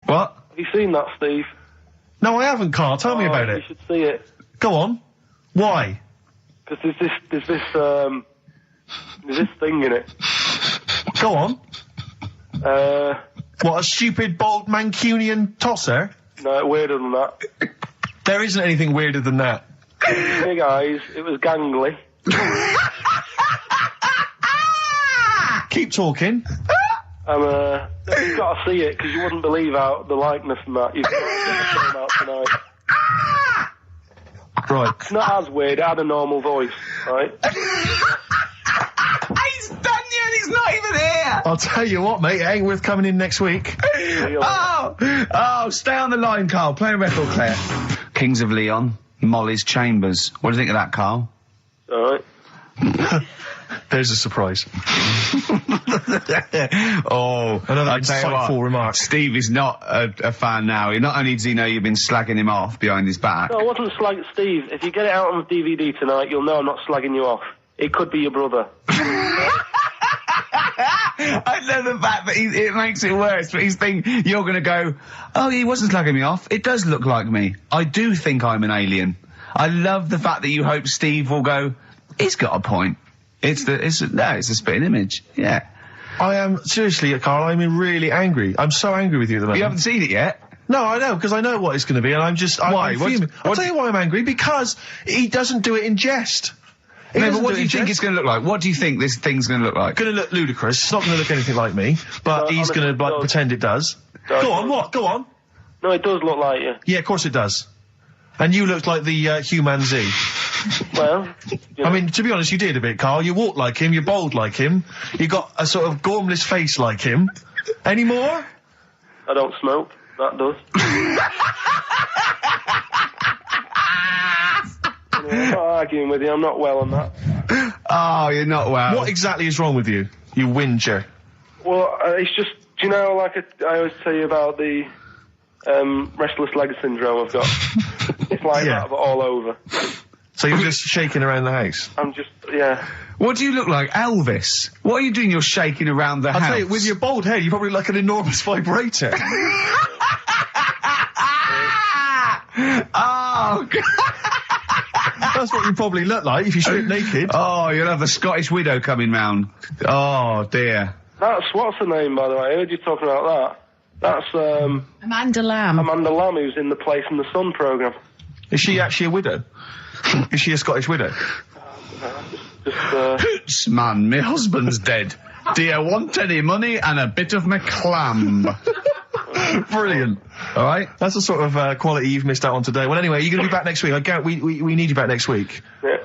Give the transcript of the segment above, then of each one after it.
What? Have you seen that, Steve? No, I haven't, Carl. Tell me about You it. should see it. Go on. Why? Because there's this thing in it. Go on. Uh, What, a stupid, bald Mancunian tosser? no, weirder than that. There isn't anything weirder than that. Big eyes, it was gangly. Keep talking. And, you've got to see it, because you wouldn't believe how the likeness and that. You've got to get the film out tonight. Right. It's not as weird, it had a normal voice, right? He's done you and he's not even here! I'll tell you what, mate, it ain't worth coming in next week. Oh, stay on the line, Carl. Play a record, Claire. Kings of Leon, Molly's Chambers. What do you think of that, Carl? Alright. There's a surprise. Oh, Another I tell you what, insightful remark. Steve is not a fan now. Not only does he know you've been slagging him off behind his back. No, I wasn't slagging Steve. If you get it out on DVD tonight, you'll know I'm not slagging you off. It could be your brother. I love the fact that it makes it worse, but he's thinking you're going to go, oh, he wasn't slagging me off. It does look like me. I do think I'm an alien. I love the fact that you hope Steve will go, he's got a point. It's a spitting image. Yeah. I am, seriously, Carl, I'm really angry. I'm so angry with you at the moment. You haven't seen it yet? No, I know, because I know what it's going to be, and I'm just... Why? I'm fuming. I'll tell you why I'm angry, because he doesn't do it in jest. No, but what do you think it's going to look like? What do you think this thing's going to look like? Going to look ludicrous. It's not going to look anything like me, but he's going to, like, pretend it does. Go on, what? Go on. No, it does look like you. Yeah, of course it does. And you looked like the, Human Z. Well, you know. I mean, to be honest, you did a bit, Carl. You walk like him, you're bold like him, you got a sort of gormless face like him. Any more? I don't smoke. That does. Anyway, I'm not arguing with you. I'm not well on that. Oh, you're not well. What exactly is wrong with you? You whinger. Well, it's just, do you know, like I always tell you about the restless leg syndrome I've got? It's like Yeah. that, but all over. So you're just shaking around the house? I'm just, yeah. What do you look like? Elvis? What are you doing? You're shaking around the house. I'll tell you, with your bald head, you probably look like an enormous vibrator. Oh, God. That's what you probably look like if you strip naked. Oh, you'll have the Scottish widow coming round. Oh, dear. That's, what's her name, by the way? I heard you talking about that. That's, Amanda Lamb. Amanda Lamb, who's in the Place in the Sun programme. Is she actually a widow? Is she a Scottish widow? Hoots, man, my husband's dead. Do you want any money and a bit of my clam? Brilliant. All right? That's the sort of quality you've missed out on today. Well, anyway, you're going to be back next week. We need you back next week. Yeah.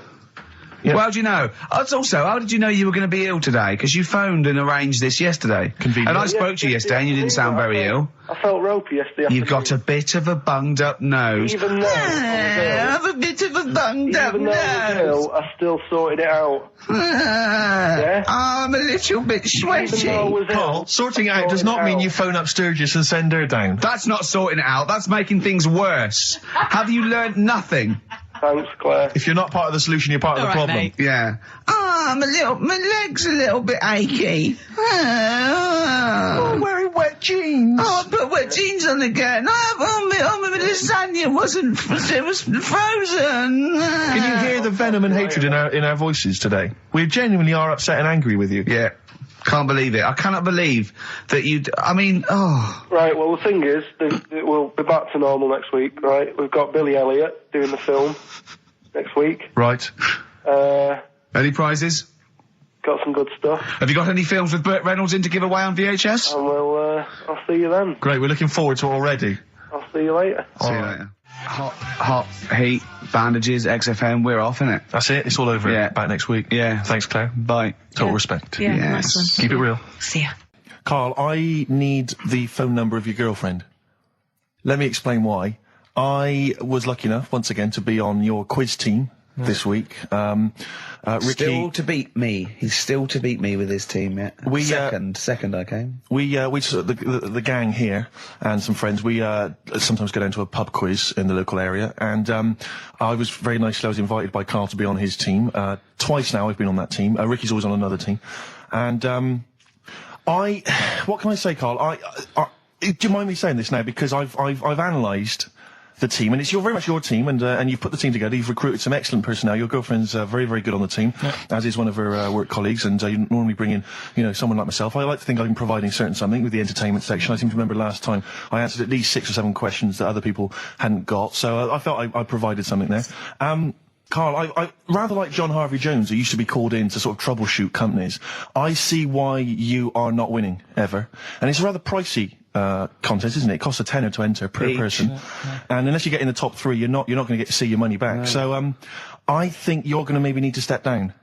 Yeah. Well, how do you know? Also, how did you know you were going to be ill today? Because you phoned and arranged this yesterday. Convenient. And I spoke to you yesterday and you didn't sound very ill. I felt ropey yesterday. You've got a bit of a bunged up nose. Even though I have a bit of a bunged up even though I was nose. ill, I still sorted it out. Yeah? I'm a little bit sweaty. Even though I was Carl, ill, sorting it I out does sorted not it mean out. you phone up Sturgis and send her down. That's not sorting it out. That's making things worse. Have you learnt nothing? Thanks, Claire. If you're not part of the solution, you're part of the All right, problem. mate. Yeah. Oh, my leg's a little bit achy. Oh, wearing wet jeans. Oh, I put wet jeans on again. My lasagna it was frozen. Can you hear the venom and hatred in our voices today? We genuinely are upset and angry with you. Yeah. Can't believe it. I cannot believe that Right, well, the thing is, we'll be back to normal next week, right? We've got Billy Elliot doing the film next week. Right. Any prizes? Got some good stuff. Have you got any films with Burt Reynolds in to give away on VHS? And I'll see you then. Great, we're looking forward to it already. I'll see you later. See you later. Hot heat, bandages, XFM, we're off, innit? That's it, it's all over. Yeah. Back next week. Yeah. Thanks, Claire. Bye. Total Yeah. respect. Yeah, Yes. nice one. Keep it real. See ya. Carl, I need the phone number of your girlfriend. Let me explain why. I was lucky enough, once again, to be on your quiz team this week. Ricky... Still to beat me. He's still to beat me with his team, yeah. Second I came. We sort of, the gang here and some friends, we sometimes go down to a pub quiz in the local area, and I was very nicely, I was invited by Carl to be on his team. Twice now I've been on that team. Ricky's always on another team. And what can I say, Carl? do you mind me saying this now? Because I've analysed the team, and it's very much your team, and you've put the team together. You've recruited some excellent personnel. Your girlfriend's very, very good on the team, as is one of her work colleagues. And you normally bring in, someone like myself. I like to think I'm providing something with the entertainment section. I seem to remember last time I answered at least 6 or 7 questions that other people hadn't got. So I felt I provided something there. Karl, I rather like John Harvey Jones, who used to be called in to sort of troubleshoot companies. I see why you are not winning ever, and it's a rather pricey contest, isn't it? It costs a tenner to enter per person, and unless you get in the top 3, you're not going to get to see your money back. No. So I think you're going to maybe need to step down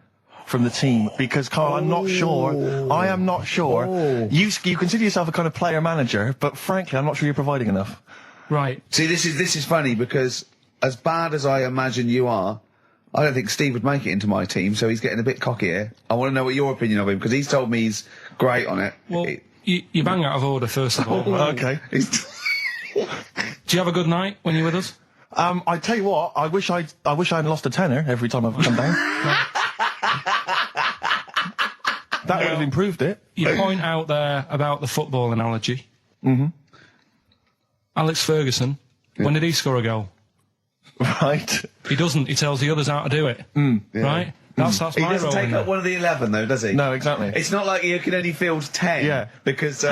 from the team, because Karl, I'm not sure. I am not sure. You consider yourself a kind of player manager, but frankly, I'm not sure you're providing enough. Right. See, this is funny, because as bad as I imagine you are, I don't think Steve would make it into my team, so he's getting a bit cocky here. I want to know what your opinion of him, because he's told me he's great on it. Well, you bang out of order, first of all. Okay. Do you have a good night when you're with us? I tell you what, I wish I hadn't lost a tenner every time I've come down. That would have improved it. You point out there about the football analogy. Mm-hmm. Alex Ferguson, when did he score a goal? Right. He doesn't. He tells the others how to do it. Right? That's my role. He doesn't take up one of the 11, though, does he? No, exactly. It's not like you can only field 10. Yeah. Because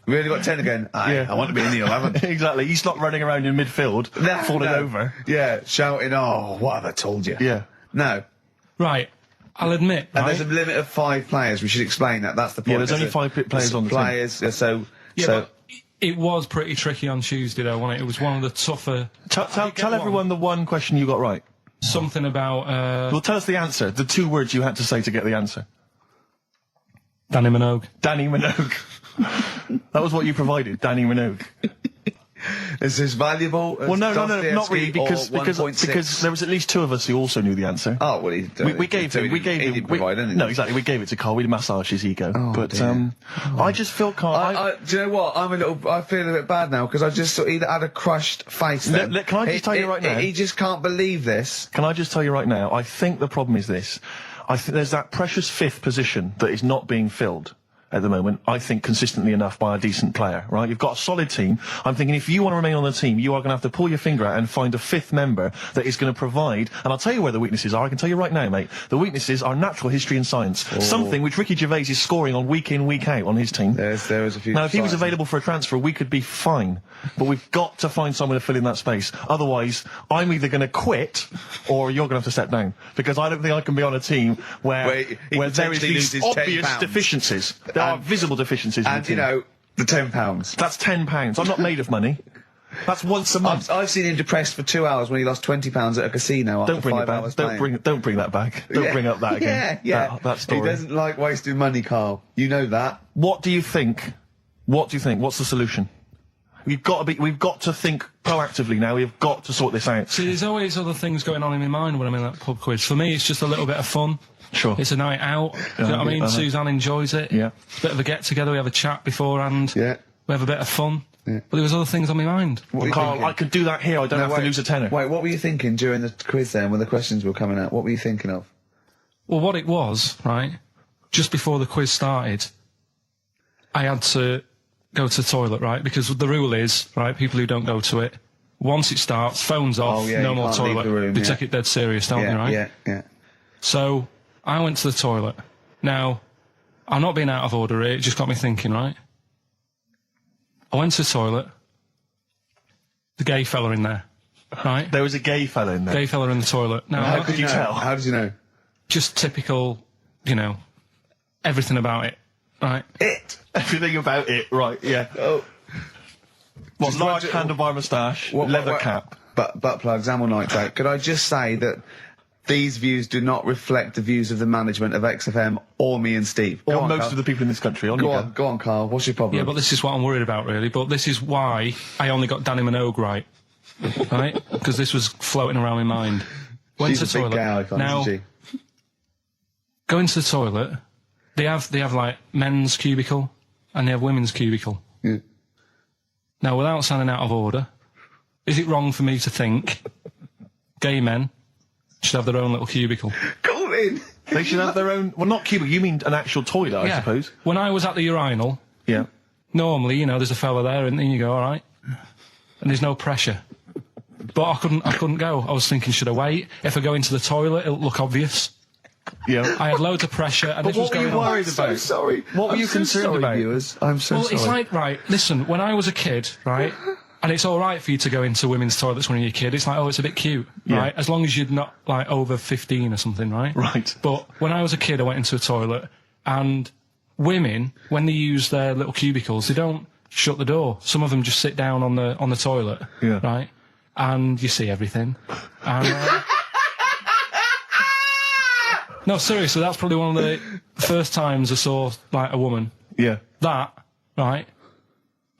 we only got 10 again. I want to be in the 11. Exactly. He's not running around in midfield, falling over. Yeah, shouting, "Oh, what have I told you?" Yeah. No. Right. I'll admit. And there's a limit of 5 players. We should explain that. That's the point. Yeah, there's only 5 players on the team. So. But it was pretty tricky on Tuesday, though, wasn't it? It was one of the tougher... Tell everyone the one question you got right. Something about... Well, tell us the answer. The 2 words you had to say to get the answer. Danny Minogue. Danny Minogue. That was what you provided, Danny Minogue. Is this valuable? Well, no, not really, because there was at least 2 of us who also knew the answer. Oh, well, we gave him. No, exactly. We gave it to Karl. We massaged his ego. I just feel Karl. Do you know what? I feel a bit bad now, because I just thought he had a crushed face. Then. Can I just tell you right now? He just can't believe this. Can I just tell you right now? I think the problem is this. I think there's that precious 5th position that is not being filled at the moment, I think, consistently enough by a decent player, right? You've got a solid team. I'm thinking if you want to remain on the team, you are going to have to pull your finger out and find a 5th member that is going to provide, and I'll tell you where the weaknesses are. I can tell you right now, mate. The weaknesses are natural history and science. Something which Ricky Gervais is scoring on week in, week out on his team. There is a few. Now, if he was available for a transfer, we could be fine. But we've got to find someone to fill in that space. Otherwise, I'm either going to quit, or you're going to have to step down. Because I don't think I can be on a team where there is these obvious deficiencies. There are visible deficiencies. And, you know, the £10. That's £10. I'm not made of money. That's once a month. I've seen him depressed for 2 hours when he lost £20 at a casino after 5 hours playing. Don't bring that back. Don't bring up that again. Yeah. That story. He doesn't like wasting money, Karl. You know that. What do you think? What's the solution? We've got to think proactively now. We've got to sort this out. See, there's always other things going on in my mind when I'm in that pub quiz. For me, it's just a little bit of fun. Sure. It's a night out. Do you know what I mean? Suzanne enjoys it. Yeah. Bit of a get-together. We have a chat beforehand. Yeah. We have a bit of fun. Yeah. But there was other things on my mind. Karl, I could do that here. I don't have to lose a tenner. Wait, what were you thinking during the quiz then, when the questions were coming out? What were you thinking of? Well, what it was, right, just before the quiz started, I had to go to the toilet, right? Because the rule is, right, people who don't go to it, once it starts, phones off, no more toilet. They take it dead serious, don't they, right? Yeah. So I went to the toilet. Now, I'm not being out of order here, it just got me thinking, right? I went to the toilet. The gay fella in there, right? There was a gay fella in there. Gay fella in the toilet. Now, how could you tell? How did you know? Just typical, everything about it, right? Everything about it, right, yeah. Oh. What, large handlebar moustache, leather cap. Butt plugs, amyl nitrate. Could I just say that these views do not reflect the views of the management of XFM or me and Steve. Or most of the people in this country. Go on, Karl. What's your problem? Yeah, but this is what I'm worried about, really. But this is why I only got Danny Minogue right. Right? Because this was floating around my mind. Went to the toilet. Big gal, now, go into the toilet. They have like men's cubicle and they have women's cubicle. Yeah. Now, without sounding out of order, is it wrong for me to think gay men should have their own little cubicle? Go in! They should have their own... Well, not cubicle, you mean an actual toilet, I suppose. When I was at the urinal... Yeah. normally, you know, there's a fella there and then you go, all right. And there's no pressure. But I couldn't go. I was thinking, should I wait? If I go into the toilet, it'll look obvious. Yeah. I had loads of pressure and But this was what were going you on. worried about? I'm so sorry. What were you concerned about? Viewers. I'm so Well, sorry. it's like, right, listen, when I was a kid, right, and it's all right for you to go into women's toilets when you're a kid, it's like, oh, it's a bit cute, right, as long as you're not, like, over 15 or something, right? Right. But when I was a kid, I went into a toilet, and women, when they use their little cubicles, they don't shut the door. Some of them just sit down on the toilet, right, and you see everything. And, no, seriously, that's probably one of the first times I saw, like, a woman. Yeah. That, right,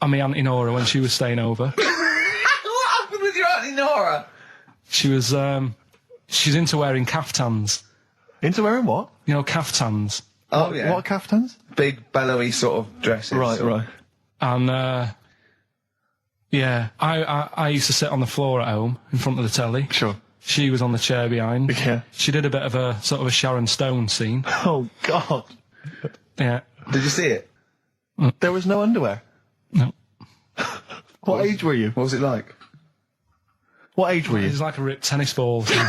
and my Auntie Nora when she was staying over. What happened with your Auntie Nora? She was, she's into wearing caftans. Into wearing what? You know, caftans. Oh, yeah. What caftans? Big, bellowy sort of dresses. Right. And, yeah, I used to sit on the floor at home in front of the telly. Sure. She was on the chair behind. Yeah. She did a bit of a sort of a Sharon Stone scene. Oh, God. Yeah. Did you see it? There was no underwear. No. What age were you? What was it like? What age were It you? was like a ripped tennis ball. What?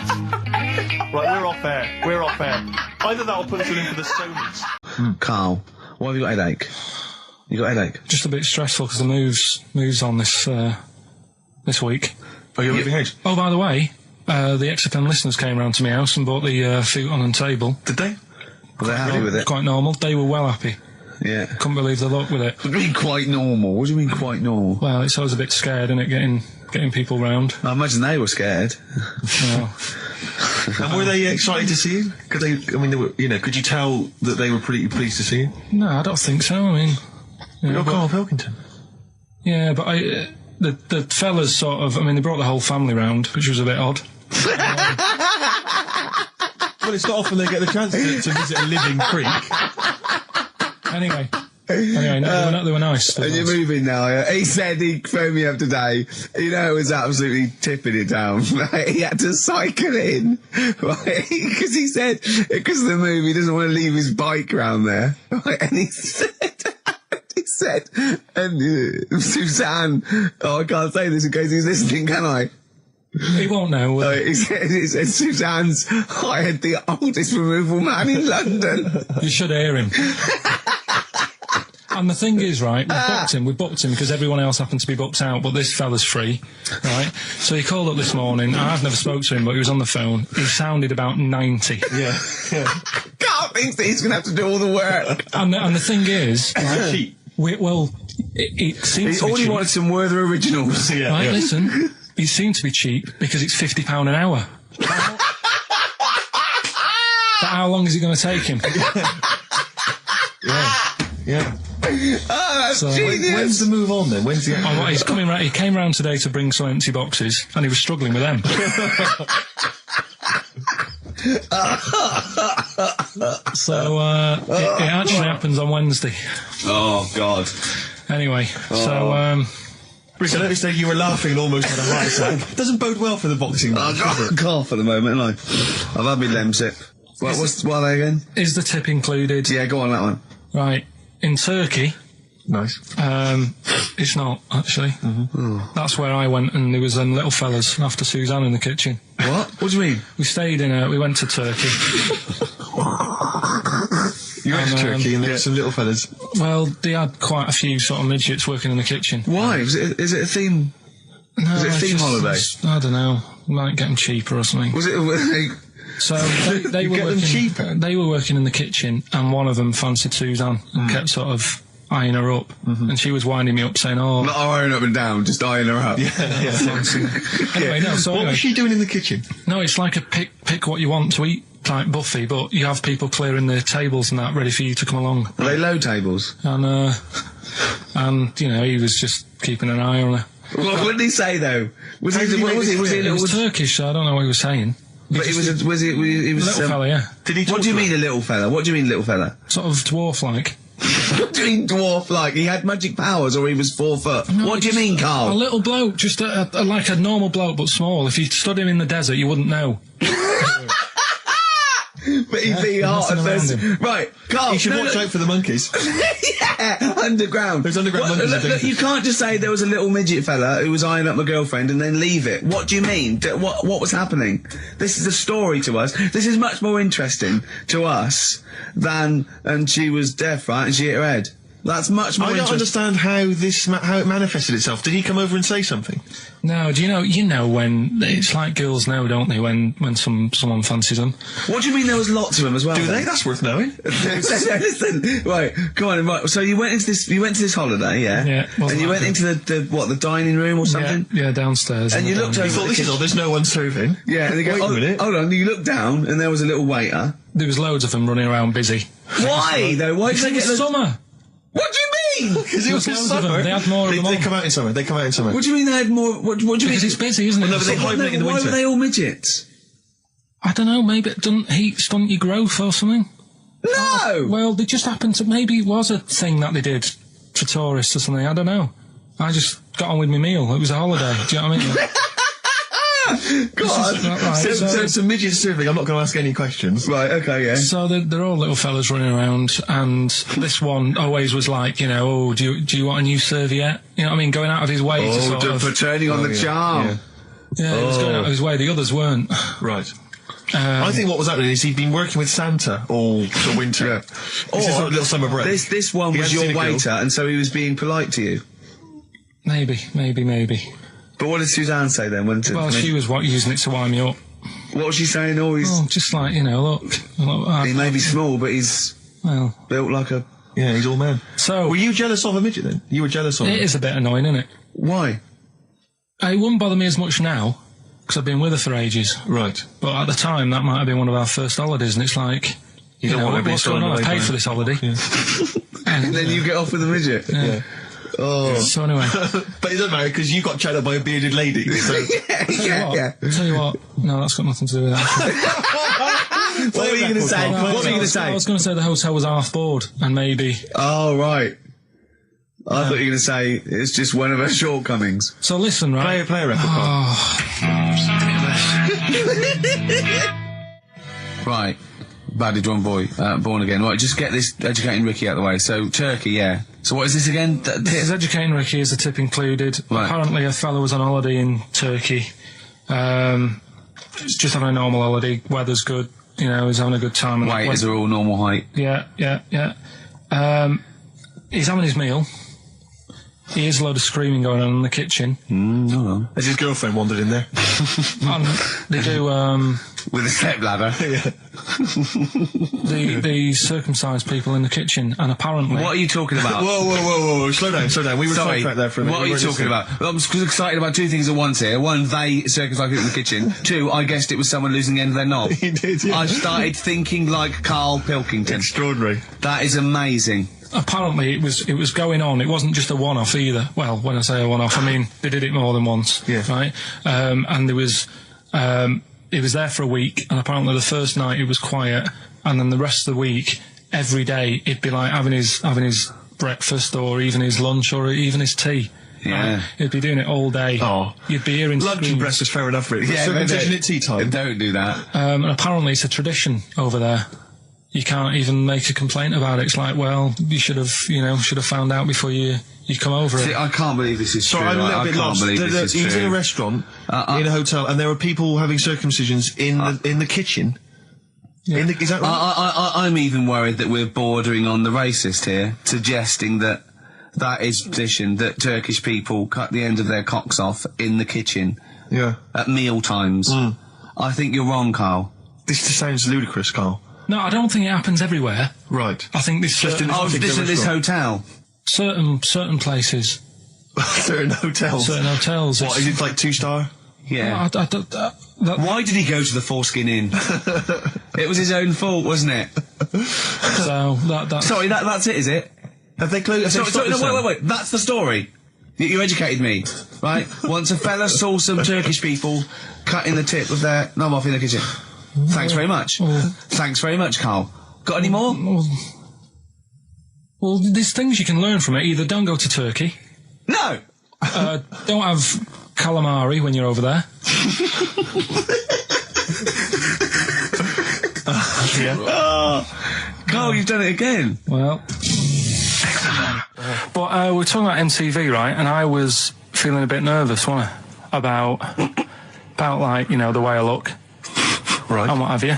Right, we're off air. We're off air. Either that or put us in for the Stonys. Carl, why have you got a headache? You got a headache? Just a bit stressful because the moves on this week. Oh, you're leaving house? Oh, by the way, the XFM listeners came round to my house and bought the futon and table. Did they? Were they happy with it? Quite normal. They were well happy. Yeah. Couldn't believe the luck with it. What do you mean quite normal? What do you mean quite normal? Well, it's always a bit scared, isn't it, getting people round. I imagine they were scared. Well, And were they excited to see you? Could they? I mean, they were, you know, could you tell that they were pretty pleased to see you? no, I don't think so. I mean, you know, You're but- Karl Pilkington. yeah, but the fellas sort of, I mean, they brought the whole family round, which was a bit odd. Well, it's not often they get the chance to visit a living creek. Anyway, no, they were nice. They were And you're nice. moving now, yeah? He said he phoned me up today. You know, it was absolutely tipping it down. Right? He had to cycle in, right? Because he said, because of the move, he doesn't want to leave his bike round there. Right? And he said, and Suzanne, oh, I can't say this in case he's listening, can I? He won't know. He said Suzanne's hired the oldest removal man in London. You should hear him. And the thing is, right, we booked him because everyone else happened to be booked out, but this fella's free, right? So he called up this morning. I've never spoke to him, but he was on the phone. He sounded about 90. Yeah. Carl thinks that he's going to have to do all the work. And the thing is, right, Cheap. it seems He to be already cheap. wanted some Werther originals. Yeah. Right, yeah. listen, he seemed to be cheap because it's £50 an hour. But how long is it going to take him? Yeah. Oh, that's So, genius. When's the move on then? When's the? Oh, well, he's coming round. He came round today to bring some empty boxes, and he was struggling with them. So it actually happens on Wednesday. Oh, God. Anyway, so Rick, I noticed that you were laughing and almost had a heart attack. Doesn't bode well for the boxing match, does I it? can't for the moment, haven't I? I've had my Lemsip. What are they again? is the tip included? Yeah, go on that one. Right, in Turkey, Nice. it's not actually. That's where I went, and there was them little fellas after Suzanne in the kitchen. What? What do you mean? We went to Turkey. You went to Turkey and there were some little fellas. Well, they had quite a few sort of midgets working in the kitchen. Why? Is it a theme? No, Was it a it's theme holiday? I don't know. Might get them cheaper or something. Was it? So they were get them working. cheaper? They were working in the kitchen, and one of them fancied Suzanne and kept sort of eyeing her up, and she was winding me up, saying, "Oh, Not iron up and down, just eyeing her up. fancy." Anyway, no. So What anyway, was she doing in the kitchen? no, it's like a pick what you want to eat type buffet, but you have people clearing the tables and that ready for you to come along, Are they low tables? and you know, he was just keeping an eye on her. What did he say though? Was How he? did he What make was he? this Was he? clear? It was Turkish, so I don't know what he was saying. But he was. Was he? He was. Little fella, yeah, Did he talk What do you to mean, a little fella? What do you mean, little fella? sort of dwarf-like. What do you mean, dwarf? Like he had magic powers, or he was 4 foot? No, What do you mean, A Carl? little bloke, just like a normal bloke, but small. If you stood him in the desert, you wouldn't know. But TV hot and messing thirsty. around Right, Carl. You should watch out for the monkeys. Yeah, underground. There's underground monkeys. Look, you can't just say there was a little midget fella who was eyeing up my girlfriend and then leave it. What do you mean? What was happening? This is a story to us. This is much more interesting to us than, and she was deaf, right, and she hit her head. That's much more I don't interesting. understand how it manifested itself. Did he come over and say something? No, do you know when it's like girls know, don't they? When someone fancies them. What do you mean there was lots of them as well? Do then? they? That's worth knowing. Listen, right, go on, right. So you went into this holiday, yeah? Yeah. And you went into the dining room or something? Yeah, downstairs. And you looked over You thought, this is all, there's no one serving. Yeah, and they go, Wait a minute. hold on, you looked down and there was a little waiter. There was loads of them running around busy. Why though? Why did they It get was summer. What do you mean? Because it was There was loads of them. summer. They had more of them They on. come out in summer. They come out in summer. What do you mean they had more? What do you mean? Because it's busy, isn't it? no, but they So- hibernate in the why winter. were they all midgets? I don't know, maybe it doesn't heat stunt your growth or something. No! Well, they just happened to, maybe it was a thing that they did for tourists or something, I don't know. I just got on with my meal, it was a holiday, do you know what I mean? God. Right, So it's a midget serving. I'm not going to ask any questions. Right, okay, yeah. So they're all little fellas running around, and this one always was like, you know, oh, do you want a new serviette? You know what I mean? Going out of his way to sort of... for turning on the charm. Yeah. Yeah, he was going out of his way, the others weren't. Right. I think what was happening is he'd been working with Santa all the winter. Yeah. This is sort of little summer break. This one He was hadn't seen your a girl. waiter, and so he was being polite to you. Maybe. But what did Suzanne say then? Well, she was using it to wind me up. What was she saying? Oh, Oh, just like, you know, look he may be small, but he's well, built like a... Yeah, he's all man. so Were you jealous of a midget then? You were jealous of him? it is a bit annoying, isn't it? Why? It wouldn't bother me as much now, because I've been with her for ages. Right. But at the time, that might have been one of our first holidays, and it's like, you don't know, want to be what's going thrown on? I away paid by for this holiday. And then you get off with a midget. Yeah. Oh. So anyway, But it doesn't matter because you got chatted up by a bearded lady. So. yeah. tell you what, no, that's got nothing to do with that. What were you going to say? No, What were you going to I say? was going to say the hotel was half board, and maybe. Oh, right. I thought you were going to say it's just one of her shortcomings. So listen, right? Play a record. Right. Badly drawn boy, born again. Right, just get this educating Ricky out of the way. So, Turkey, yeah. So what is this again? This is educating Ricky, is the tip included. Right. Apparently a fellow was on holiday in Turkey. It's just having a normal holiday, weather's good, you know, he's having a good time. Waiters are all normal height. Yeah. He's having his meal. He hears a load of screaming going on in the kitchen. Hold on. Has his girlfriend wandered in there? And they do, With a stepladder. the circumcised people in the kitchen, and apparently... What are you talking about? Whoa. Slow down. We were Sorry, sidetracked there for a minute. what are you talking about? I'm excited about two things at once here. One, they circumcised people in the kitchen. Two, I guessed it was someone losing the end of their knob. He did, yeah. I started thinking like Karl Pilkington. Extraordinary. That is amazing. Apparently it was going on. It wasn't just a one-off either. Well, when I say a one-off, I mean they did it more than once. Yeah. Right. And there was it was there for a week, and apparently the first night it was quiet, and then the rest of the week, every day it'd be like having his breakfast, or even his lunch, or even his tea. Yeah. Right? He'd be doing it all day. Oh. You'd be hearing Lunch and screams. breakfast, fair enough, really. Yeah, Circumcision at tea time. Don't do that. And apparently it's a tradition over there. You can't even make a complaint about it. It's like, well, you should have found out before you come over See, it. I can't believe this is Sorry, true. I'm a little I bit can't lost. believe this He is was true. in a restaurant, in a hotel, and there were people having circumcisions in the kitchen. Is that right? I'm even worried that we're bordering on the racist here, suggesting that is position that Turkish people cut the end of their cocks off in the kitchen Yeah. at meal times. I think you're wrong, Carl. This just sounds ludicrous, Carl. No, I don't think it happens everywhere. Right. I think this Just in Oh, particular this is this restaurant. hotel. certain places, Certain hotels. certain hotels. What, is it like 2-star? Yeah. I don't- that- Why did he go to the Foreskin Inn? It was his own fault, wasn't it? so that Sorry, that's it, is it? Have they closed? Sorry, no, wait. That's the story. You educated me, right? Once a fella saw some Turkish people cutting the tip of their knob off in the kitchen. Thanks very much. Thanks very much, Carl. Got any more? Well, there's things you can learn from it. Either don't go to Turkey, No. don't have calamari when you're over there. here. Carl, you've done it again. Well. But we're talking about MTV, right? And I was feeling a bit nervous, wasn't I? About like, you know, the way I look. Right. And what have you.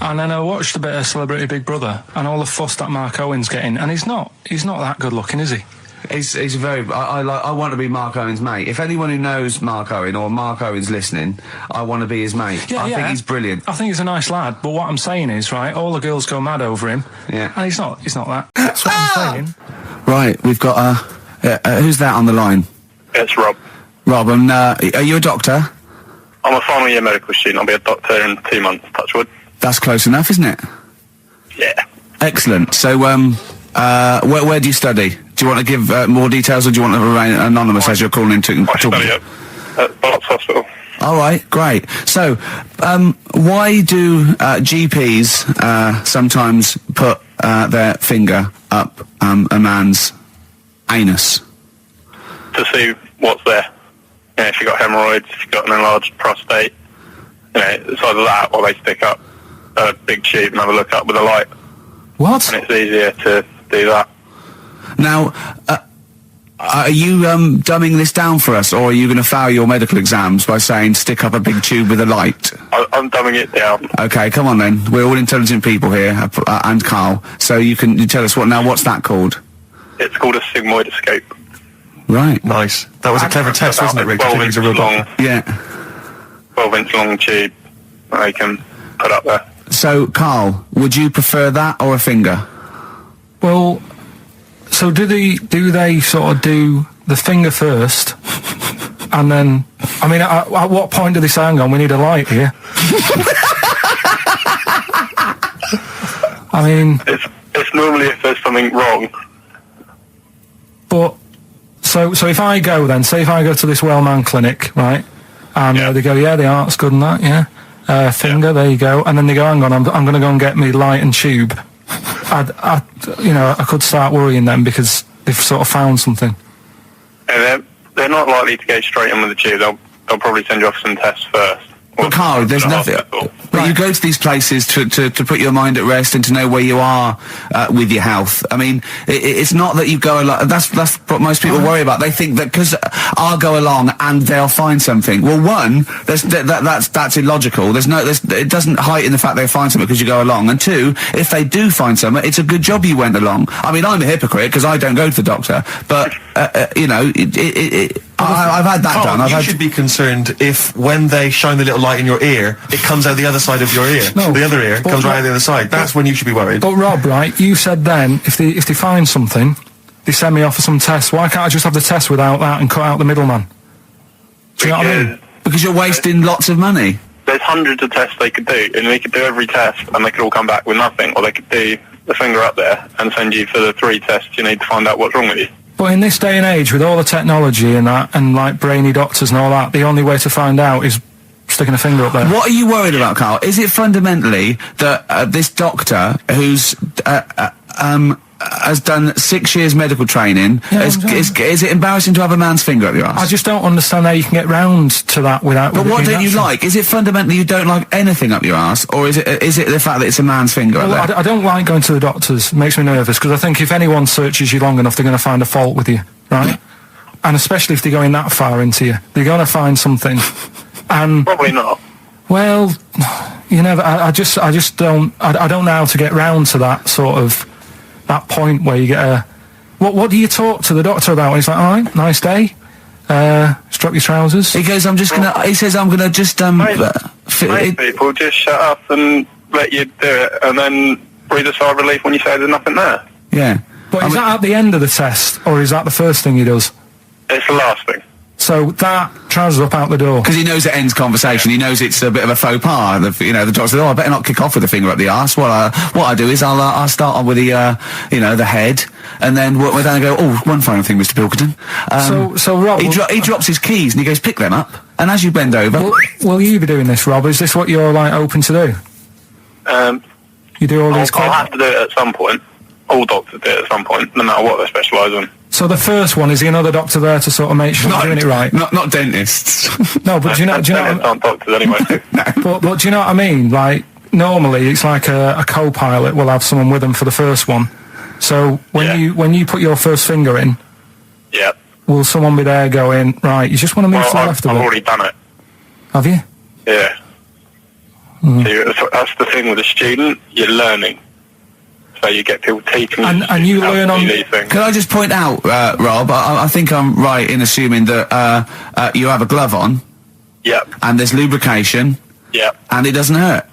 And then I watched a bit of Celebrity Big Brother and all the fuss that Mark Owen's getting. And he's not that good looking, is he? He's very. I want to be Mark Owen's mate. If anyone who knows Mark Owen or Mark Owen's listening, I want to be his mate. I think he's brilliant. I think he's a nice lad. But what I'm saying is, right, all the girls go mad over him. Yeah. And he's not that. That's what I'm saying. Right, we've got who's that on the line? It's Rob. Rob, are you a doctor? I'm a final year medical student. I'll be a doctor in 2 months, touch wood. That's close enough, isn't it? Yeah. Excellent. So, where do you study? Do you want to give more details, or do you want to remain anonymous as you're calling in to I study at Barts Hospital. All right, great. So, why do GPs sometimes put their finger up a man's anus? To see what's there. You know, if you've got hemorrhoids, if you've got an enlarged prostate, you know, it's either that or they stick up a big tube and have a look up with a light. What? And it's easier to do that. Now, are you dumbing this down for us, or are you going to fail your medical exams by saying stick up a big tube with a light? I'm dumbing it down. Okay, come on then. We're all intelligent people here, and Carl. So you tell us what's that called? It's called a sigmoidoscope. Right. Nice. That was a clever test, wasn't it, Rick? 12 inch long. Yeah. 12-inch long tube that they can put up there. So, Carl, would you prefer that or a finger? Well, so do they sort of do the finger first, and then, I mean, at what point do they say, hang on, we need a light here? I mean... It's normally if there's something wrong. But, so if I go then, say if I go to this Wellman clinic, right, and they go, yeah, the art's good and that, yeah, finger, there you go, and then they go, hang on, I'm going to go and get me light and tube. I could start worrying then because they've sort of found something. And they're not likely to go straight in with the tube. They'll probably send you off some tests first. But Carl, there's nothing. But you go to these places to put your mind at rest and to know where you are with your health. I mean, it's not that you go along. That's what most people worry about. They think that because I'll go along and they'll find something. Well, one, that's illogical. It doesn't heighten the fact they find something because you go along. And two, if they do find something, it's a good job you went along. I mean, I'm a hypocrite because I don't go to the doctor, but I've had that Carl, done. You should be concerned if when they shine the little light in your ear, it comes out the other side of your ear. No, the other ear comes right out the other side. That's when you should be worried. But Rob, right, you said then, if they find something, they send me off for some tests. Why can't I just have the test without that and cut out the middleman? Do you know what I mean? Because you're wasting lots of money. There's hundreds of tests they could do, and they could do every test, and they could all come back with nothing, or they could do the finger up there and send you for the 3 tests you need to find out what's wrong with you. But in this day and age, with all the technology and that, and like brainy doctors and all that, the only way to find out is sticking a finger up there. What are you worried about, Carl? Is it fundamentally that this doctor who's has done 6 years medical training, is it embarrassing to have a man's finger up your ass? I just don't understand how you can get round to that without... But what don't you like? Is it fundamentally you don't like anything up your ass, or is it the fact that it's a man's finger up there? I don't like going to the doctors. It makes me nervous, because I think if anyone searches you long enough, they're going to find a fault with you, right? And especially if they're going that far into you. They're going to find something. And probably not. Well, you never... I just don't... I don't know how to get round to that sort of... that point where you get a... What do you talk to the doctor about? He's like, all right, nice day. Strap your trousers. He goes, he says, I'm gonna just, Most people just shut up and let you do it, and then breathe a sigh of relief when you say there's nothing there. Yeah. But is that at the end of the test, or is that the first thing he does? It's the last thing. So that trousers up out the door. Because he knows it ends conversation. He knows it's a bit of a faux pas. The doctor says, I better not kick off with a finger up the arse. What I do is I'll start on with the, the head, and then we're down and go, one final thing, Mr. Pilkington. So Rob... He drops his keys and he goes, pick them up. And as you bend over... Will you be doing this, Rob? Is this what you're, open to do? You do all these... I'll have to do it at some point. All doctors do it at some point, no matter what they specialise in. So the first one, is another doctor there to sort of make sure you're doing it right? Not dentists. No, but do you know... Dentists aren't doctors anyway. No. But do you know what I mean? normally it's like a co-pilot will have someone with them for the first one. So when you put your first finger in, will someone be there going, right, you just want to move to the left of it? I've already done it. Have you? Yeah. So that's the thing with a student, you're learning. So you get people teaching and you learn on these things. Can I just point out, Rob, I think I'm right in assuming that you have a glove on. Yep. And there's lubrication. Yep. And it doesn't hurt.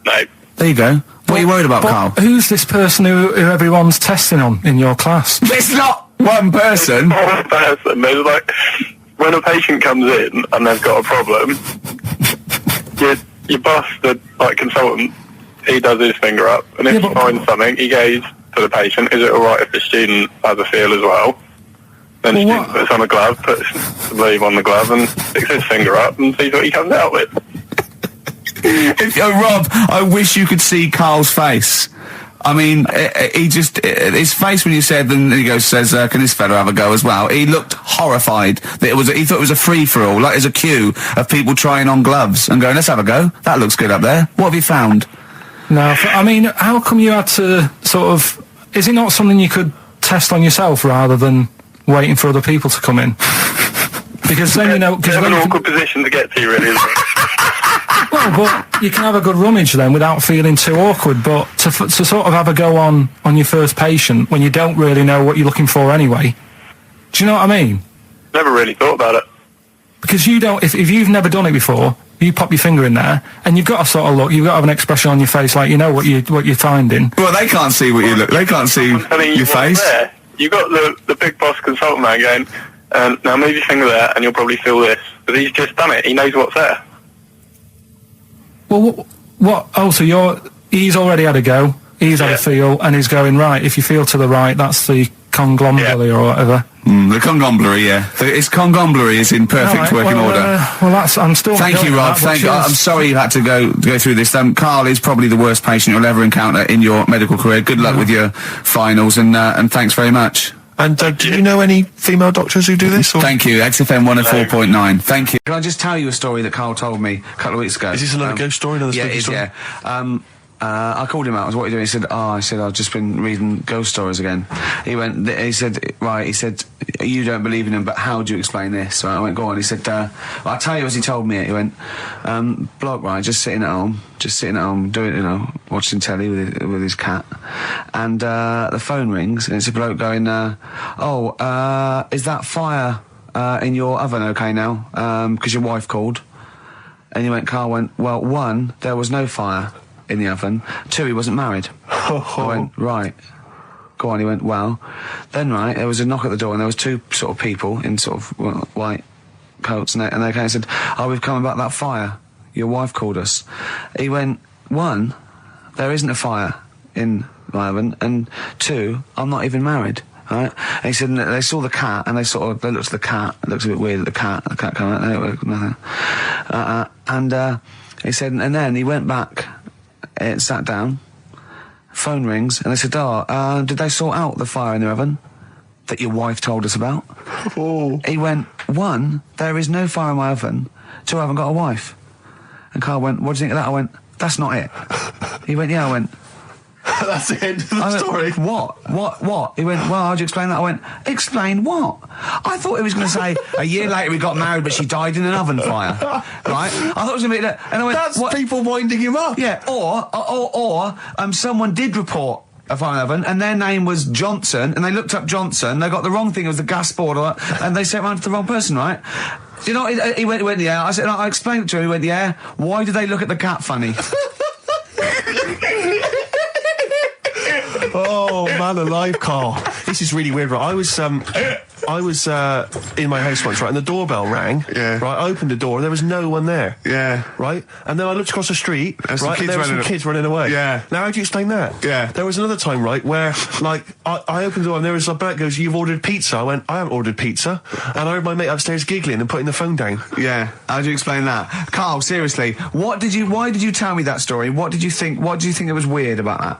No. There you go. What are you worried about, Carl? Who's this person who everyone's testing on in your class? It's not one person. One person. There's like, when a patient comes in and they've got a problem, your boss, the consultant, he does his finger up, and if he finds something, he goes to the patient, is it alright if the student has a feel as well? Then the student puts on a glove, puts the bleed on the glove, and sticks his finger up and sees what he comes out with. Rob, I wish you could see Carl's face. I mean, his face when you said, and he says, can this fella have a go as well? He looked horrified that he thought it was a free-for-all, like there's a queue of people trying on gloves and going, let's have a go. That looks good up there. What have you found? No, I mean, how come you had to sort of... Is it not something you could test on yourself rather than waiting for other people to come in? Because then, It's an awkward position to get to, really, isn't it? Well, but you can have a good rummage then without feeling too awkward, but to sort of have a go on your first patient when you don't really know what you're looking for anyway, do you know what I mean? Never really thought about it. Because you don't... If you've never done it before... You pop your finger in there, and you've got to sort of look. You've got to have an expression on your face, like you know what you're finding. Well, they can't see what you look. They can't see your face. There. You got the big boss consultant man going, now move your finger there, and you'll probably feel this. But he's just done it. He knows what's there. Well, what? Oh, so he's already had a go. He's had a feel, and he's going right. If you feel to the right, that's the conglomeracy or whatever. The congomblery, yeah. Its congomblery is in perfect working order. I'm still... Thank you, Rob. I'm sorry you had to go through this. Carl is probably the worst patient you'll ever encounter in your medical career. Good luck with your finals, and thanks very much. And do you know any female doctors who do this? Or? Thank you. XFM 104.9. Thank you. Can I just tell you a story that Carl told me a couple of weeks ago? Is this another ghost story? Another spooky story? Yeah. I called him out. I was, what are you doing? He said, I've just been reading ghost stories again. He said, you don't believe in them, but how do you explain this? So I went, go on. He said, I'll tell you as he told me it. He went, bloke, right, just sitting at home, doing, watching telly with his cat. And, the phone rings, and it's a bloke going, is that fire, in your oven okay now? 'Cause your wife called. And Carl went, well, 1, there was no fire in the oven. 2, he wasn't married. I went, right. Go on. He went, well. Then, right, there was a knock at the door, and there was 2 sort of people in sort of white coats, and they came and said, we've come about that fire. Your wife called us. He went, 1, there isn't a fire in my oven, and 2, I'm not even married. Right? And he said, and they saw the cat, and they looked at the cat. It looks a bit weird at the cat came out, nothing. He said, and then he went back, and sat down, phone rings, and they said, did they sort out the fire in the oven that your wife told us about? He went, 1, there is no fire in my oven. 2, I haven't got a wife. And Carl went, what do you think of that? I went, that's not it. He went, yeah. I went, that's the end of the story. What? He went, well, how'd you explain that? I went, explain what? I thought he was going to say, a year later we got married, but she died in an oven fire. Right? I thought it was going to be that. And I went, that's what? People winding him up. Yeah, or someone did report a fire oven, and their name was Johnson, and they looked up Johnson, they got the wrong thing, it was the gas board, and they sent around to the wrong person, right? You know, he went, yeah. I said, I explained it to him, he went, yeah. Why did they look at the cat funny? Oh, man alive, Carl. This is really weird, right? I was in my house once, right, and the doorbell rang. Yeah. Right, I opened the door, and there was no one there. Yeah. Right? And then I looked across the street, There's right, and there were some kids running away. Yeah. Now, how do you explain that? Yeah. There was another time, right, where, like, I opened the door, and there was a bloke goes, you've ordered pizza. I went, I haven't ordered pizza. And I heard my mate upstairs giggling and putting the phone down. Yeah. How do you explain that? Carl, seriously, why did you tell me that story? What do you think it was weird about that?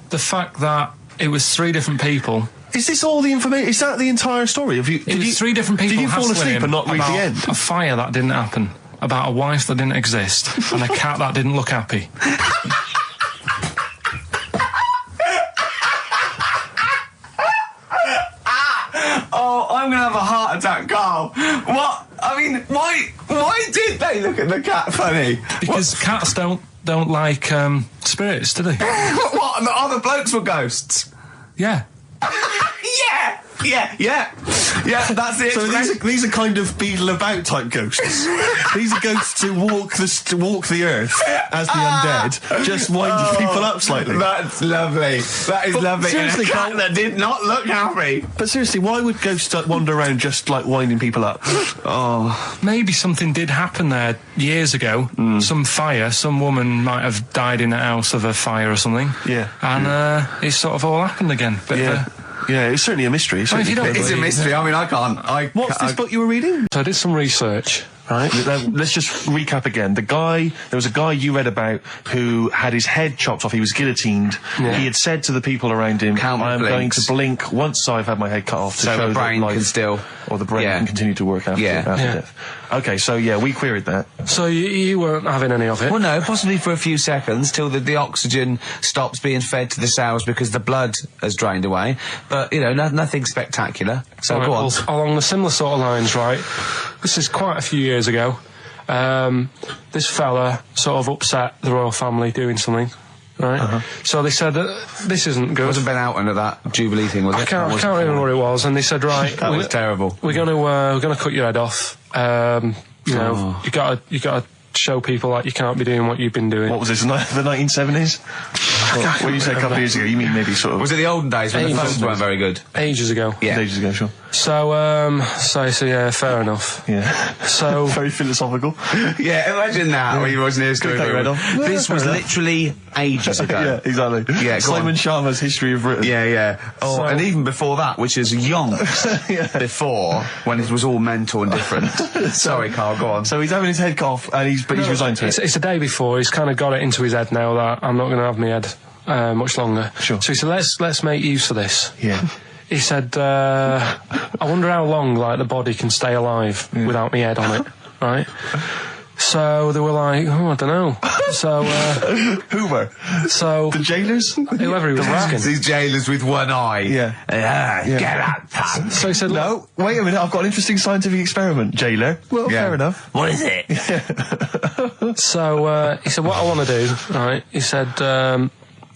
The fact that it was 3 different people. Is this all the information? Is that the entire story? It was 3 different people. Did you fall hassling asleep him and not read the about end? A fire that didn't happen. about a wife that didn't exist and a cat that didn't look happy. Oh, I'm gonna have a heart attack, Carl. What? I mean, why did they look at the cat funny? Because cats don't like spirits, do they? What? And the other blokes were ghosts? Yeah. Yeah, that's it. So these are kind of beetle about type ghosts. These are ghosts who walk the earth as the undead, just winding people up slightly. That's lovely. That is lovely. Seriously, and a cat that did not look happy. But seriously, why would ghosts wander around just like winding people up? Oh, Maybe something did happen there years ago. Some fire, some woman might have died in a house of a fire or something. Yeah. And it's sort of all happened again. Bit of a- Yeah, it's certainly a mystery. Well, if you don't it's a believe mystery. I mean, I can't. What's this book you were reading? So I did some research, right? Let's just recap again. There was a guy you read about who had his head chopped off. He was guillotined. Yeah. He had said to the people around him, Count I am going blinks. to blink once I've had my head cut off to So show the brain that life, can still... or the brain Yeah. can continue to work after Yeah. death. Okay, so yeah, we queried that. So you weren't having any of it? Well, no, possibly for a few seconds till the oxygen stops being fed to the cells because the blood has drained away. But, you know, nothing spectacular. So Right, go on. well, along the similar sort of lines, right? This is quite a few years ago. This fella sort of upset the royal family doing something, right? So they said this isn't good. Wasn't Ben Oughton at that Jubilee thing, was it? I can't remember what it was, and they said, right, That was terrible. we're gonna cut your head off. You know, you gotta show people like you can't be doing what you've been doing. What was this, the 1970s? When you say a couple of years ago, you mean maybe sort of... Was it the olden days when the Ages phones ago. weren't very good? Ages ago. Yeah. Ages ago, sure. So yeah, fair enough. Yeah. So Very philosophical. Yeah, imagine that when you watching this. Take your head off. This was literally ages ago. Yeah, exactly. Yeah, go Simon on. Sharma's History of Britain. Yeah. Oh, So- and even before that, which is yonks before, when it was all mental and different. Sorry, Carl, go on. So he's having his head cut off, and he's resigned to it. it's the day before. He's kind of got it into his head now that I'm not going to have my head much longer. Sure. So he said, let's make use of this. Yeah. He said, I wonder how long like the body can stay alive without my head on it, right? So they were like, oh, I don't know. So Who were? so The jailers? whoever he was asking. These jailers with one eye. Yeah. Get out, pal. So he said, No, wait a minute, I've got an interesting scientific experiment, jailer. Well, Yeah. fair enough. What is it? So he said, what I want to do, right? He said,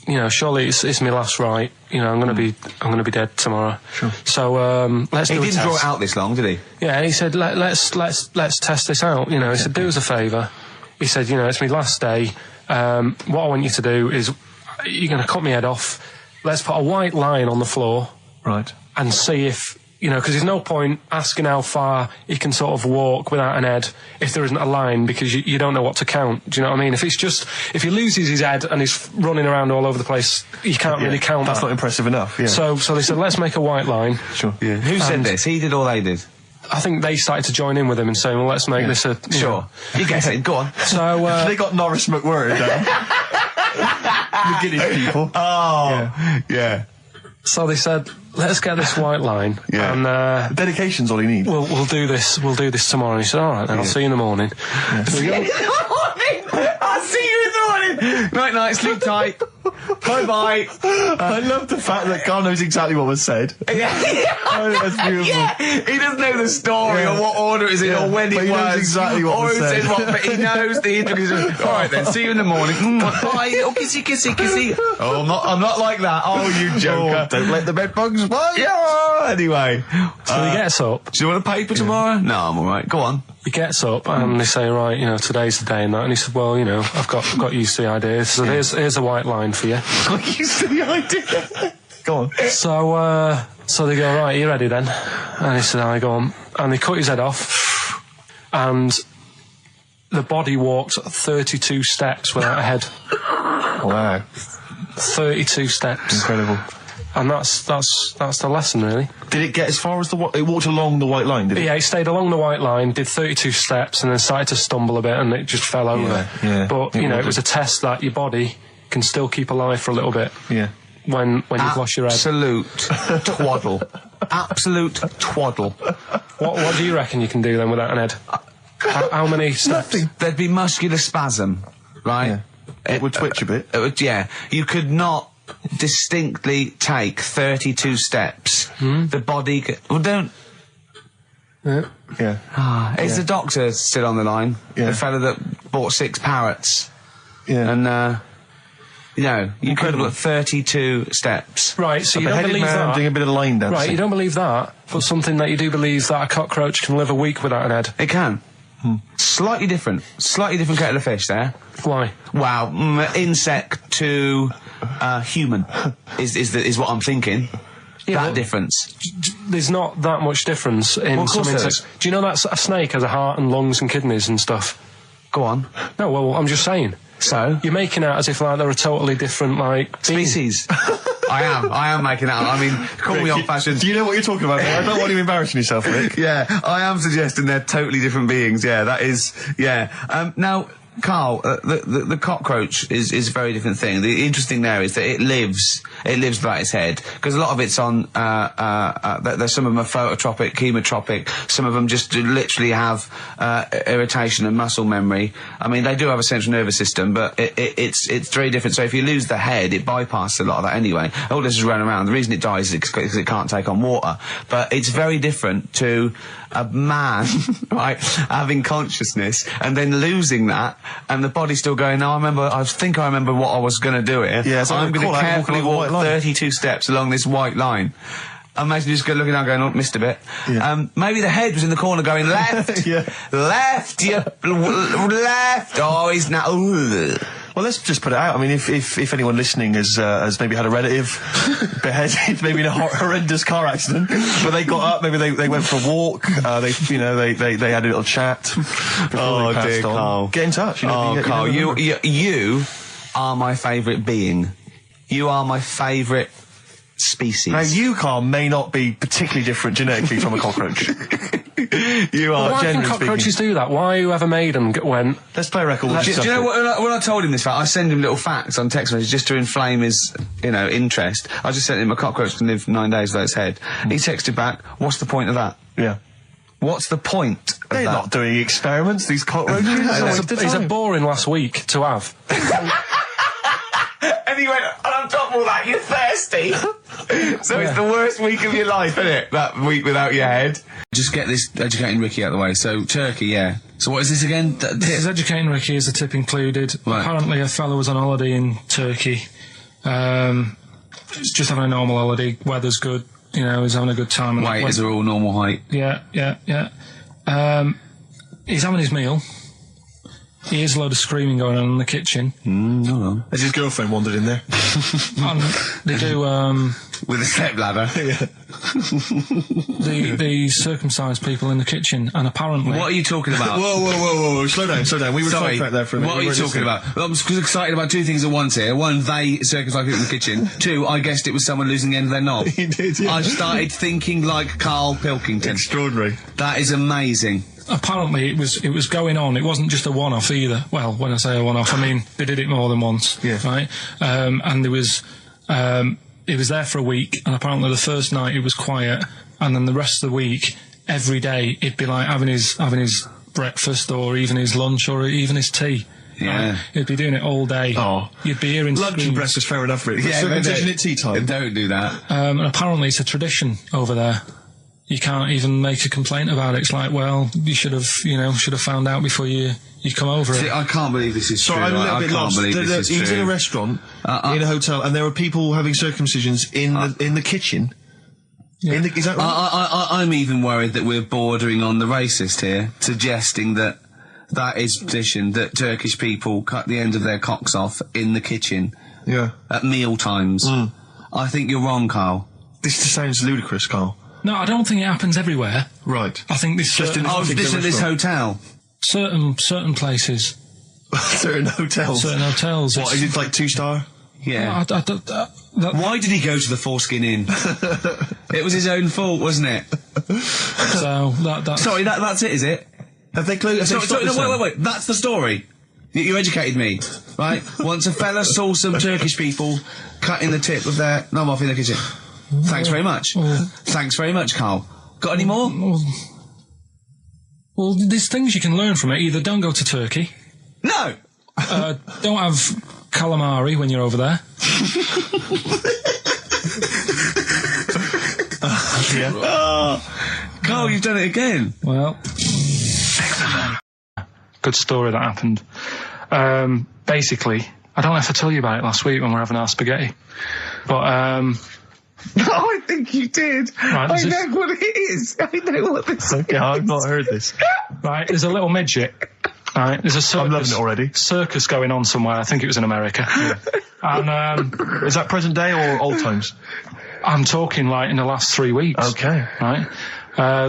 you know, surely it's my last right. You know, I'm going to be dead tomorrow. Sure. So let's He do a didn't test. draw it out this long, did he? Yeah, he said, let's test this out. You know, he said, do us a favour. He said, you know, it's my last day. What I want you to do is, you're going to cut my head off. Let's put a white line on the floor Right. and see if, you know, because there's no point asking how far he can sort of walk without an head if there isn't a line, because you don't know what to count. Do you know what I mean? If he loses his head and he's running around all over the place, you can't really count That's that. not impressive enough, yeah. So they said, let's make a white line. Sure. Yeah. Who said this? He did or they did? I think they started to join in with him and saying, well, let's make this a... you know. Sure. You get it. Go on. So, They got Norris McWhirter down. The Guinness people. Oh, yeah. so they said, let's get this white line. Yeah. And Dedication's all you need. we'll do this tomorrow. And he said, all right, then I'll see you in the morning. So we go- I'll see you in the morning. Night, sleep tight. Bye. I love the fact that Carl knows exactly what was said. Oh, that's beautiful. Yeah, he doesn't know the story Yeah. or what order it is in Yeah, or when but it he knows was. exactly what or was who said. said what, but he knows the intricacies. All right then, see you in the morning. Bye, little kissy. Oh, I'm not like that. Oh, you joker. Don't let the bed bugs bite. Yeah, anyway. So he gets up. Do you want a paper tomorrow? No, I'm alright. Go on. He gets up and they say, right, you know, today's the day and that. And he said, well, you know, I've got used to the idea. So here's a white line for you. You see the idea. Go on. So they go, right, you ready then? And he said, I go on. And they cut his head off. And the body walked 32 steps without a head. Wow. 32 steps. Incredible. And that's the lesson, really. Did it get as far as it walked along the white line, did it? Yeah, he stayed along the white line, did 32 steps, and then started to stumble a bit, and it just fell over. yeah. But, It you know, will it was do. a test that your body can still keep alive for a little bit Yeah. when you've lost your head. Absolute twaddle. Absolute twaddle. What do you reckon you can do then without an head? How many steps? Nothing. There'd be muscular spasm, right? Yeah. It would twitch a bit. It would, yeah. You could not distinctly take 32 steps. The body well, don't... Yeah. Is the doctor still on the line? Yeah. The fella that bought 6 parrots. Yeah. And, you could have got 32 steps. Right, so you don't Beheaded believe man that. doing a bit of line dancing. Right, you don't believe that, but something that you do believe that a cockroach can live a week without an head. It can. Slightly different kettle of fish there. Why? Wow, insect to human is what I'm thinking. Yeah, that difference. There's not that much difference in of some course there insects. is. Do you know that a snake has a heart and lungs and kidneys and stuff? Go on. No, well, I'm just saying. So? You're making out as if like they're a totally different Species. I am making that up. I mean, call me old-fashioned. Do you know what you're talking about there? I don't want you embarrassing yourself, Rick. Yeah, I am suggesting they're totally different beings. Yeah, that is. Yeah. Now, Carl, the cockroach is a very different thing. The interesting there is that it lives without its head, because a lot of it's on. There's some of them are phototropic, chemotropic. Some of them just literally have irritation and muscle memory. I mean, they do have a central nervous system, but it's very different. So if you lose the head, it bypasses a lot of that anyway. All this is running around. The reason it dies is because it can't take on water. But it's very different to a man, right, having consciousness and then losing that, and the body's still going, no, I think I remember what I was going to do here. Yeah, so I'm going to carefully walk 32 steps along this white line. Imagine just looking down going, oh, missed a bit. Yeah. Maybe the head was in the corner going, left, left, left, oh, he's now, ooh. Well, let's just put it out. I mean, if anyone listening has maybe had a relative beheaded, maybe in a horrendous car accident, but they got up, maybe they went for a walk, they had a little chat before they passed on. Carl. Get in touch. Carl, you are my favourite being. You are my favourite species. Now, you, Carl, may not be particularly different genetically from a cockroach. You are. Why can cockroaches do that? Why whoever made them went? Let's play a record. Do you know what? When I told him this fact, I send him little facts on text messages just to inflame his, interest. I just sent him a cockroach can live 9 days without its head. He texted back, "What's the point of that?" Yeah. What's the point of They're that? not doing experiments. These cockroaches. He's a boring last week to have. And he went, and on top of all that, you're thirsty. So it's the worst week of your life, isn't it? That week without your head. Just get this educating Ricky out of the way. So, Turkey, yeah. So what is this again? This is educating Ricky is a tip included. Right. Apparently a fellow was on holiday in Turkey. He's just having a normal holiday. Weather's good. He's having a good time. Waiters are all normal height. Yeah. He's having his meal. He hears a load of screaming going on in the kitchen. Hold on. Has his girlfriend wandered in there? And they do, With a stepladder. they circumcise people in the kitchen, and apparently... What are you talking about? Whoa. Slow down. We were Sorry, sidetracked there for a minute. what are you talking about? I'm excited about two things at once here. One, they circumcised people in the kitchen. Two, I guessed it was someone losing the end of their knob. He did, yeah. I started thinking like Karl Pilkington. Extraordinary. That is amazing. Apparently it was going on. It wasn't just a one-off either. Well, when I say a one-off, I mean they did it more than once. Yeah. Right. And there was it was there for a week, and apparently the first night it was quiet, and then the rest of the week, every day it'd be like having his breakfast or even his lunch or even his tea. Yeah. Right? He'd be doing it all day. Oh. You'd be hearing Lunch and screams. breakfast, fair enough, really. Yeah, Circumcision at tea time. Don't do that. And apparently it's a tradition over there. You can't even make a complaint about it. It's like, well, you should have found out before you come over See, it. I can't believe this is Sorry, true. I'm a little I bit can't lost. believe this is He's true. in a restaurant, in a hotel, and there are people having circumcisions in the kitchen. Yeah. Is that right? I'm even worried that we're bordering on the racist here, suggesting that is tradition, that Turkish people cut the end of their cocks off in the kitchen. Yeah. At meal times. I think you're wrong, Carl. This just sounds ludicrous, Carl. No, I don't think it happens everywhere. Right. I think this Just in Oh, this at this hotel. certain places, Certain hotels. certain hotels. What, is it like 2-star? Yeah. Why did he go to the Foreskin Inn? It was his own fault, wasn't it? So that's Sorry, that's it, is it? Have they closed? Wait. That's the story. You educated me, right? Once a fella saw some Turkish people cutting the tip of their knob off in the kitchen. Thanks very much. Thanks very much, Carl. Got any more? Well, there's things you can learn from it. Either don't go to Turkey. No! Don't have calamari when you're over there. Yeah. Oh, Carl, you've done it again. Well, good story that happened. Basically, I don't know if I told you about it last week when we were having our spaghetti, but No, I think you did. Right, I know what it is. I know what this is. Yeah, I've not heard this. right, there's a little midget. Right, there's a circus, I'm loving it already. Circus going on somewhere. I think it was in America. And is that present day or old times? I'm talking like in the last 3 weeks. Okay. Right,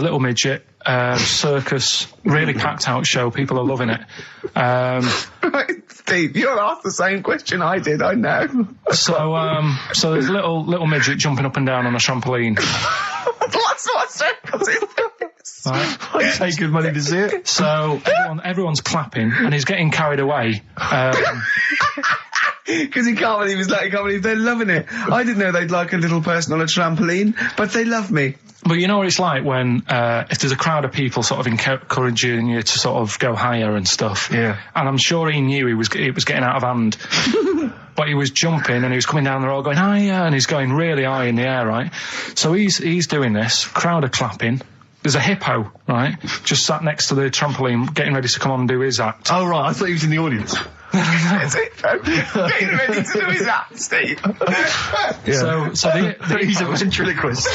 little midget. Circus, really packed out show. People are loving it. Steve, you'll ask the same question I did. I know. So there's a little midget jumping up and down on a trampoline. That's what circus is. Right. I'd pay good money to see it. So everyone's clapping, and he's getting carried away. Because he can't believe they're loving it. I didn't know they'd like a little person on a trampoline, but they love me. But you know what it's like when, if there's a crowd of people sort of encouraging you to sort of go higher and stuff. Yeah. And I'm sure he knew it was getting out of hand. But he was jumping and he was coming down the road going, higher, and he's going really high in the air, right? So he's doing this, crowd are clapping. There's a hippo, right, just sat next to the trampoline getting ready to come on and do his act. Oh, right, I thought he was in the audience. That's it. Getting ready to do his act, Steve. Yeah. So he's a ventriloquist.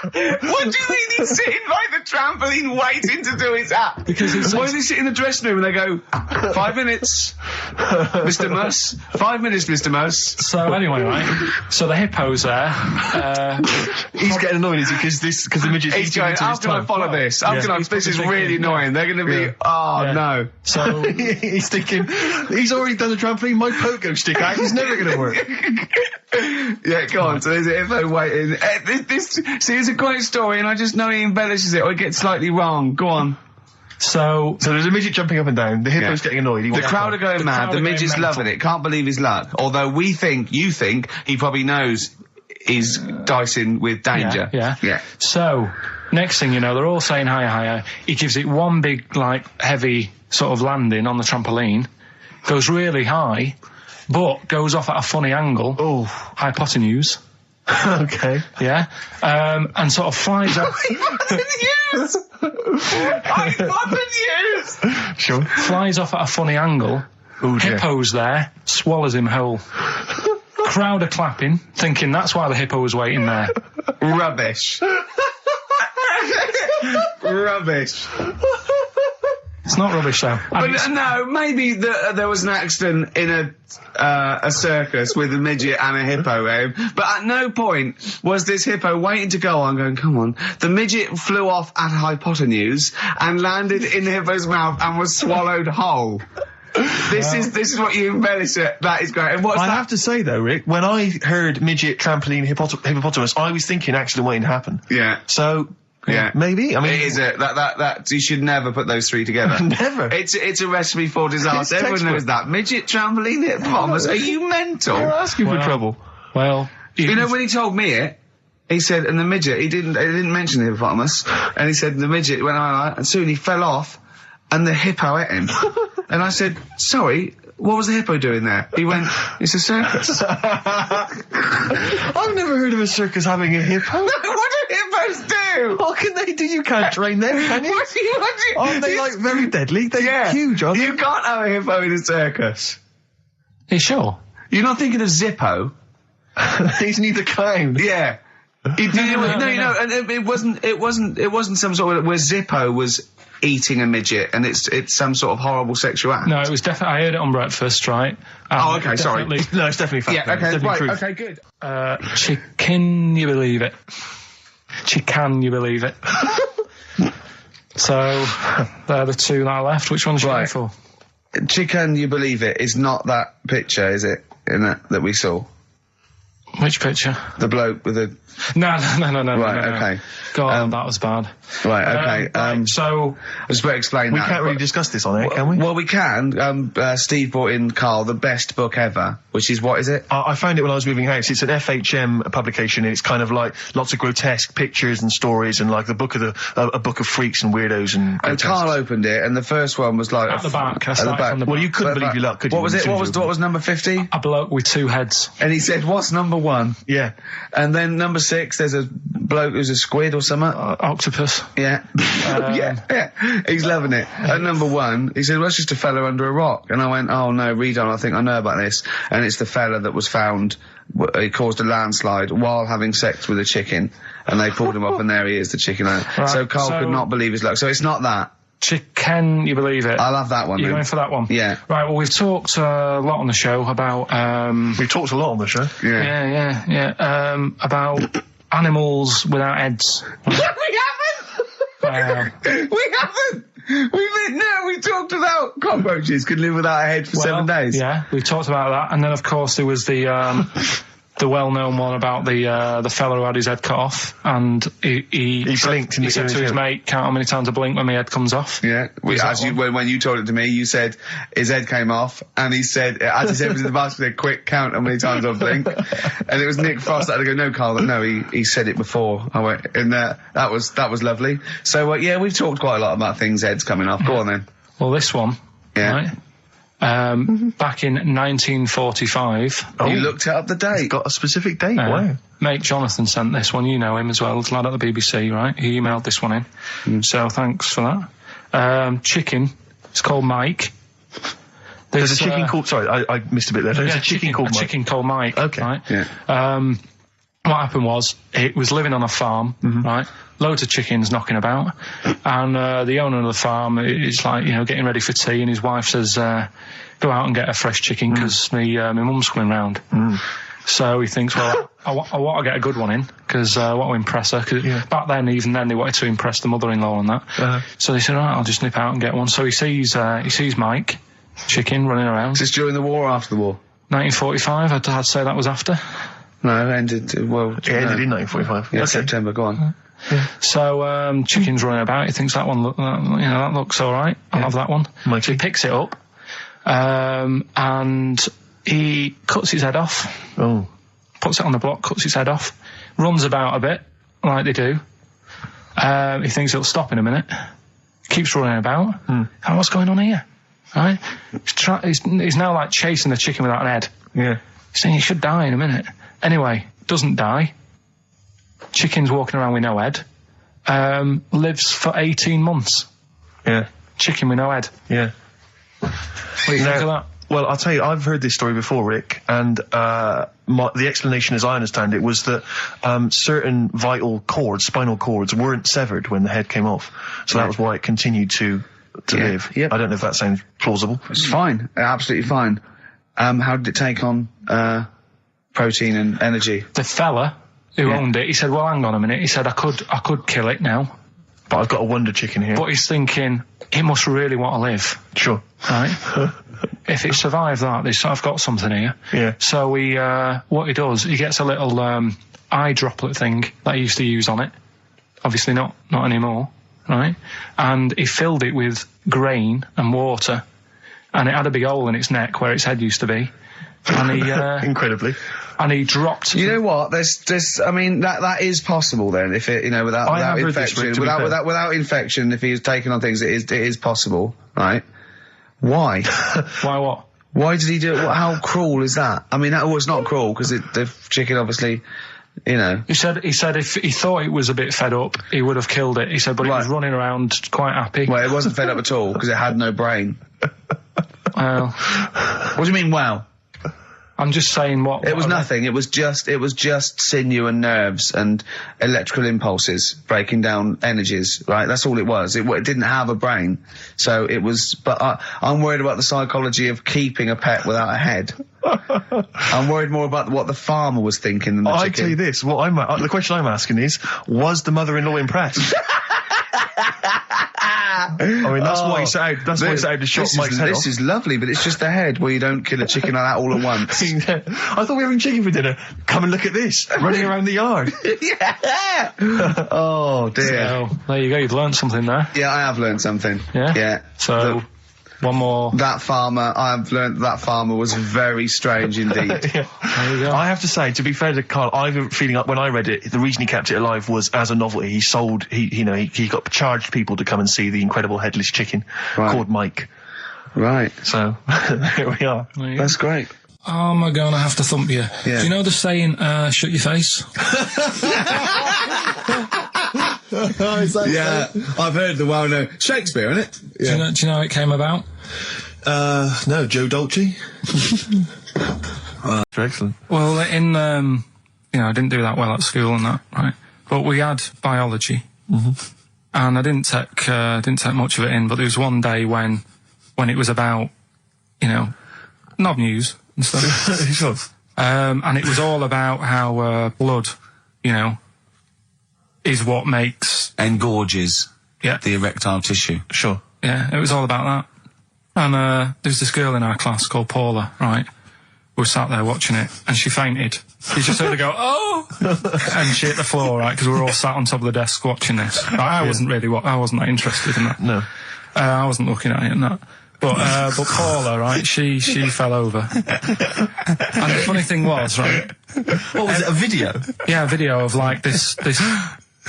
What do you mean he's sitting by the trampoline waiting to do his act? Because why does he sit in the dressing room and they go, 5 minutes, Mr. Mus, 5 minutes, Mr. Mus. So anyway, right, so the hippo's there. He's getting annoyed, is he? Because the midget's He's going, how can I follow this? This is really annoying. They're going to be, no. So he's thinking, he's already done the trampoline, my pogo stick out, he's never going to work. Yeah, go on. So there's a hippo waiting. It's a great story, and I just know he embellishes it or he gets slightly wrong. Go on. So there's a midget jumping up and down. The hippo's getting annoyed. The crowd are going mad. The midget's loving it. Can't believe his luck. Although you think he probably knows he's dicing with danger. Yeah. So next thing you know, they're all saying higher, higher. He gives it one big, heavy sort of landing on the trampoline. Goes really high, but goes off at a funny angle. Oh, hypotenuse. Okay. Yeah. And sort of flies up. Hypotenuse! Sure. Flies off at a funny angle. Ooh, dear. Hippo's there, swallows him whole. Crowd are clapping, thinking that's why the hippo was waiting there. Rubbish. Rubbish. It's not rubbish though. But no, maybe there was an accident in a circus with a midget and a hippo, but at no point was this hippo waiting to go on, going, come on. The midget flew off at hypotenuse and landed in the hippo's mouth and was swallowed whole. This is what you embellish it. That is great. And I have to say though, Rick, when I heard midget, trampoline, hippopotamus, I was thinking accident waiting to happen. Yeah. So. Yeah, maybe. I mean, it is that you should never put those three together. Never. It's a recipe for disaster. Everyone knows that. Midget, trampoline, hippopotamus. Are you mental? You're asking for trouble. Well, you know when he told me it, he said, and the midget. He didn't mention the hippopotamus, and he said the midget went on, and soon he fell off, and the hippo ate him. And I said, sorry. What was the hippo doing there? He went, it's a circus. I've never heard of a circus having a hippo. No, what do hippos do? What can they do? You can't train them, can you? What do you? Aren't they very deadly? They're huge, aren't they? You can't have a hippo in a circus. Are you sure? You're not thinking of Zippo? He's neither kind. Yeah. No, and it wasn't some sort of where Zippo was eating a midget and it's some sort of horrible sexual act. No, it was definitely, I heard it on breakfast, right? Oh, okay, sorry. No, it's definitely fact. Yeah, okay, right, truth. okay, good. Can you believe it? Can you believe it? So, they're the two that are left. Which one's you going for? Can you believe it is not that picture, is it? That we saw. Which picture? The bloke with the... No. Right, okay. God, that was bad. Right, okay. So... I just better explain We that. can't really discuss this on air, can we? Well, we can. Steve brought in, Carl, the best book ever, which is, what is it? I found it when I was moving house. It's an FHM publication, and it's kind of like lots of grotesque pictures and stories, and like a book of freaks and weirdos and. And Carl opened it, and the first one was like At the back. At the back. Well, you couldn't believe your luck, could you? What was it? What was number 50? A bloke with 2 heads. And he said, "What's number 1?" Yeah. And then number 6, there's a bloke who's a squid or something. Octopus. Yeah. yeah. He's loving it. At number 1, he said, "Well, it's just a fella under a rock." And I went, "Oh no, read on, I think I know about this." And it's the fella that was found, he caused a landslide while having sex with a chicken. And they pulled him off, and there he is, the chicken. Right, so Carl could not believe his luck. So it's not that. Can you believe it? I'll have that one. You're then. going for that one? Yeah. Right, well, we've talked a lot on the show about... We've talked a lot on the show. Yeah. About animals without heads. We haven't! We haven't! We talked about cockroaches could live without a head for 7 days. Yeah, we talked about that. And then, of course, there was the well-known one about the fella who had his head cut off, and he blinked. He said to his mate, "Count how many times I blink when my head comes off." Yeah, when you told it to me, you said his head came off, and he said, as he said, it was in the basket, "Quick, count how many times I blink." And it was Nick Frost that had to go, "No, Carl, no, he said it before." I went, and that was lovely. So yeah, we've talked quite a lot about things heads coming off. Go on then. Well, this one, yeah. Right? Back in 1945. You looked up the date. It's got a specific date. Wow. Mate Jonathan sent this one. You know him as well. It's a lad at the BBC, right? He emailed this one in. So thanks for that. Chicken. It's called Mike. There's a chicken called... Sorry, I missed a bit there. There's a chicken called Mike. A chicken called Mike. Okay. Right? Yeah. What happened was, it was living on a farm, right? Loads of chickens knocking about. And the owner of the farm is like, getting ready for tea, and his wife says, "Go out and get a fresh chicken, because my mum's coming round." So he thinks, well, I want to get a good one in, because I want to impress her. Cause back then, even then, they wanted to impress the mother-in-law and that. So they said, "All right, I'll just nip out and get one." So he sees Mike, chicken, running around. Is this during the war or after the war? 1945, I'd say that was after. No, it ended, It ended in 1945. Yeah, Okay. September, go on. So, chicken's running about, he thinks that one, that looks alright, I'll have that one. Mikey. So he picks it up, and he cuts his head off. Oh. Puts it on the block, cuts his head off, runs about a bit, like they do. He thinks it'll stop in a minute, keeps running about. And what's going on here? Right? He's now like chasing the chicken without an head. Yeah. He's saying he should die in a minute. Anyway, doesn't die. Chicken's walking around with no head. Lives for 18 months. Yeah. Chicken with no head. Yeah. What do you think of that? Well, I'll tell you, I've heard this story before, Rick, and the explanation, as I understand it, was that certain vital cords, spinal cords, weren't severed when the head came off. So that was why it continued to live. Yep. I don't know if that sounds plausible. It's fine. Absolutely fine. How did it take on protein and energy? The fella who owned it, he said, "Well, hang on a minute." He said, I could kill it now. But I've got a wonder chicken here. But he's thinking, it must really want to live. Sure. Right? If it survived that, I've got something here. Yeah. So what he does, he gets a little eye droplet thing that he used to use on it. Obviously not anymore, right? And he filled it with grain and water, and it had a big hole in its neck where its head used to be. And he incredibly. And he dropped. You know what? I mean, that is possible then. If it, without infection, without infection, if he was taking on things, it is possible, right? Why? Why what? Why did he do it? How cruel is that? I mean, it's not cruel, because the chicken obviously, He said if he thought it was a bit fed up, he would have killed it. He said, but it was running around quite happy. Well, it wasn't fed up at all, because it had no brain. Well. What do you mean, wow? I'm just saying what... It was nothing. It was just sinew and nerves and electrical impulses breaking down energies, right? That's all it was. It didn't have a brain. So it was... But I'm worried about the psychology of keeping a pet without a head. I'm worried more about what the farmer was thinking than the chicken. I tell you this, the question I'm asking is, was the mother-in-law impressed? I mean, that's why it's out. That's why it's out to shot Mike's head off. This is lovely, but it's just the head where you don't kill a chicken like that all at once. I thought we were having chicken for dinner. Come and look at this, running around the yard. Yeah. Oh dear. So, there you go. You've learned something there. Yeah, I have learned something. Yeah. Yeah. So. One more. That farmer, I've learned that farmer was very strange indeed. Yeah. There you go. I have to say, to be fair to Carl, I have a feeling like when I read it, the reason he kept it alive was as a novelty. He got charged people to come and see the incredible headless chicken called Mike. Right. So, here we are. That's great. Oh, am I gonna have to thump you? Yeah. Do you know the saying, shut your face? Yeah, I've heard the well-known Shakespeare, innit? Yeah. Do you know how it came about? No, Joe Dolce. Excellent. Well, I didn't do that well at school and that, right? But we had biology, and I didn't take much of it in. But there was one day when it was about, knob news and stuff. And it was all about how blood, is what makes Engorges the erectile tissue. Sure. Yeah, it was all about that. And there's this girl in our class called Paula, right? We were sat there watching it, and she fainted. You just heard her go, oh! And she hit the floor, right? Because we were all sat on top of the desk watching this. Like, I wasn't that interested in that. No. I wasn't looking at it and that. But Paula, right, she fell over. And the funny thing was, right? What was it, a video? Yeah, a video of, like, this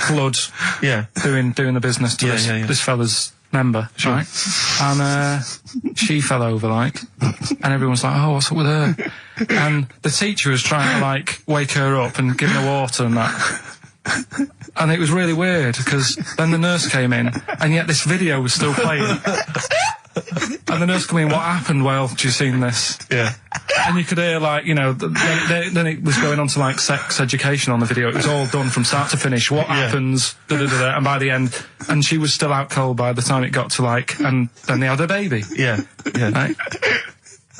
blood doing the business to this fella's member, right? And she fell over, like, and everyone's like, oh, what's up with her? And the teacher was trying to, like, wake her up and give her water and that. And it was really weird, because then the nurse came in, and yet this video was still playing. And the nurse came in, what happened? Well, do you seen this? Yeah. And you could hear, like, then it was going on to, like, sex education on the video. It was all done from start to finish. What happens? Da-da-da-da. And by the end, and she was still out cold by the time it got to, like, and then they had a baby. Yeah. Yeah. Right?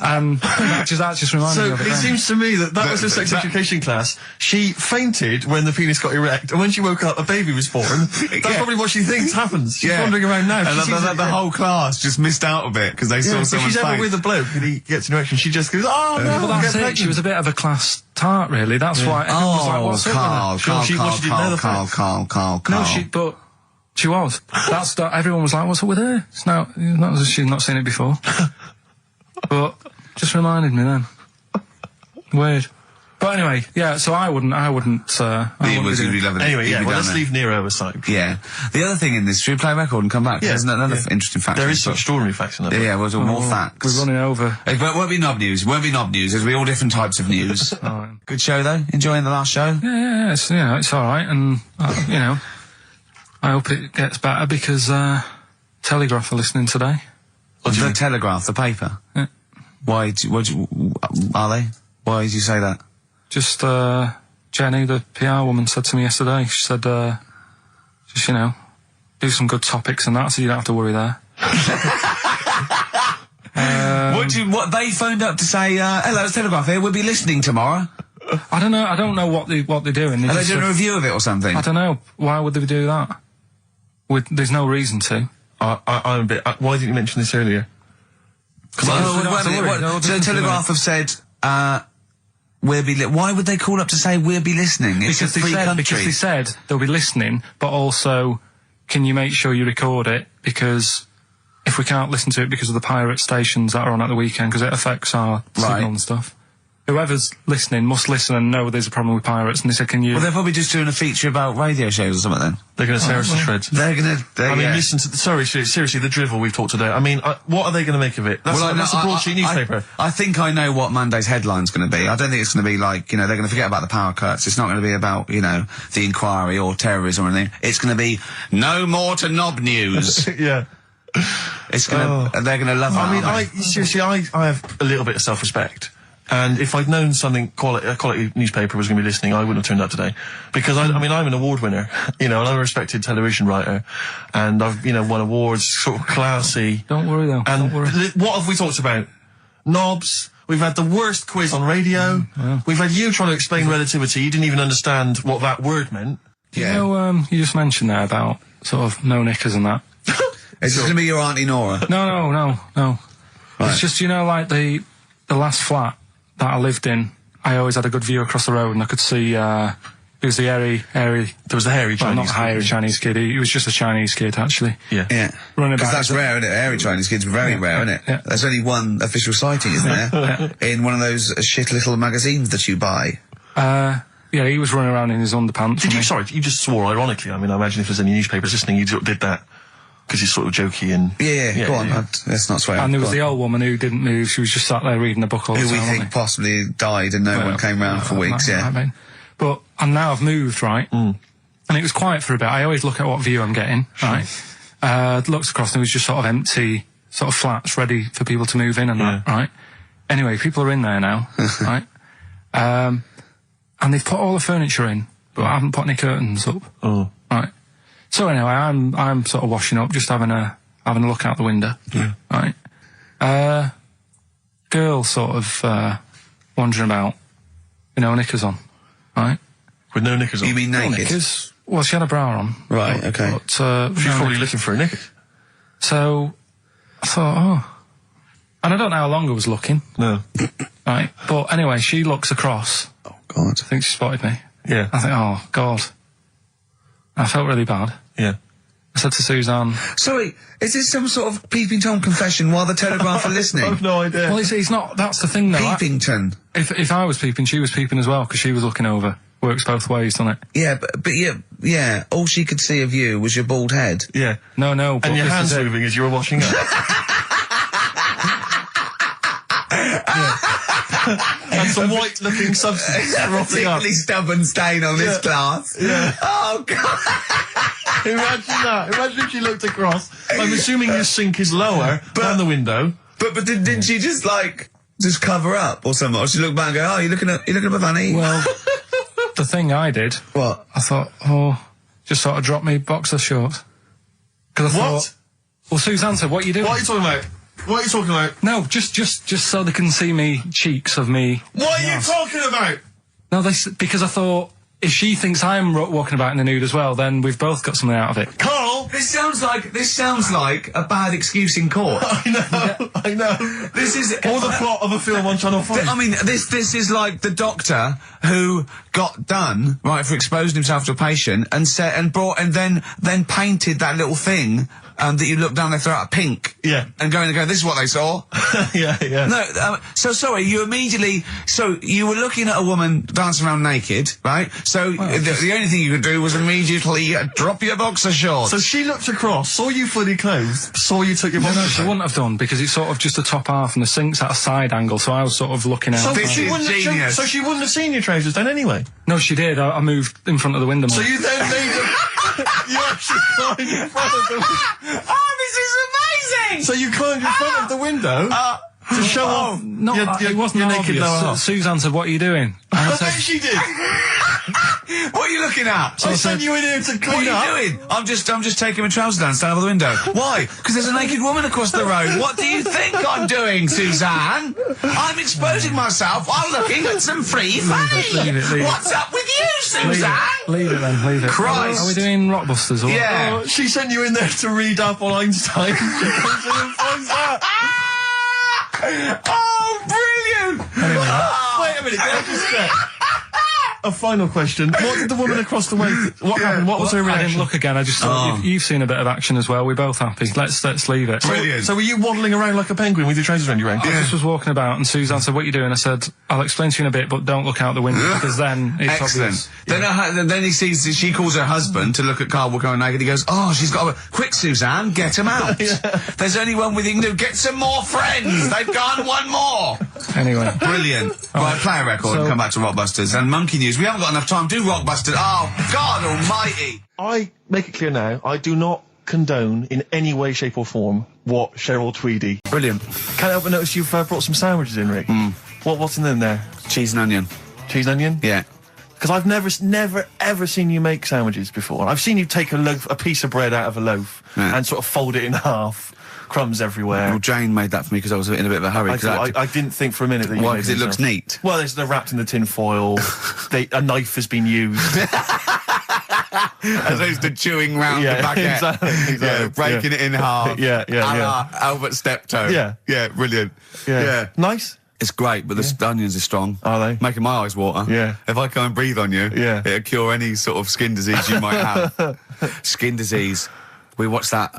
And that just reminded me of it. So it seems to me that was a sex education class. She fainted when the penis got erect, and when she woke up, a baby was born. That's probably what she thinks happens. She's wandering around now. And the whole class just missed out a bit because they saw someone. If she's ever with a bloke and he gets an erection, she just goes, oh no, well, that's it. She was a bit of a class tart, really. That's why everyone was like, what's Carl. No, she was. Everyone was like, what's up with her? She's not seen it before. But just reminded me then. Weird. But anyway, yeah. So I wouldn't. Be loving anyway, well, let's leave Nero aside. Yeah. The other thing in this, should we play a record and come back? Yeah. There's another interesting fact. There is some extraordinary facts in that. Yeah, well, more facts. We're running over. It won't be knob news. There'll be all different types of news. Good show though. Enjoying the last show? Yeah. It's all right, and I hope it gets better because Telegraph are listening today. The Telegraph, the paper. Yeah. Are they? Why did you say that? Just, Jenny, the PR woman, said to me yesterday, she said, do some good topics and that, so you don't have to worry there. What they phoned up to say, hello, it's Telegraph here, we'll be listening tomorrow. I don't know what they're doing. Are they doing a review of it or something? I don't know. Why would they do that? There's no reason to. I'm a bit. Why didn't you mention this earlier? So Telegraph have said, why would they call up to say we'll be listening? It's a free country. Because they said they'll be listening, but also, can you make sure you record it? Because if we can't listen to it because of the pirate stations that are on at the weekend, because it affects our signal and stuff. Whoever's listening must listen and know there's a problem with pirates, and they said, can you... Well, they're probably just doing a feature about radio shows or something then. They're going to tear us to shreds. Listen to... seriously, the drivel we've talked today. I mean, what are they going to make the broadsheet newspaper. I think I know what Monday's headline's going to be. I don't think it's going to be like, they're going to forget about the power cuts. It's not going to be about, the inquiry or terrorism or anything. It's going to be, no more to knob news. Yeah. It's going to... They're going to love that. I mean, I have a little bit of self-respect. And if I'd known a quality newspaper was going to be listening, I wouldn't have turned up today. Because, I'm an award winner, and I'm a respected television writer. And I've, won awards, sort of classy. Don't worry, though. And what have we talked about? Knobs. We've had the worst quiz on radio. Yeah. We've had you trying to explain relativity. You didn't even understand what that word meant. Yeah. You just mentioned there about sort of no knickers and that. Is this going to be your Auntie Nora? No. Right. It's just, like the last flat that I lived in, I always had a good view across the road and I could see, it was the hairy... There was a hairy Chinese not a hairy Chinese kid. He was just a Chinese kid, actually. Yeah. Because that's rare, isn't it? Hairy Chinese kids are very rare, isn't it? Yeah. There's only one official sighting, isn't there? In one of those shit little magazines that you buy. Yeah, he was running around in his underpants. Sorry, you just swore ironically. I mean, I imagine if there's any newspapers listening, you did that because he's sort of jokey and... Yeah, go on. Let's not swear. And there was the old woman who didn't move. She was just sat there reading a book all the time. Who we think possibly died and no one came round for weeks, But now I've moved, right? And it was quiet for a bit. I always look at what view I'm getting, right? Looks across and it was just sort of empty, sort of flats ready for people to move in and that, right? Anyway, people are in there now, right? And they've put all the furniture in, but I haven't put any curtains up. Oh. Right. So anyway, I'm sort of washing up, just having a look out the window. Yeah. Right. Girl sort of wandering about, knickers on. Right. With no knickers on? You mean naked? No knickers. Well, she had a bra on. Right, okay. But, she's probably looking for a knicker. So, I thought, and I don't know how long I was looking. No. Right. But anyway, she looks across. Oh, God. I think she spotted me. Yeah. I think, oh, God. I felt really bad. Yeah. I said to Suzanne... Sorry, is this some sort of Peeping Tom confession while the Telegraph are listening? I've no idea. Well, it's not... That's the thing, though. Peepington. If I was peeping, she was peeping as well, because she was looking over. Works both ways, doesn't it? Yeah, but yeah, all she could see of you was your bald head. Yeah. No, but and your hands moving as you were washing up. And some white-looking substance A rotting up. particularly stubborn stain on this glass. Yeah. Oh, God. Imagine that. Imagine if she looked across. I'm assuming your sink is lower than the window. But didn't she just cover up or something? Or she looked back and go, oh, you looking at my fanny? Well, the thing I did... What? I thought, just sort of drop me boxer shorts. Because I thought... Well, Suzanne said, what are you doing? What are you talking about? What are you talking about? No, just so they can see me cheeks of me. What are you talking about? No, because I thought, if she thinks I'm walking about in the nude as well, then we've both got something out of it. Carl! This sounds like a bad excuse in court. I know. This is... Or the plot of a film on Channel 5. I mean, this is like the doctor who got done, right, for exposing himself to a patient and then painted that little thing that you look down their throat pink. Yeah. And go, this is what they saw. Yeah. No, so sorry, you were looking at a woman dancing around naked, right? So the only thing you could do was immediately drop your boxer shorts. So she looked across, saw you fully clothed, saw you took your boxer shorts. No, she wouldn't have done, because it's sort of just the top half and the sink's at a side angle, so I was sort of looking out. This is genius. So she wouldn't have seen your trousers then anyway? No, she did. I moved in front of the window more. So you then made them... You actually climbed in front of them. Oh, this is amazing! So you climbed in front of the window to show off it wasn't your naked lower half. Susan said, what are you doing? And I bet she did. What are you looking at? I sent you in here to clean up. What are you doing? I'm just taking my trousers down, standing over the window. Why? Because there's a naked woman across the road. What do you think I'm doing, Suzanne? I'm exposing myself while looking at some free fame. Leave it. What's up with you, Suzanne? Leave it then, leave it. Christ. Are we doing Rockbusters or Yeah. Oh, she sent you in there to read up on Einstein. She comes in and finds that. Oh, brilliant! Wait a minute, can I just check? A final question. What did the woman across the way... What happened? What was her reaction? I didn't look again. I just thought, you've seen a bit of action as well. We're both happy. Let's leave it. Brilliant. So were you waddling around like a penguin with your trousers around your ankles? I just was walking about and Suzanne said, what are you doing? I said, I'll explain to you in a bit, but don't look out the window because then it's excellent. obvious. Then he sees, she calls her husband to look at Karl walking around naked. He goes, oh, she's got a... Quick, Suzanne, get him out. There's only one with you can do. Get some more friends. They've gone one more. Anyway. Brilliant. Right, play a record and come back to Rockbusters. And Monkey News. We haven't got enough time. Do Rockbusters. Oh, God almighty. I make it clear now, I do not condone in any way, shape or form what Cheryl Tweedy. Brilliant. Can't help but notice you've brought some sandwiches in, Rick. What's in them there? Cheese and onion. Cheese and onion? Yeah. Because I've never, ever seen you make sandwiches before. I've seen you take a piece of bread out of a loaf and sort of fold it in half. Crumbs everywhere. Well, Jane made that for me because I was in a bit of a hurry. I didn't think for a minute that you why? made Because it looks neat. Well, they're wrapped in the tin foil. A knife has been used. As opposed to chewing round the baguette. Exactly. Yeah, breaking it in half. Yeah. Albert Steptoe. Yeah, brilliant. Yeah. Nice. It's great, but the onions are strong. Are they? Making my eyes water. Yeah. If I come and breathe on you, it'll cure any sort of skin disease you might have. Skin disease. We watched that,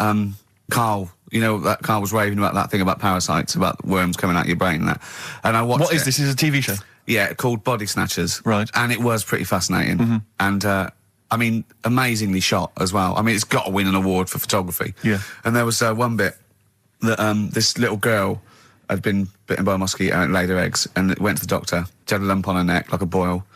Karl, that Karl was raving about that thing about parasites, about worms coming out your brain and that. And I watched What is this? Is it a TV show? Yeah, called Body Snatchers. Right. And it was pretty fascinating. And, amazingly shot as well. I mean, it's got to win an award for photography. Yeah. And there was one bit that this little girl had been bitten by a mosquito and it laid her eggs, and it went to the doctor. She had a lump on her neck, like a boil.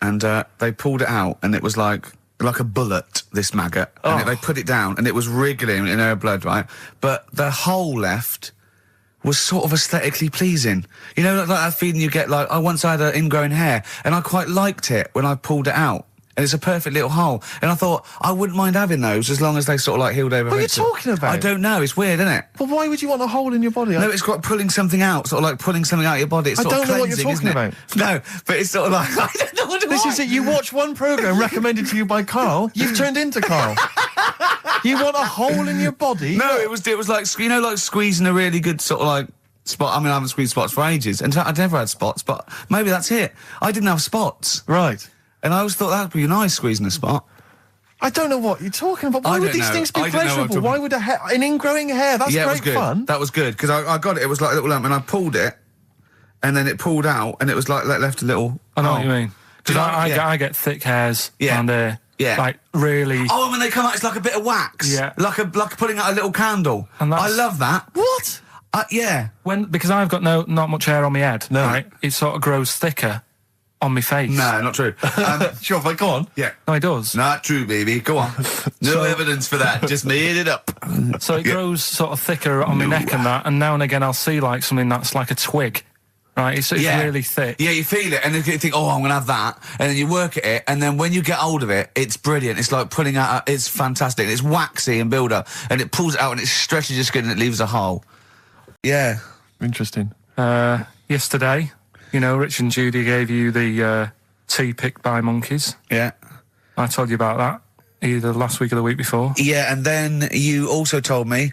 And they pulled it out, and it was like a bullet, this maggot. And they put it down, and it was wriggling in her blood, right? But the hole left was sort of aesthetically pleasing. Like that feeling you get, like, I once had an ingrown hair, and I quite liked it when I pulled it out. And it's a perfect little hole. And I thought, I wouldn't mind having those as long as they sort of like healed over. What are you talking about? I don't know. It's weird, isn't it? But why would you want a hole in your body? No, it's got pulling something out, sort of like pulling something out of your body. It's I sort don't of know what you're cleansing, talking isn't it? about. No, but it's sort of like, I don't know what This is it. You watch one programme recommended to you by Karl, you've turned into Karl. You want a hole in your body? No, it was like, like squeezing a really good sort of like spot. I mean, I haven't squeezed spots for ages. And I'd never had spots, but maybe that's it. I didn't have spots. Right. And I always thought that would be nice, squeezing a spot. I don't know what you're talking about. Why would these things be pleasurable? Why would an ingrowing hair? That's great it was good. Fun. That was good, because I got it. It was like a little lump, and I pulled it, and then it pulled out, and it was like left a little... I know what you mean. Because I get thick hairs around there. Yeah. Like, really... Oh, and when they come out, it's like a bit of wax. Yeah. Like putting out a little candle. And I love that. What? Yeah. Because I've got not much hair on my head, right? It sort of grows thicker on my face. No, not true. Sure, but go on. Yeah. No, it does. Not true, baby. Go on. No evidence for that. Just made it up. So it grows sort of thicker on my neck and that, and now and again I'll see like something that's like a twig. Right, it's really thick. Yeah, you feel it, and then you think, oh, I'm going to have that, and then you work at it, and then when you get hold of it, it's brilliant. It's like pulling out, it's fantastic. It's waxy and build up, and it pulls it out, and it stretches your skin, and it leaves a hole. Yeah. Interesting. Yesterday, Rich and Judy gave you the tea picked by monkeys. Yeah. I told you about that either last week or the week before. Yeah, and then you also told me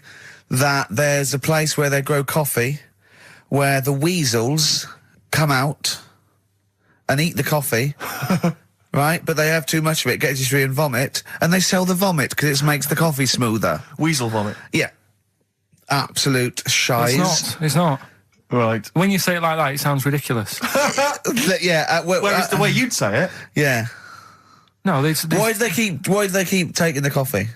that there's a place where they grow coffee where the weasels come out and eat the coffee, right? But they have too much of it, get dysentery and vomit, and they sell the vomit because it makes the coffee smoother. Weasel vomit? Yeah. Absolute shize. It's not. Right. When you say it like that, it sounds ridiculous. Yeah. Well, it's the way you'd say it. Yeah. No, why do they keep taking the coffee?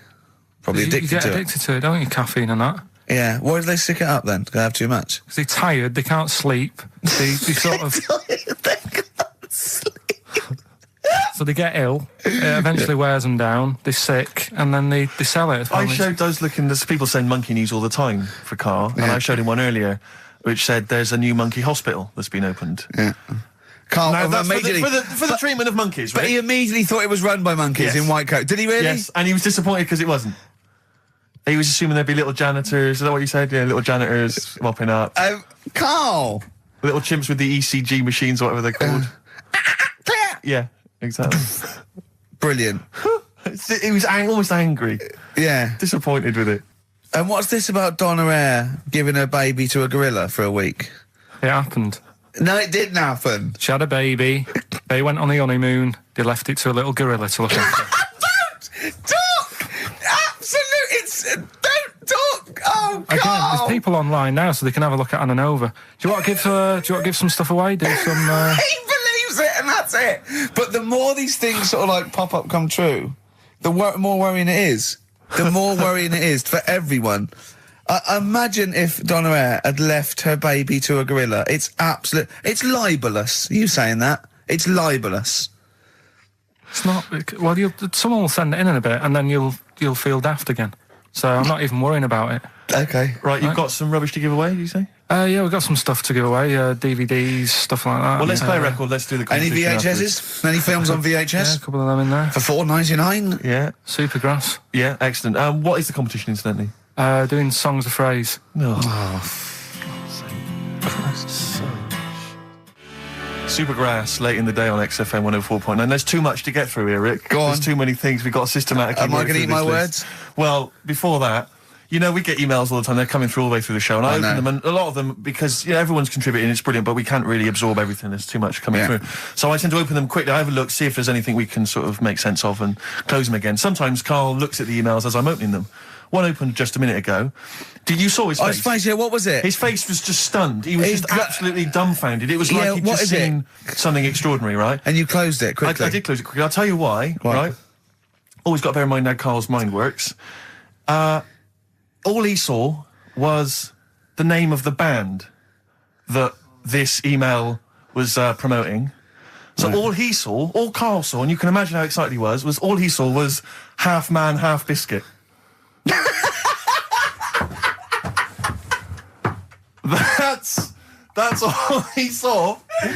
Probably addicted to it. You get addicted to it, don't you? Caffeine and that. Yeah. Why do they stick it up then? Do they have too much? Because they're tired, they can't sleep. They sort of... They can't sleep. So they get ill, it eventually wears them down, they're sick, and then they sell it. I showed those there's people send monkey news all the time for Karl, and I showed him one earlier which said there's a new monkey hospital that's been opened. Yeah. Karl, now, that's for the treatment of monkeys, right? But he immediately thought it was run by monkeys in white coat. Did he really? Yes, and he was disappointed because it wasn't. He was assuming there'd be little janitors, is that what you said? Yeah, little janitors mopping up. Carl! Little chimps with the ECG machines or whatever they're called. Yeah, exactly. Brilliant. He was almost angry. Yeah. Disappointed with it. And what's this about Donna Eyre giving her baby to a gorilla for a week? It happened. No, it didn't happen. She had a baby. They went on the honeymoon. They left it to a little gorilla to look after. Don't talk! Absolutely, don't talk! Oh, God! Again, there's people online now, so they can have a look at Anna Nova. Do you want to give some stuff away? Do some... He believes it, and that's it. But the more these things sort of like pop up, come true, the more worrying it is. The more worrying it is for everyone. Imagine if Donna Eyre had left her baby to a gorilla. It's libelous. Are you saying that? It's libelous. It's not. Well, someone will send it in a bit, and then you'll feel daft again. So I'm not even worrying about it. Okay. Right, you've got some rubbish to give away, did you say? Yeah, we've got some stuff to give away, DVDs, stuff like that. Well, let's play a record, let's do the Any competition VHSs? afterwards. Any films on VHS? Yeah, a couple of them in there. For $4.99? Yeah. Supergrass. Yeah, excellent. What is the competition, incidentally? Doing songs of phrase. Supergrass late in the day on XFM 104.9. There's too much to get through here, Rick. Go on. There's too many things. We've got to systematically. Am I going to eat my list. words? Well, before that, you know, we get emails all the time. They're coming through all the way through the show, and I open them, and a lot of them, because everyone's contributing, it's brilliant, but we can't really absorb everything. There's too much coming through. So I tend to open them quickly. I have a look, see if there's anything we can sort of make sense of, and close them again. Sometimes Carl looks at the emails as I'm opening them. One opened just a minute ago. You saw his face? His face, yeah, what was it? His face was just stunned. He was just absolutely dumbfounded. It was like he'd just seen something extraordinary, right? And you closed it quickly. I did close it quickly. I'll tell you why, right? Always got to bear in mind how Carl's mind works. All he saw was the name of the band that this email was promoting. So all he saw, all Carl saw, and you can imagine how excited he was all he saw was Half Man, Half Biscuit. That's all he saw. I've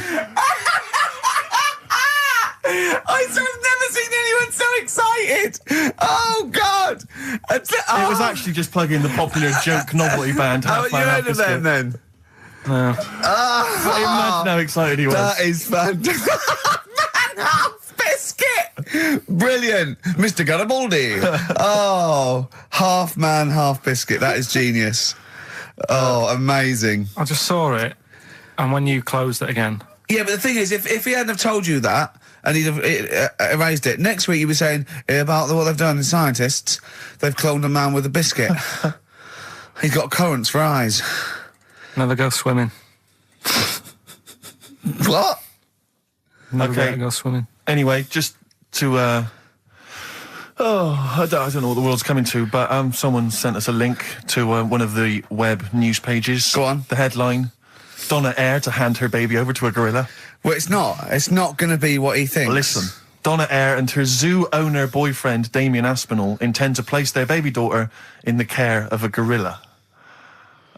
never seen anyone so excited. Oh, God. It was actually just plugging the popular joke novelty band. Haven't you heard of them, then? No. Imagine how excited he was. That is fantastic. Man, half biscuit. Brilliant. Mr. Garibaldi. Oh, half man, half biscuit. That is genius. Oh, amazing. I just saw it, and when you closed it again. Yeah, but the thing is, if he hadn't have told you that, and he'd have erased it, next week you'd be saying about what they've done in scientists, they've cloned a man with a biscuit. He's got currants for eyes. Never go swimming. What? Never go swimming. Anyway, just to, I don't know what the world's coming to, but someone sent us a link to one of the web news pages. Go on. The headline, Donna Eyre to hand her baby over to a gorilla. Well, it's not. It's not going to be what he thinks. Listen, Donna Eyre and her zoo owner boyfriend, Damien Aspinall, intend to place their baby daughter in the care of a gorilla.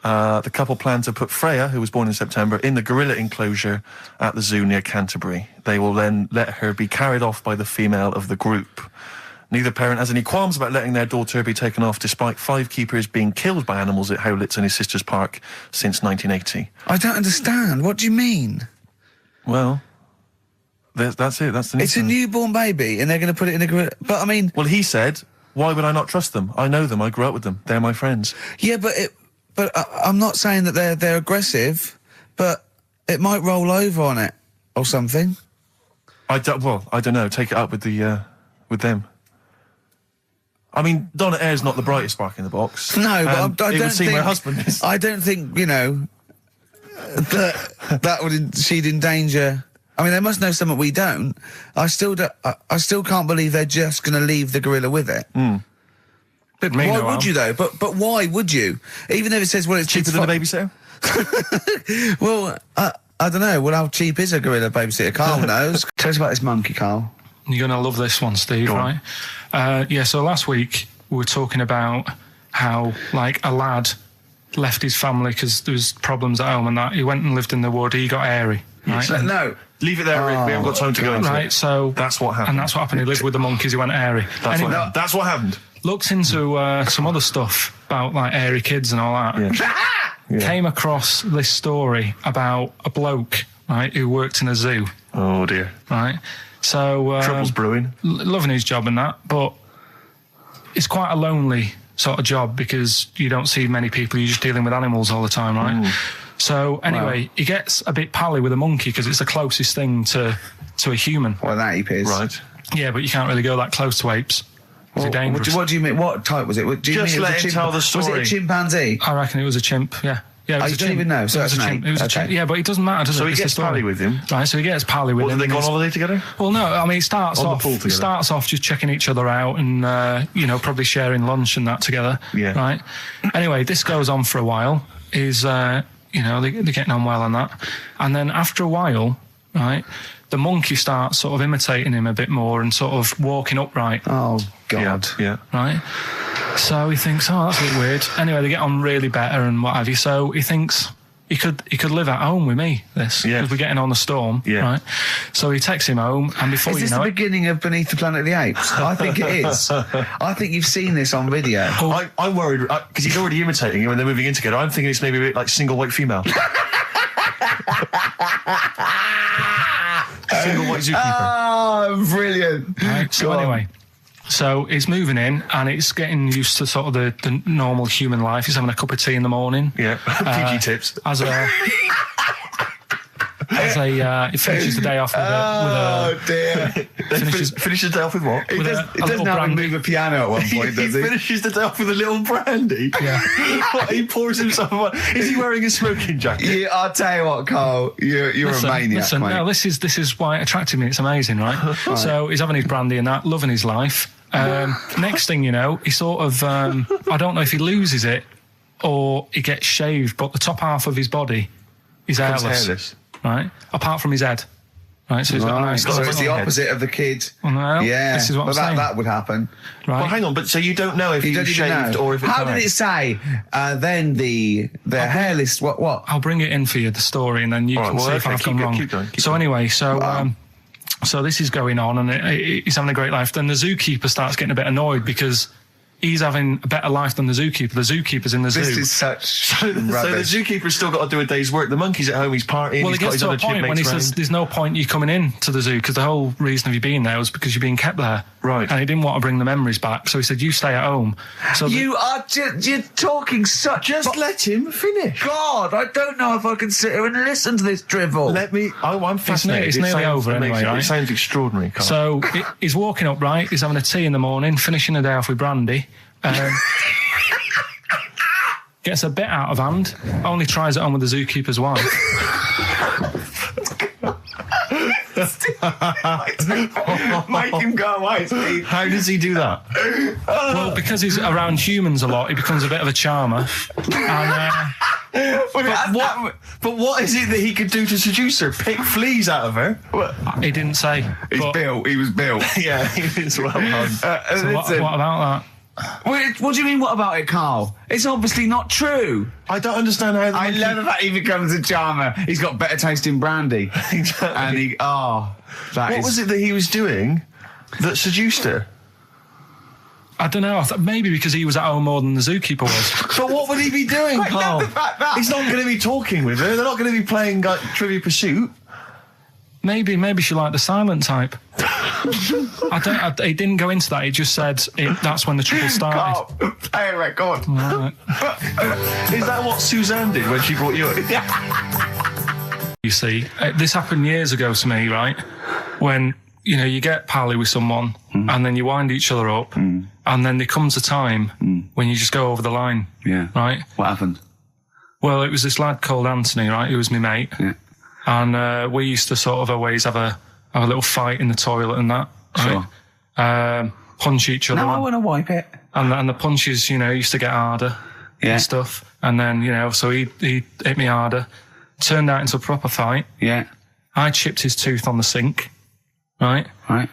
The couple plan to put Freya, who was born in September, in the gorilla enclosure at the zoo near Canterbury. They will then let her be carried off by the female of the group. Neither parent has any qualms about letting their daughter be taken off, despite 5 keepers being killed by animals at Howlett's and his sister's park since 1980. I don't understand. What do you mean? Well, that's it. That's the news. It's a newborn baby, and they're going to put it in a gorilla. But I mean, well, he said, "Why would I not trust them? I know them. I grew up with them. They're my friends." Yeah, but I'm not saying that they're aggressive, but it might roll over on it or something. I don't know. Take it up with with them. I mean, Donna Eyre's not the brightest spark in the box. No, but I don't think her husband is. I don't think she'd endanger. I mean, they must know something we don't. I still can't believe they're just going to leave the gorilla with it. Why would you though? But why would you? Even if it says, well, it's cheaper than a babysitter. Well, I don't know. Well, how cheap is a gorilla babysitter? Carl knows. Tell us about this monkey, Carl. You're going to love this one, Steve, right? So last week we were talking about how, like, a lad left his family because there was problems at home and that. He went and lived in the wood. He got airy. Right? No. Leave it there, Rick. We haven't got time to go into it. Right, so... That's what happened. And that's what happened. He lived with the monkeys. He went airy. That's what happened. Looked into some other stuff about, like, airy kids and all that. Yeah. Came across this story about a bloke, right, who worked in a zoo. Oh, dear. Right? So... Trouble's brewing. Loving his job and that, but it's quite a lonely sort of job because you don't see many people. You're just dealing with animals all the time, right? So, anyway, he gets a bit pally with a monkey because it's the closest thing to a human. Well, that ape is. Right. Yeah, but you can't really go that close to apes. Well, they're dangerous. What do you mean? What type was it? Do you just mean let him tell the story. Was it a chimpanzee? I reckon it was a chimp, yeah. Yeah, it was you don't even know, so it was that's a chimp. It was a chimp. Yeah, but it doesn't matter, does it? So he gets pally with him. Right, so he gets pally with him. Did they go on holiday together? Well, no, I mean, it starts on the pool together. Starts off just checking each other out and, probably sharing lunch and that together. Yeah. Right? Anyway, this goes on for a while. They're getting on well on that. And then after a while, right, the monkey starts sort of imitating him a bit more and sort of walking upright. Oh, God. Yeah. Right? So he thinks, that's a bit weird. Anyway, they get on really better and what have you. So he thinks he could live at home with me, because we're getting on the storm. Yeah. Right? So he takes him home, and before is this the beginning of Beneath the Planet of the Apes? I think it is. I think you've seen this on video. I'm worried, because he's already imitating him and they're moving in together. I'm thinking it's maybe a bit like Single White Female. Single white zookeeper. Oh, brilliant. Right, so anyway, so he's moving in and it's getting used to sort of the normal human life. He's having a cup of tea in the morning. Yeah, PG tips. He finishes the day off with Oh, dear. Finishes the day off with what? He with doesn't have to move a piano at one point, does he? Finishes the day off with a little brandy. Yeah. He pours himself one. Is he wearing a smoking jacket? Yeah, I'll tell you what, Carl. You're a maniac, mate. No, this is why it attracted me. It's amazing, right? So he's having his brandy and that, loving his life. Next thing you know, he sort of, I don't know if he loses it or he gets shaved, but the top half of his body is hairless. Right? Apart from his head. Right, so he's got a nice so it's the opposite of the kid. Well, yeah, this is what I'm saying. That would happen. Right. Well, hang on, but so you don't know if he was shaved or if it's How did it say? Then the hairless. What? I'll bring it in for you, the story, and then you can see if I've gone wrong. Keep going. Anyway, so this is going on, and he's having a great life. Then the zookeeper starts getting a bit annoyed because he's having a better life than the zookeeper. The zookeeper's in the zoo. This is such So the rubbish. zookeeper's still got to do a day's work. The monkey's at home, he's partying, Well, he's it got gets his to a other point when he chipmates says round. there's no point you coming in to the zoo because the whole reason of you being there was because you're being kept there. Right. And he didn't want to bring the memories back, so he said, you stay at home. So You are you're talking such. Just let him finish. God, I don't know if I can sit here and listen to this drivel. I'm fascinated. It's nearly over anyway, right? It sounds extraordinary, Carl. So he's walking up, right? He's having a tea in the morning, finishing the day off with brandy. Gets a bit out of hand, only tries it on with the zookeeper's wife. Make him go away, Steve. How does he do that? Well, because he's around humans a lot, he becomes a bit of a charmer. And, But what is it that he could do to seduce her? Pick fleas out of her? he didn't say. He was built. Yeah, it's well done. So what about that? What do you mean, what about it, Carl? It's obviously not true. I don't understand how... I love the fact he becomes a charmer. He's got better taste in brandy. Exactly. And what was it that he was doing that seduced her? I don't know. Maybe because he was at home more than the zookeeper was. But what would he be doing, I Carl? love the fact that- He's not going to be talking with her. They're not going to be playing Trivia Pursuit. Maybe she liked the silent type. He didn't go into that. He just said that's when the trouble started. Carl, play a record. Right. Is that what Suzanne did when she brought you in? You see, this happened years ago to me, right? When, you get pally with someone and then you wind each other up and then there comes a time when you just go over the line. Yeah. Right? What happened? Well, it was this lad called Anthony, right? Who was my mate. Yeah. And we used to sort of always have a little fight in the toilet and that. Sure. Right? Punch each other. No, I want to wipe it. And the punches, used to get harder and stuff. And then, so he hit me harder. Turned out into a proper fight. Yeah. I chipped his tooth on the sink. Right? Right.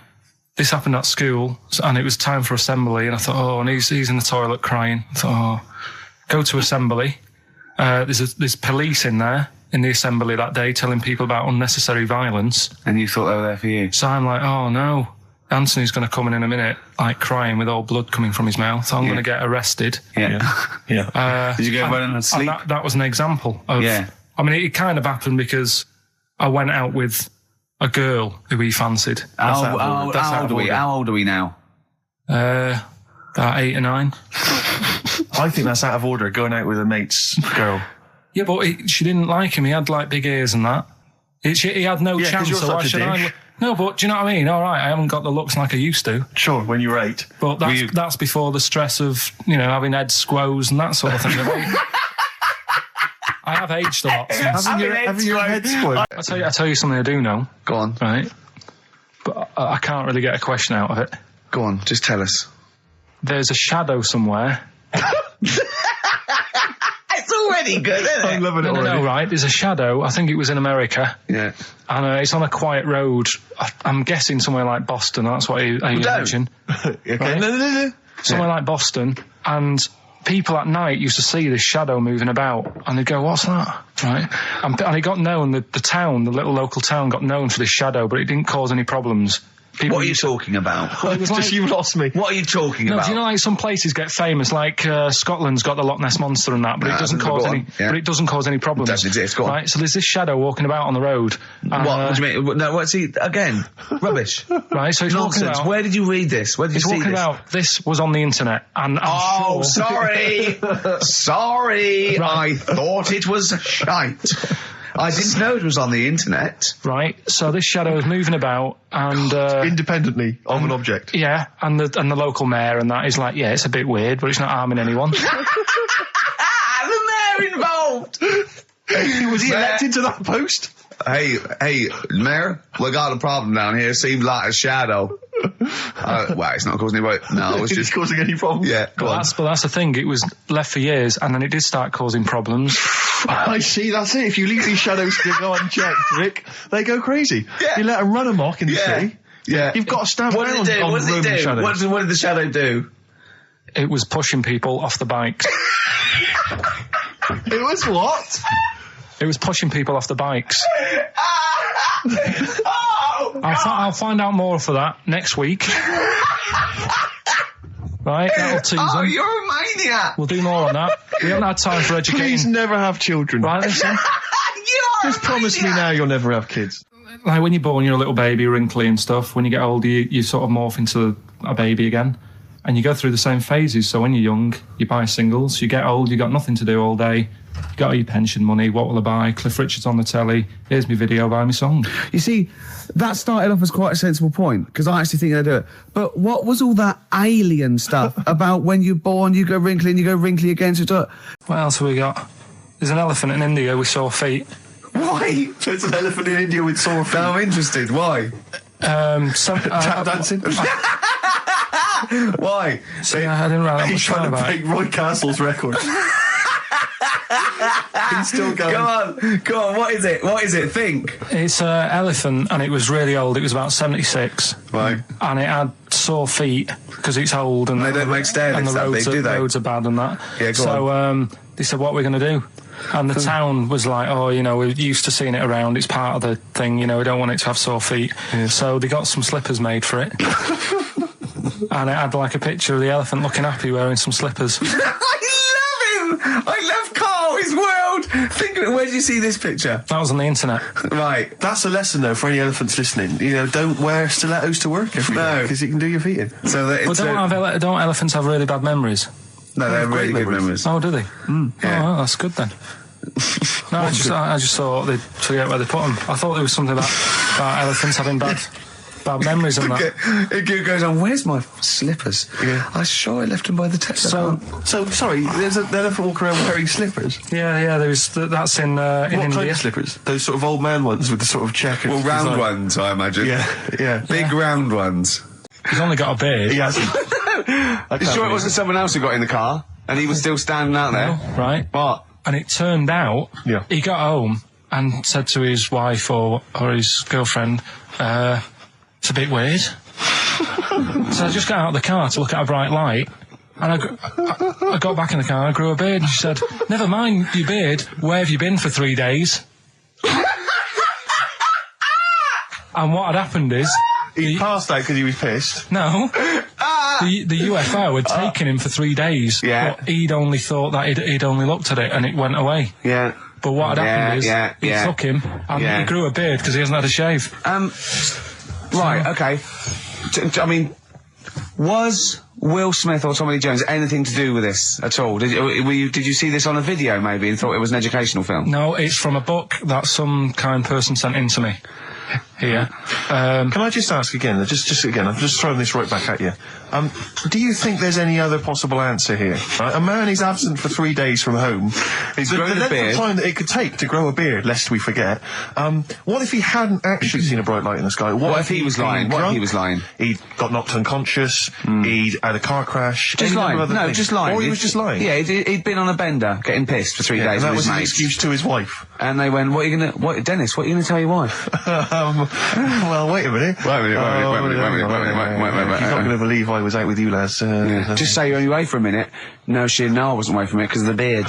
This happened at school, and it was time for assembly, and I thought, and he's in the toilet crying. I thought, go to assembly. There's police in there in the assembly that day telling people about unnecessary violence. And you thought they were there for you? So I'm like, oh no, Anthony's going to come in a minute, like crying with all blood coming from his mouth. I'm going to get arrested. Yeah. Yeah. Did you go running and sleep? And that was an example of... Yeah. I mean, it kind of happened because I went out with a girl who he fancied. How old are we now? About 8 or 9. I think that's out of order, going out with a mate's girl. Yeah, but she didn't like him. He had like big ears and that. He had no chance. You're So why such a should I? dick. No, but do you know what I mean? All right, I haven't got the looks like I used to. Sure, when you were 8. But that's before the stress of having head squoze and that sort of thing. I have aged a lot. Since. Having your head spoiled. I tell you something I do know. Go on. Right, but I can't really get a question out of it. Go on, just tell us. There's a shadow somewhere. It's already good, isn't it? I'm loving it already. No, right. There's a shadow. I think it was in America. Yeah. And it's on a quiet road. I'm guessing somewhere like Boston. That's what I imagine. Okay. Right? No. Somewhere like Boston. And people at night used to see this shadow moving about. And they'd go, what's that? Right? And it got known, the town, the little local town got known for this shadow, but it didn't cause any problems. people. What are you talking about? Well, it was Just like, you lost me. What are you talking no, about? do you know like some places get famous, like Scotland's got the Loch Ness monster and that, but it doesn't cause any. Yeah. But it doesn't cause any problems. It doesn't exist. Go on. Right. So there's this shadow walking about on the road. What do you mean? No, what's he again? Rubbish. Right. So he's walking Nonsense. about. Where did you read this? Where did you He's see walking this? about. This was on the internet, and I'm sure. Sorry. Sorry. I thought it was shite. I didn't know it was on the internet. Right. So this shadow is moving about, and Independently of an object. yeah, and the local mayor and that is like, yeah, it's a bit weird, but it's not harming anyone. The mayor involved. Was he elected to that post? Hey, Mayor, we got a problem down here. Seems like a shadow. Well, it's not causing any. No, it's just causing any problems. Yeah, go on. But that's the thing. It was left for years, and then it did start causing problems. I see, that's it. If you leave these shadows to go unchecked, Rick, they go crazy. Yeah. You let them run amok in the Yeah. city. Yeah. You've got to stand What down did it do? on What did it Roman do? shadows. What did the shadow do? It was pushing people off the bikes. It was what? It was pushing people off the bikes. Oh, I'll find out more for that next week. Right, that'll tease oh, them. you're a maniac. We'll do more on that. We haven't had time for Please educating. never have children. Right, listen. You're Just promise me now you'll never have kids. Like when you're born, you're a little baby, wrinkly and stuff. When you get older, you sort of morph into a baby again. And you go through the same phases. So when you're young, you buy singles. You get old, you got nothing to do all day. You got all your pension money. What will I buy? Cliff Richard's on the telly. Here's my video, buy me song. You see, that started off as quite a sensible point, because I actually think they do it. But what was all that alien stuff about when you're born, you go wrinkly and you go wrinkly again? So What else have we got? There's an elephant in India with sore feet. Why? There's an elephant in India with sore feet. I'm interested. Why? Tap dancing. Why? I didn't write that He's much trying down to about it. break Roy Castle's record. He's still going. Go on. What is it? What is it? Think. It's an elephant, and it was really old. It was about 76. Right. And it had sore feet because it's old, and They don't make stair and the lifts that roads, big, do they? roads are bad and that. Yeah, go so they said, what are we going to do? And the town was like, oh, you know, we're used to seeing it around. It's part of the thing, you know, we don't want it to have sore feet. Yeah. So they got some slippers made for it. And it had like a picture of the elephant looking happy wearing some slippers. I love him. I love Carl. His world. Think of it. Where did you see this picture? That was on the internet. Right. That's a lesson, though, for any elephants listening. You know, don't wear stilettos to work every day, because it can do your feet in. So that But it's don't elephants have really bad memories? no, they're great really good memories. memories. Oh, do they? Yeah. Oh, well, that's good then. No, I just thought they'd forget where they put them. I thought there was something about elephants having bad memories and that. It goes on. Where's my slippers? Yeah. I'm sure I left them by the taxi. So sorry, there's an elephant walking around wearing slippers. Yeah, that's in What India. kind of slippers? Those sort of old man ones with the sort of checkered well, round design. ones, I imagine. Yeah. Big round ones. He's only got a beard. He hasn't. You sure it wasn't someone else who got in the car and he was still standing out there? Right. What? And it turned out Yeah. he got home and said to his wife or his girlfriend, it's a bit weird. So I just got out of the car to look at a bright light, and I got back in the car and I grew a beard. And she said, never mind your beard, where have you been for 3 days? And what had happened is... He passed out because he was pissed. No. The UFO had taken him for 3 days. Yeah. But he'd only thought that he'd only looked at it and it went away. Yeah. But what had happened is he took him and he grew a beard because he hasn't had a shave. Right, okay. I mean, was Will Smith or Tommy Lee Jones anything to do with this at all? Did you see this on a video maybe and thought it was an educational film? No, it's from a book that some kind person sent in to me. Here. Can I just ask again, just again, I'm just throwing this right back at you. Do you think there's any other possible answer here? Right? A man is absent for 3 days from home. He's grown a length beard. of time that it could take to grow a beard, lest we forget. What if he hadn't actually seen a bright light in the sky? What if he he'd was been lying? What if he drunk? was lying? He'd got knocked unconscious. He'd had a car crash. Just any number lying. of other No, things. just lying. Or he was just lying. Yeah, he'd been on a bender, getting pissed for 3 days and that with was his an mates. excuse to his wife. And they went, Dennis, what are you going to tell your wife? Well, wait a minute. Wait a minute. You're not going to believe I was out with you, lads. Just say you're only away for a minute. No, I wasn't away from it because of the beard.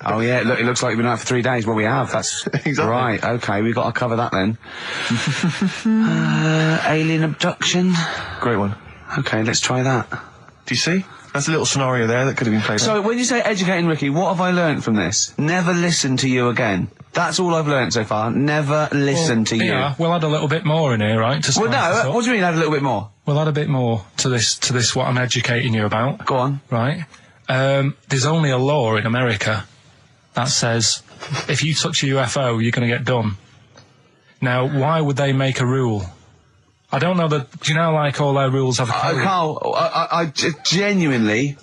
Oh yeah, look, it looks like you've been out for 3 days. Well, we have. That's Exactly. right. Okay, we've got to cover that then. Alien abduction. Great one. Okay, let's try that. Do you see? That's a little scenario there that could have been played out. So, when you say educating Ricky, what have I learnt from this? Never listen to you again. That's all I've learnt so far. Never listen to you. Yeah, we'll add a little bit more in here, right? To Well, spice this no, up. what do you mean add a little bit more? We'll add a bit more to this what I'm educating you about. Go on. Right? There's only a law in America that says if you touch a UFO, you're going to get done. Now, why would they make a rule? I don't know that. Do you know, like, all their rules have a code? Carl, I genuinely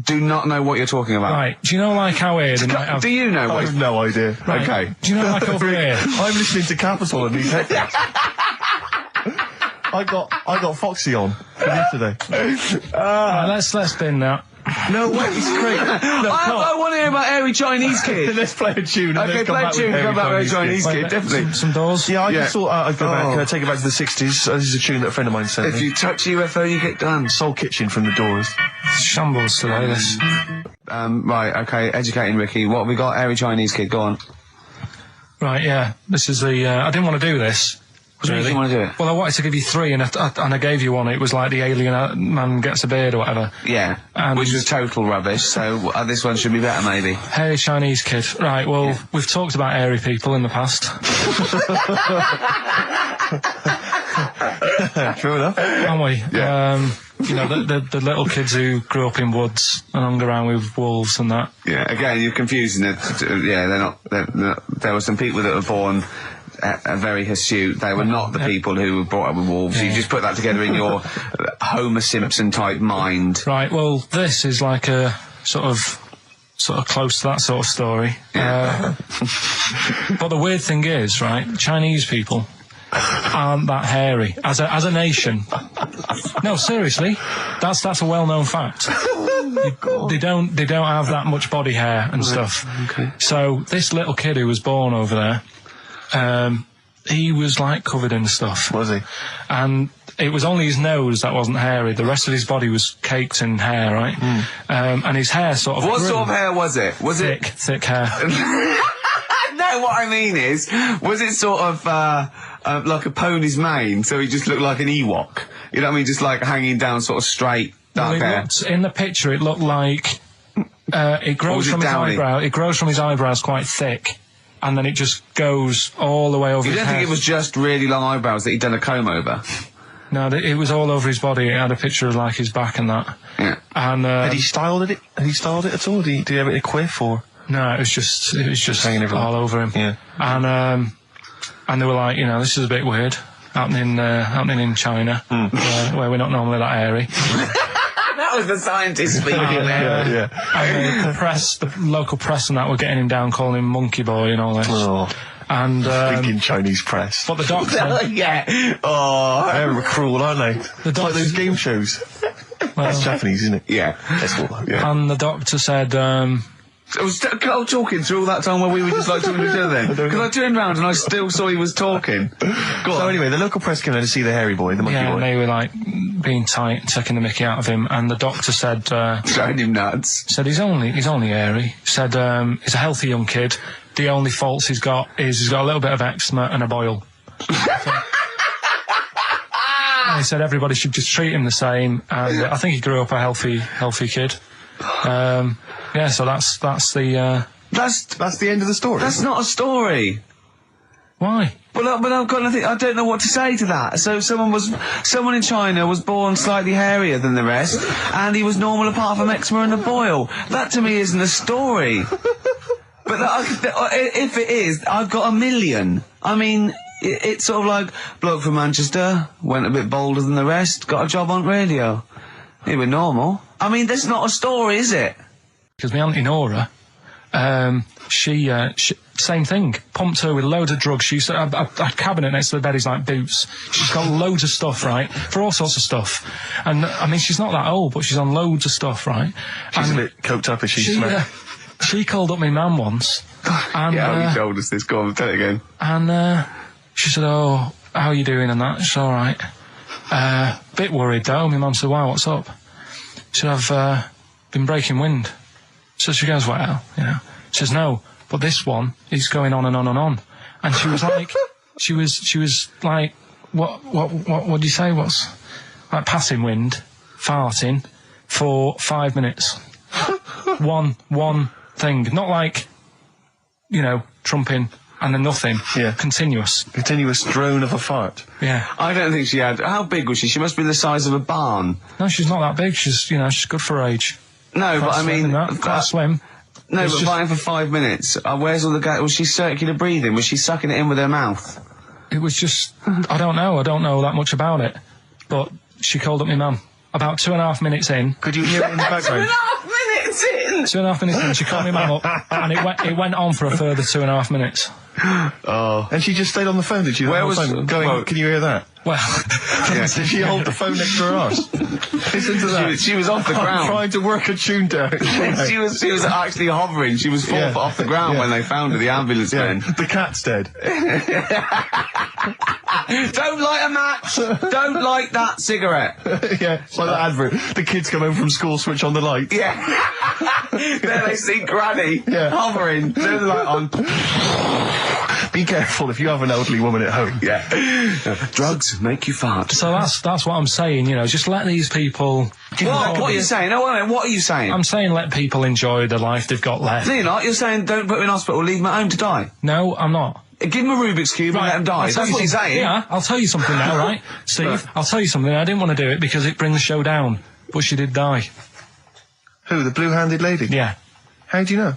do not know what you're talking about. Right. Do you know, like, how here they might have... Do you know I what? have no idea. Right. Okay. Do you know, like, over here... I'm listening to Capital and these headphones. I got Foxy on from yesterday. Right, let's bin that. No way, it's great. I want to hear about Airy Chinese Kid. Let's play a tune. And Okay, then come play a back tune. with Come back with Chinese Chinese Kid. Kid, definitely. Some doors. Yeah, I Yeah. just thought I'd go back, Oh. take it back to the 60s. This is a tune that a friend of mine sent If me. you touch a UFO, you get done. Soul Kitchen from the Doors. Shambles today, this. Right, okay, educating Ricky. What have we got? Airy Chinese Kid, go on. Right, yeah. This is the... I didn't want to do this. What do you really. want to do it? Well, I wanted to give you three, and I gave you one. It was like the alien man gets a beard or whatever. Yeah, And- which was total rubbish, so this one should be better, maybe. Hairy Chinese kid. Right, well, we've talked about hairy people in the past. True enough. Haven't we? Yeah. You know, the little kids who grew up in woods and hung around with wolves and that. Yeah, again, you're confusing it. Yeah, they're not, there were some people that were born very hirsute. They were not the people who were brought up with wolves. Yeah. You just put that together in your Homer Simpson type mind. Right, well, this is like a sort of close to that sort of story. But the weird thing is, right, Chinese people aren't that hairy as a nation. No, seriously, that's a well-known fact. They don't have that much body hair and stuff. Okay. So this little kid who was born over there, he was like covered in stuff. Was he? And it was only his nose that wasn't hairy. The rest of his body was caked in hair, right? And his hair sort of What grew. sort of hair was it? Was Thick hair. No, what I mean is, was it sort of like a pony's mane, so he just looked like an Ewok? You know what I mean? Just like hanging down sort of straight, dark hair. In the picture, it looked like it grows was it from his downy? eyebrow. It grows from his eyebrows quite thick, and then it just goes all the way over You his don't head. think it was just really long eyebrows that he'd done a comb over? No, it was all over his body. It had a picture of like his back and that. Yeah. And Had he styled it? Had he styled it at all? Did he have it in a quiff or? no, it was just hanging everywhere. all over him. Yeah. And they were like, you know, this is a bit weird happening in China, where we're not normally that hairy. That was the scientist speaking there. Yeah. And the local press and that were getting him down, calling him monkey boy and all this. Oh, And thinking Chinese press. but the doctor, Yeah. Oh. They're cruel, aren't they? The It's like those game shows. That's Japanese, isn't it? Yeah. That's what, yeah. and the doctor said, Was Carl talking through all that time while we were just like talking to each other then? Because I turned round and I still saw he was talking. Go So on. anyway, the local press came in to see the hairy boy, the monkey yeah, boy. and they were like being tight, and taking the mickey out of him. And the doctor said, Showing him nuts. he's only hairy. Said he's a healthy young kid. The only faults he's got is he's got a little bit of eczema and a boil. And he said everybody should just treat him the same. And I think he grew up a healthy kid. Yeah, so that's the. That's the end of the story. That's not a story. Why? But I've got nothing. I don't know what to say to that. So someone in China was born slightly hairier than the rest, and he was normal apart from eczema and a boil. That to me isn't a story. But if it is, I've got a million. I mean, it's sort of like bloke from Manchester went a bit bolder than the rest, got a job on radio. He was normal. I mean, that's not a story, is it? Because my auntie Nora, she same thing. Pumped her with loads of drugs. She used to have a cabinet next to the bed is like boots. She's got loads of stuff, right, for all sorts of stuff. And I mean, she's not that old, but she's on loads of stuff, right? She's and a bit coked up, is she? she called up my mum once. And, Yeah, you told us this. Go on, tell it again. And she said, "Oh, how are you doing?" And that. She's all right. Bit worried though. My mum said, "Why? What's up?" She said, "I've been breaking wind." So she goes, "Well, you know." She says, no, but this one is going on and on and on. And she was like, she was like, what do you say? What's like passing wind, farting for 5 minutes. one thing, not like, trumping and then nothing. Yeah. Continuous drone of a fart. Yeah. I don't think she had. How big was she? She must be the size of a barn. No, she's not that big. She's good for her age. No, but I mean, quite slim. No, but fine for 5 minutes. Where's all the gas? Was she circular breathing? Was she sucking it in with her mouth? It was just, I don't know that much about it. But she called up my mum. About 2.5 minutes in. Could you hear it in the background? 2.5 minutes in! 2.5 minutes in, she called my mum up, and it went on for a further 2.5 minutes. Oh. And she just stayed on the phone, did she? Where was going? Well, can you hear that? Well, did she hold the phone next to her arse? Listen to that. She was off the ground. Trying to work a tune down. she was actually hovering. She was 4 foot off the ground when they found her, the ambulance men. The cat's dead. Don't light a match! Don't light that cigarette! Yeah, it's like that advert. The kids come home from school, switch on the light. Yeah. Then they see Granny hovering, turn the light on. Be careful if you have an elderly woman at home. Yeah. Drugs make you fart. So that's what I'm saying, just let these people... What are you saying? No, wait a minute, what are you saying? I'm saying let people enjoy the life they've got left. No, you're not. You're saying don't put them in hospital, leave them at home to die. No, I'm not. Give them a Rubik's Cube and let them die. That's what you're saying. Yeah, I'll tell you something now, right? Steve, I'll tell you something. I didn't want to do it because it brings the show down. But she did die. Who, the blue-handed lady? Yeah. How do you know?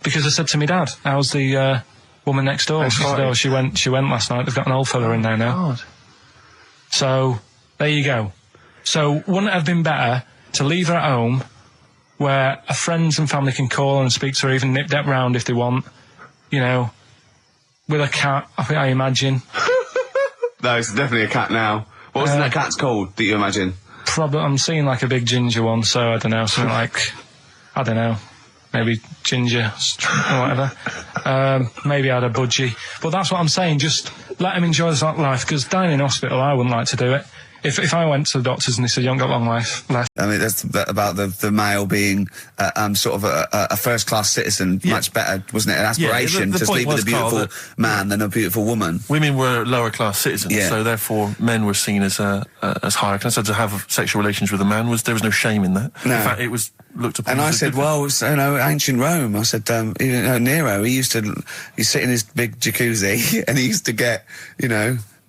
Because I said to my dad, how's the woman next door? She said, she went last night. They've got an old fella in there now. God. So, there you go. So, wouldn't it have been better to leave her at home where her friends and family can call and speak to her, even nip that round if they want, with a cat, I imagine. No, it's definitely a cat now. What was that cat's called that you imagine? Probably, I'm seeing like a big ginger one, so I don't know, something like, I don't know, maybe ginger or whatever. Maybe I had a budgie. But that's what I'm saying, just let them enjoy this life, because dying in hospital, I wouldn't like to do it. If I went to the doctors and they said, you haven't got long life left. I mean, that's about the male being sort of a first-class citizen, much better, wasn't it? An aspiration to sleep with a beautiful man than a beautiful woman. Women were lower-class citizens, so therefore men were seen as higher class. So to have sexual relations with a man, there was no shame in that. No. In fact, it was looked upon and as I said, well, ancient Rome. I said, Nero, he sit in his big jacuzzi and he used to get,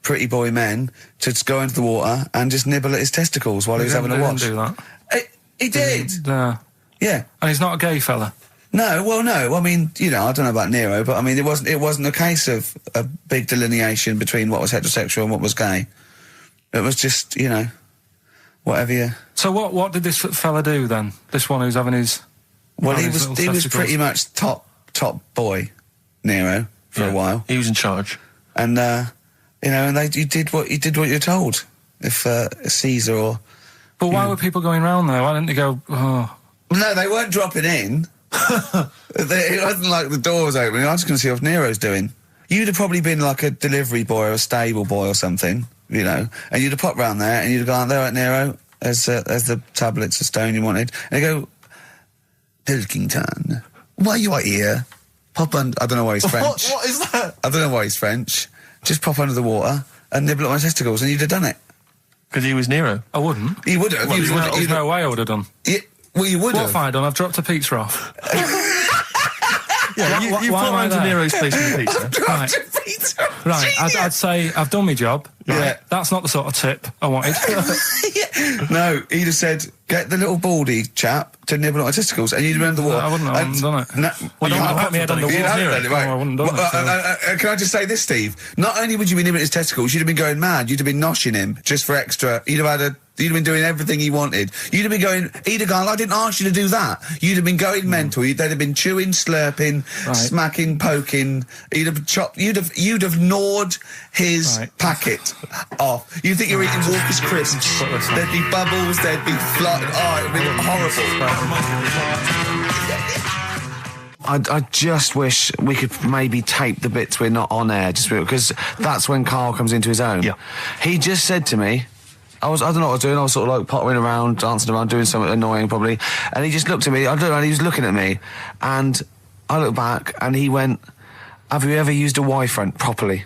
pretty boy men to go into the water and just nibble at his testicles while he was having a watch. He didn't do that. He did. Yeah. And he's not a gay fella. No, well, no. I mean, I don't know about Nero, but I mean, it wasn't a case of a big delineation between what was heterosexual and what was gay. It was just, whatever you... So what did this fella do then? This one who's having his... Well, he was pretty much top boy, Nero, for a while. He was in charge. And, and you did what you're told. If Caesar or... But why were people going round there? Why didn't they go, oh... No, they weren't dropping in. It wasn't like the door was opening. I was going to see what Nero's doing. You'd have probably been like a delivery boy or a stable boy or something, and you'd have popped round there and you'd have gone, there, right, Nero, as the tablets of stone you wanted. And you go, Pilkington, why you are here? Pop under... I don't know why he's French. What is that? I don't know why he's French. Just pop under the water and nibble at my testicles and you'd have done it. Because he was Nero. I wouldn't. You would have. There's no way I would have done. Yeah, well, you would have. What have I done? I've dropped a pizza off. Yeah, you put round to Nero's place with the pizza. Right, I'd say I've done my job. Right? Yeah. That's not the sort of tip I wanted. No, he'd have said, get the little baldy chap to nibble at my testicles, and you'd have been under the water. I wouldn't have done it. No, Well, you would have put me head under water. Right. I wouldn't have done it. Can I just say this, Steve? Not only would you be nibbling at his testicles, you'd have been going mad. You'd have been noshing him just for extra. You'd have been doing everything he wanted. You'd have been going, he'd have gone, I didn't ask you to do that. You'd have been going mental. They'd have been chewing, slurping, smacking, poking. You'd have chopped, you'd have gnawed his packet off. You think you're eating Walker's crisps. There'd be bubbles, there'd be flood. Oh, it'd be horrible. I just wish we could maybe tape the bits we're not on air, just because that's when Karl comes into his own. Yeah. He just said to me, I don't know what I was doing, I was sort of like pottering around, dancing around, doing something annoying probably, and he just looked at me, I don't know, and he was looking at me, and I looked back and he went, have you ever used a Y-front properly?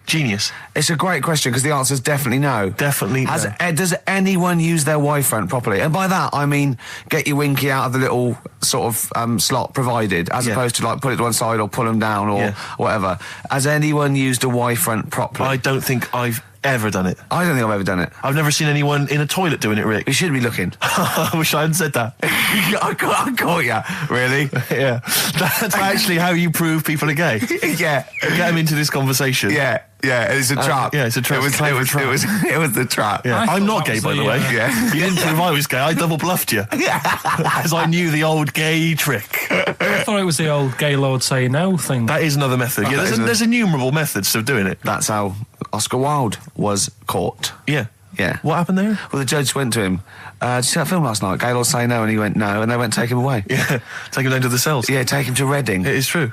Genius. It's a great question because the answer is definitely no. Definitely no. Does anyone use their Y-front properly? And by that, I mean get your winky out of the little sort of slot provided, as opposed to like put it to one side or pull them down or whatever. Has anyone used a Y-front properly? I don't think I've ever done it. I don't think I've ever done it. I've never seen anyone in a toilet doing it, Rick. You should be looking. I wish I hadn't said that. I caught ya. Really? Yeah. That's actually how you prove people are gay. Yeah. Get them into this conversation. Yeah. Yeah, it's a trap. Yeah, it's a trap. It was the trap. Yeah. I'm not gay, by the way. Yeah. You didn't prove I was gay. I double bluffed you. Yeah. Because I knew the old gay trick. I thought it was the old gay lord say no thing. That is another method. Yeah, there's innumerable methods of doing it. That's how Oscar Wilde was caught. Yeah. Yeah. What happened there? Well, the judge went to him, did you see that film last night? Gaylord say no, and he went no, and they went take him away. Yeah. Take him down to the cells. Yeah, take him to Reading. It is true.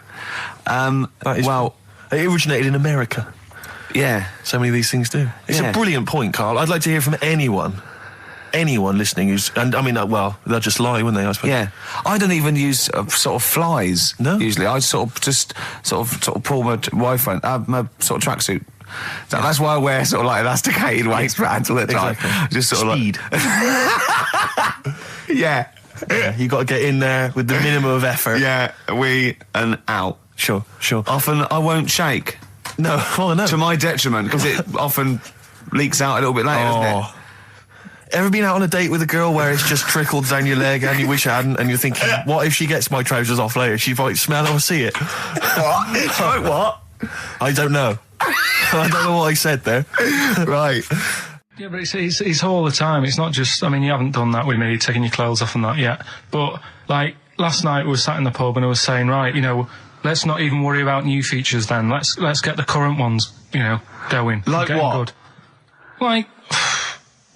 Well, it originated in America. Yeah. So many of these things do. It's a brilliant point, Carl. I'd like to hear from anyone listening who's, and I mean, well, they'll just lie, wouldn't they, I suppose? Yeah. I don't even use sort of flies. No? Usually. I sort of pull my Y-front, my sort of tracksuit. So that's why I wear sort of like elasticated waistbands all the time. Exactly. Just sort Speed. of like... Yeah. You got to get in there with the minimum of effort. Yeah, and out. Sure. Often I won't shake. No, oh no. To my detriment, because it often leaks out a little bit later, doesn't it? Ever been out on a date with a girl where it's just trickled down your leg and you wish it hadn't, and you're thinking, what if she gets my trousers off later? She might smell or see it. What? What? I don't know. I don't know what I said there. Right. Yeah, but it's all the time. It's not just, I mean, you haven't done that with me, taking your clothes off and that yet. But, like, last night we were sat in the pub and I was saying, right, you know, let's not even worry about new features then. Let's get the current ones, you know, going. Like what? Good. Like,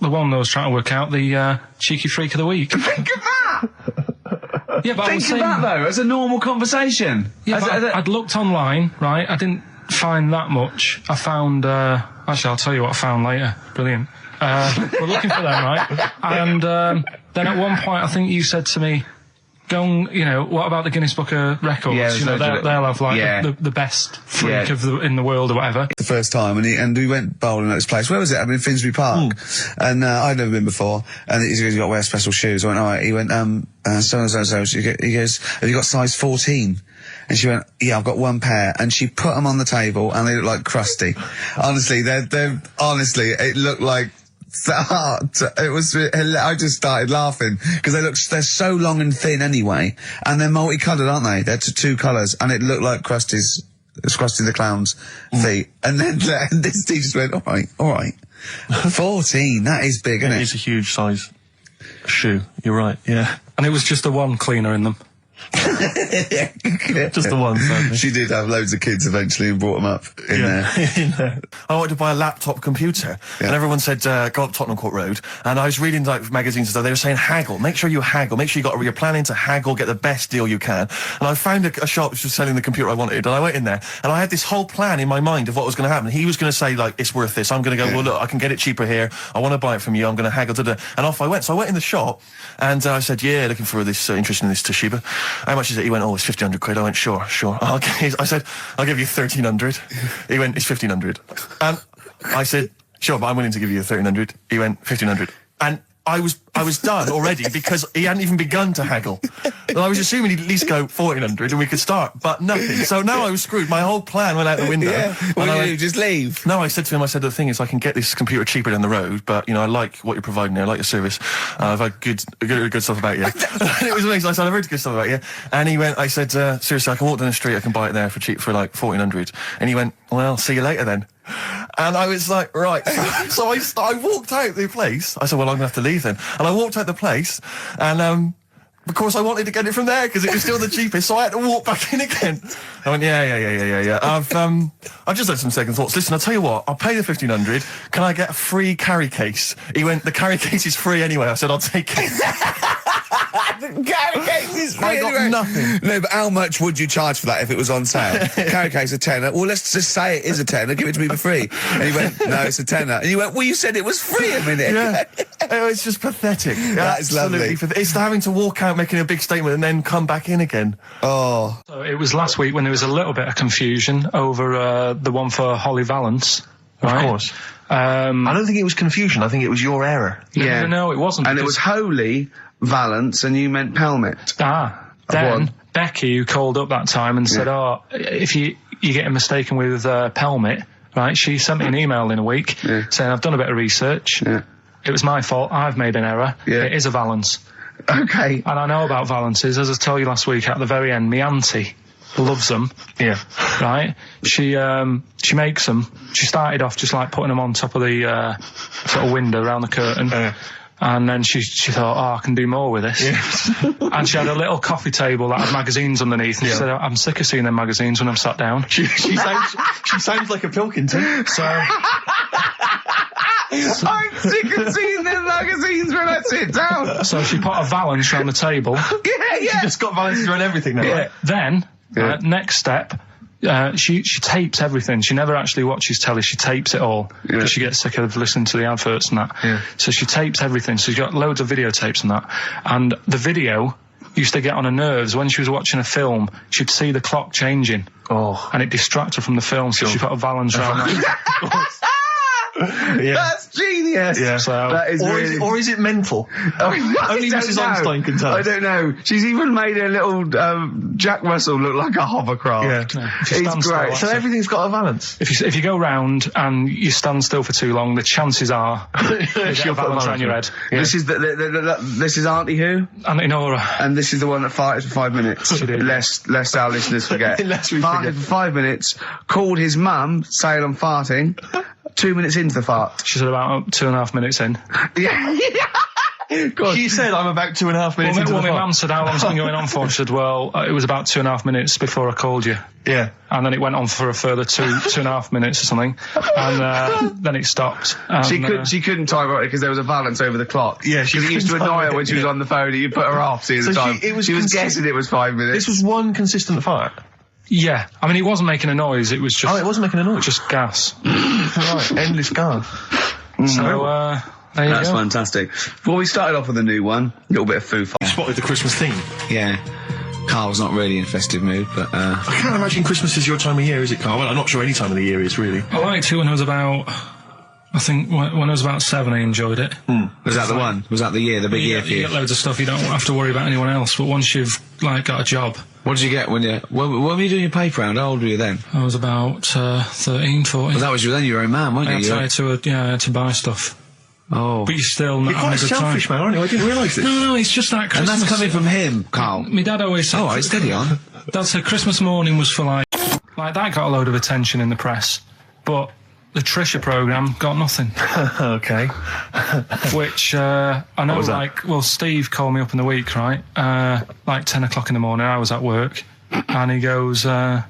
the one that was trying to work out, the cheeky freak of the week. Think of that! Yeah, but Think of that, though, as a normal conversation. Yeah, I'd looked online, right? I didn't find that much. I found, actually, I'll tell you what I found later. Brilliant. We're looking for them, right? And then at one point, I think you said to me, go and, you know, what about the Guinness Book of Records? Yeah, you know, they'll have, like, the best freak in the world or whatever. The first time, and we went bowling at this place. Where was it? I mean, Finsbury Park. And I'd never been before. And he goes, you got to wear special shoes. I went, all right. He went, so. He goes, have you got size 14? And she went, yeah, I've got one pair. And she put them on the table, and they look like crusty. Honestly, honestly, it looked like... It was. I just started laughing because they're so long and thin anyway, and they're multicoloured, aren't they? They're two colours, and it looked like Krusty the Clown's feet. And then this teacher just went, all right, 14. That is big, isn't it? It is a huge size shoe. You're right. Yeah, and it was just the one cleaner in them. Just the one, sadly. She did have loads of kids eventually and brought them up in there. I wanted to buy a laptop computer, and everyone said, go up Tottenham Court Road, and I was reading like magazines and stuff, they were saying haggle, make sure you haggle, make sure you're planning to haggle, get the best deal you can. And I found a shop which was selling the computer I wanted, and I went in there, and I had this whole plan in my mind of what was going to happen. He was going to say, like, it's worth this. I'm going to go, well, look, I can get it cheaper here. I want to buy it from you. I'm going to haggle, and off I went. So I went in the shop, and I said, yeah, looking for this, interested in this Toshiba. How much is it? He went, oh, it's 1,500 quid. I went, sure. Okay. I said, I'll give you 1,300. He went, it's 1,500. And I said, sure, but I'm willing to give you 1,300. He went, 1,500. And I was done already because he hadn't even begun to haggle. And I was assuming he'd at least go 1,400 and we could start, but nothing. So now I was screwed. My whole plan went out the window. Yeah. What did you do? Just leave? No, I said to him, the thing is I can get this computer cheaper down the road, but, you know, I like what you're providing there. I like your service. I've had good stuff about you. And it was amazing. I said, I've heard good stuff about you. And he went, I said, seriously, I can walk down the street, I can buy it there for cheap for like 1,400. And he went, well, see you later then. And I was like, right. So I walked out the place. I said, well, I'm going to have to leave then. And I walked out the place, and of course I wanted to get it from there because it was still the cheapest, so I had to walk back in again. I went, yeah. I've just had some second thoughts. Listen, I'll tell you what, I'll pay the 1,500. Can I get a free carry case? He went, the carry case is free anyway. I said, I'll take it. Carrot cakes is free. I got anyway. nothing. No, but how much would you charge for that if it was on sale? Carrot cakes a tenner. Well, let's just say it is a tenner. Give it to me for free. And he went, no, it's a tenner. And you went, well, you said it was free a minute. Yeah. Oh, it's just pathetic. That is lovely. It's having to walk out making a big statement and then come back in again. Oh. So it was last week when there was a little bit of confusion over the one for Holly Valance. Right? Of course. I don't think it was confusion. I think it was your error. Yeah. No, it wasn't. And it was Holy Valance, and you meant Pelmet. Then Becky, who called up that time and said, "Oh, if you're getting mistaken with Pelmet, right?" She sent me an email in a week saying, "I've done a bit of research. It was my fault. I've made an error. It is a Valance." Okay. And I know about Valances, as I told you last week. At the very end, my auntie loves them. Yeah. Right? She makes them. She started off just like putting them on top of the sort of window around the curtain. And then she thought, oh, I can do more with this. And she had a little coffee table that had magazines underneath. And she said, I'm sick of seeing them magazines when I'm sat down. She sounds like a Pilkington. So I'm sick of seeing them magazines when I sit down. So she put a Valance around the table. She just got Valances around everything now. Right? Then, next step, she tapes everything. She never actually watches telly. She tapes it all because she gets sick of listening to the adverts and that. So she tapes everything. So she's got loads of videotapes and that. And the video used to get on her nerves. When she was watching a film, she'd see the clock changing. And it distracted her from the film. So she put a Valance around that. That's genius. Yeah. So, that is or is it mental? Only Mrs. Einstein can tell. I don't know. She's even made a little Jack Russell look like a hovercraft. It's great. So everything's got a Valance. If you go round and you stand still for too long, the chances are she'll put a Valance around your head. This is this is Auntie who? Auntie Nora. And this is the one that farted for 5 minutes. Lest our listeners forget. Lest we farted forget. for 5 minutes, called his mum, saying I'm farting. 2 minutes into the fart. She's about 2.5 minutes in. She said I'm about 2.5 minutes into the my fart. mum said, how long's it been going on for? She said, well, it was about 2.5 minutes before I called you. Yeah. And then it went on for a further 2.5 minutes or something. And then it stopped. And, She couldn't time it because there was a Valance over the clock. Yeah, she used to annoy her when she was on the phone and you put her off seeing the time. She was guessing it was 5 minutes. This was one consistent fart. Yeah. I mean, it wasn't making a noise. It was just... Oh, it wasn't making a noise? Just gas. Right. Endless gas. So, there you That's go. fantastic. Well, we started off with a new one. A little bit of Foo Fighters. Spotted the Christmas theme. Yeah. Carl's not really in festive mood, but... I can't imagine Christmas is your time of year, is it, Carl? Well, I'm not sure any time of the year is, really. I liked it when I was about... I think when I was about 7, I enjoyed it. Was that the one? Was that the year, the big year for You you? get loads of stuff, you don't have to worry about anyone else, but once you've, got a job... What did you get when were you doing your paper round? How old were you then? I was about 13, 14. Well, that was then you were a man, weren't you? I had to buy stuff. Oh. But you're still not You're having quite a good selfish, time. man, aren't you? I didn't realise this. No, it's just that And Christmas... that's coming from him, Carl. My dad always said... All right, steady on. Dad said Christmas morning was for like that got a load of attention in the press, but the Trisha programme got nothing. Okay. Which, I know, was that? Steve called me up in the week, right? 10 o'clock in the morning, I was at work, and he goes, What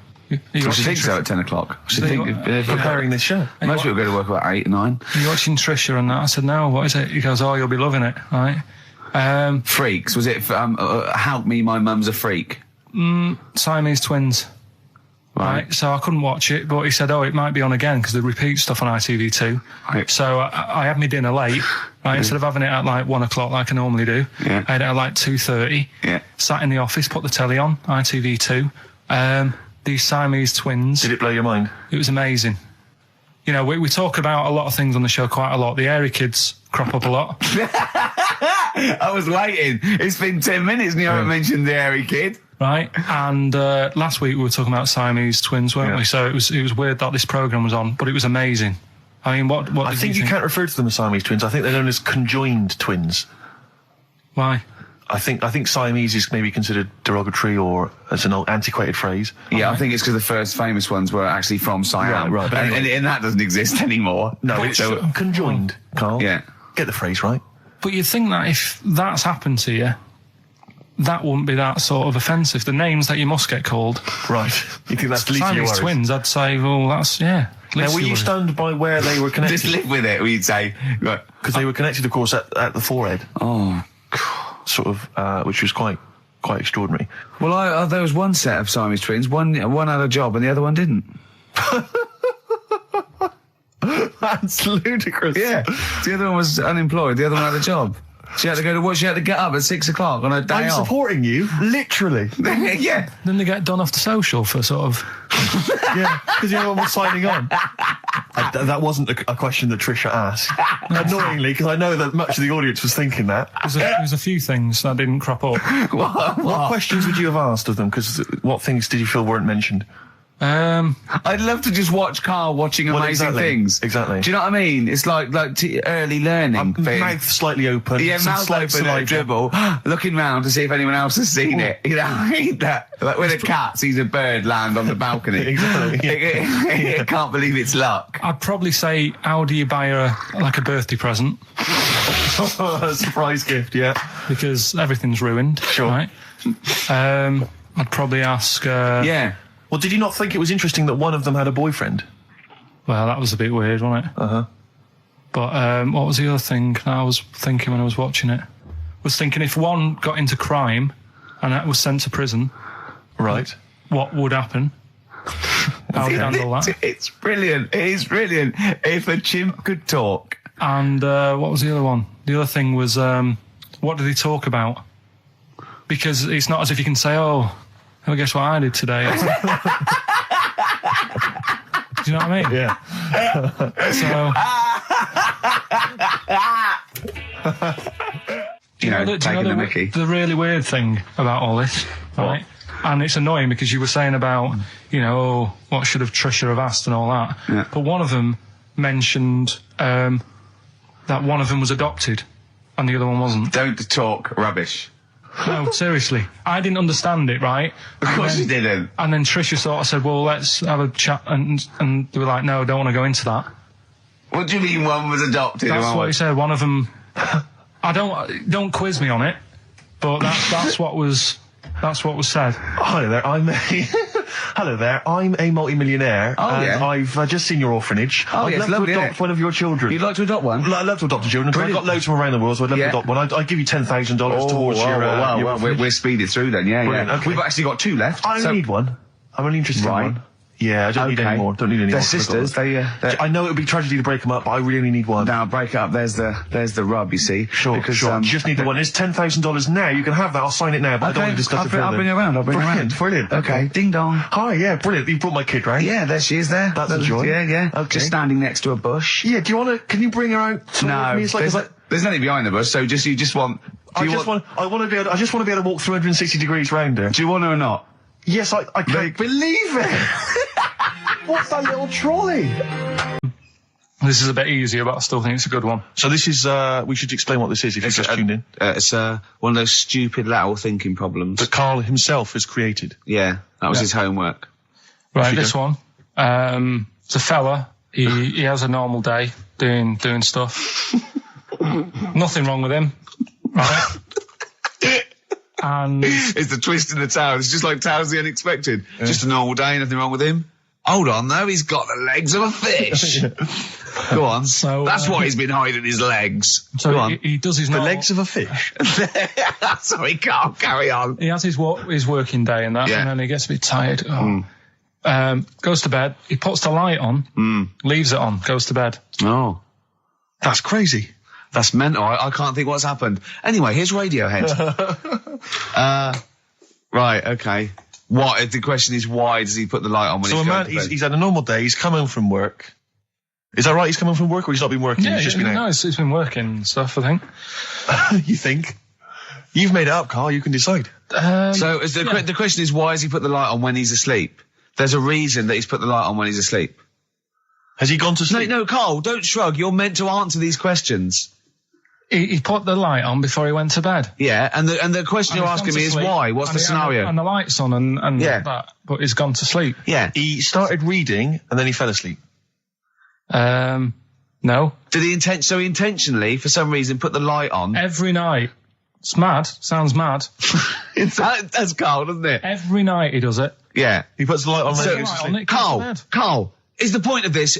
do you think so at 10 o'clock? Preparing this show. Most people go to work about 8, 9. Are you watching Trisha and that? I said, no, what is it? He goes, oh, you'll be loving it, right? Freaks. Was it, Help Me, My Mum's a Freak? Siamese twins. Right, so I couldn't watch it, but he said, oh, it might be on again, because they repeat stuff on ITV2. Right. So I had my dinner late, right, instead of having it at 1 o'clock like I normally do, I had it at 2:30, sat in the office, put the telly on, ITV2, these Siamese twins. Did it blow your mind? It was amazing. You know, we talk about a lot of things on the show quite a lot. The Airy Kids crop up a lot. I was waiting. It's been 10 minutes and you haven't mentioned the Airy Kid. Right, and last week we were talking about Siamese twins, weren't we? So it was weird that this programme was on, but it was amazing. I mean, what I think you can't refer to them as Siamese twins. I think they're known as conjoined twins. Why? I think Siamese is maybe considered derogatory or as an old antiquated phrase. Yeah, I think it's because the first famous ones were actually from Siam. Right. And that doesn't exist anymore. No, it's conjoined, Carl. Yeah. Get the phrase right. But you'd think that if that's happened to you, that wouldn't be that sort of offensive. The names that you must get called. Right. You think that's the least of your Siamese worries? twins, I'd say, well, that's, Now, were you stunned by where they were connected? Just live with it, we'd say. Because they were connected, of course, at the forehead. Oh. sort of, which was quite extraordinary. Well, there was one set of Siamese twins. One had a job and the other one didn't. That's ludicrous. Yeah, the other one was unemployed. The other one had a job. She had to go to work. She had to get up at 6 o'clock on her day I'm off. supporting you, literally. Yeah. Then they get done off the social for sort of... Yeah, because everyone was signing on. That wasn't a question that Trisha asked. Annoyingly, because I know that much of the audience was thinking that. There's a few things that didn't crop up. What questions would you have asked of them? Because what things did you feel weren't mentioned? I'd love to just watch Carl watching amazing things. Exactly. Do you know what I mean? It's like early learning thing. Mouth slightly open. Yeah, mouth open at dribble, looking round to see if anyone else has seen it. You know, I hate that. Like when a cat sees a bird land on the balcony. Exactly. It can't believe it's luck. I'd probably say, how do you buy her like a birthday present? A surprise gift, yeah. Because everything's ruined. Sure. Right? I'd probably ask... Yeah. Well, did you not think it was interesting that one of them had a boyfriend? Well, that was a bit weird, wasn't it? Uh-huh. But what was the other thing I was thinking when I was watching it? I was thinking if one got into crime and was sent to prison, right, what would happen? How would you handle that? It's brilliant. It is brilliant. If a chimp could talk. And what was the other one? The other thing was, what did he talk about? Because it's not as if you can say, oh, guess what I did today? Do you know what I mean? Yeah. Taking the mickey. The really weird thing about all this, right? And it's annoying because you were saying about, what should have Trisha have asked and all that. Yeah. But one of them mentioned that one of them was adopted and the other one wasn't. Don't talk rubbish. No, seriously. I didn't understand it, right? Of course you didn't. And then Trisha sort of said, well, let's have a chat. And they were like, no, don't want to go into that. What do you mean one was adopted? That's what he said. One of them... don't quiz me on it, but that's what was said. Hello there, I'm a multi-millionaire, and I've just seen your orphanage. I'd love to adopt one of your children. You'd like to adopt one? I'd love to adopt a children, because I've got loads from around the world, so I'd love to adopt one. I'd give you $10,000 towards your... We're speeding through then, yeah. Okay. We've actually got 2 left. I only need one. I'm only interested in one. Yeah, I don't need any more. Don't need any more. They're sisters. I know it would be tragedy to break them up, but I really only need one. Now, break it up. There's the rub, you see. Sure. You just need the one. It's $10,000 now. You can have that. I'll sign it now, but I don't want to discuss it further. I'll bring it around. Brilliant. Okay. Ding dong. Hi, yeah, brilliant. You brought my kid round. Yeah, there she is there. That's a joy. Yeah. Okay. Just standing next to a bush. Yeah, can you bring her out to me? It's like, there's nothing behind the bush, so you just want... I just want to be able to walk 360 degrees round her. Do you want her or not? Yes, I can't believe it. What's that little trolley? This is a bit easier, but I still think it's a good one. So this is, we should explain what this is if you've just tuned in. It's one of those stupid lateral thinking problems. That Karl himself has created. Yeah, that was his homework. Right, this one. It's a fella. He has a normal day doing stuff. Nothing wrong with him. Right? And it's the twist in the tale. It's just like Tales the Unexpected. Yeah. Just a normal day, nothing wrong with him. Hold on, though, he's got the legs of a fish. Go on. So that's why he's been hiding his legs. So Go on. He does his legs of a fish. Sorry, Carl, carry on. He has his working day and that, and then he gets a bit tired. Goes to bed. He puts the light on, leaves it on, goes to bed. Oh, that's crazy. That's mental. I can't think what's happened. Anyway, here's Radiohead. Right, okay. The question is, why does he put the light on when he's going to bed? He's had a normal day, he's come home from work. Is that right? He's come home from work, or he's not been working? Yeah, he's just been out? No, he's been working and stuff, I think. You think? You've made it up, Carl, you can decide. The question is, why has he put the light on when he's asleep? There's a reason that he's put the light on when he's asleep. Has he gone to sleep? No, Carl, don't shrug. You're meant to answer these questions. He put the light on before he went to bed. Yeah, and the question you're asking me is why? What's the scenario? And the light's on and that, but he's gone to sleep. Yeah. He started reading and then he fell asleep. No. Did he intentionally, for some reason, put the light on? Every night. It's mad. Sounds mad. That's Carl, doesn't it? Every night he does it. Yeah. He puts the light on when he goes to sleep. Carl, is the point of this,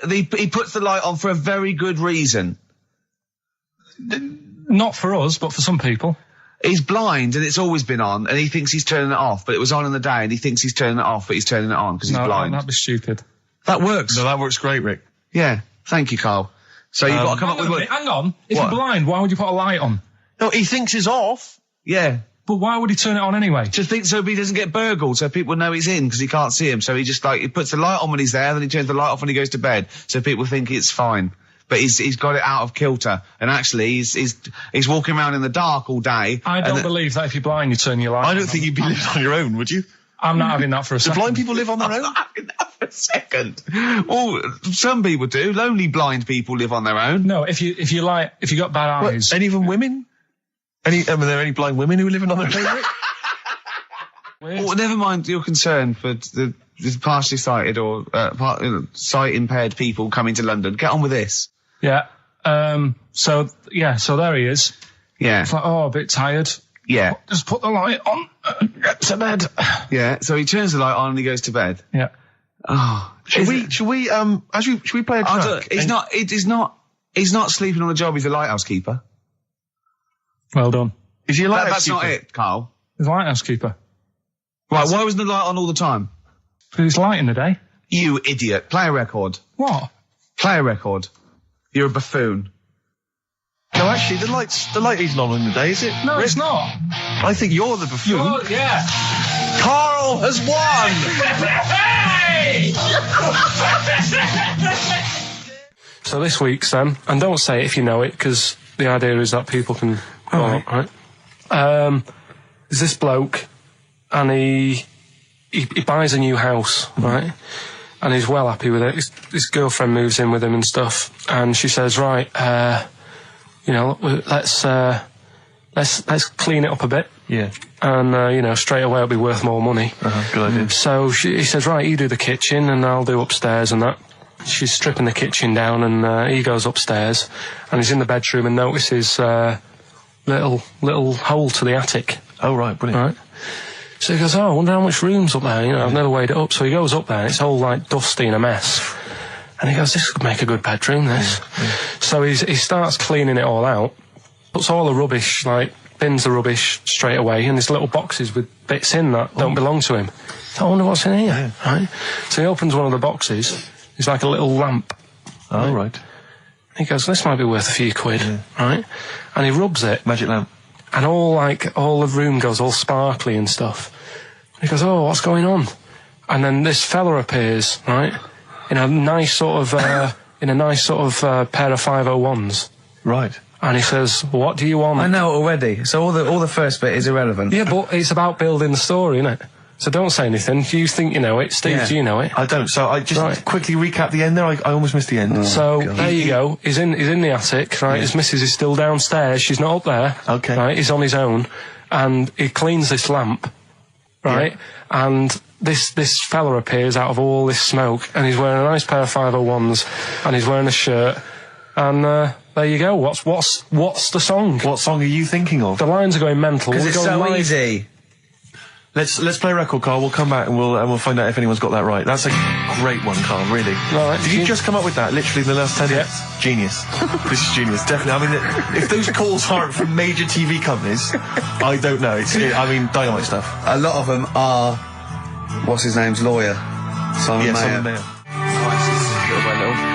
he puts the light on for a very good reason. Not for us, but for some people. He's blind, and it's always been on, and he thinks he's turning it off, but it was on in the day, and he thinks he's turning it off, but he's turning it on because he's blind. No, that'd be stupid. That works. No, that works great, Rick. Yeah. Thank you, Carl. So you've got to come up with... Hang on. If you're blind, why would you put a light on? No, he thinks it's off. Yeah. But why would he turn it on anyway? Just think so he doesn't get burgled, so people know he's in, because he can't see him. So he just, he puts the light on when he's there, then he turns the light off when he goes to bed, so people think it's fine. But he's got it out of kilter, and actually he's walking around in the dark all day. I don't believe that if you're blind, you turn your light on. I don't think you'd be living on your own, would you? I'm not having that for a second. Do blind people live on their own? I'm not having that for a second. Well, some people do. Lonely blind people live on their own. No, if you got bad eyes. Any even women? Are there any blind women who are living on their own? Well, never mind your concern for the partially sighted or sight impaired people coming to London. Get on with this. Yeah. So there he is. Yeah. It's like, a bit tired. Yeah. Just put the light on. Get to bed. Yeah. So he turns the light on and he goes to bed. Yeah. Oh. Should we play a track? He's not sleeping on the job. He's a lighthouse keeper. Well done. Is he a lighthouse That's keeper? not it, Carl. He's a lighthouse keeper. Right. Why wasn't the light on all the time? Because it's light in the day. You idiot. Play a record. What? Play a record. You're a buffoon. No, actually, the light isn't on in the day, is it? No, it's not. I think you're the buffoon. Yeah. Carl has won! So this week's then, and don't say it if you know it, because the idea is that people can go on, right? There's this bloke, and he buys a new house, right? And he's well happy with it. His girlfriend moves in with him and stuff, and she says, right, let's clean it up a bit. Yeah. And, straight away it'll be worth more money. Good idea. So he says, right, you do the kitchen and I'll do upstairs and that. She's stripping the kitchen down and he goes upstairs and he's in the bedroom and notices little hole to the attic. Oh, right, brilliant. Right. So he goes, I wonder how much room's up there. I've never weighed it up. So he goes up there and it's all dusty and a mess. And he goes, this could make a good bedroom, this. Yeah. So he starts cleaning it all out, puts all the rubbish, bins the rubbish straight away, and there's little boxes with bits in that don't belong to him. I wonder what's in here, right? So he opens one of the boxes, it's like a little lamp. Oh, right. He goes, this might be worth a few quid, right? And he rubs it. Magic lamp. And all the room goes all sparkly and stuff. He goes, oh, what's going on? And then this fella appears, right? In a nice sort of pair of 501s. Right. And he says, what do you want? I know it already. So all the first bit is irrelevant. Yeah, but it's about building the story, isn't it? So don't say anything. You think you know it. Steve, do you know it? I don't. So I just quickly recap the end there. I almost missed the end. Oh, so God. There you go. He's in the attic, right? Yeah. His missus is still downstairs. She's not up there. Okay. Right? He's on his own. And he cleans this lamp, right? Yeah. And this fella appears out of all this smoke, and he's wearing a nice pair of 501s, and he's wearing a shirt, and there you go. What's the song? What song are you thinking of? The lines are going mental. Because it's so easy. Let's play a record, Carl. We'll come back and we'll find out if anyone's got that right. That's a great one, Carl. Really. Right. Did you just come up with that? Literally in the last 10 minutes. Genius. This is genius. Definitely. I mean, if those calls aren't from major TV companies, I don't know. Dynamite stuff. A lot of them are. What's his name's lawyer? Simon Mayer. Simon Mayer.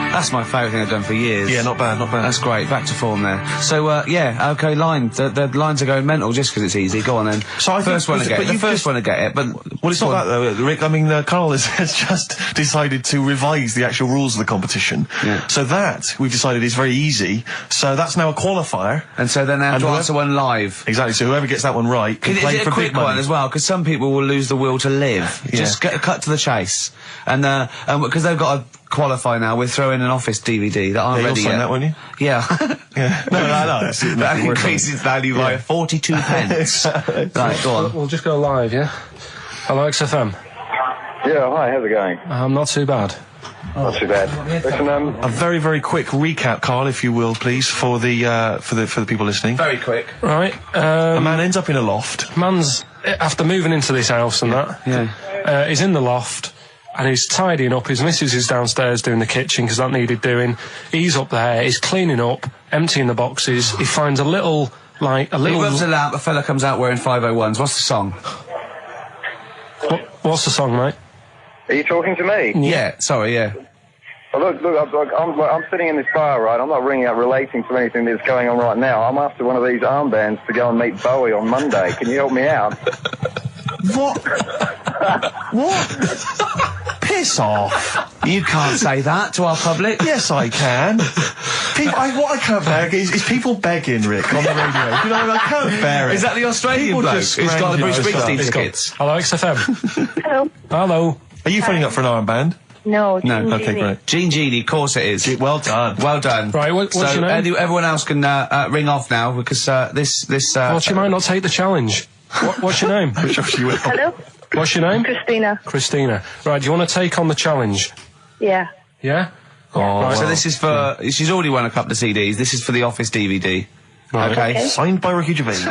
That's my favourite thing I've done for years. Yeah, not bad. That's great. Back to form there. So, okay, lines. The lines are going mental just because it's easy. Go on then. So I first one to get it. The first one to get it, but... Well, it's not that though, Rick. I mean, Carl has just decided to revise the actual rules of the competition. Yeah. So that, we've decided, is very easy. So that's now a qualifier. And so then they have to answer one live. Exactly. So whoever gets that one right can play for big money. Is it a quick one as well? Because some people will lose the will to live. Yeah. Just cut to the chase. And because they've got to qualify now, we're throwing an Office DVD that aren't ready yet. You'll sign that, won't you? Yeah. Yeah. No. That increases value by 42 pence. Right, go on. We'll just go live, yeah? Hello, XFM. Yeah, hi, how's it going? Not too bad. Not too bad. Listen, a very, very quick recap, Carl, if you will, please, for the people listening. Very quick. Right. A man ends up in a loft. Man's, after moving into this house and that, he's in the loft. And he's tidying up. His missus is downstairs doing the kitchen because that needed doing. He's up there. He's cleaning up, emptying the boxes. He finds a little like a He little. rubs a lamp, a fella comes out wearing 501s. What's the song? What's the song, mate? Are you talking to me? Yeah, sorry, yeah. Well, look, I'm sitting in this bar, right? I'm not ringing up relating to anything that's going on right now. I'm after one of these armbands to go and meet Bowie on Monday. Can you help me out? What? What? Piss off. You can't say that to our public. Yes, I can. What I can't bear is people begging, Rick, on the radio. You know, I can't bear it. Is that the Australian People bloke just who's got the Bruce scrounging Springsteen for tickets? Hello, XFM. Hello. Hello. Are you phoning up for an armband? No. No. Okay, great. Gene Genie, of course it is. Well done. Well done. Right, what's so your name? Everyone else can ring off now because this. Well, she might not take the challenge. What's your name? Hello. What's your name? Christina. Christina. Right, do you want to take on the challenge? Yeah. Yeah? Oh, So this is for. She's already won a couple of CDs. This is for the Office DVD. Right. Okay. Signed by Ricky Gervais.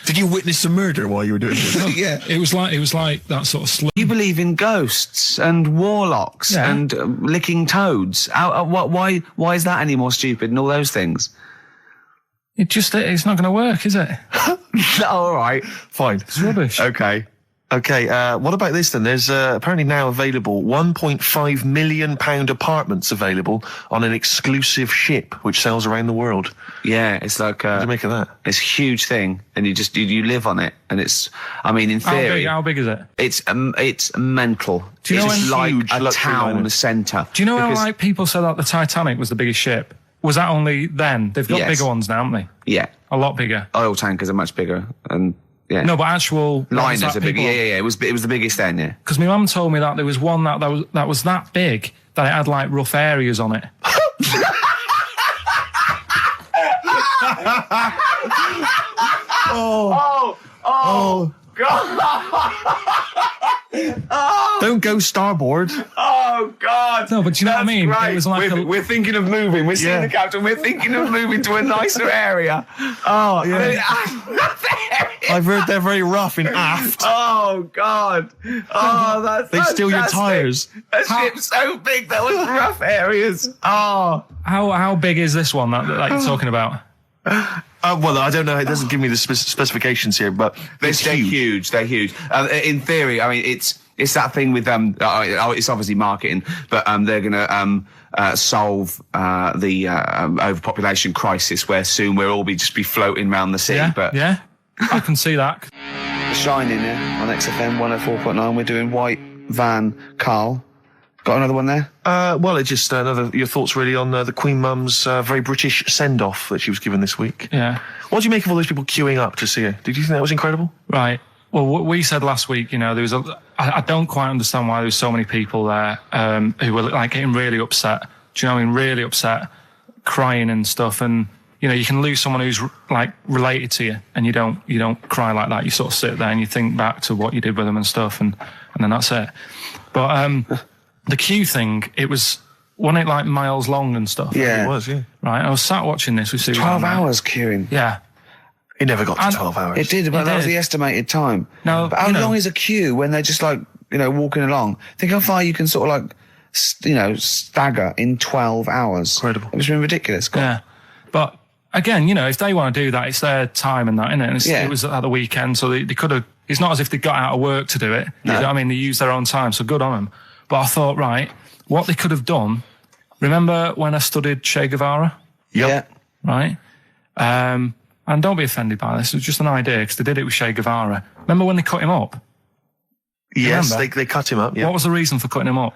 Did you witness a murder while you were doing this? Yeah. It was like that sort of You believe in ghosts and warlocks Yeah. and licking toads. Why is that any more stupid and all those things? it's not going to work, is it? All right. Fine. It's rubbish. Okay. Okay, what about this then? There's apparently now available £1.5 million apartments available on an exclusive ship which sails around the world. Yeah, it's like What do you make of that? it's a huge thing, and you live on it, and it's. I mean, in theory, How big is it? it's mental. Do you know it's when- like Huge a luxury town liner. centre. Do you know how Because- like people said that the Titanic was the biggest ship? Was that only then? They've got Yes. bigger ones now, haven't they? Yeah, A lot bigger. oil tankers are much bigger, and yeah, No, but actual liners are bigger. Yeah. It was the biggest then. Yeah. Because my mum told me that there was one that was that big that it had like rough areas on it. Don't go starboard. Oh God! No, but do you know what I mean? Great. It was like we're thinking of moving. We're seeing Yeah. the captain. We're thinking of moving to a nicer area. Oh, yeah. I've heard they're very rough in aft. Oh God! Oh, that's They steal your fantastic. tyres. A ship's so big there was rough areas. Oh, how big is this one that you're talking about? Well, I don't know. It doesn't give me the specifications here, but they're huge. They're huge. In theory, I mean, it's that thing with it's obviously marketing, but they're going to solve the overpopulation crisis, where soon we'll all just be floating around the sea. Yeah, But yeah, I can see that. Shining on XFM 104.9. We're doing White Van Karl. Got another one there? well, it's just your thoughts really on the Queen Mum's very British send-off that she was given this week. Yeah. What do you make of all those people queuing up to see her? Did you think that was incredible? Right. Well, what we said last week, there was I don't quite understand why there was so many people there who were like getting really upset. Do you know what I mean? Really upset, crying and stuff. And you can lose someone who's like related to you, and you don't cry like that. You sort of sit there and you think back to what you did with them and stuff, and then that's it. But the queue thing, wasn't it like miles long and stuff? Yeah. It was, yeah. Right. I was sat watching this with Sue. 12 hours queuing. Yeah. It never got to And 12 hours. It did, but It that was did. the estimated time. No, but how long is a queue when they're just like, walking along? Think how far you can sort of like, stagger in 12 hours. Incredible. It's been ridiculous. God. Yeah. But again, if they want to do that, it's their time and that, isn't it? And Yeah. it was at the weekend, so they could have. It's not as if they got out of work to do it. No. You know what I mean, they used their own time, so good on them. But I thought, right, what they could have done. Remember when I studied Che Guevara? Yeah. Right. And don't be offended by this. It was just an idea because they did it with Che Guevara. Remember when they cut him up? Yes, remember? they cut him up, yeah. What was the reason for cutting him up?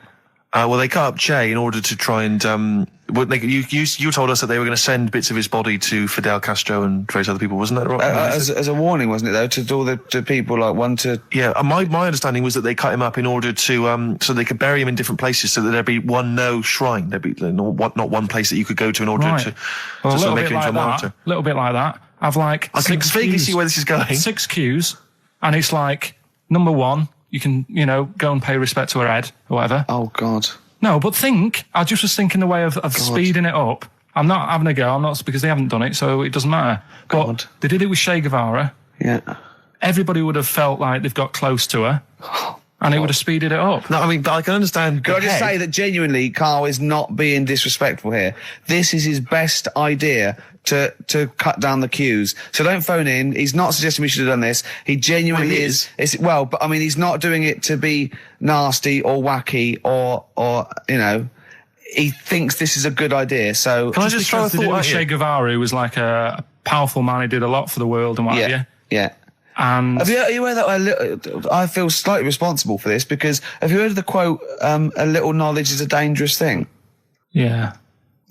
Well, they cut up Che in order to try and... you told us that they were going to send bits of his body to Fidel Castro and various other people, wasn't that right? As a warning, wasn't it, though, to all the people, like, one to... Yeah, my understanding was that they cut him up in order to so they could bury him in different places, so that there'd be no shrine. There'd be not one place that you could go to in order Right. to Well, a sort little of make bit him into like a martyr. that. A little bit like that. I've like I can 6 vaguely queues. see where this is going. 6 queues, and it's like number 1, you can go and pay respect to her head or whatever. Oh, God. No, but I just was thinking the way of speeding it up. I'm not having a go. I'm not, because they haven't done it, so it doesn't matter. But God. they did it with Che Guevara. Yeah. Everybody would have felt like they've got close to her. and it would have speeded it up. No, I mean, I can understand. Can I just say that genuinely, Carl is not being disrespectful here. This is his best idea to cut down the queues. So don't phone in. He's not suggesting we should have done this. He genuinely is. But I mean, he's not doing it to be nasty or wacky or you know. He thinks this is a good idea. So can I just throw a thought at Che Guevara, who was like a powerful man. He did a lot for the world and what have you. Yeah. And are you aware that I feel slightly responsible for this because have you heard of the quote, a little knowledge is a dangerous thing? Yeah.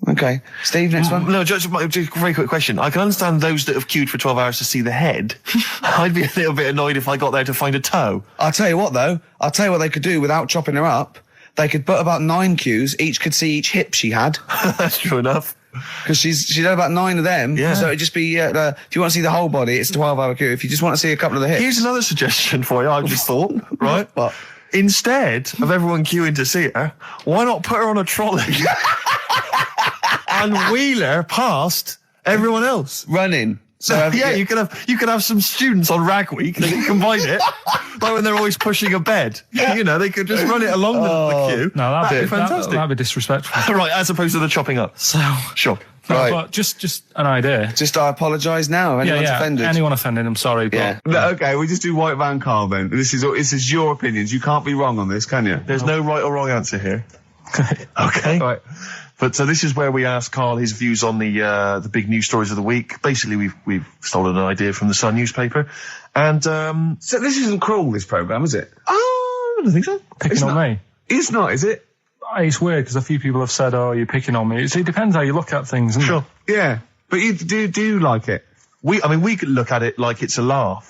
Okay. Steve, next one? No, just a very quick question. I can understand those that have queued for 12 hours to see the head. I'd be a little bit annoyed if I got there to find a toe. I'll tell you what, though. I'll tell you what they could do without chopping her up. They could put about 9 queues. Each could see each hip she had. That's true enough. Because she'd had about 9 of them. Yeah. So it'd just be, if you want to see the whole body, it's a 12-hour queue. If you just want to see a couple of the hips. Here's another suggestion for you, I've just thought, right? What? Instead of everyone queuing to see her, why not put her on a trolley and wheel her past everyone else? Running. So you could have some students on Rag Week. They could combine it, like when they're always pushing a bed. You know, they could just run it along the queue. No, that'd be fantastic. That'd be disrespectful. Right, as opposed to the chopping up. So sure. No, Right. but just an idea. Just I apologise now. If anyone's offended. Anyone offended, I'm sorry. But Yeah. No, okay, we just do White Van Carl then. This is your opinions. You can't be wrong on this, can you? There's no right or wrong answer here. Okay. Right. But so this is where we ask Carl his views on the big news stories of the week. Basically, we've stolen an idea from the Sun newspaper, and So this isn't cruel, this programme, is it? I don't think so. picking on me. It's not, is it? It's weird because a few people have said, "Oh, you're picking on me." It depends how you look at things, isn't Sure. Yeah. But you do like it? We could look at it like it's a laugh,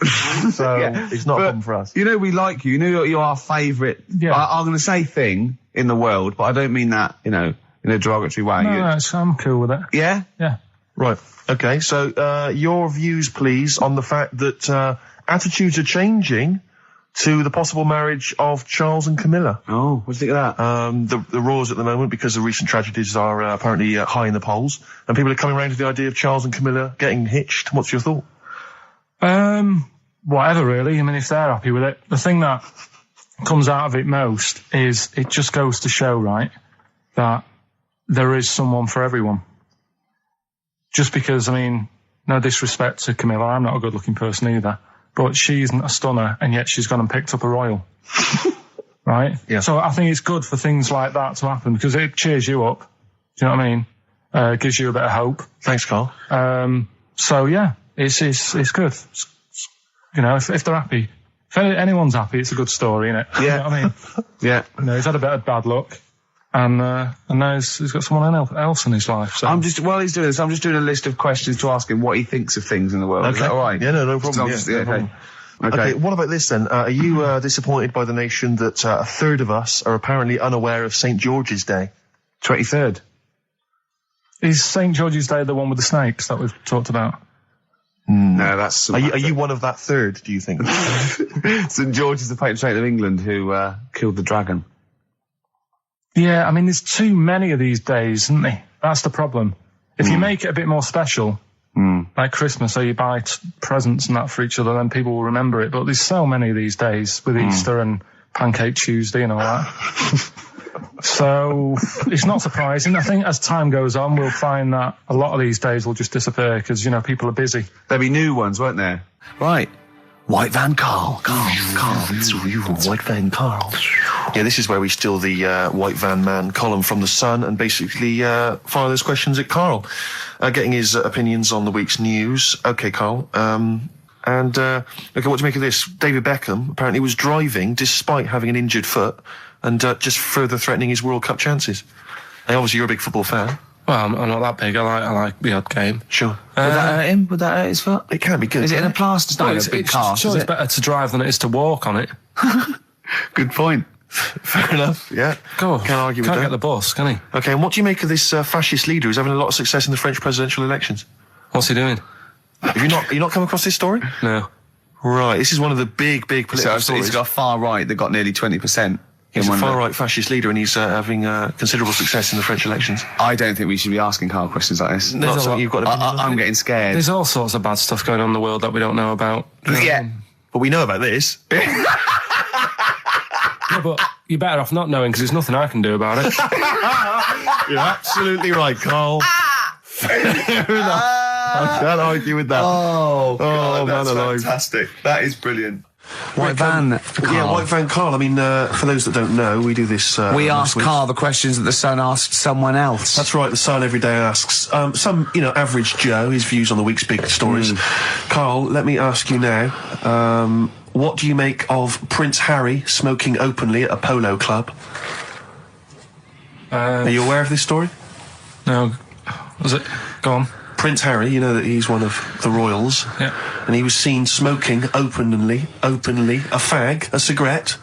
so it's not a problem for us. You know we like you. You know you're our favourite. Yeah. I'm going to say thing in the world, but I don't mean that, in a derogatory way. No, I'm cool with it. Yeah? Yeah. Right. Okay. So your views, please, on the fact that attitudes are changing to the possible marriage of Charles and Camilla. Oh, what do you think of that? The roars at the moment, because the recent tragedies are apparently high in the polls, and people are coming around to the idea of Charles and Camilla getting hitched. What's your thought? Whatever, really. I mean, if they're happy with it. The thing that comes out of it most is it just goes to show, right, that there is someone for everyone. Just because, I mean, no disrespect to Camilla, I'm not a good-looking person either, but she isn't a stunner, and yet she's gone and picked up a royal. Right? Yeah. So I think it's good for things like that to happen, because it cheers you up. Do you know what I mean? Gives you a bit of hope. Thanks, Carl. So yeah, it's good. You know, if they're happy, if anyone's happy, it's a good story, isn't it? Yeah. You know what I mean? Yeah. You know, he's had a bit of bad luck, and now he's got someone else in his life. So While he's doing this, I'm just doing a list of questions to ask him what he thinks of things in the world. Is that all right? Yeah, no problem. So No problem. Okay. What about this then? Are you disappointed by the nation that a third of us are apparently unaware of St. George's Day? 23rd. is St. George's Day the one with the snakes that we've talked about? No, that's... Are you one of that third, do you think? St. George is the patron saint of England who killed the dragon. Yeah, I mean, there's too many of these days, isn't there? That's the problem. If you make it a bit more special, like Christmas, so you buy presents and that for each other, then people will remember it. But there's so many of these days with Easter and Pancake Tuesday and all that. So it's not surprising. I think as time goes on, we'll find that a lot of these days will just disappear because, you know, people are busy. There'll be new ones, won't there? Right. White Van Carl. White Van Carl. Yeah, this is where we steal the White Van Man column from the Sun and basically fire those questions at Carl, getting his opinions on the week's news. Okay, Carl. Okay, what do you make of this? David Beckham apparently was driving despite having an injured foot and just further threatening his World Cup chances. Now, obviously, you're a big football fan. Well, I'm not that big. I like the odd game. Sure. Would that hurt him? Would that hurt his foot? It can be good. Is it in a plaster? It's not it's a big cast, sure, is it's it? better to drive than it is to walk on it. Good point. Fair enough, yeah. Go. Can't argue with that. Can't get the bus, can he? Okay, and what do you make of this fascist leader who's having a lot of success in the French presidential elections? What's he doing? Have you not come across this story? No. Right, this is one of the big political stories. He's got a far right that got nearly 20%. He's a far-right fascist leader and he's having considerable success in the French elections. I don't think we should be asking Carl questions like this. Not something you've got to... I'm getting scared. There's all sorts of bad stuff going on in the world that we don't know about. Yeah. But we know about this. Yeah, but you're better off not knowing because there's nothing I can do about it. You're absolutely right, Carl. Fair enough. I can't argue with that. Oh, God, man that's alive. fantastic. That is brilliant. White van, Carl. Yeah, White Van Carl. I mean, for those that don't know, we do this. We ask week. Carl the questions that the Sun asked someone else. That's right. The Sun every day asks some, average Joe his views on the week's big stories. Carl, let me ask you now. What do you make of Prince Harry smoking openly at a polo club? Are you aware of this story? No. Was it? Go on. Prince Harry, you know that he's one of the royals. Yeah. And he was seen smoking openly, a fag, a cigarette,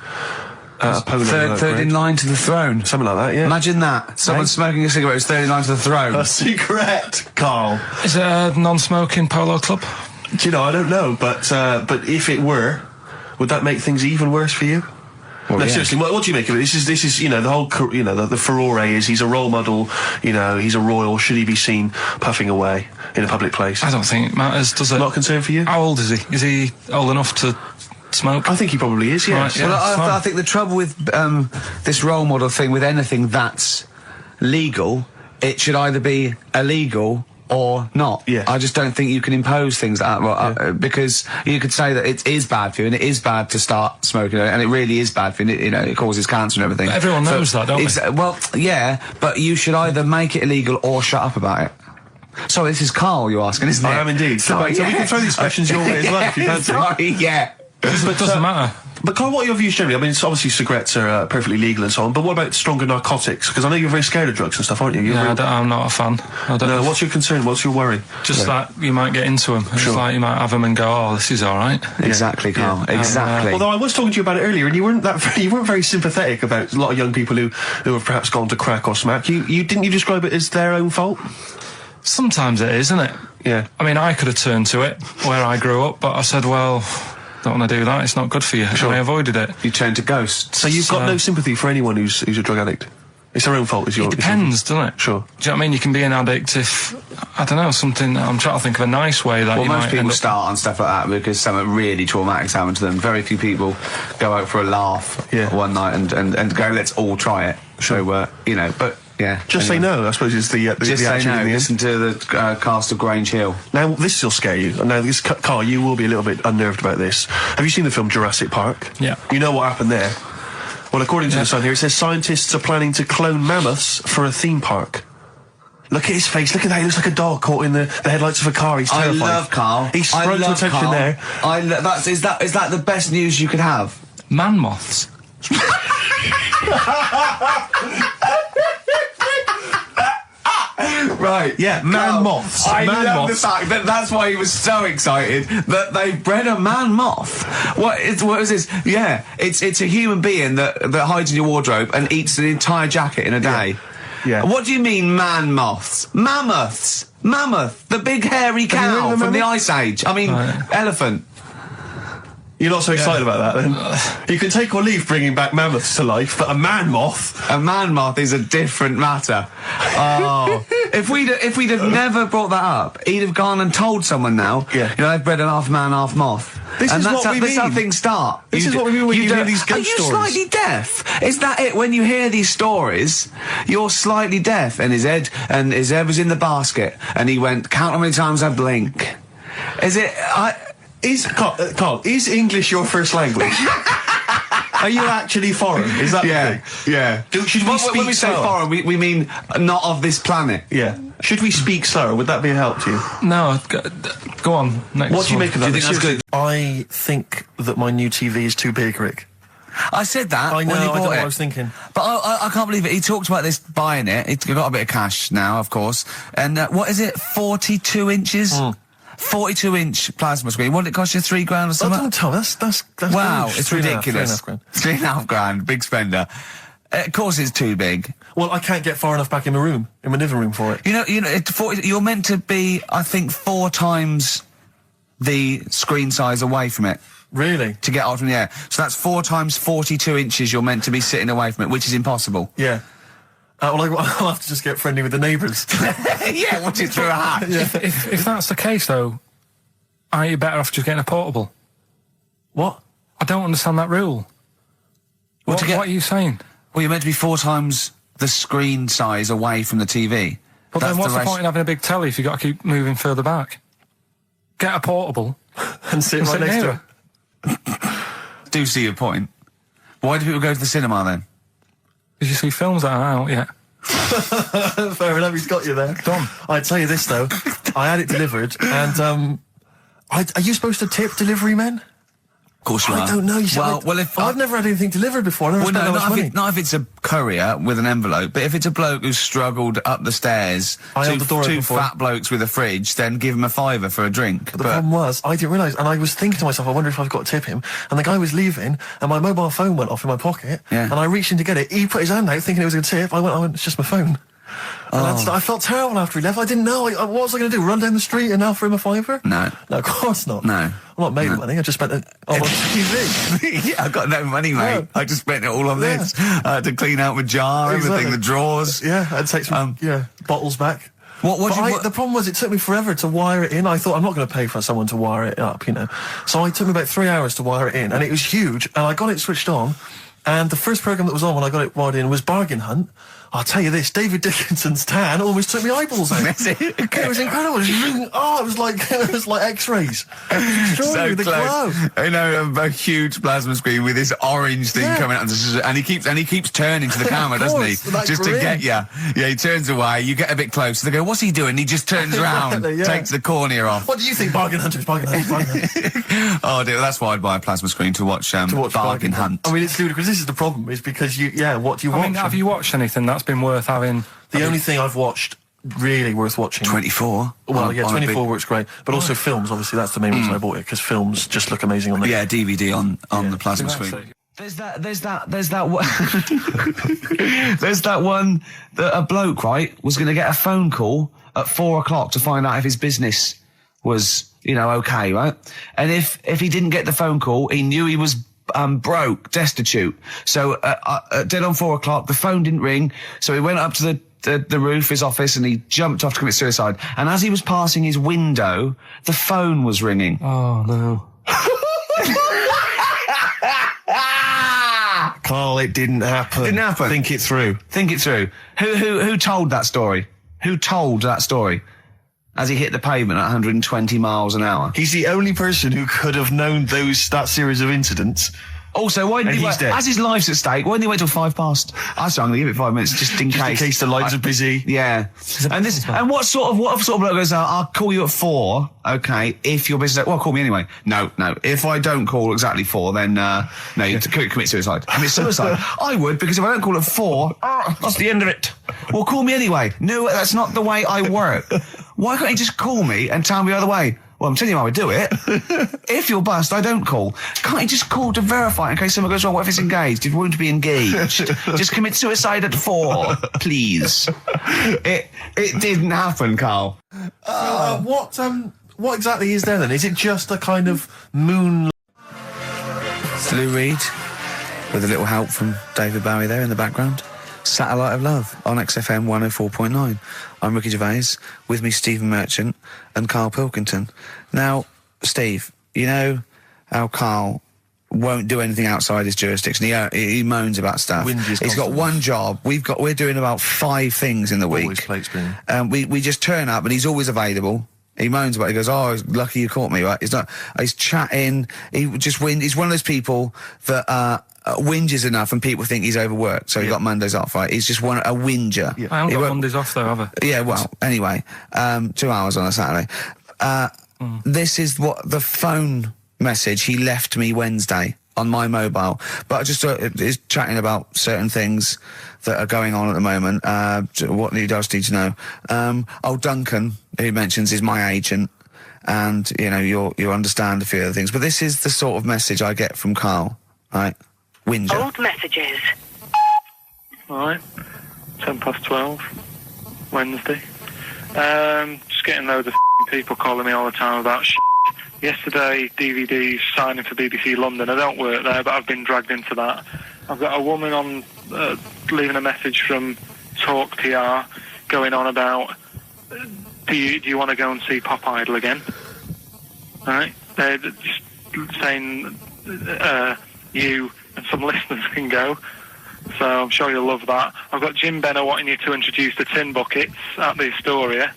a polo. Third in line to the throne. Something like that, yeah. Imagine that. Someone smoking a cigarette is third in line to the throne. A cigarette, Carl. Is it a non-smoking polo club? Do you know, I don't know, but if it were, would that make things even worse for you? Well, no, yeah. seriously, what do you make of it? This is, the whole, the furore is he's a role model, he's a royal. Should he be seen puffing away in a public place? I don't think it matters, does it? Not a concern for you? How old is he? Is he old enough to smoke? I think he probably is, yes. Right, yeah. Well, I think the trouble with this role model thing, with anything that's legal, it should either be illegal or not. Yeah. I just don't think you can impose things like that, because you could say that it is bad for you, and it is bad to start smoking, and it really is bad for you, it causes cancer and everything. But everyone knows that, don't they? Well, yeah, but you should either make it illegal or shut up about it. So this is Carl you're asking, isn't it? I am indeed. Sorry, So we can throw these questions your way as well if you fancy. Sorry, yeah. But it doesn't matter. But Carl, what are your views generally? I mean, it's obviously cigarettes are perfectly legal and so on, but what about stronger narcotics? Because I know you're very scared of drugs and stuff, aren't you? I'm not a fan. I don't No, what's your concern? What's your worry? Just that you might get into them. It's like you might have them and go, oh, this is all right. Exactly, Carl. Exactly. Although I was talking to you about it earlier, and you weren't very sympathetic about a lot of young people who have perhaps gone to crack or smack. You didn't you describe it as their own fault? Sometimes it is, isn't it? Yeah. I mean, I could have turned to it where I grew up, but I said, well, don't want to do that. It's not good for you. Sure. And I avoided it. You turned to ghosts. So you've got no sympathy for anyone who's a drug addict? It's their own fault, is your... It depends, doesn't it? Sure. Do you know what I mean? You can be an addict if, I don't know, something... I'm trying to think of a nice way that well, you most might people end up... start on stuff like that because something really traumatic's happened to them. Very few people go out for a laugh one night and go, let's all try it. Sure. So, but... Yeah, just say no, I suppose, is the just attitude say no. in the end. Listen to the cast of Grange Hill. Now, this will scare you. Now, Carl, you will be a little bit unnerved about this. Have you seen the film Jurassic Park? Yeah. You know what happened there? Well, according to the Sun here, it says scientists are planning to clone mammoths for a theme park. Look at his face. Look at that. He looks like a dog caught in the headlights of a car. He's terrified. I love Carl. He's sprung to attention Carl. there. Is that the best news you could have? Man moths. Right, yeah, man moths. I man love moths. the fact that that's why he was so excited that they bred a man moth. What is this? Yeah, it's a human being that hides in your wardrobe and eats an entire jacket in a day. Yeah. What do you mean, man moths? Mammoths. Mammoth, the big hairy cow from the Ice Age. I mean, elephant. You're not so excited about that, then? You can take or leave bringing back mammoths to life, but a man moth... A man moth is a different matter. Oh. If we'd have never brought that up, he'd have gone and told someone now, they've bred an half man, half moth. This is how things start. This is what we mean when you hear these ghost stories. Are you slightly deaf? Is that it? When you hear these stories, you're slightly deaf. And his head was in the basket, and he went, count how many times I blink. Is it... Carl, is English your first language? Are you actually foreign? Is that the thing? Yeah. Should we speak when we say foreign, we mean not of this planet. Yeah. Should we speak slower? Would that be a help to you? No, go on. Next What do you one. make of that? Do you think that's good? I think that my new TV is too big, Rick. I said that I know, when you I don't know bought what it. I was thinking. But I can't believe it. He talked about this buying it. He's got a bit of cash now, of course. And what is it? 42 inches? 42-inch plasma screen. What did it cost you? $3,000 or something? Don't tell us. That's wow, huge. it's ridiculous. $3,500, big spender. Of course, it's too big. Well, I can't get far enough back in my living room for it. You know, you're meant to be, I think, 4 times the screen size away from it. Really? To get out from the air. So that's 4 times 42 inches you're meant to be sitting away from it, which is impossible. Yeah. Well, I'll have to just get friendly with the neighbours. Yeah, watch it through a hat. Yeah. If that's the case, though, are you better off just getting a portable? What? I don't understand that rule. What are you saying? Well, you're meant to be 4 times the screen size away from the TV. But then what's the point in having a big telly if you've got to keep moving further back? Get a portable and sit right next to it. Do see your point. Why do people go to the cinema then? Did you see films that are out yet? Fair enough, he's got you there. Dom, I'd tell you this though. I had it delivered, and are you supposed to tip delivery men? Of course you are. I don't know. I've never had anything delivered before. I never spent that much money. Not if it's a courier with an envelope, but if it's a bloke who's struggled up the stairs, two fat blokes with a fridge, then give him a £5 for a drink. But the problem was, I didn't realise, and I was thinking to myself, I wonder if I've got to tip him. And the guy was leaving, and my mobile phone went off in my pocket, and I reached in to get it. He put his hand out thinking it was a tip. I went, it's just my phone. And I felt terrible after he left. I didn't know. What was I going to do? Run down the street and offer him a £5? No, of course not. No. I'm not made of money. I just spent it on TV. Yeah, I've got no money, mate. No. I just spent it all on this. To clean out my jar, everything, the drawers. Yeah, I'd take some bottles back. The problem was it took me forever to wire it in. I thought I'm not going to pay for someone to wire it up, you know. So it took me about 3 hours to wire it in, and it was huge. And I got it switched on, and the first program that was on when I got it wired in was Bargain Hunt. I'll tell you this, David Dickinson's tan almost took my eyeballs out. It was incredible. It was like X-rays. So the close. glow. You know, a huge plasma screen with this orange thing coming out, and he keeps turning to the camera, doesn't he? Just to get you. Yeah, he turns away. You get a bit closer. They go, "What's he doing?" He just turns around, takes the cornea off. What do you think, Bargain Hunters? Bargain Hunters. Oh dear, that's why I'd buy a plasma screen to watch Bargain Hunt. I mean, it's ludicrous. This is the problem, is because what do you watch? I mean, have you watched anything that's been worth having? The only thing I've watched really worth watching. 24. Well, 24 works great, but also films. Obviously, that's the main reason I bought it, because films just look amazing on there. Yeah, DVD on the plasma screen. There's that one that a bloke, right, was going to get a phone call at 4 o'clock to find out if his business was, okay, right? And if he didn't get the phone call, he knew he was broke, destitute. So dead on 4 o'clock, the phone didn't ring, so he went up to the roof of his office and he jumped off to commit suicide. And as he was passing his window, the phone was ringing. Oh no. Carl, it didn't happen. Didn't happen. Think it through. Who told that story? Who told that story? As he hit the pavement at 120 miles an hour. He's the only person who could have known that series of incidents. Also, why didn't he wait? As his life's at stake, why didn't he wait till 5 past? I'm going to give it 5 minutes just in case. In case the lines are busy. Yeah. And what sort of bloke goes, I'll call you at 4, okay, if you're busy. Well, call me anyway. No. If I don't call exactly 4, then, no, you commit suicide. Commit suicide. I would, because if I don't call at 4, that's the end of it. Well, call me anyway. No, that's not the way I work. Why can't you just call me and tell me the other way? Well, I'm telling you how I do it. If you're bust, I don't call. Can't you just call to verify in case something goes wrong? What if it's engaged? If you want to be engaged, just commit suicide at 4, please. It didn't happen, Carl. What exactly is there then? Is it just a kind of moon? Lou Reed, with a little help from David Bowie there in the background. Satellite of Love on XFM 104.9. I'm Ricky Gervais, with me Stephen Merchant and Karl Pilkington. Now, Steve, you know how Karl won't do anything outside his jurisdiction. He moans about stuff. He's got one job. We're doing about 5 things in the week. Always plate spinning. We just turn up and he's always available. He moans about it. He goes, "Oh, lucky you caught me," right? He's chatting. He's one of those people that whinges enough and people think he's overworked, so he got Mondays off, right? He's just a whinger. I haven't got Mondays off though, have I? Yeah, well, anyway, 2 hours on a Saturday. This is what the phone message he left me Wednesday on my mobile, but I just is chatting about certain things that are going on at the moment. What he does need to know. Duncan, who mentions, is my agent, and you understand a few other things, but this is the sort of message I get from Karl, right? Whinger. Old messages. Alright, 12:10, Wednesday. Just getting loads of people calling me all the time about shit. Yesterday, DVDs signing for BBC London. I don't work there, but I've been dragged into that. I've got a woman on leaving a message from Talk TR going on about, do you want to go and see Pop Idol again? Right? They're just saying, you and some listeners can go. So I'm sure you'll love that. I've got Jim Benner wanting you to introduce the tin buckets at the Astoria.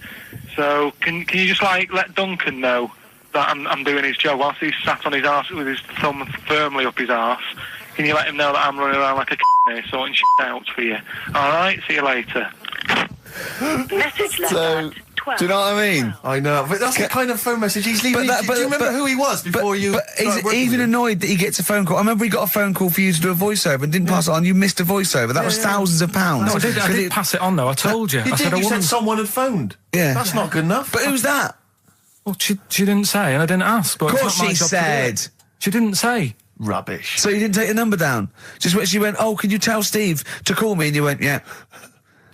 So can you just like let Duncan know that I'm doing his job whilst he's sat on his arse with his thumb firmly up his arse? Can you let him know that I'm running around like a here sorting shit out for you? All right. See you later. Message left So, at 12. do you know what I mean? I know, but that's the kind of phone message he's leaving. Do you remember who he was before you? But he's started working even with him? annoyed that he gets a phone call. I remember he got a phone call for you to do a voiceover and didn't pass it on. You missed a voiceover. That was thousands of pounds. No, I did pass it on though. I told you. You I did. said a You woman. said someone had phoned. Yeah. That's not good enough. But who's that? Well, she didn't say, and I didn't ask. But Of it's course not my she job to do it. said. She didn't say. Rubbish. So you didn't take the number down? Just when she went, oh, can you tell Steve to call me? And you went, yeah.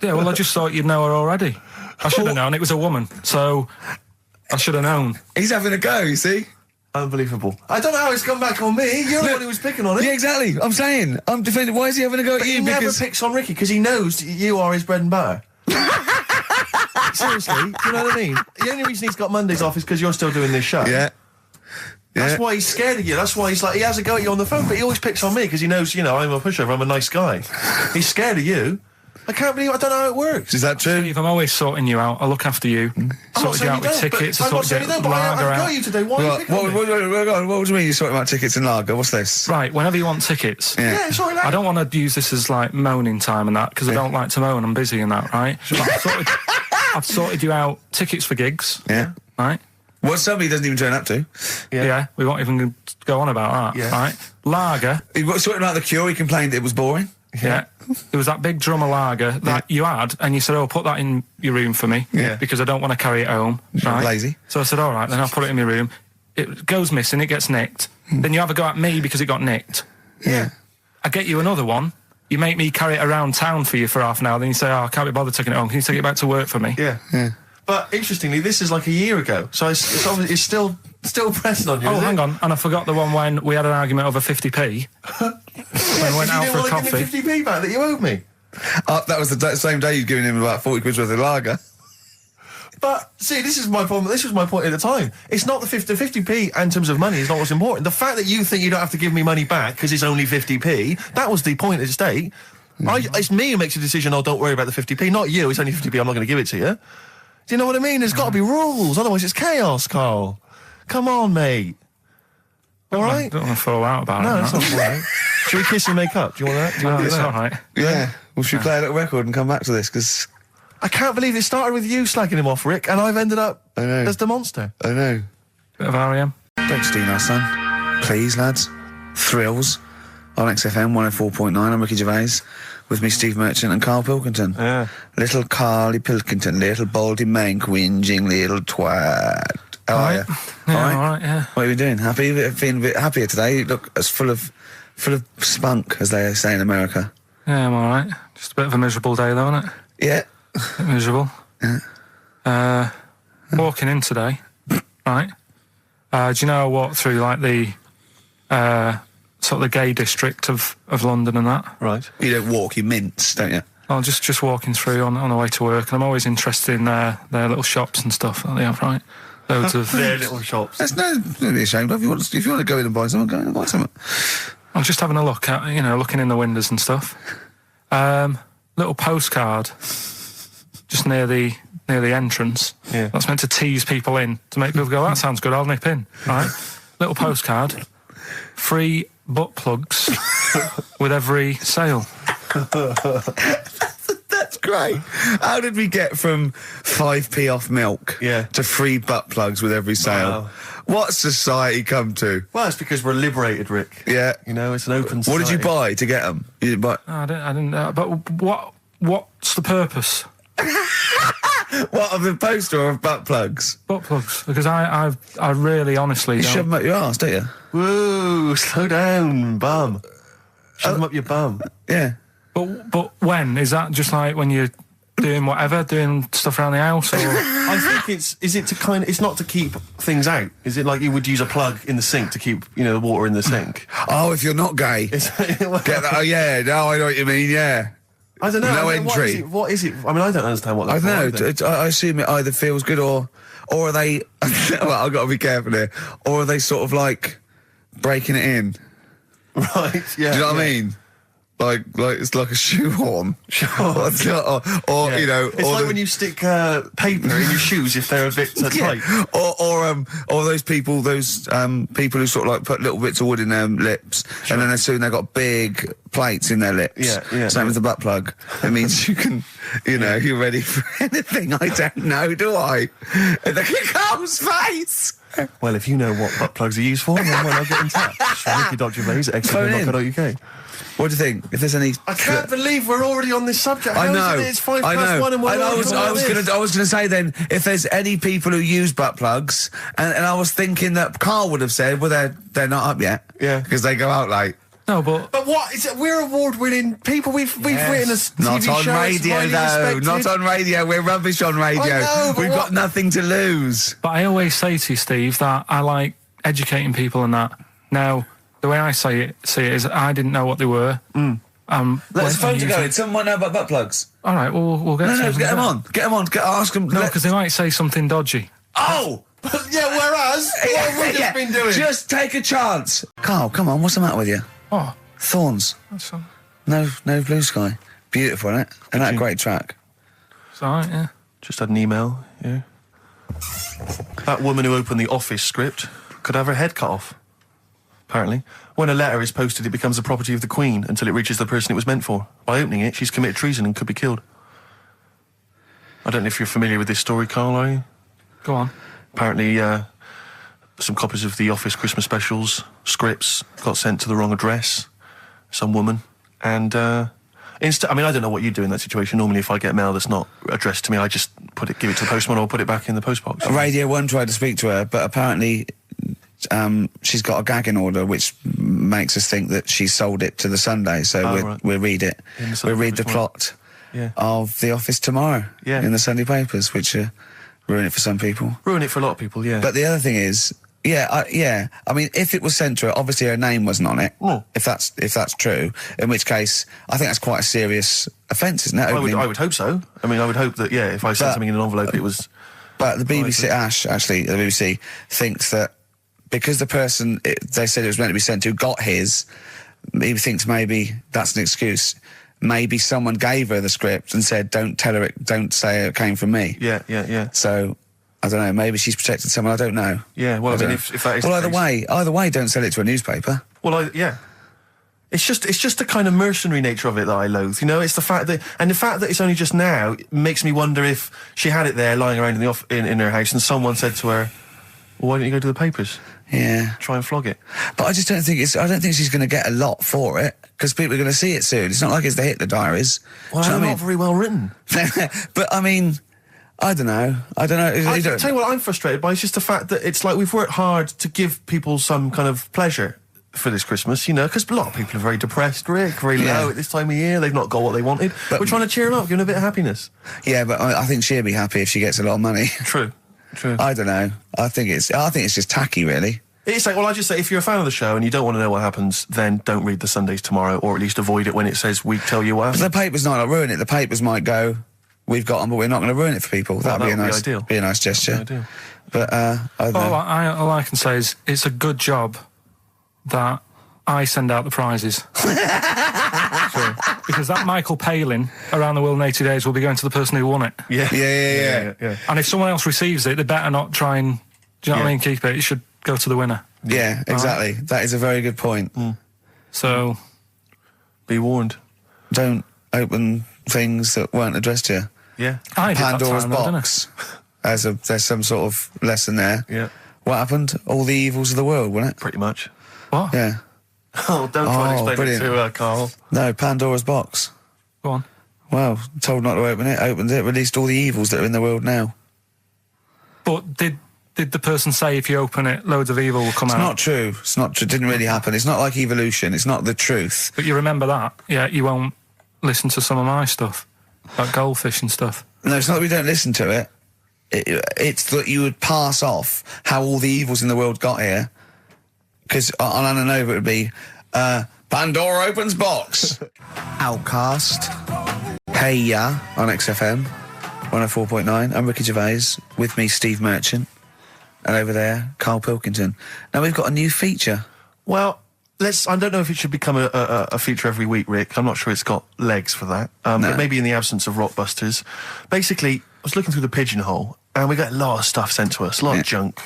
Yeah, well, I just thought you'd know her already. I should have known. It was a woman, so I should have known. He's having a go, you see? Unbelievable. I don't know how it's come back on me. You're the one who was picking on it. Yeah, exactly. I'm saying. I'm defending. Why is he having a go at He you? never Because picks on Ricky because he knows you are his bread and butter. Seriously, do you know what I mean? The only reason he's got Mondays off is because you're still doing this show. Yeah. That's why he's scared of you. That's why he's like, he has a go at you on the phone, but he always picks on me because he knows, you know, I'm a pushover, I'm a nice guy. He's scared of you. I can't believe, I don't know how it works. Is that true? Steve, I'm always sorting you out. I look after you. I'm not Sorted you saying out you with don't, tickets. but I I'm not sorted saying you you don't, out but I lager got out. you today. Why are you picking on me? What do you mean you're sorting about tickets and lager? What's this? Right, whenever you want tickets. Yeah, sorry, I don't want to use this as like moaning time and that because I don't like to moan. I'm busy and that, right? But I've sorted you out tickets for gigs. Yeah. Right? What somebody doesn't even turn up to. Yeah. We won't even go on about that. Yeah. Right? Lager. He was sorting out the Cure. He complained it was boring. Yeah. There was that big drum of lager that you had, and you said, oh, put that in your room for me. Yeah. Because I don't want to carry it home. Right? Lazy. So I said, all right, then I'll put it in my room. It goes missing, it gets nicked. Then you have a go at me because it got nicked. Yeah. I get you another one. You make me carry it around town for you for half an hour. Then you say, oh, I can't be bothered taking it home. Can you take it back to work for me? Yeah. But interestingly, this is like a year ago, so it's obviously it's still pressing on you. Oh, is it? hang on. And I forgot the one when we had an argument over 50p. When I went out for a coffee. You didn't want to give me 50p back that you owed me. That was the same day you'd given him about 40 quid worth of lager. But see, this is my problem. This was my point at the time. It's not the 50p in terms of money is not what's important. The fact that you think you don't have to give me money back because it's only 50p, that was the point at stake. It's me who makes the decision. Oh, don't worry about the 50p, not you. It's only 50p. I'm not going to give it to you. Do you know what I mean? There's got to be rules, otherwise it's chaos, Carl. Come on, mate. All right? I don't want to fall out about No, it. that's not all right. Should we kiss and make up? Do you want that? Do you want to do It's that? all right. Yeah. Well, should we play a little record and come back to this? Because I can't believe it started with you slagging him off, Rick, and I've ended up I know. as the monster. I know. Bit of R.E.M. Don't steal our son. Please, lads. Thrills on XFM 104.9. I'm Ricky Gervais. With me, Steve Merchant and Karl Pilkington. Yeah. Little Carly Pilkington, little baldy mank, whinging little twat. How are you? Yeah, all right, yeah. What are you doing? Happy? Feeling a bit happier today? You look as full of spunk, as they say in America. Yeah, I'm all right. Just a bit of a miserable day, though, isn't it? Yeah. A bit miserable. Yeah. Walking in today, right? Do you know I walked through, like, the sort of the gay district of London and that? Right. You don't walk, you mince, don't you? I'm just walking through on the way to work, and I'm always interested in their little shops and stuff that they have, right? Loads of Their little shops. That's don't be ashamed of. If you want to go in and buy something, go in and buy something. I'm just having a look at, looking in the windows and stuff. Little postcard just near the entrance. Yeah. That's meant to tease people in, to make people go, that sounds good, I'll nip in, right? Little postcard. Free butt plugs with every sale. That's great. How did we get from 5p off milk to free butt plugs with every sale? Wow. What society come to? Well, it's because we're liberated, Rick. Yeah. You know, it's an open society. What did you buy to get them? You didn't buy... No, I didn't. But what's the purpose? What, of the poster or of butt plugs? Butt plugs, because I really honestly You don't. shove them up your arse, don't you? Whoa, slow down, bum. Shove them up your bum. Yeah. But when is that? Just like when you're doing whatever, doing stuff around the house, or I think it's not to keep things out. Is it like you would use a plug in the sink to keep, the water in the sink? Oh, if you're not gay. Get that? Oh, yeah. No, I know what you mean, yeah. I don't know. No I mean, entry. What is it? I mean, I don't understand what I that's don't know. I assume it either feels good or are they... well, I've got to be careful here. Or are they sort of like breaking it in? Right, yeah. Do you know what I mean? Like it's like a shoehorn. Sure. or you know, it's like when you stick paper in your shoes if they're a bit tight. Or those people who sort of like put little bits of wood in their lips, and then as soon they've got big plates in their lips. Yeah. Same with the butt plug. It means you can, you know, you're ready for anything. I don't know, do I? And look at Carl's face. Well, if you know what butt plugs are used for, then why not get in touch? Ricky.Gervais at XFM.co.uk. What do you think? If there's any... I can't believe we're already on this subject. I know. How is it? It's 1:05 and we're I was going to say then, if there's any people who use butt plugs, and I was thinking that Carl would have said, well, they're not up yet. Yeah. Because they go out late. No, but what is it? We're award-winning people. We've written a TV Not on show. radio, though. Not on radio. We're rubbish on radio. I know, but We've got nothing to lose. But I always say to you, Steve, that I like educating people and that. Now, the way I see it is I didn't know what they were. Let's phone to go in. Someone might know about butt plugs. All right, well, we'll get No, get them on. Get them on. Ask them. No, because they might say something dodgy. Oh! Yeah, whereas, what have we just been doing? Just take a chance. Carl, come on. What's the matter with you? Oh, Thorns. that's all. No blue sky. Beautiful, isn't it? And that great track. It's all right, yeah. Just had an email, yeah. That woman who opened the Office script could have her head cut off. Apparently. When a letter is posted, it becomes the property of the Queen until it reaches the person it was meant for. By opening it, she's committed treason and could be killed. I don't know if you're familiar with this story, Carl, are you? Go on. Apparently, some copies of the Office Christmas specials, scripts, got sent to the wrong address. Some woman. And, I mean, I don't know what you do in that situation. Normally, if I get mail that's not addressed to me, I just give it to the postman or put it back in the postbox. Radio 1 tried to speak to her, but apparently she's got a gagging order, which makes us think that she sold it to the Sunday. So we'll read it. We'll read the plot of The Office tomorrow in the Sunday papers, which ruin it for some people. Ruin it for a lot of people, yeah. But the other thing is, I mean, if it was sent to her, obviously her name wasn't on it. Oh. If that's true, in which case, I think that's quite a serious offence, isn't it? I would hope so. I mean, I would hope that, if I sent something in an envelope, it was... But the BBC, the BBC, thinks that because the person they said it was meant to be sent to got his, he thinks maybe that's an excuse. Maybe someone gave her the script and said, don't say it came from me. Yeah. So... I don't know, maybe she's protected someone, I don't know. Yeah, well, I mean, if that is well, the case... either way, don't sell it to a newspaper. Well, It's just the kind of mercenary nature of it that I loathe, you know? It's the fact that it's only just now makes me wonder if she had it there lying around in her house and someone said to her, well, why don't you go to the papers? Yeah. Try and flog it. But I just don't think she's going to get a lot for it, because people are going to see it soon. It's not like it's the Hitler Diaries. Well, they're not very well written. But, I mean... I don't know. I tell you what I'm frustrated by is just the fact that it's like we've worked hard to give people some kind of pleasure for this Christmas, you know, because a lot of people are very depressed, Rick, very low at this time of year. They've not got what they wanted. But we're trying to cheer them up, give them a bit of happiness. Yeah, but I think she'll be happy if she gets a lot of money. True. I don't know. I think it's just tacky, really. It's like, well, I just say, if you're a fan of the show and you don't want to know what happens, then don't read the Sundays tomorrow, or at least avoid it when it says we tell you what happens. The papers might not ruin it. The papers might go... We've got them, but we're not going to ruin it for people. That'd be a nice gesture. But I don't know. All I can say is it's a good job that I send out the prizes. Because that Michael Palin around the world in 80 days will be going to the person who won it. Yeah. And if someone else receives it, they better not try and, do you know what I mean, keep it. It should go to the winner. Yeah, exactly. Right? That is a very good point. So, be warned. Don't open things that weren't addressed to you. Yeah. Pandora's box. There's some sort of lesson there. Yeah. What happened? All the evils of the world, wasn't it? Pretty much. What? Yeah. Oh, don't try and explain it to Carl. No, Pandora's box. Go on. Well, told not to open it, opened it, released all the evils that are in the world now. But did the person say if you open it, loads of evil will come out? It's not true. It's not true. It didn't really happen. It's not like evolution. It's not the truth. But you remember that? Yeah, you won't listen to some of my stuff. Like goldfish and stuff. No, it's not that we don't listen to it. It's that you would pass off how all the evils in the world got here. Because on Anna Nova it would be, Pandora opens box. Outcast. Hey Ya on XFM 104.9. I'm Ricky Gervais. With me, Steve Merchant. And over there, Karl Pilkington. Now we've got a new feature. Well, I don't know if it should become a feature every week, Rick. I'm not sure it's got legs for that. But maybe in the absence of Rockbusters. Basically, I was looking through the pigeonhole, and we got a lot of stuff sent to us, a lot of junk,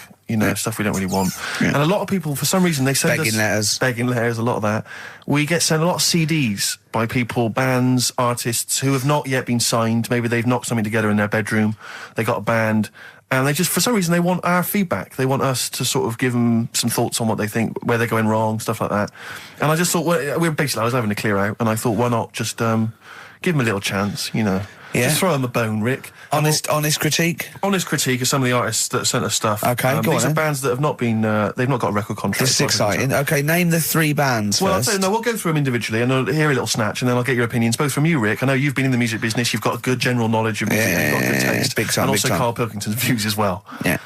stuff we don't really want. Yeah. And a lot of people, for some reason, they send us... Begging letters, a lot of that. We get sent a lot of CDs by people, bands, artists, who have not yet been signed. Maybe they've knocked something together in their bedroom. They got a band... And they just, for some reason, they want our feedback. They want us to sort of give them some thoughts on what they think, where they're going wrong, stuff like that. And I just thought, I was having a clear out, and I thought, why not just give them a little chance, Yeah. Just throw them a bone, Rick. Honest critique? Honest critique of some of the artists that sent us stuff. Okay, go on. These are bands that have not been, they've not got a record contract. This is exciting. Okay, name the 3 bands Well, first. we'll go through them individually, and I'll hear a little snatch, and then I'll get your opinions, both from you, Rick. I know you've been in the music business, you've got a good general knowledge of music, you've got good taste. Big time, and also Karl Pilkington's views as well. Yeah.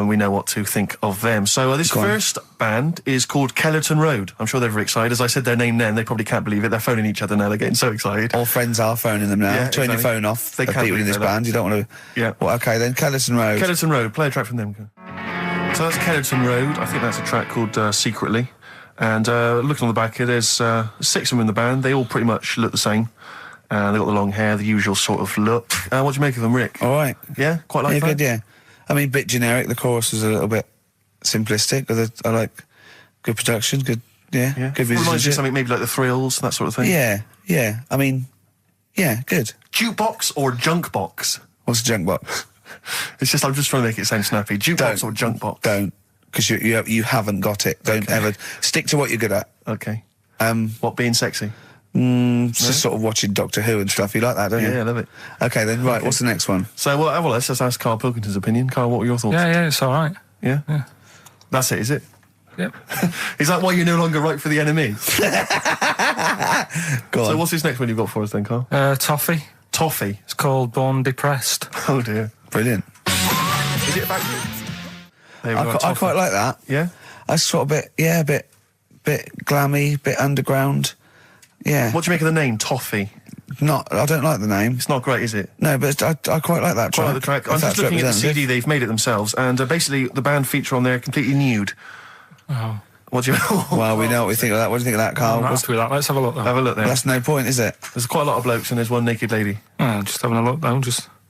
We know what to think of them. So this first band is called Kellerton Road. I'm sure they're very excited. As I said their name then, they probably can't believe it. They're phoning each other now. They're getting so excited. All friends are phoning them now. Yeah, Turn your phone off. They can't people in this band. You don't want to... Yeah. Well, okay, then Kellerton Road. Kellerton Road. Play a track from them. So that's Kellerton Road. I think that's a track called Secretly. And looking on the back here, there's 6 of them in the band. They all pretty much look the same. They got the long hair, the usual sort of look. What do you make of them, Rick? All right. Yeah? Quite like that? Good, yeah. I mean, bit generic. The chorus is a little bit simplistic, but I like good production, good Reminds you of something maybe like the Thrills, that sort of thing. Yeah. I mean, good. Jukebox or junk box? What's a junk box? It's just, I'm just trying to make it sound snappy. Jukebox or junk box? Don't, because you haven't got it. Don't ever stick to what you're good at. Okay. What, being sexy? Just sort of watching Doctor Who and stuff. You like that, don't you? Yeah, I love it. Okay, then, right, what's the next one? So, well, let's just ask Karl Pilkington's opinion. Karl, what were your thoughts? Yeah, it's all right. Yeah? That's it, is it? Yep. Is that why you're no longer right for the enemy? Go on. So what's this next one you've got for us then, Karl? Toffee. Toffee? It's called Born Depressed. Oh, dear. Brilliant. Is it about you? I quite like that. Yeah? That's sort of a bit glammy, bit underground. Yeah. What do you make of the name, Toffee? I don't like the name. It's not great, is it? No, but I quite like that track. Quite like the track. I'm just looking at the CD, they've made it themselves, and basically the band feature on there completely nude. Oh. What do you... Well, we know what we think of that. What do you think of that, Karl? I'm happy with that. Let's have a look, though. Have a look there. That's no point, is it? There's quite a lot of blokes and there's one naked lady. Just having a look, though,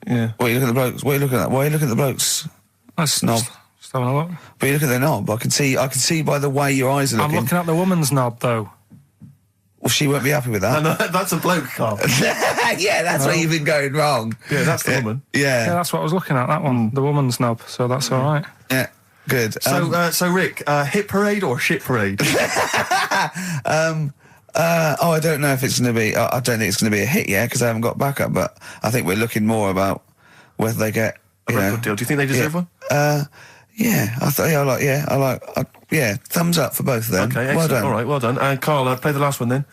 Yeah. What are you looking at the blokes? What are you looking at? Why are you looking at the blokes? That's knob. Just having a look. But you look at their knob. I can see by the way your eyes are looking. I'm looking at the woman's knob, though. Well, she won't be happy with that. No, that's a bloke, Karl. Yeah, that's where you've been going wrong. Yeah, that's the woman. Yeah. Yeah, that's what I was looking at, that one. The woman's knob, so that's all right. Yeah, good. So Rick, hit parade or shit parade? I don't know if it's going to be... I don't think it's going to be a hit yet, because I haven't got backup, but I think we're looking more about whether they get... A record deal. Do you think they deserve one? Yeah, thumbs up for both of them. Okay, excellent. Well done. All right, well done. Karl, play the last one then.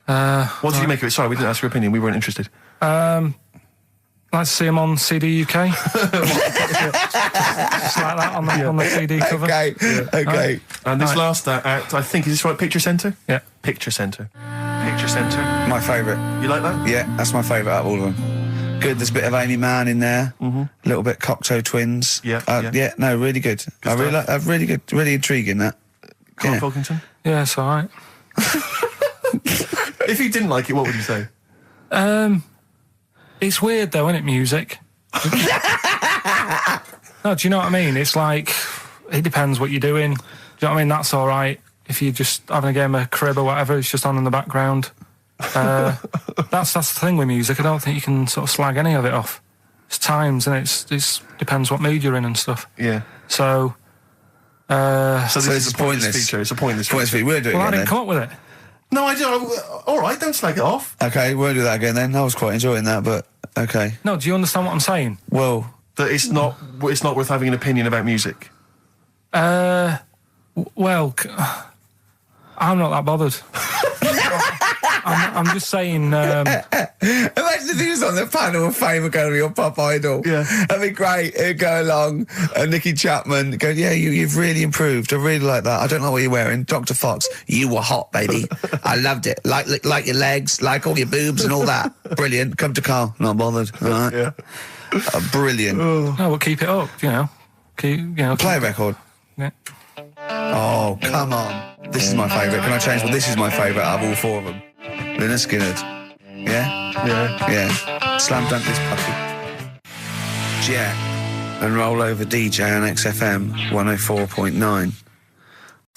What did you make of it? Sorry, we didn't ask your opinion. We weren't interested. Like to see him on CD UK. Just like that on the CD cover. Okay, okay. And this last act, I think, is this right? Picture Centre? Yeah. Picture Centre. Picture Centre. My favourite. You like that? Yeah, that's my favourite out of all of them. Good, there's a bit of Amy Mann in there. A little bit Cocteau Twins. Yeah, no, really good. I really like, really good, really intriguing, that. Karl Pilkington? Yeah, it's all right. If you didn't like it, what would you say? It's weird, though, isn't it, music? No, do you know what I mean? It's like, it depends what you're doing. Do you know what I mean? That's all right. If you're just having a game of crib or whatever, it's just on in the background. That's the thing with music. I don't think you can sort of slag any of it off. It's times, and it depends what mood you're in and stuff. Yeah. So this is a pointless feature. It's a pointless feature. We'll do it well, again, I didn't then. come up with it. No, I don't. All right, don't slag it off. Okay, we'll do that again then. I was quite enjoying that, but okay. No, do you understand what I'm saying? Well, that it's not worth having an opinion about music. Well, I'm not that bothered. I'm just saying... imagine if he was on the panel of Fame Academy or Pop Idol. Yeah. That'd be great. He'd go along, and Nicky Chapman go, yeah, you've really improved. I really like that. I don't know what you're wearing. Dr. Fox, you were hot, baby. I loved it. Like your legs, like all your boobs and all that. Brilliant. Come to Karl. Not bothered. All right. Yeah. Brilliant. No, we'll keep it up, you know. Play a record. Yeah. Oh, come on. This is my favourite. Can I change? Well, this is my favourite out of all four of them. Lynyrd Skynyrd. Yeah? Yeah. Slam dunk this puppy. Jet and roll over DJ on XFM 104.9.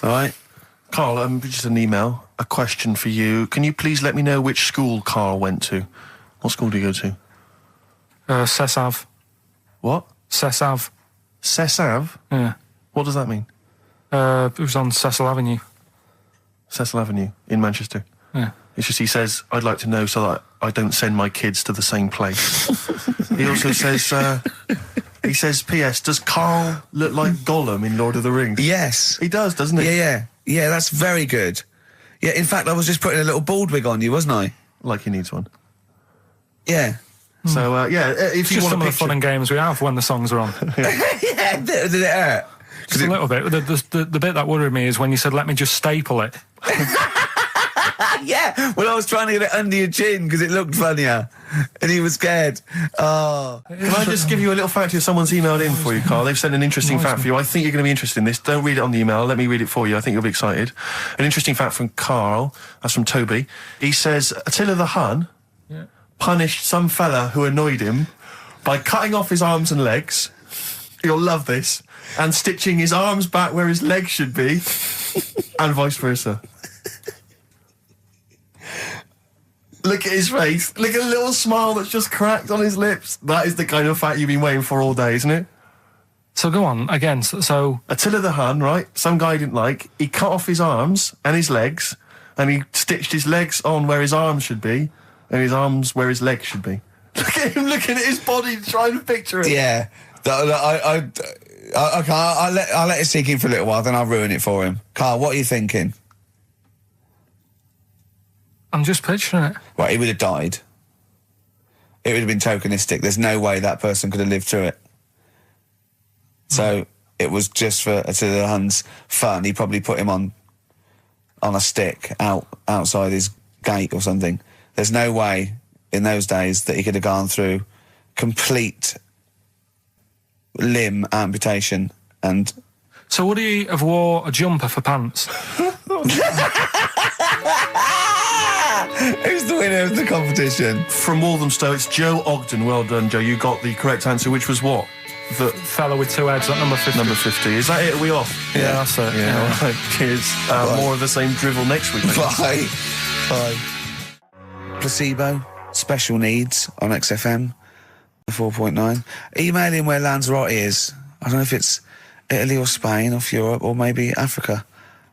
All right? Carl, just an email. A question for you. Can you please let me know which school Carl went to? What school do you go to? Cessav. What? Cessav. Cessav? Yeah. What does that mean? It was on Cecil Avenue. Cecil Avenue in Manchester. Yeah. It's just he says, I'd like to know so that I don't send my kids to the same place. He also says, he says, P.S. Does Carl look like Gollum in Lord of the Rings? Yes. He does, doesn't he? Yeah, that's very good. Yeah, in fact, I was just putting a little bald wig on you, wasn't I? Like he needs one. Yeah. So, if you Just want some to of the fun and games we have when the songs are on. Yeah, did it hurt? Just a little bit. The bit that worried me is when you said, let me just staple it. Yeah, well, I was trying to get it under your chin because it looked funnier. And he was scared. Oh. Can I just give you a little fact here? Someone's emailed in for you, Carl. They've sent an interesting fact for you. I think you're going to be interested in this. Don't read it on the email. Let me read it for you. I think you'll be excited. An interesting fact from Carl. That's from Toby. He says, Attila the Hun punished some fella who annoyed him by cutting off his arms and legs. You'll love this. And stitching his arms back where his legs should be. And vice versa. Look at his face. Look at the little smile that's just cracked on his lips. That is the kind of fact you've been waiting for all day, isn't it? So go on, again, so... Attila the Hun, right? Some guy didn't like. He cut off his arms and his legs, and he stitched his legs on where his arms should be, and his arms where his legs should be. Look at him looking at his body, trying to picture it. Yeah. I'll let it sink in for a little while, then I'll ruin it for him. Carl, what are you thinking? I'm just picturing it. Right, he would have died. It would have been tokenistic. There's no way that person could have lived through it. So it was just for Attila the Hun's fun. He probably put him on a stick outside his gate or something. There's no way in those days that he could have gone through complete limb amputation and... So would he have wore a jumper for pants? Who's the winner of the competition? From Walthamstow, it's Joe Ogden. Well done, Joe. You got the correct answer, which was what? The fellow with two heads at number 50. Number 50. Is that it? Are we off? Yeah, that's it. Yeah, all right. Cheers. More of the same drivel next week. Bye. Bye. Placebo, special needs on XFM 4.9. Email in where Lanzarote is. I don't know if it's Italy or Spain or Europe or maybe Africa.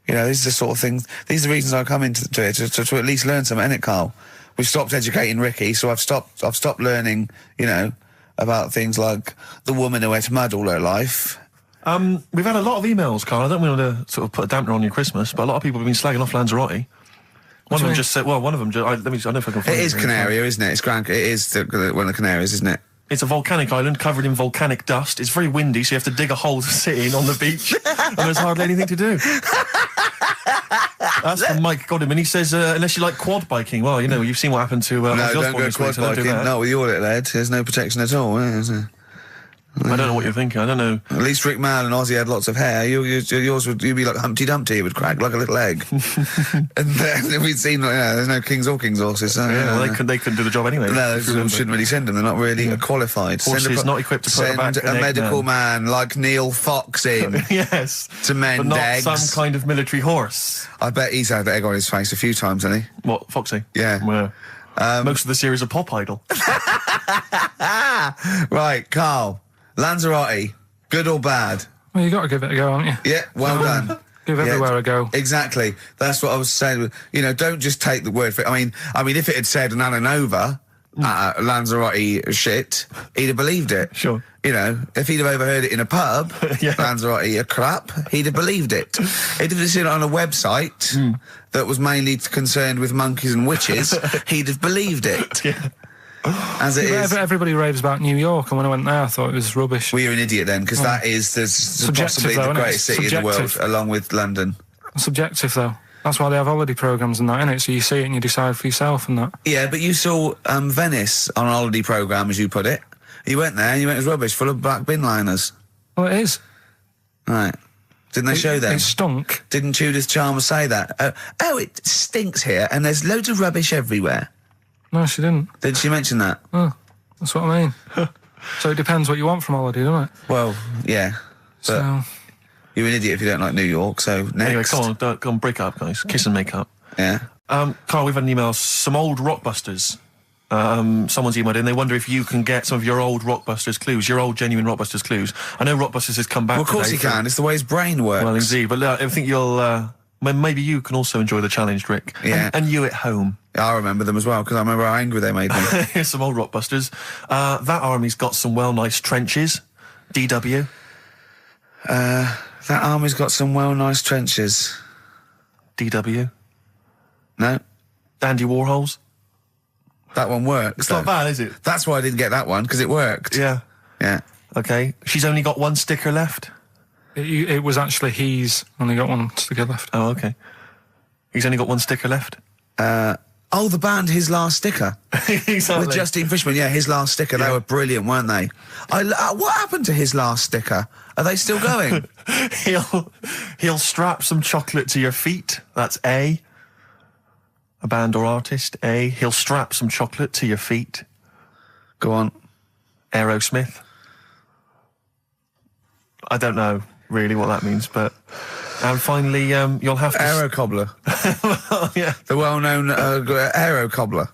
You know, these are the sort of things, these are the reasons I come into it, to at least learn something, innit, Carl? We've stopped educating Ricky, so I've stopped learning, you know, about things like the woman who ate mud all her life. We've had a lot of emails, Carl. I don't want to sort of put a dampener on your Christmas, but a lot of people have been slagging off Lanzarote. One of them just said, well, one of them just, I don't know if I can find it. It is Canaria, isn't it? It is one of the Canaries, isn't it? It's a volcanic island covered in volcanic dust. It's very windy, so you have to dig a hole to sit in on the beach, and there's hardly anything to do. That's from Mike Godham, and he says, unless you like quad biking, well, you know, you've seen what happened to... no, don't go quad biking. No, with your little head, there's no protection at all, is there? I don't know what you're thinking, I don't know. At least Rick Mann and Ozzy had lots of hair. You'd be like Humpty Dumpty, it would crack like a little egg. And then we'd seen, there's no kings or king's horses. So, yeah, well, they couldn't do the job anyway. No, shouldn't really send them, they're not really qualified. Horses not equipped to put a back a medical man like Neil Fox in. Yes. To mend but not eggs. some kind of military horse. I bet he's had egg on his face a few times, hasn't he? What, Foxy? Yeah. Well, most of the series are Pop Idol. Right, Carl. Lanzarote, good or bad? Well, you got to give it a go, haven't you? Yeah, well done. Give everywhere a go. Exactly. That's what I was saying. You know, don't just take the word for it. I mean, if it had said an Ananova, Lanzarote shit, he'd have believed it. Sure. You know, if he'd have overheard it in a pub, Lanzarote a crap, he'd have believed it. He'd have seen it on a website that was mainly concerned with monkeys and witches, he'd have believed it. Yeah. As it is. Everybody raves about New York, and when I went there, I thought it was rubbish. Well, you're an idiot then, because that is possibly the greatest city in the world, along with London. Subjective, though. That's why they have holiday programmes and that, innit? So you see it and you decide for yourself and that. Yeah, but you saw Venice on a holiday programme, as you put it. You went there and you went, it was rubbish, full of black bin liners. Well, it is. Right. Didn't they show them? It stunk. Didn't Judith Chalmers say that? Oh, it stinks here, and there's loads of rubbish everywhere. No, she didn't. Did she mention that? Oh, that's what I mean. So it depends what you want from holiday, doesn't it? Well, yeah. But So, you're an idiot if you don't like New York, so next. Anyway, come on, break up, guys. Kiss and make up. Yeah. Carl, we've had an email. Some old Rockbusters. Someone's emailed in. They wonder if you can get some of your old Rockbusters clues, your old genuine Rockbusters clues. I know Rockbusters has come back. Well, of course he can. It's the way his brain works. Well, indeed. But I think you'll. Maybe you can also enjoy the challenge, Rick. Yeah. And you at home. I remember them as well, because I remember how angry they made me. Here's some old Rockbusters. That army's got some nice trenches. DW. That army's got some nice trenches. DW. No. Dandy Warhols. That one works. It's not bad, is it? That's why I didn't get that one, because it worked. Yeah. Yeah. Okay. She's only got one sticker left. it was actually he's only got one sticker left. Oh, okay. He's only got one sticker left. Oh, the band His Last Sticker. Exactly. With Justine Fishman, yeah, His Last Sticker. Yeah. They were brilliant, weren't they? What happened to His Last Sticker? Are they still going? He'll strap some chocolate to your feet. That's A. A band or artist. A. He'll strap some chocolate to your feet. Go on. Aerosmith. I don't know really what that means, but... And finally, you'll have to... Aero Cobbler. Yeah. The well-known Aero Cobbler.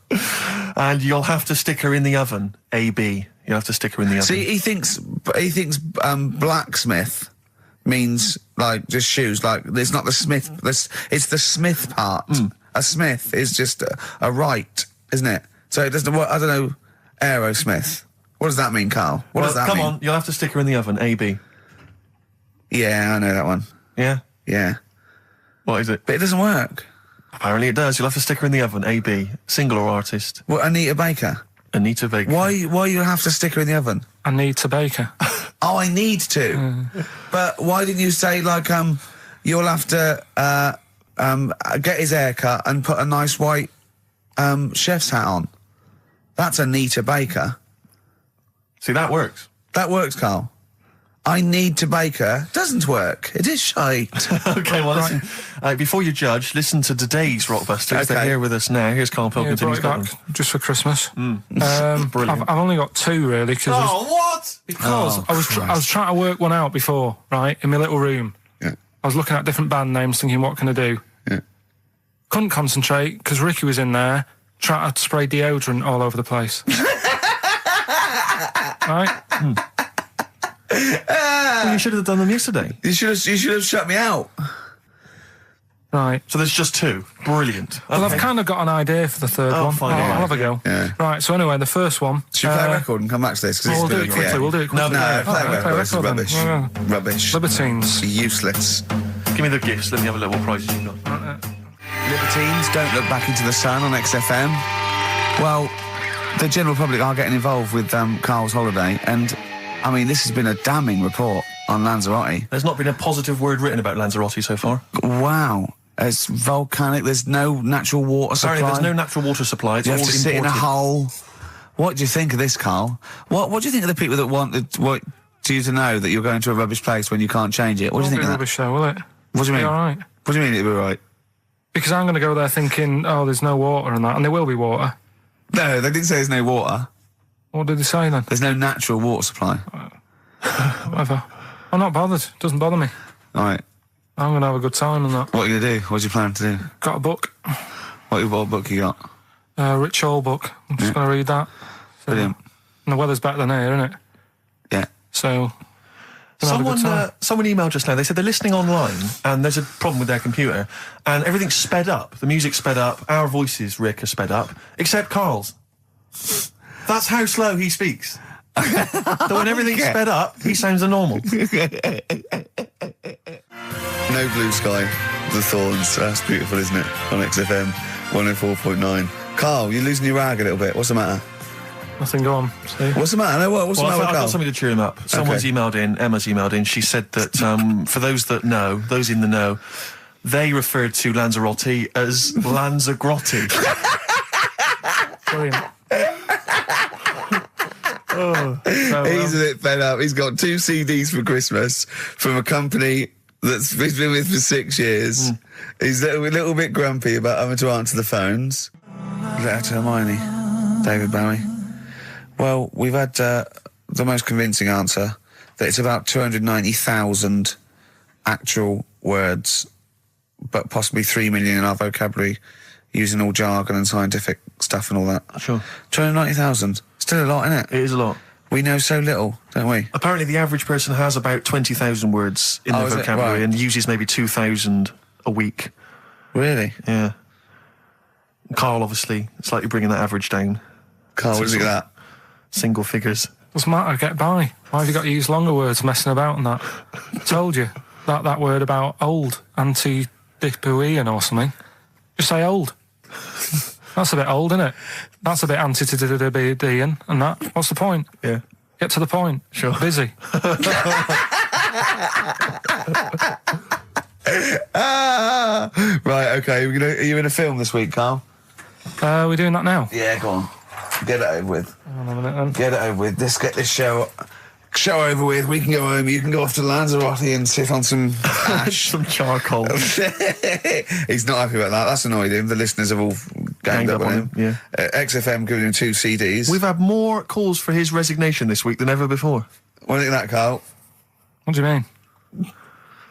And you'll have to stick her in the oven. AB. You'll have to stick her in the oven. See, he thinks blacksmith means, like, just shoes. Like, it's not the smith. It's the smith part. A smith is just a right, isn't it? So it doesn't... I don't know... Aerosmith. What does that mean, Carl? What does that mean? Come on, you'll have to stick her in the oven. AB. Yeah, I know that one. Yeah? Yeah. What is it? But it doesn't work. Apparently it does. You'll have to stick her in the oven. AB. Single or artist? What, Anita Baker? Anita Baker. Why you have to stick her in the oven? Anita Baker. Oh, I need to. But why didn't you say, like, you'll have to get his hair cut and put a nice white chef's hat on? That's Anita Baker. See, that works. That works, Carl. I need to Baker doesn't work. It is shite. Okay, well, listen, before you judge, listen to today's Rockbusters. Okay. They're here with us now. Here's Karl Pilkington. Brought He's it got back just for Christmas. Brilliant. I've only got two really what? because I was trying to work one out before, right, in my little room. Yeah. I was looking at different band names, thinking, what can I do? Yeah. Couldn't concentrate because Ricky was in there trying to spray deodorant all over the place. Right? Well, you should have done them yesterday. You should have shut me out. Right. So there's just two. Brilliant. Well, Okay. I've kind of got an idea for the third one. fine, I'll yeah. have a go. Yeah. Right, so anyway, the first one... Should we play a record and come back to this? 'Cause We'll it's do been- it quickly, yeah. we'll do it quickly. No, play a Okay, record. It's then. rubbish. Yeah. Rubbish. Libertines. Useless. Give me the gifts. Let me have a look what prizes you've got. Libertines, Don't Look Back Into the Sun on XFM. Well, the general public are getting involved with Carl's holiday, and, I mean, this has been a damning report on Lanzarote. There's not been a positive word written about Lanzarote so far. Wow. It's volcanic, there's no natural water supply. Apparently there's no natural water supply. It's You all have to sit in a imported. hole. What do you think of this, Carl? What do you think of the people that want you to know that you're going to a rubbish place when you can't change it? What do you think of that? Rubbish though, will it? What do you mean? Be all right. What do you mean it'll be right? Because I'm going to go there thinking, oh, there's no water and that, and there will be water. No, they didn't say there's no water. What did they say then? There's no natural water supply. Whatever. I'm not bothered. Doesn't bother me. All right. I'm going to have a good time and that. What are you going to do? What's your plan to do? Got a book. What book you got? Rich Hall book. I'm just going to read that. So, Brilliant. and the weather's better than here, isn't it? Yeah. So... gonna have a good time. Someone emailed just now. They said they're listening online and there's a problem with their computer and everything's sped up. The music's sped up. Our voices, Rick, are sped up, except Carl's. That's how slow he speaks. So when everything's sped up, he sounds a normal. No Blue Sky, The Thorns. That's beautiful, isn't it? On XFM 104.9. Carl, you're losing your rag a little bit. What's the matter? Nothing, go on. See? What's the matter? No, what's the matter with I've Carl? got something to cheer him up. Someone's emailed in, Emma's emailed in, she said that for those that know, those in the know, they referred to Lanzarote as Lanzagrotte. Brilliant. He's a bit fed up. He's got 2 CDs for Christmas from a company That's he's been with for 6 years. He's a little bit grumpy about having to answer the phones. Letter to Hermione, David Bowie. Well, we've had the most convincing answer that it's about 290,000 actual words, but possibly 3 million in our vocabulary, using all jargon and scientific stuff and all that. Sure. 290,000. Still a lot, isn't it? It is a lot. We know so little, don't we? Apparently the average person has about 20,000 words in their is it? vocabulary Right. and uses maybe 2,000 a week. Really? Yeah. Carl, obviously, slightly bringing that average down. Carl, what do you think of that? Single figures. Doesn't matter, get by. Why have you got to use longer words messing about and that? Told you. That word about old, anti-dipuian or something. Just say old. That's a bit old, isn't it? That's a bit anti-dipuian and that. What's the point? Yeah. Get to the point. Sure. Busy. Right, okay. Are you in a film this week, Carl? We're doing that now. Yeah, go on. Get it over with. Hang on a minute then. Get it over with. Let's get this show over with. We can go home. You can go off to Lanzarote and sit on some ash. Some charcoal. He's not happy about that. That's annoyed him. The listeners have all ganged up on him. Yeah. XFM giving him 2 CDs. We've had more calls for his resignation this week than ever before. What do you think of that, Carl? What do you mean?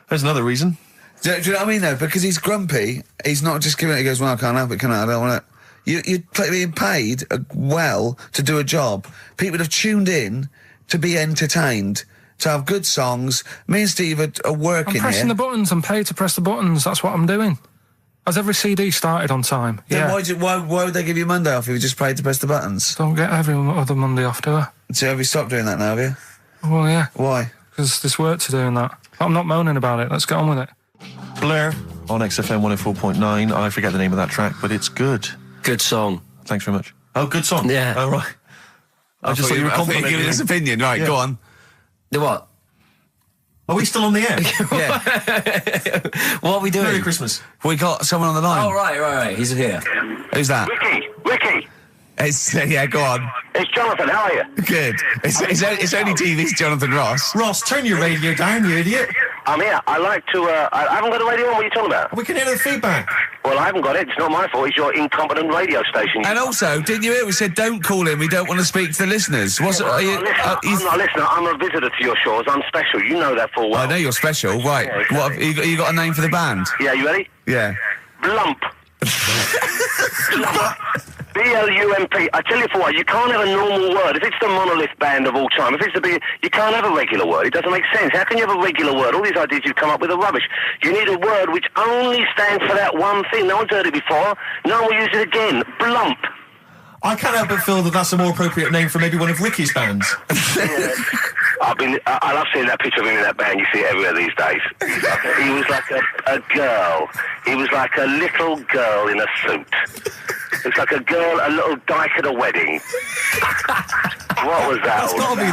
There's another reason. Do you know what I mean, though? Because he's grumpy, he's not just giving it, he goes, well, I can't help it, can I? I don't want it. You're being paid well to do a job. People have tuned in to be entertained, to have good songs. Me and Steve are working I'm pressing here. the buttons. I'm paid to press the buttons. That's what I'm doing. Has every CD started on time? Then Yeah. why would they give you Monday off if you just paid to press the buttons? Don't get every other Monday off, do I? So have you stopped doing that now, have you? Well, yeah. Why? Because there's work to do in that. I'm not moaning about it. Let's get on with it. Blur on XFM 104.9. I forget the name of that track, but it's good. Good song. Thanks very much. Oh, good song. Yeah. Oh, right. I just thought you were complimenting giving his opinion. Right, Yeah. go on. The what? Are we still on the air? Yeah. What are we doing? Merry Christmas. We got someone on the line. Oh, right. He's here. Who's that? Ricky, It's, yeah, go on. it's Jonathan, how are you? Good. It's only TV's Jonathan Ross. Ross, turn your radio down, you idiot. I'm here. I like to, I haven't got a radio on. What are you talking about? We can hear the feedback. Well, I haven't got it. It's not my fault. It's your incompetent radio station. And also, didn't you hear we said don't call in, we don't want to speak to the listeners? What's I'm not a listener. I'm a visitor to your shores. I'm special. You know that full well. I know you're special, right. Yeah, exactly. What, you got a name for the band? Yeah, you ready? Yeah. Blump. B-L-U-M-P. I tell you for what, you can't have a normal word. If it's the monolith band of all time, if it's the big, you can't have a regular word. It doesn't make sense. How can you have a regular word? All these ideas you've come up with are rubbish. You need a word which only stands for that one thing. No one's heard it before. No one will use it again. Blump. I can't help but feel that that's a more appropriate name for maybe one of Ricky's bands. I love seeing that picture of him in that band. You see it everywhere these days. He was like a girl. He was like a little girl in a suit. It's like a girl, a little dyke at a wedding. What was that? That's got to be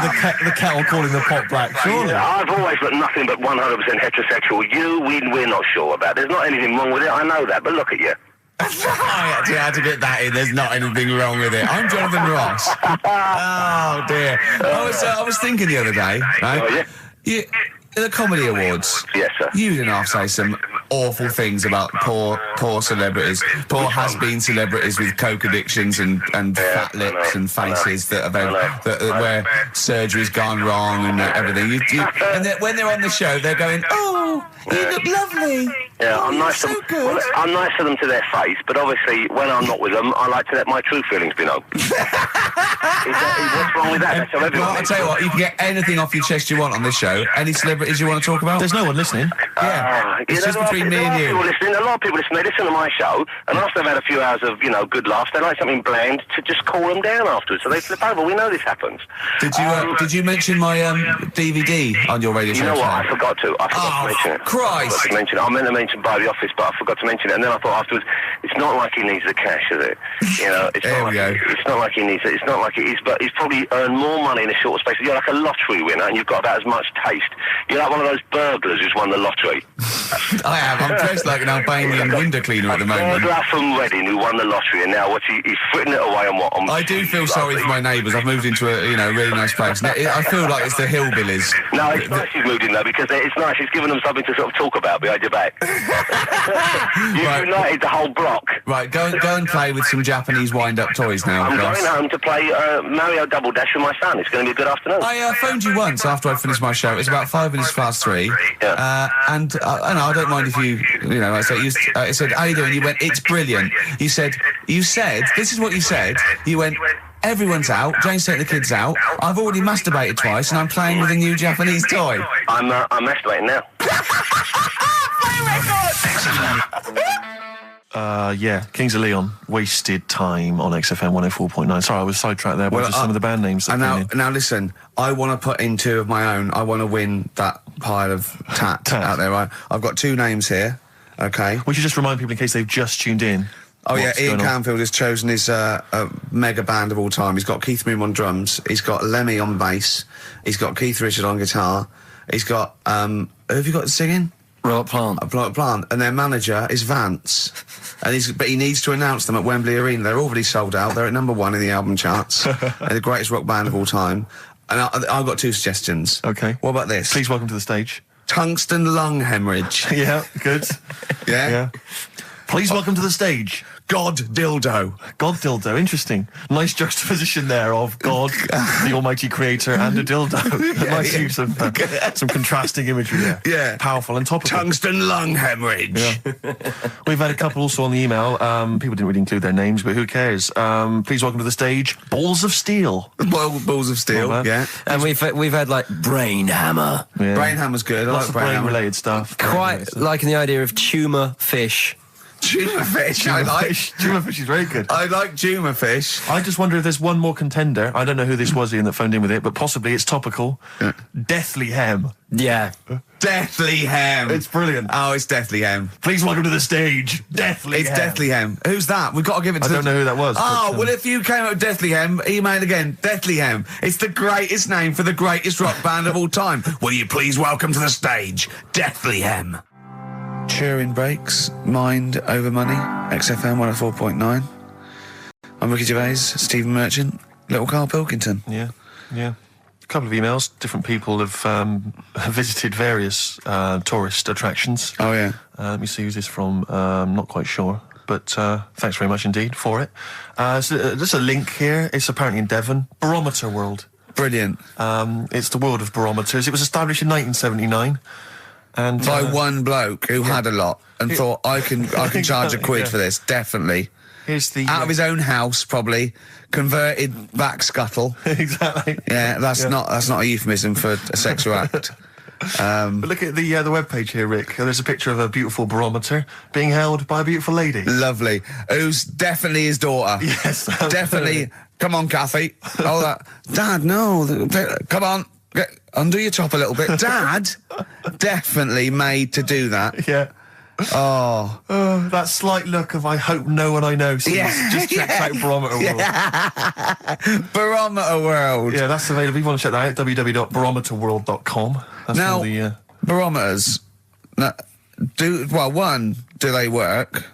the kettle calling the pot black, surely. I've always got nothing but 100% heterosexual. We're not sure about. There's not anything wrong with it. I know that, but look at you. I actually had to get that in. There's not anything wrong with it. I'm Jonathan Ross. Oh, dear. I was thinking the other day, right? Oh, yeah? The Comedy Awards. Yes, sir. You didn't half say some awful things about poor celebrities, poor has-been celebrities with coke addictions and fat lips and faces that where surgery's gone wrong and everything. And when they're on the show, they're going, "Oh, you look lovely." Yeah, I'm nice so to them. good. Well, I'm nice to them to their face, but obviously when I'm not with them, I like to let my true feelings be known. What's wrong with that? That's how everyone Well, I'll tell you what, you can get anything off your chest you want on this show. Any celebrities you want to talk about? There's no one listening. Yeah, it's just between me and you. A lot of people listen. They listen to my show, and after they've had a few hours of, good laughs, they like something bland to just cool them down afterwards. So they flip over. We know this happens. Did you mention my DVD on your radio show? You know what? today? I forgot to. I forgot to mention it. Christ! I forgot to mention it. I meant to mention by the office, but I forgot to mention it. And then I thought afterwards, it's not like he needs the cash, is it? It's There not we like go. It's not like he needs it. It's not like he's but he's probably earned more money in a short space. You're like a lottery winner, and you've got about as much taste. You're like one of those burglars who's won the lottery. I am. I'm dressed like an Albanian window cleaner at the moment. Burglar from Reading who won the lottery, and now he's fritting it away on what? I do feel sorry for my neighbours. I've moved into a really nice place. I feel like it's the hillbillies. No, it's nice he's moved in though, because it's nice. He's given them something to sort of talk about behind your back. You've united the whole block. Right, go and play with some Japanese wind-up toys now. I'm going home to play Mario Double Dash with my son. It's going to be a good afternoon. I phoned you once after I finished my show. It's about 5 minutes past 3. Yeah. And I don't mind if I said, how you doing? You went, it's brilliant. You said, this is what you said. You went, everyone's out. Jane's taking the kids out. I've already masturbated twice, and I'm playing with a new Japanese toy. I'm masturbating now. Yeah, Kings of Leon, Wasted Time on XFM 104.9. Sorry, I was sidetracked there by just some of the band names. And now listen, I want to put in 2 of my own. I want to win that pile of tat out there, right? I've got 2 names here, okay? We should just remind people in case they've just tuned in. Oh yeah, Ian Canfield has chosen his mega band of all time. He's got Keith Moon on drums, he's got Lemmy on bass, he's got Keith Richard on guitar, he's got, who have you got singing? Robert Plant. Robert Plant. And their manager is Vance. But he needs to announce them at Wembley Arena. They're already sold out. They're at number 1 in the album charts. They're the greatest rock band of all time. And I've got 2 suggestions. Okay. What about this? Please welcome to the stage. Tungsten lung hemorrhage. Yeah, good. Yeah? Please welcome to the stage. God dildo. God dildo, interesting. Nice juxtaposition there of God, the almighty creator, and a dildo. Nice use of some contrasting imagery there. Yeah. Powerful and topical. Tungsten lung hemorrhage. Yeah. We've had a couple also on the email. People didn't really include their names, but who cares? Please welcome to the stage, Balls of Steel. Balls of Steel, yeah. And we've had like Brain Hammer. Yeah. Brain Hammer's good. Lots of brain-related stuff. Quite liking the idea of tumour fish. Tuna fish, I like. Tuna fish is very good. I like tuna fish. I just wonder if there's one more contender. I don't know who this was, Ian, that phoned in with it, but possibly it's topical. Deathly Hem. Yeah. Deathly Hem. It's brilliant. Oh, it's Deathly Hem. Please welcome to the stage, Deathly Hem. It's Deathly Hem. Who's that? We've got to give it to I don't know who that was. Oh, well, if you came up with Deathly Hem, email again. Deathly Hem. It's the greatest name for the greatest rock band of all time. Will you please welcome to the stage, Deathly Hem. Turing Breaks, Mind Over Money, XFM 104.9. I'm Ricky Gervais, Stephen Merchant, little Karl Pilkington. Yeah. A couple of emails. Different people have visited various tourist attractions. Oh, yeah. Let me see who's this from. Not quite sure. But thanks very much indeed for it. So there's a link here. It's apparently in Devon. Barometer World. Brilliant. It's the world of barometers. It was established in 1979. And by one bloke who had a lot and thought, I can charge a quid for this, definitely. Here's the out of his own house, probably converted back scuttle. Exactly. Yeah, that's not a euphemism for a sexual act. But look at the webpage here, Rick. There's a picture of a beautiful barometer being held by a beautiful lady. Lovely. Who's definitely his daughter. Yes, definitely. Come on, Kathy. Oh, that. Dad, no. Come on. Undo your top a little bit. Dad, definitely made to do that. Yeah. Oh, that slight look of I hope no one I know sees. Yeah. Just checks out Barometer World. Barometer World. Yeah, that's available. If you want to check that out, www.barometerworld.com. That's now, all the barometers. Do they work?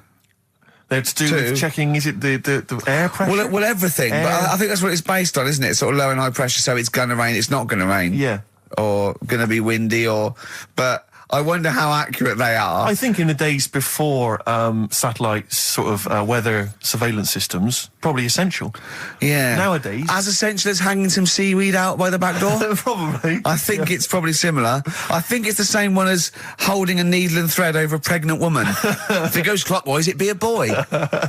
They're to do with checking, is it the air pressure? Well, everything. But I think that's what it's based on, isn't it? Sort of low and high pressure, so it's going to rain, it's not going to rain. Yeah. Or going to be windy, but I wonder how accurate they are. I think in the days before satellite sort of weather surveillance systems, probably essential. Yeah. Nowadays. As essential as hanging some seaweed out by the back door? Probably. I think it's probably similar. I think it's the same one as holding a needle and thread over a pregnant woman. If it goes clockwise, it'd be a boy.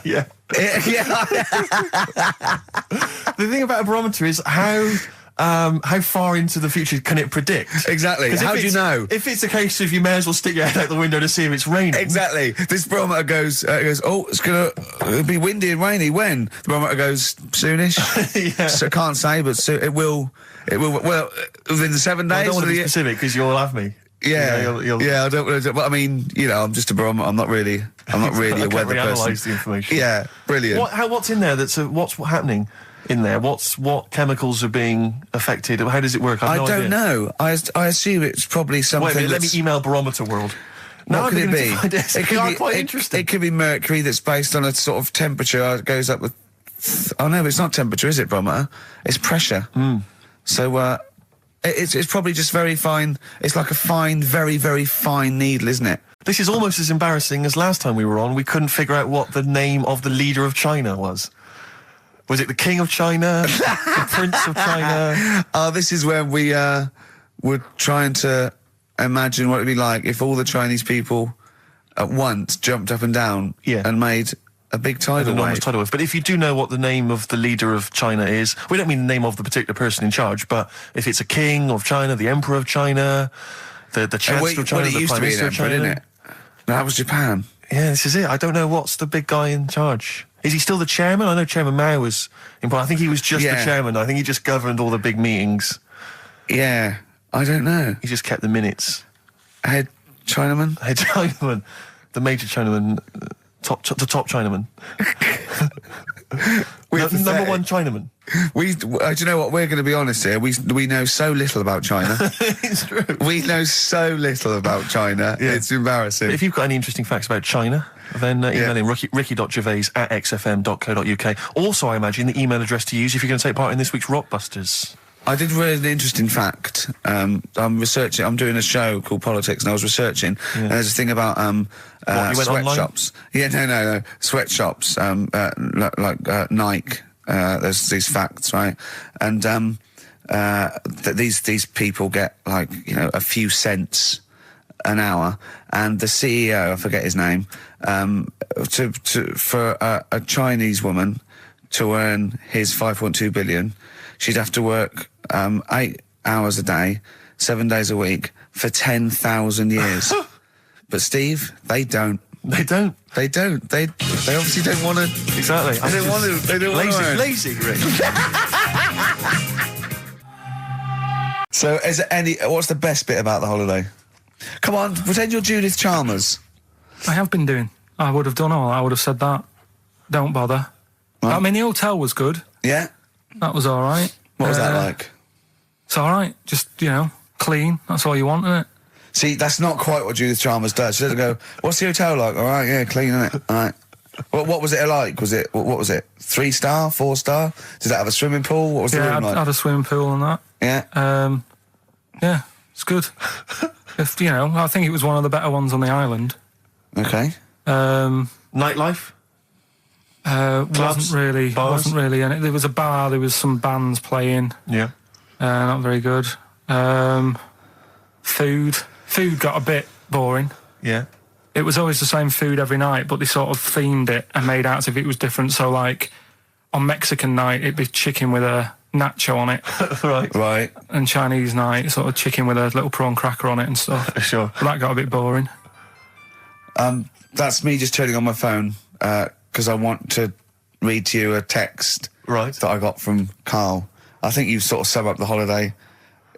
Yeah. Yeah. The thing about a barometer is how far into the future can it predict? Exactly. How do you know? If it's a case of you may as well stick your head out the window to see if it's raining. Exactly. This barometer goes, oh, it'll be windy and rainy. When? The barometer goes, soonish. Yeah. So can't say, but it will, well, within the 7 days. I don't want to be specific because you'll have me. Yeah, yeah. I don't. But I mean, I'm just a barometer. I'm not really a weather person. Analyse the information. Yeah, brilliant. What's in there? What's happening? in there? What chemicals are being affected? How does it work? I have no don't idea. know. I assume it's probably something. Wait a minute, let that's- me email Barometer World. What could it be? It could be quite interesting. It could be mercury that's based on a sort of temperature. It goes up with. Oh no, it's not temperature, is it, barometer? It's pressure. So it's probably just very fine. It's like a fine, very, very fine needle, isn't it? This is almost as embarrassing as last time we were on. We couldn't figure out what the name of the leader of China was. Was it the King of China? The Prince of China? Oh, this is where we were trying to imagine what it'd be like if all the Chinese people at once jumped up and down and made a big tidal wave. Tidal wave. But if you do know what the name of the leader of China is, we don't mean the name of the particular person in charge, but if it's a king of China, the emperor of China, the chancellor of China, the prime minister of China, didn't it? No, that was Japan. Yeah, this is it. I don't know what's the big guy in charge. Is he still the chairman? I know Chairman Mao was important. I think he was just the chairman. I think he just governed all the big meetings. Yeah, I don't know. He just kept the minutes. Head Chinaman? Head Chinaman. The major Chinaman. The top Chinaman. Number one Chinaman. Do you know what? We're going to be honest here. We know so little about China. It's true. We know so little about China. Yeah. It's embarrassing. But if you've got any interesting facts about China, then email in ricky.gervais@xfm.co.uk. Also, I imagine the email address to use if you're going to take part in this week's Rockbusters. I did read an interesting fact. I'm researching. I'm doing a show called Politics, and I was researching. And there's a thing about sweatshops. Yeah, no, sweatshops. Like Nike. There's these facts, right? And that these people get like a few cents an hour, and the CEO, I forget his name, for a Chinese woman to earn his 5.2 billion, she'd have to work 8 hours a day, 7 days a week for 10,000 years. But Steve, they don't. They don't. They don't. They obviously don't want to. Exactly. They don't want to. They don't want to. Lazy, Rick. So, is there what's the best bit about the holiday? Come on, pretend you're Judith Chalmers. I have been doing. I would have done all. I would have said that. Don't bother. Right. I mean, the hotel was good. Yeah. That was all right. What was that like? It's all right. Just, clean. That's all you want, isn't it? See, that's not quite what Judith Chalmers does. She doesn't go, what's the hotel like? All right, yeah, clean, isn't it? All right. What was it like? What was it? 3-star, 4-star? Did it have a swimming pool? What was the room like? Yeah, had a swimming pool and that. Yeah. Yeah, it's good. I think it was one of the better ones on the island. Okay. Nightlife? Wasn't really in it. There was a bar, there was some bands playing. Yeah. Not very good. Food got a bit boring. Yeah. It was always the same food every night, but they sort of themed it and made out as if it was different. So, like, on Mexican night, it'd be chicken with a nacho on it. Right. And Chinese night, sort of chicken with a little prawn cracker on it and stuff. Sure. But that got a bit boring. That's me just turning on my phone, because I want to read to you a text that I got from Karl. I think you sort of sum up the holiday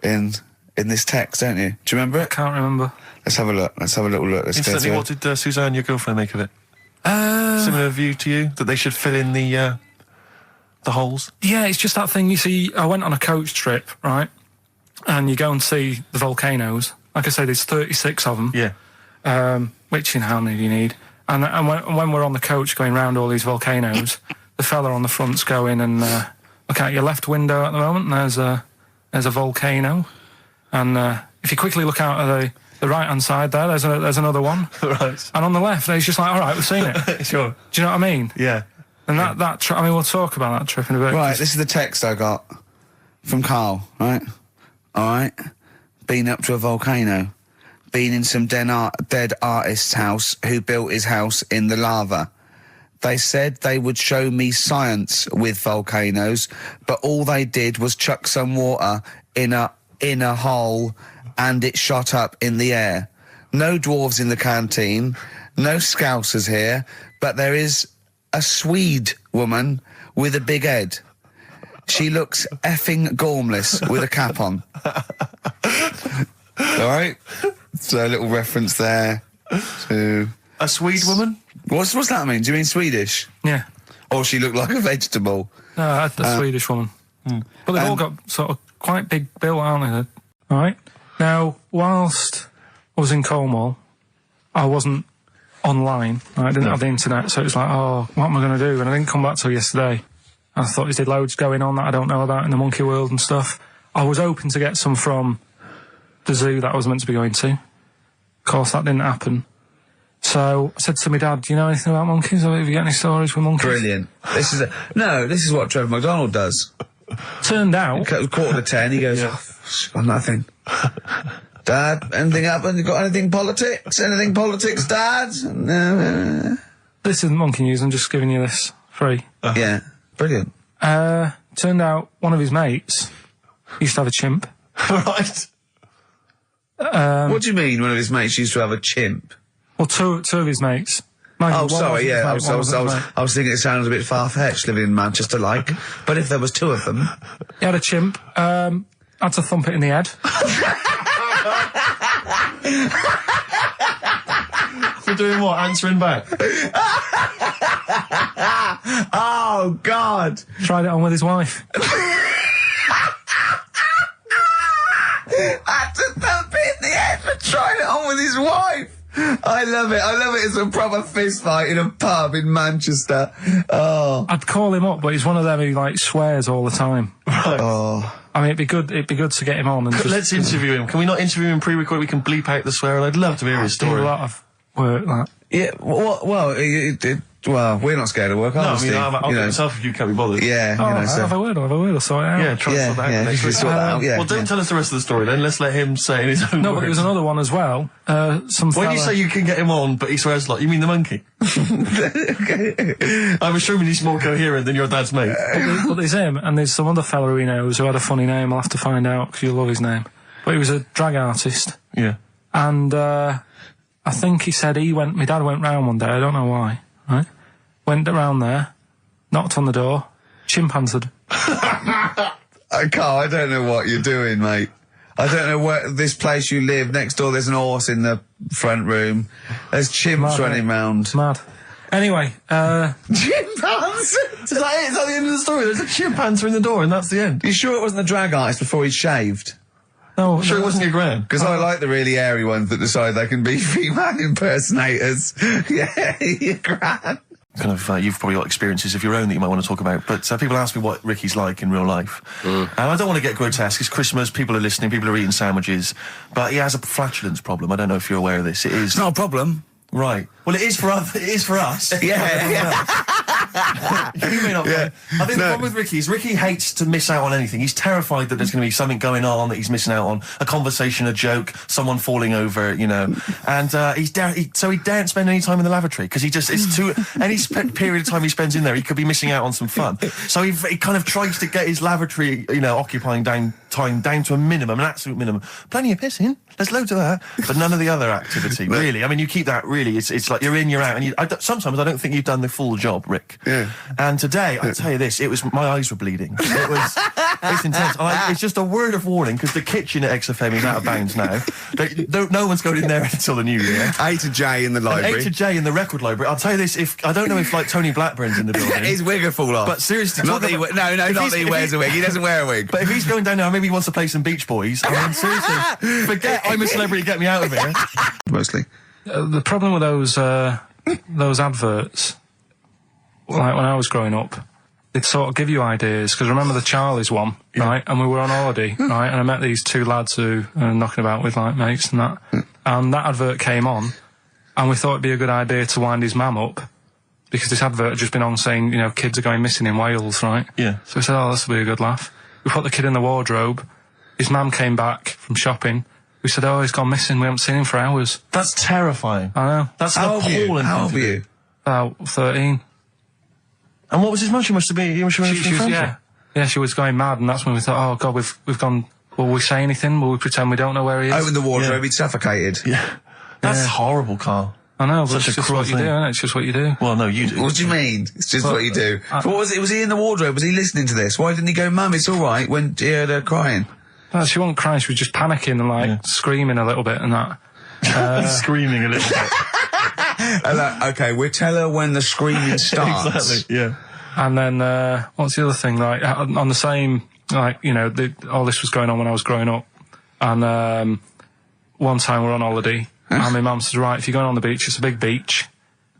in this text, don't you? Do you remember it? I can't remember. Let's have a look. Let's have a little look. Instantly, what did Suzanne, your girlfriend, make of it? Similar view to you, that they should fill in the holes? Yeah, it's just that thing, you see, I went on a coach trip, right? And you go and see the volcanoes. Like I say, there's 36 of them. Yeah. Which, how many do you need? And when we're on the coach going round all these volcanoes, the fella on the front's going and look out your left window at the moment, and there's a volcano. And if you quickly look out at the right-hand side there, there's another one. Right. And on the left, he's just like, all right, we've seen it. Sure. Do you know what I mean? Yeah. And that trip, we'll talk about that trip in a bit. Right, this is the text I got from Karl, right? All right. Been up to a volcano. Been in some dead artist's house who built his house in the lava. They said they would show me science with volcanoes, but all they did was chuck some water in a hole and it shot up in the air. No dwarves in the canteen, no scousers here, but there is a Swede woman with a big head. She looks effing gormless with a cap on. All right? So a little reference there to... A Swede woman? What's that mean? Do you mean Swedish? Yeah. Or she looked like a vegetable? No, I had the Swedish woman. But they've all got sort of quite big bill, aren't they? Right. Now, whilst I was in Cornwall, I wasn't online. I didn't have the internet, so it was like, oh, what am I going to do? And I didn't come back till yesterday. I thought there's loads going on that I don't know about in the monkey world and stuff. I was hoping to get some from the zoo that I was meant to be going to. Of course, that didn't happen. So I said to my dad, do you know anything about monkeys? Or have you got any stories with monkeys? Brilliant. This is what Trevor McDonald does. Turned out... Quarter to 10, he goes, got nothing. Dad, anything happened? You got anything politics? Anything politics, Dad? This isn't monkey news, I'm just giving you this free. Yeah, brilliant. Turned out one of his mates used to have a chimp. Right. What do you mean one of his mates used to have a chimp? Well, two of his mates. Oh, sorry, yeah, I was thinking it sounded a bit far-fetched living in Manchester, like. But if there was two of them... He had a chimp, had to thump it in the head. For doing what? Answering back? Oh, God! Tried it on with his wife. Had to thump it in the head for trying it on with his wife! I love it. It's a proper fist fight in a pub in Manchester. Oh. I'd call him up, but he's one of them who, like, swears all the time. Right. Oh. I mean, it'd be good to get him on and Let's interview him. Can we not interview him pre-record? We can bleep out the swear, and I'd love to hear his story. Do a lot of work, that. Yeah, well, we're not scared of work, are we? No, I mean, I'll get myself if you can't be bothered. Yeah, have a word, I'll sort it out. Yeah, try to sort that out next week. Sort that out, yeah. Well, don't tell us the rest of the story then, let's let him say in his own No, words. but there was another one as well. When you say you can get him on, but he swears a lot, you mean the monkey? I'm assuming he's more coherent than your dad's mate. But there's him, and there's some other fella who he knows who had a funny name. I'll have to find out, because you'll love his name. But he was a drag artist. Yeah. And, I think he said my dad went round one day, I don't know why, right? Went around there, knocked on the door, chimp answered. Carl, I don't know what you're doing, mate. I don't know where this place you live, next door there's an horse in the front room. There's chimps running round. Mad. Anyway, chimpanzee! Is that it? Is that the end of the story? There's a chimpanzee in the door and that's the end. You sure it wasn't the drag artist before he'd shaved? No, sure it wasn't your gran? Because I like the really airy ones that decide they can be female impersonators. Yeah, your gran. Kind of, you've probably got experiences of your own that you might want to talk about, but people ask me what Ricky's like in real life. And I don't want to get grotesque. It's Christmas, people are listening, people are eating sandwiches, but he has a flatulence problem. I don't know if you're aware of this. It's not a problem. Right. Well, it is for us. Yeah. You may not. Yeah. I think the problem with Ricky is Ricky hates to miss out on anything. He's terrified that there's going to be something going on that he's missing out on. A conversation, a joke, someone falling over, you know. And so he daren't spend any time in the lavatory because it's too. Any period of time he spends in there, he could be missing out on some fun. So he kind of tries to get his lavatory, occupying time down to a minimum, an absolute minimum. Plenty of pissing. There's loads of that, but none of the other activity, really. I mean, you keep that, really, it's like you're in, you're out, and sometimes I don't think you've done the full job, Rick. Yeah. And today, I'll tell you this, my eyes were bleeding. It's intense. It's just a word of warning, because the kitchen at XFM is out of bounds now. No one's going in there until the new year. A to J in the library. A to J in the record library. I'll tell you this, I don't know if, Tony Blackburn's in the building. His wig will fall off. But seriously, not that he wears a wig. He doesn't wear a wig. But if he's going down now, maybe he wants to play some Beach Boys. I mean, seriously, forget I'm a celebrity, get me out of here. Mostly. The problem with those adverts, like when I was growing up, they'd sort of give you ideas, because remember the Charlie's one, right? And we were on holiday, right? And I met these two lads who are knocking about with, mates and that. And that advert came on, and we thought it'd be a good idea to wind his mum up, because this advert had just been on saying, kids are going missing in Wales, right? Yeah. So we said, this will be a good laugh. We put the kid in the wardrobe. His mum came back from shopping. We said, he's gone missing. We haven't seen him for hours. That's terrifying. I know. That's an appalling. How old were you? About 13. And what was his mum? She must have been. Yeah, she was going mad, and that's when we thought, oh God, we've gone. Will we say anything? Will we pretend we don't know where he is? Oh, in the wardrobe, he'd suffocated. Yeah. That's horrible, Carl. I know, but Such it's a just what you do, isn't it? It's just what you do. Well, no, you do. What do you mean? It's just what you do. What was it? Was he in the wardrobe? Was he listening to this? Why didn't he go, Mum, it's all right, when he heard her crying? No, she wasn't crying, she was just panicking and screaming a little bit and that. Screaming a little bit. Okay, we'll tell her when the screaming starts. Exactly, yeah. And then, what's the other thing? Like, on the same, like, you know, all this was going on when I was growing up. And, one time we're on holiday, and my mum says, right, if you're going on the beach, it's a big beach.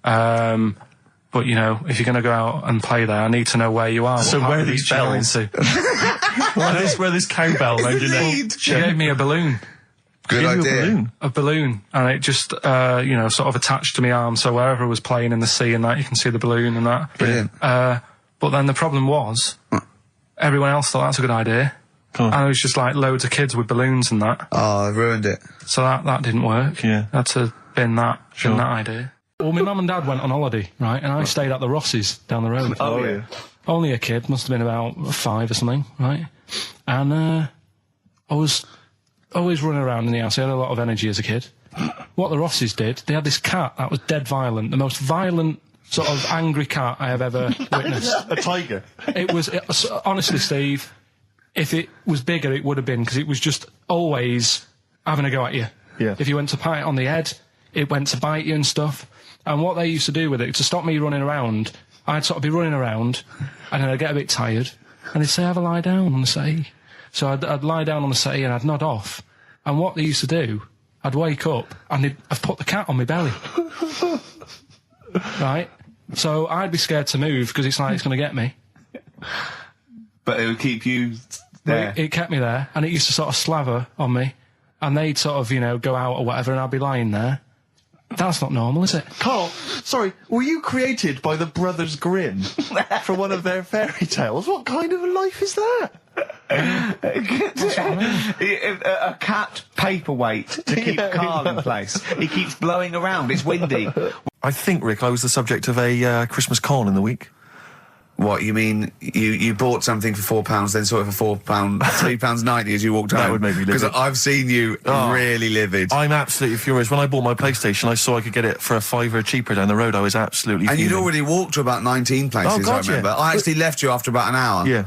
But, you know, if you're going to go out and play there, I need to know where you are. So where are these bells? Where this cowbell round your neck? She gave me a balloon. Good idea. A balloon, and it just, you know, sort of attached to my arm, so wherever I was playing in the sea and that, you can see the balloon and that. Brilliant. But then the problem was, everyone else thought that's a good idea. And it was just like loads of kids with balloons and that. Oh, I ruined it. So that didn't work. Yeah. Had to bin that idea. Well, my mum and dad went on holiday, right, and I stayed at the Rosses down the road. Oh, yeah. Only a kid, must have been about 5 or something, right? And, I was always running around in the house. I had a lot of energy as a kid. What the Rosses did, they had this cat that was dead violent, the most violent sort of angry cat I have ever witnessed. A tiger. It was honestly, Steve, if it was bigger, it would have been, because it was just always having a go at you. Yeah. If you went to pat it on the head, it went to bite you and stuff. And what they used to do with it, to stop me running around, I'd sort of be running around, and then I'd get a bit tired, and they'd say, have a lie down on the settee. So I'd lie down on the settee and I'd nod off. And what they used to do, I'd wake up and I'd put the cat on my belly. Right? So I'd be scared to move because it's like it's going to get me. But it would keep you there. It kept me there, and it used to sort of slaver on me, and they'd sort of, you know, go out or whatever, and I'd be lying there. That's not normal, is it? Carl, sorry, were you created by the Brothers Grimm for one of their fairy tales? What kind of a life is that? A cat paperweight to keep Carl in place. He keeps blowing around. It's windy. I think, Rick, I was the subject of a Christmas con in the week. What, you mean you bought something for £4, then saw it for £3.90 as you walked home? That would make me livid. Because I've seen you really livid. I'm absolutely furious. When I bought my PlayStation, I saw I could get it for £5 cheaper down the road. I was absolutely And fuming. you'd already walked to about 19 places, God, I remember. yeah. I actually left you after about an hour. Yeah.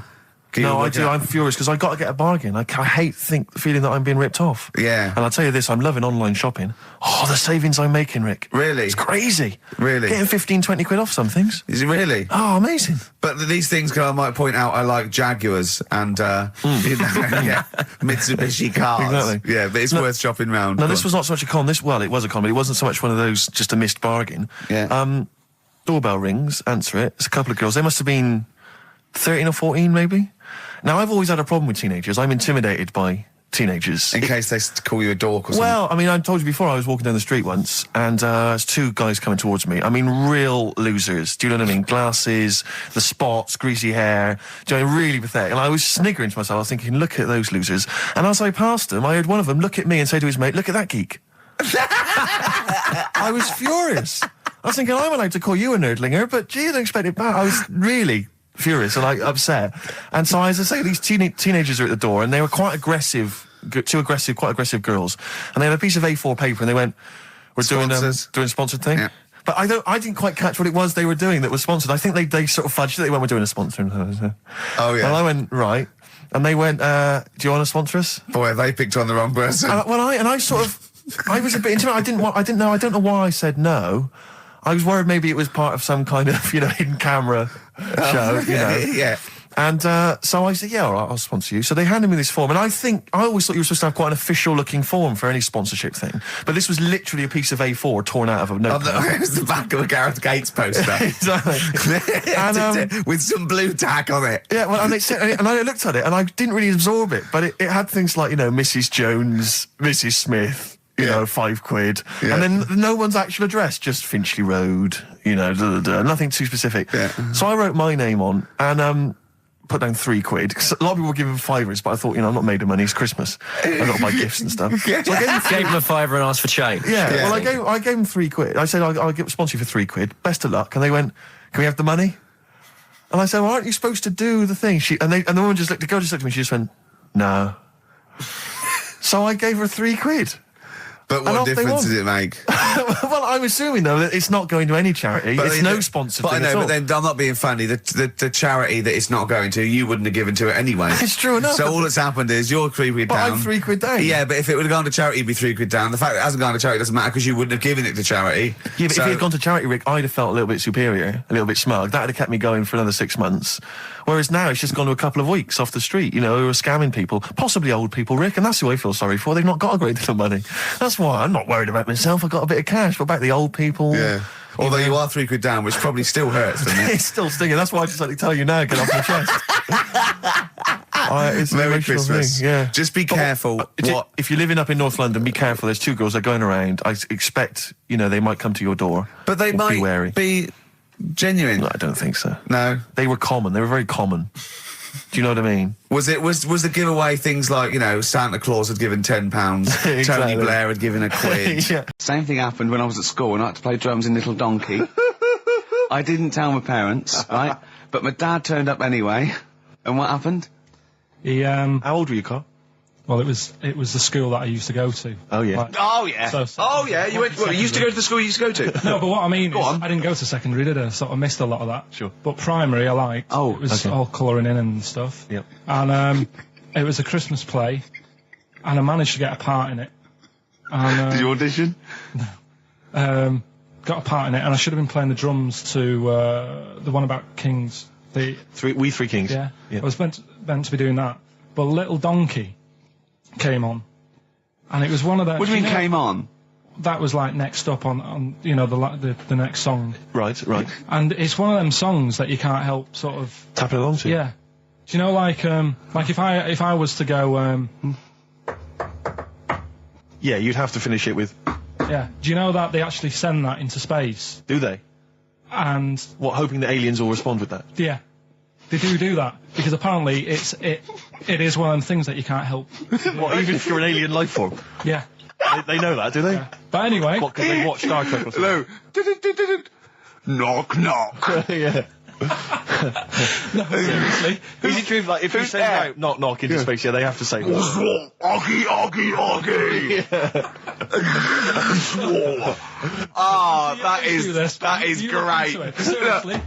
No, I do. I'm furious because I got to get a bargain. I hate the feeling that I'm being ripped off. Yeah. And I'll tell you this, I'm loving online shopping. Oh, the savings I'm making, Rick. Really? It's crazy. Really? Getting 15, 20 quid off some things. Is it really? Oh, amazing. But these things, I might point out, I like Jaguars and, Mitsubishi cars. Exactly. Yeah, but it's worth shopping round. No, this was not so much a con. It was a con, but it wasn't so much one of those, just a missed bargain. Yeah. Doorbell rings, answer it. It's a couple of girls. They must have been 13 or 14, maybe. Now, I've always had a problem with teenagers. I'm intimidated by teenagers. In case they call you a dork or something. Well, I mean, I told you before, I was walking down the street once, and there's 2 guys coming towards me. I mean, real losers. Do you know what I mean? Glasses, the spots, greasy hair. Do you know, really pathetic. And I was sniggering to myself. I was thinking, look at those losers. And as I passed them, I heard one of them look at me and say to his mate, look at that geek. I was furious. I was thinking, I'm allowed to call you a nerdlinger, but gee, I don't expect it back. I was really furious and upset. And so, as I say, these teenagers are at the door, and they were quite aggressive, quite aggressive girls. And they had a piece of A4 paper, and they went, "We're doing sponsored thing." Yeah. But I didn't quite catch what it was they were doing that was sponsored. I think they sort of fudged it. They went, "We're doing a sponsor." Oh yeah. And I went, right. And they went, "Do you want to sponsor us?" Boy, they picked on the wrong person. I was a bit intimidated. I don't know why I said no. I was worried maybe it was part of some kind of, hidden camera show, Yeah. And so I said, yeah, all right, I'll sponsor you. So they handed me this form, and I always thought you were supposed to have quite an official-looking form for any sponsorship thing. But this was literally a piece of A4 torn out of a notepad. It was the back of a Gareth Gates poster. Exactly. And, with some blue tack on it. Yeah, well, and I looked at it, and I didn't really absorb it, but it had things like, Mrs. Jones, Mrs. Smith, £5. Yeah. And then no one's actual address, just Finchley Road, nothing too specific. Yeah. So I wrote my name on and put down £3. A lot of people were giving £5, but I thought, I'm not made of money, it's Christmas. I've got to buy gifts and stuff. So I gave him a £5 and asked for change. Yeah. Well, I gave him £3. I said, I'll sponsor you for £3. Best of luck. And they went, can we have the money? And I said, well, aren't you supposed to do the thing? And the woman the girl just looked at me, she just went, no. So I gave her £3. But what difference does it make? Well, I'm assuming though that it's not going to any charity. It's no sponsored But I thing know, at all. but then I'm not being funny. The charity that it's not going to, you wouldn't have given to it anyway. It's true enough. So all that's happened is you're £3 But down. I'm £3 down. Yeah, but if it would have gone to charity, you'd be £3 down. The fact that it hasn't gone to charity doesn't matter because you wouldn't have given it to charity. Yeah, but if he'd gone to charity, Rick, I'd have felt a little bit superior, a little bit smug. That'd have kept me going for another 6 months. Whereas now it's just gone to a couple of weeks off the street, you know, who are scamming people, possibly old people, Rick, and that's who I feel sorry for. They've not got a great deal of money. That's why I'm not worried about myself. I've got a bit of cash. But about the old people... Yeah. Although you are £3 down, which probably still hurts, doesn't it? It's still stinging. That's why I just like to tell you now, get off my chest. It's an Merry emotional Christmas. thing, yeah. Just be careful. If you're living up in North London, be careful. There's 2 girls that are going around. I expect, you know, they might come to your door. But they might be wary. be genuine. No, I don't think so. No. They were common. They were very common. Do you know what I mean? Was the giveaway things like, you know, Santa Claus had given £10, Exactly. Tony Blair had given £1? Yeah. Same thing happened when I was at school and I had to play drums in Little Donkey. I didn't tell my parents, right? But my dad turned up anyway. And what happened? He, How old were you, Carl? well, it was the school that I used to go to. Oh, yeah. Like, Oh, yeah. So- You went, well, you used to go to the school you used to go to? No, but what I mean Go is, on. I didn't go to secondary, did I? Sort of missed a lot of that. Sure. But primary, I liked. Oh, it was okay. all colouring in and stuff. Yep. And it was a Christmas play, and I managed to get a part in it. And, Did you audition? got a part in it, and I should have been playing the drums to the one about Kings. The We Three Kings. yeah, Yeah. I was meant to be doing that, but Little Donkey came on, and it was one of the. What do you mean came on? That was like next up on you know the next song, Right. and it's one of them songs that you can't help sort of. Tapping along to. Yeah, do you know like if I was to go Yeah, you'd have to finish it with... yeah, do you know that they actually send that into space? Do they? And What, hoping that aliens will respond with that? yeah, they do that because apparently it is one of them things that you can't help. What, even if you're an alien life form? Yeah, They know that, do they? but anyway, What, because they watch Star Trek or something? Hello. Knock, knock. Yeah. no, seriously, Is it true, like, if you send there? out knock into space, yeah, they have to say... Oggy, oggy, oggy. Ah, that do this, that is you look great. into it. Seriously.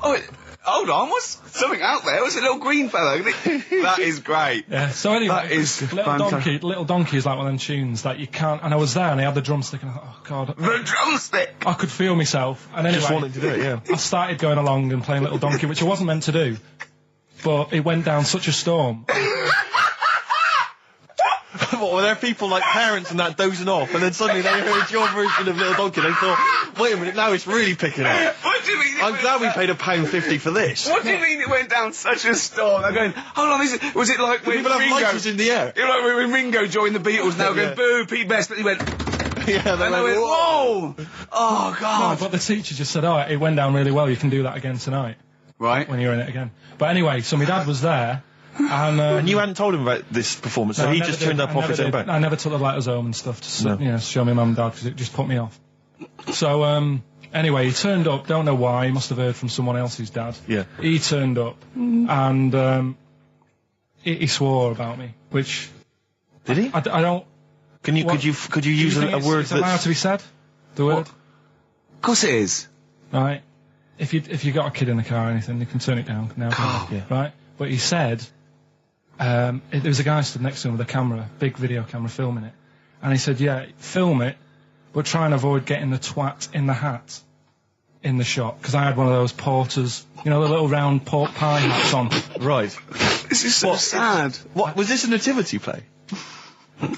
Oh, hold on, what's something out there? Was it a little green fellow? That is great. Yeah, so anyway, That is Little Donkey is like one of them tunes that you can't, and I was there and I had the drumstick and I thought, oh god, The drumstick. I could feel myself, and anyway, Just wanted to do it, yeah. I started going along and playing Little Donkey, which I wasn't meant to do, but it went down such a storm. What, were there people like parents and that dozing off, and then suddenly they heard your version of Little Donkey, and they thought, wait a minute, now it's really picking up. What do you mean? I'm glad we paid £1.50 for this. What do you mean it went down such a storm? I'm going, hold on, was it like when People have Ringo... lighters in the air. You know, like when Ringo joined the Beatles, now Yeah. going, boo, Pete Best, but he went... Yeah, And I went, whoa! Oh, No, God. but the teacher just said, oh, it went down really well, you can do that again tonight, Right. when you're in it again. But anyway, so my dad was there, and... And you hadn't told him about this performance, so No, I he never just did. turned up I off never his own did. back. I never took the letters home and stuff to No. you know, show my mum and dad because it just put me off. So anyway, he turned up. Don't know why. He must have heard from someone else's dad. Yeah. He turned up and he swore about me, which Did he? I don't. Could you use do you a think word it's allowed that's... to be said? The word, Of course it is. right? If you got a kid in the car or anything, you can turn it down now. can't you? Yeah. Right? But he said. There was a guy stood next to him with a camera, big video camera, filming it. And he said, yeah, film it, but try and avoid getting the twat in the hat in the shot. Because I had one of those porters, you know, the little round pork pie hats on. Right. This is so sad. What, was this a nativity play?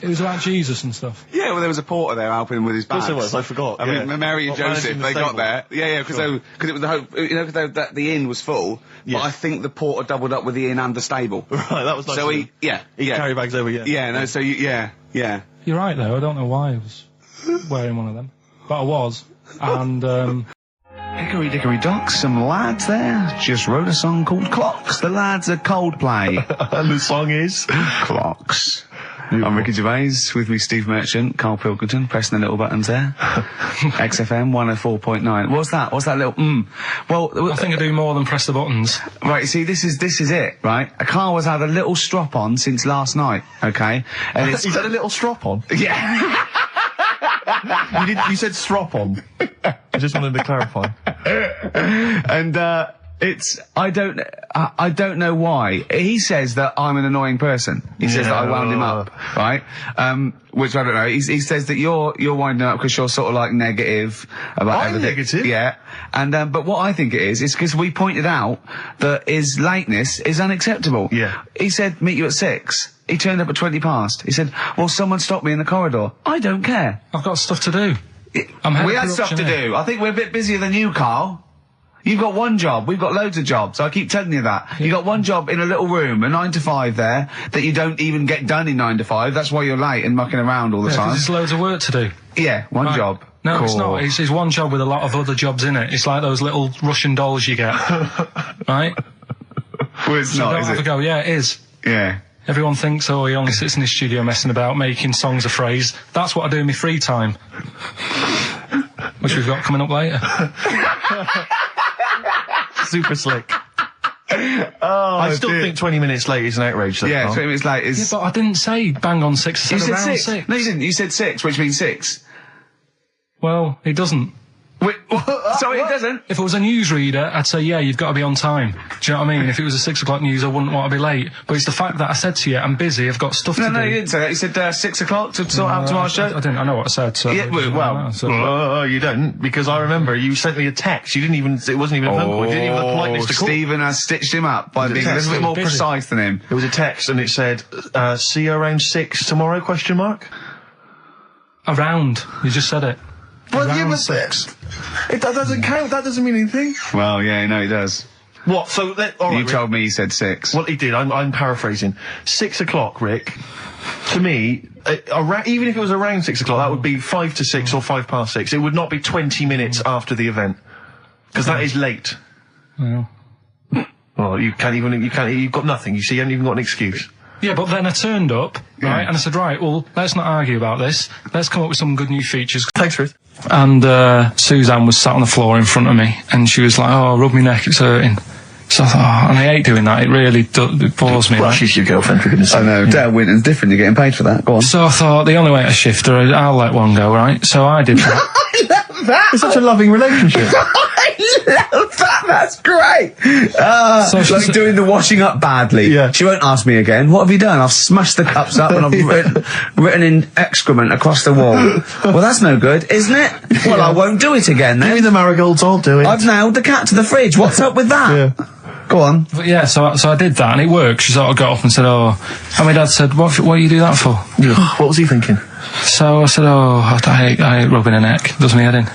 It was about Jesus and stuff. Yeah, well, there was a porter there helping him with his bags. Of course there was, I forgot. I mean, yeah. Mary and What, Joseph, managing the they got stable? there. Yeah, because it was the whole, you know, because the inn was full. Yes. But I think the porter doubled up with the inn and the stable. Right, that was nice. So of he, him. yeah, He yeah, carry bags over, yeah. yeah, no, so yeah. You're right, though. I don't know why I was wearing one of them. But I was. And, Hickory dickory dock, some lads there just wrote a song called Clocks. The lads are Coldplay. And the song is... Clocks. I'm Ricky Gervais, with me Steve Merchant, Karl Pilkington, pressing the little buttons there. XFM 104.9. What's that little Well, I think I do more than press the buttons. right, see, this is it, right? Karl has had a little strop on since last night, okay? And it's He's had a little strop on. yeah. You said strop on. I just wanted to clarify. And I don't know why. He says that I'm an annoying person. He says that I wound him up, right? Which I don't know. He says that you're winding up because you're sort of like negative about everything. Negative? Yeah. And, but what I think it is because we pointed out that his lateness is unacceptable. Yeah. He said, meet you at 6. He turned up at 20 past. He said, well, someone stopped me in the corridor. I don't care. I've got stuff to do. We had stuff to do. I think we're a bit busier than you, Carl. You've got one job. We've got loads of jobs. I keep telling you that. You've got one job in a little room, a 9 to 5 there, that you don't even get done in 9 to 5. That's why you're late and mucking around all the time. There's loads of work to do. Yeah, one job. No, it's not. It's one job with a lot of other jobs in it. It's like those little Russian dolls you get. Right? Well, it's not, is it? Go. Yeah, it is. Yeah. Everyone thinks, oh, he only sits in his studio messing about, making songs a phrase. That's what I do in my free time. Which we've got coming up later. Super slick. I still think 20 minutes late is an outrage, though. Yeah, 20 minutes late is... Yeah, but I didn't say bang on 6. I said around 6. No, you didn't. You said 6, which means 6. Well, it doesn't. Wait, sorry, it doesn't? If it was a newsreader, I'd say, yeah, you've got to be on time. Do you know what I mean? If it was a 6 o'clock news, I wouldn't want to be late. But it's the fact that I said to you, I'm busy, I've got stuff to do. No, you didn't say that. You said 6 o'clock to sort out tomorrow's show. I didn't. I know what I said. So yeah, well, you don't, because I remember you sent me a text. You didn't even. It wasn't even a phone call. You didn't even have the politeness to call. Stephen has stitched him up by being a little bit more precise than him. It was a text, and it said, "See you around 6 tomorrow?" Question mark. Around. You just said it. Well, yeah, but 6. That doesn't count. That doesn't mean anything. Well, yeah, no, it does. What? So all right, you told me you said 6. Well, he did. I'm paraphrasing. 6 o'clock, Rick. To me, even if it was around 6 o'clock, that would be 5 to 6 or 5 past 6. It would not be 20 minutes after the event, because that is late. Well, you can't even. You've got nothing. You see, you haven't even got an excuse. Yeah, but then I turned up, right, and I said, right, well, let's not argue about this. Let's come up with some good new features. Thanks, Ruth. And Suzanne was sat on the floor in front of me, and she was like, oh, rub my neck, it's hurting. So I thought, and I hate doing that, it really it bores me. Well, she's your girlfriend, for goodness sake. I know, Dale Winton's different, you're getting paid for that, go on. So I thought, the only way to shift her, I'll let one go, right? So I did that. I love that! It's such a loving relationship. I love that, that's great! So she's like doing the washing up badly. Yeah. She won't ask me again, what have you done? I've smashed the cups up and I've written in excrement across the wall. Well, that's no good, isn't it? Well, I won't do it again then. Give me the marigolds, I'll do it. I've nailed the cat to the fridge, what's up with that? Yeah. Go on. But yeah, so I did that, and it worked. She sort of got up and said, oh, and my dad said, what do you do that for? Yeah. What was he thinking? So I said, oh, I hate rubbing a neck, does me head in.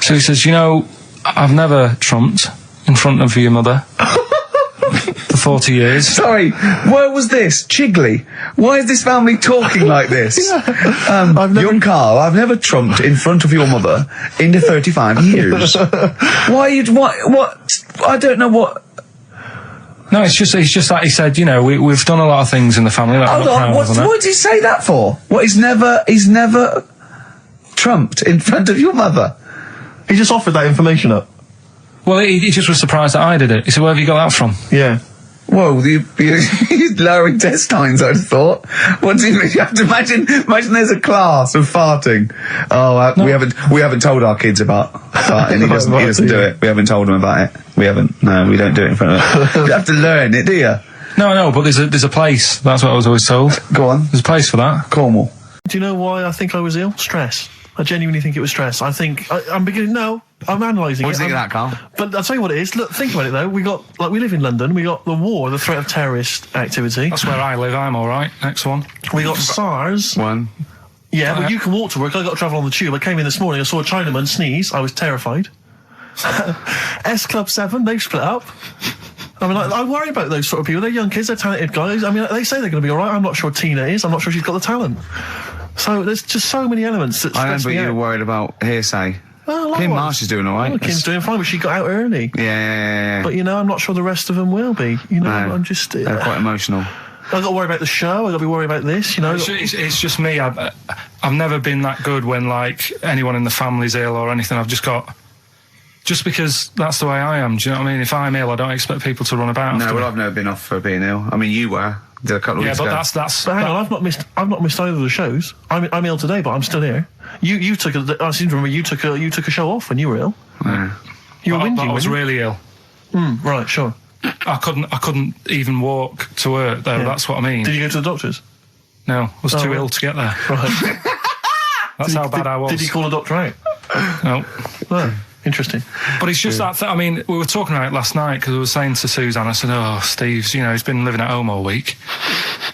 So he says, you know, I've never trumped in front of your mother for 40 years. Sorry, where was this? Chigley? Why is this family talking like this? Young Carl, I've never trumped in front of your mother in the 35 years. What? I don't know what... No, it's just that he said, you know, we've done a lot of things in the family. Hold on, what did he say that for? What, he's never trumped in front of your mother? He just offered that information up. Well, he just was surprised that I did it. He said, where have you got that from? Yeah. Whoa, he's lowering test times, I'd have thought. What do you mean? You have to imagine there's a class of farting. Oh, no. we haven't told our kids about farting. He doesn't do it. We haven't told him about it. We don't do it in front of them. You have to learn it, do you? No, but there's a place. That's what I was always told. Go on. There's a place for that. Cornwall. Do you know why I think I was ill? Stress. I genuinely think it was stress. I'm analysing it. What do you think of that, Carl? But I'll tell you what it is. Look, think about it though. We live in London. We got the war, the threat of terrorist activity. That's where I live. I'm all right. Next one. We got SARS. One. Yeah, but you can walk to work. I got to travel on the tube. I came in this morning. I saw a Chinaman sneeze. I was terrified. S Club 7. They've split up. I mean, I worry about those sort of people. They're young kids. They're talented guys. I mean, they say they're going to be all right. I'm not sure Tina is. I'm not sure she's got the talent. So there's just so many elements that stress me out. I remember you were worried about hearsay. Oh, Kim Marsh is doing all right. Oh, Kim's doing fine, but she got out early. Yeah. But, I'm not sure the rest of them will be. I'm just... they're quite emotional. I've got to worry about the show. I've got to be worried about this, It's just me. I've never been that good when, like, anyone in the family's ill or anything. I've just got... Just because that's the way I am, do you know what I mean? If I'm ill, I don't expect people to run about. No, well, I've never been off for being ill. I mean, you were. Did a couple of weeks but ago. that's. But hang on, I've not missed either of the shows. I'm ill today, but I'm still here. You took I seem to remember you took a show off when you were ill. Yeah. You were whinging. I was weren't you? really ill. Right, sure. I couldn't even walk to work though. Yeah. That's what I mean. Did you go to the doctors? No, I was too right. ill to get there. Right. That's how bad I was. Did you call a doctor out? No. Oh, interesting. But it's just that I mean, we were talking about it last night because I was saying to Suzanne, I said, "Oh, Steve's, he's been living at home all week."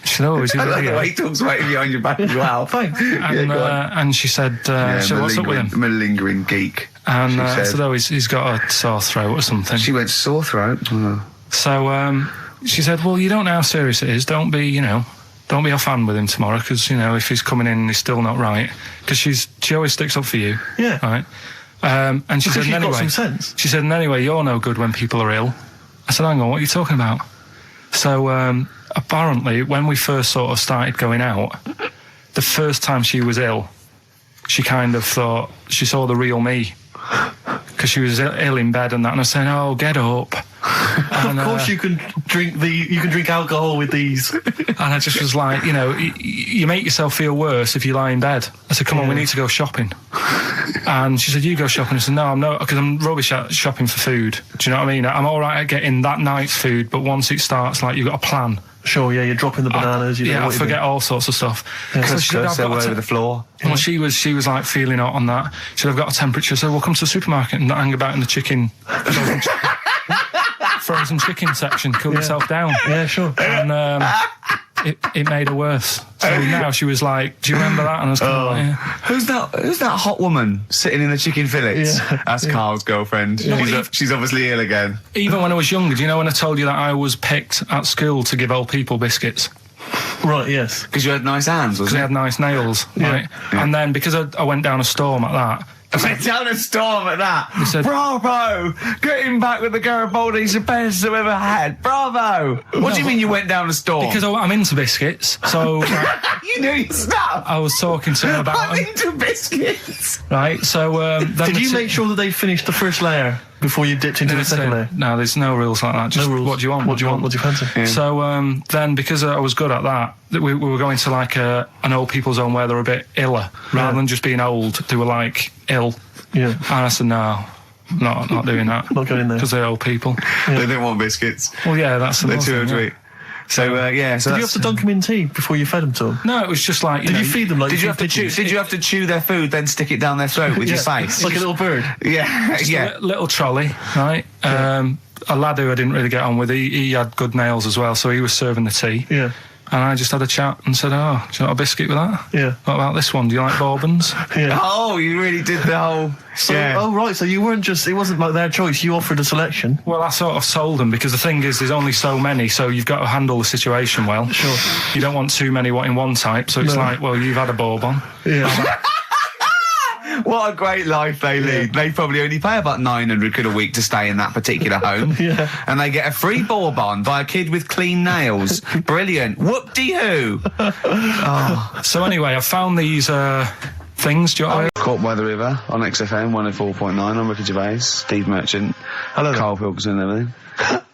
She said, "Oh, is he I really like the ill?" way he talks right behind your back as well. Thanks. And she said, "What's up with him?" Malingering geek. And she I said. said, "Oh, he's got a sore throat or something." She went sore throat. Oh. So she said, "Well, you don't know how serious it is. Don't be off hand with him tomorrow because if he's coming in and he's still not right, because she always sticks up for you." Yeah. Right. And she Because said, she's "Anyway, got some sense. she said, and anyway, you're no good when people are ill." I said, "Hang on, what are you talking about?" So apparently, when we first sort of started going out, the first time she was ill, she kind of thought she saw the real me. Because she was ill in bed and that, and I was saying, "Oh, get up." And, of course, you can drink alcohol with these. And I just was like, you make yourself feel worse if you lie in bed. I said, "Come on, we need to go shopping." And she said, "You go shopping." I said, "No, I'm not, because I'm rubbish at shopping for food." Do you know what I mean? I'm all right at getting that night's food, but once it starts, like, you've got a plan. Sure, yeah, you're dropping the bananas. I forget all sorts of stuff. Yeah. So she said, "I've got over the floor." Well, she was like feeling hot on that. She said, "I've got a temperature, so we'll come to the supermarket and not hang about in the chicken frozen chicken section, cool yourself down." Yeah, sure. And it made her worse. So now she was like, "Do you remember that?" And I was kind of like, "Yeah." Who's that hot woman sitting in the chicken fillets? Yeah. That's Carl's girlfriend. She's obviously ill again. Even when I was younger, do you know when I told you that I was picked at school to give old people biscuits? Right, yes. Because you had nice hands, Because wasn't they it? had nice nails, right? Yeah. And then because I went down a storm at that, I went down a storm at that. They said, "Bravo! Getting back with the Garibaldi's the best I've ever had. Bravo!" What do you mean you went down a storm? because I'm into biscuits, so you knew your stuff. I was talking to him about I'm them, into biscuits. right? So then Did you make sure that they finished the first layer before you dipped into the second layer? No, there's no rules like that. Just No rules. what do you want? What do you want? What do you fancy? Yeah. So then, because I was good at that, we were going to like an old people's home where they're a bit iller, rather than just being old. They were like ill, Yeah. and I said, "No, not doing that. Not going there. Because they're old people." They didn't want biscuits. Well, yeah, that's the They're most too thing, old to yeah. eat. So so Did you have that's- to dunk them in tea before you fed them to them? No, it was just like Did you feed them like Did you have to chew? pigeons? Did you have to chew their food, then stick it down their throat with your face? Like a little bird? Yeah, yeah. little trolley, right? A lad who I didn't really get on with, he had good nails as well, so he was serving the tea. Yeah. And I just had a chat and said, "Oh, do you want a biscuit with that? Yeah. What about this one? Do you like bourbons?" Yeah. Oh, you really did the whole. So, yeah. Oh, right, so you weren't just, it wasn't like their choice, you offered a selection. Well, I sort of sold them because the thing is, there's only so many, so you've got to handle the situation well. Sure. You don't want too many in one type, so it's No. like, well, you've had a bourbon. Yeah. What a great life they lead. They probably only pay about 900 quid a week to stay in that particular home. Yeah. And they get a free bourbon by a kid with clean nails. Brilliant. Whoop-de-hoo. So anyway, I found these things. Do you want to... Caught by the River on XFM 104.9. I'm Ricky Gervais, Steve Merchant, Hello there. Karl Pilkington and everything.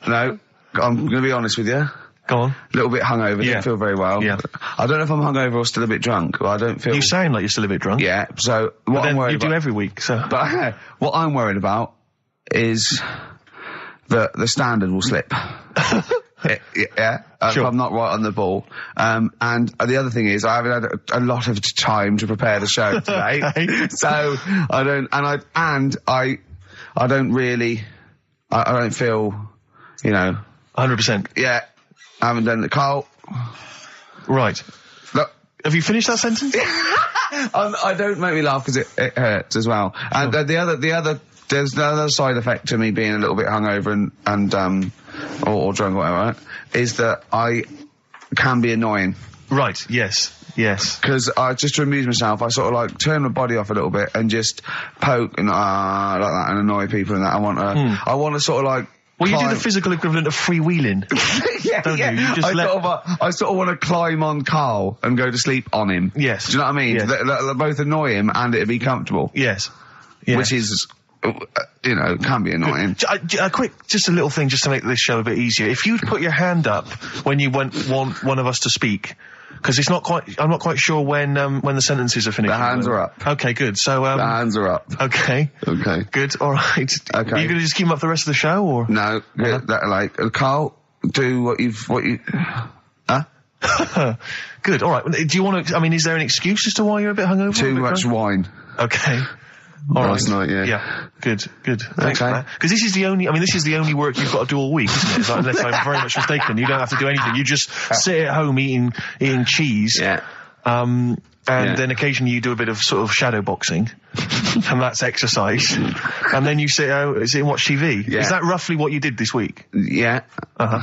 No, I'm going to be honest with you. Go on. A little bit hungover, Yeah. didn't feel very well. Yeah. I don't know if I'm hungover or still a bit drunk, but I don't feel... You sound like you're still a bit drunk. Yeah, so But what then I'm worried you do about... every week, so. But what I'm worried about is that the standard will slip. Yeah, Sure. if I'm not right on the ball. And the other thing is, I haven't had a lot of time to prepare the show today, Okay. so I don't. I don't really. I don't feel, 100%. Yeah, I haven't done the Carl. Right. Look. Have you finished that sentence? I don't make me laugh because it hurts as well. And there's the other side effect to me being a little bit hungover and or drunk or whatever, right, is that I can be annoying. Right, yes. Because I just to amuse myself, I sort of like turn my body off a little bit and just poke and like that and annoy people and that. I want to sort of like. Well, you do the physical equivalent of freewheeling. Yeah, don't yeah. you? You just I sort of want to climb on Carl and go to sleep on him. Yes. Do you know what I mean? Yes. They both annoy him and it'd be comfortable. Yes. Which is you know, it can be annoying. Just a little thing just to make this show a bit easier. If you'd put your hand up when you want one of us to speak, because I'm not quite sure when the sentences are finished. The hands are up. Okay, good. So, the hands are up. Okay. Okay. Good, alright. Okay. Are you gonna just keep them up the rest of the show, or? No, Carl, do what you, huh? Good, alright. Do you want to, I mean, is there an excuse as to why you're a bit hungover? Too much wine. Okay. Last night, yeah. Yeah. Good. Thanks for that. Because this is the only work you've got to do all week, isn't it? It's like, unless I'm very much mistaken. You don't have to do anything. You just sit at home eating cheese. Yeah. And then occasionally you do a bit of sort of shadow boxing. And that's exercise. And then you sit out and watch TV. Yeah. Is that roughly what you did this week? Yeah. Uh-huh.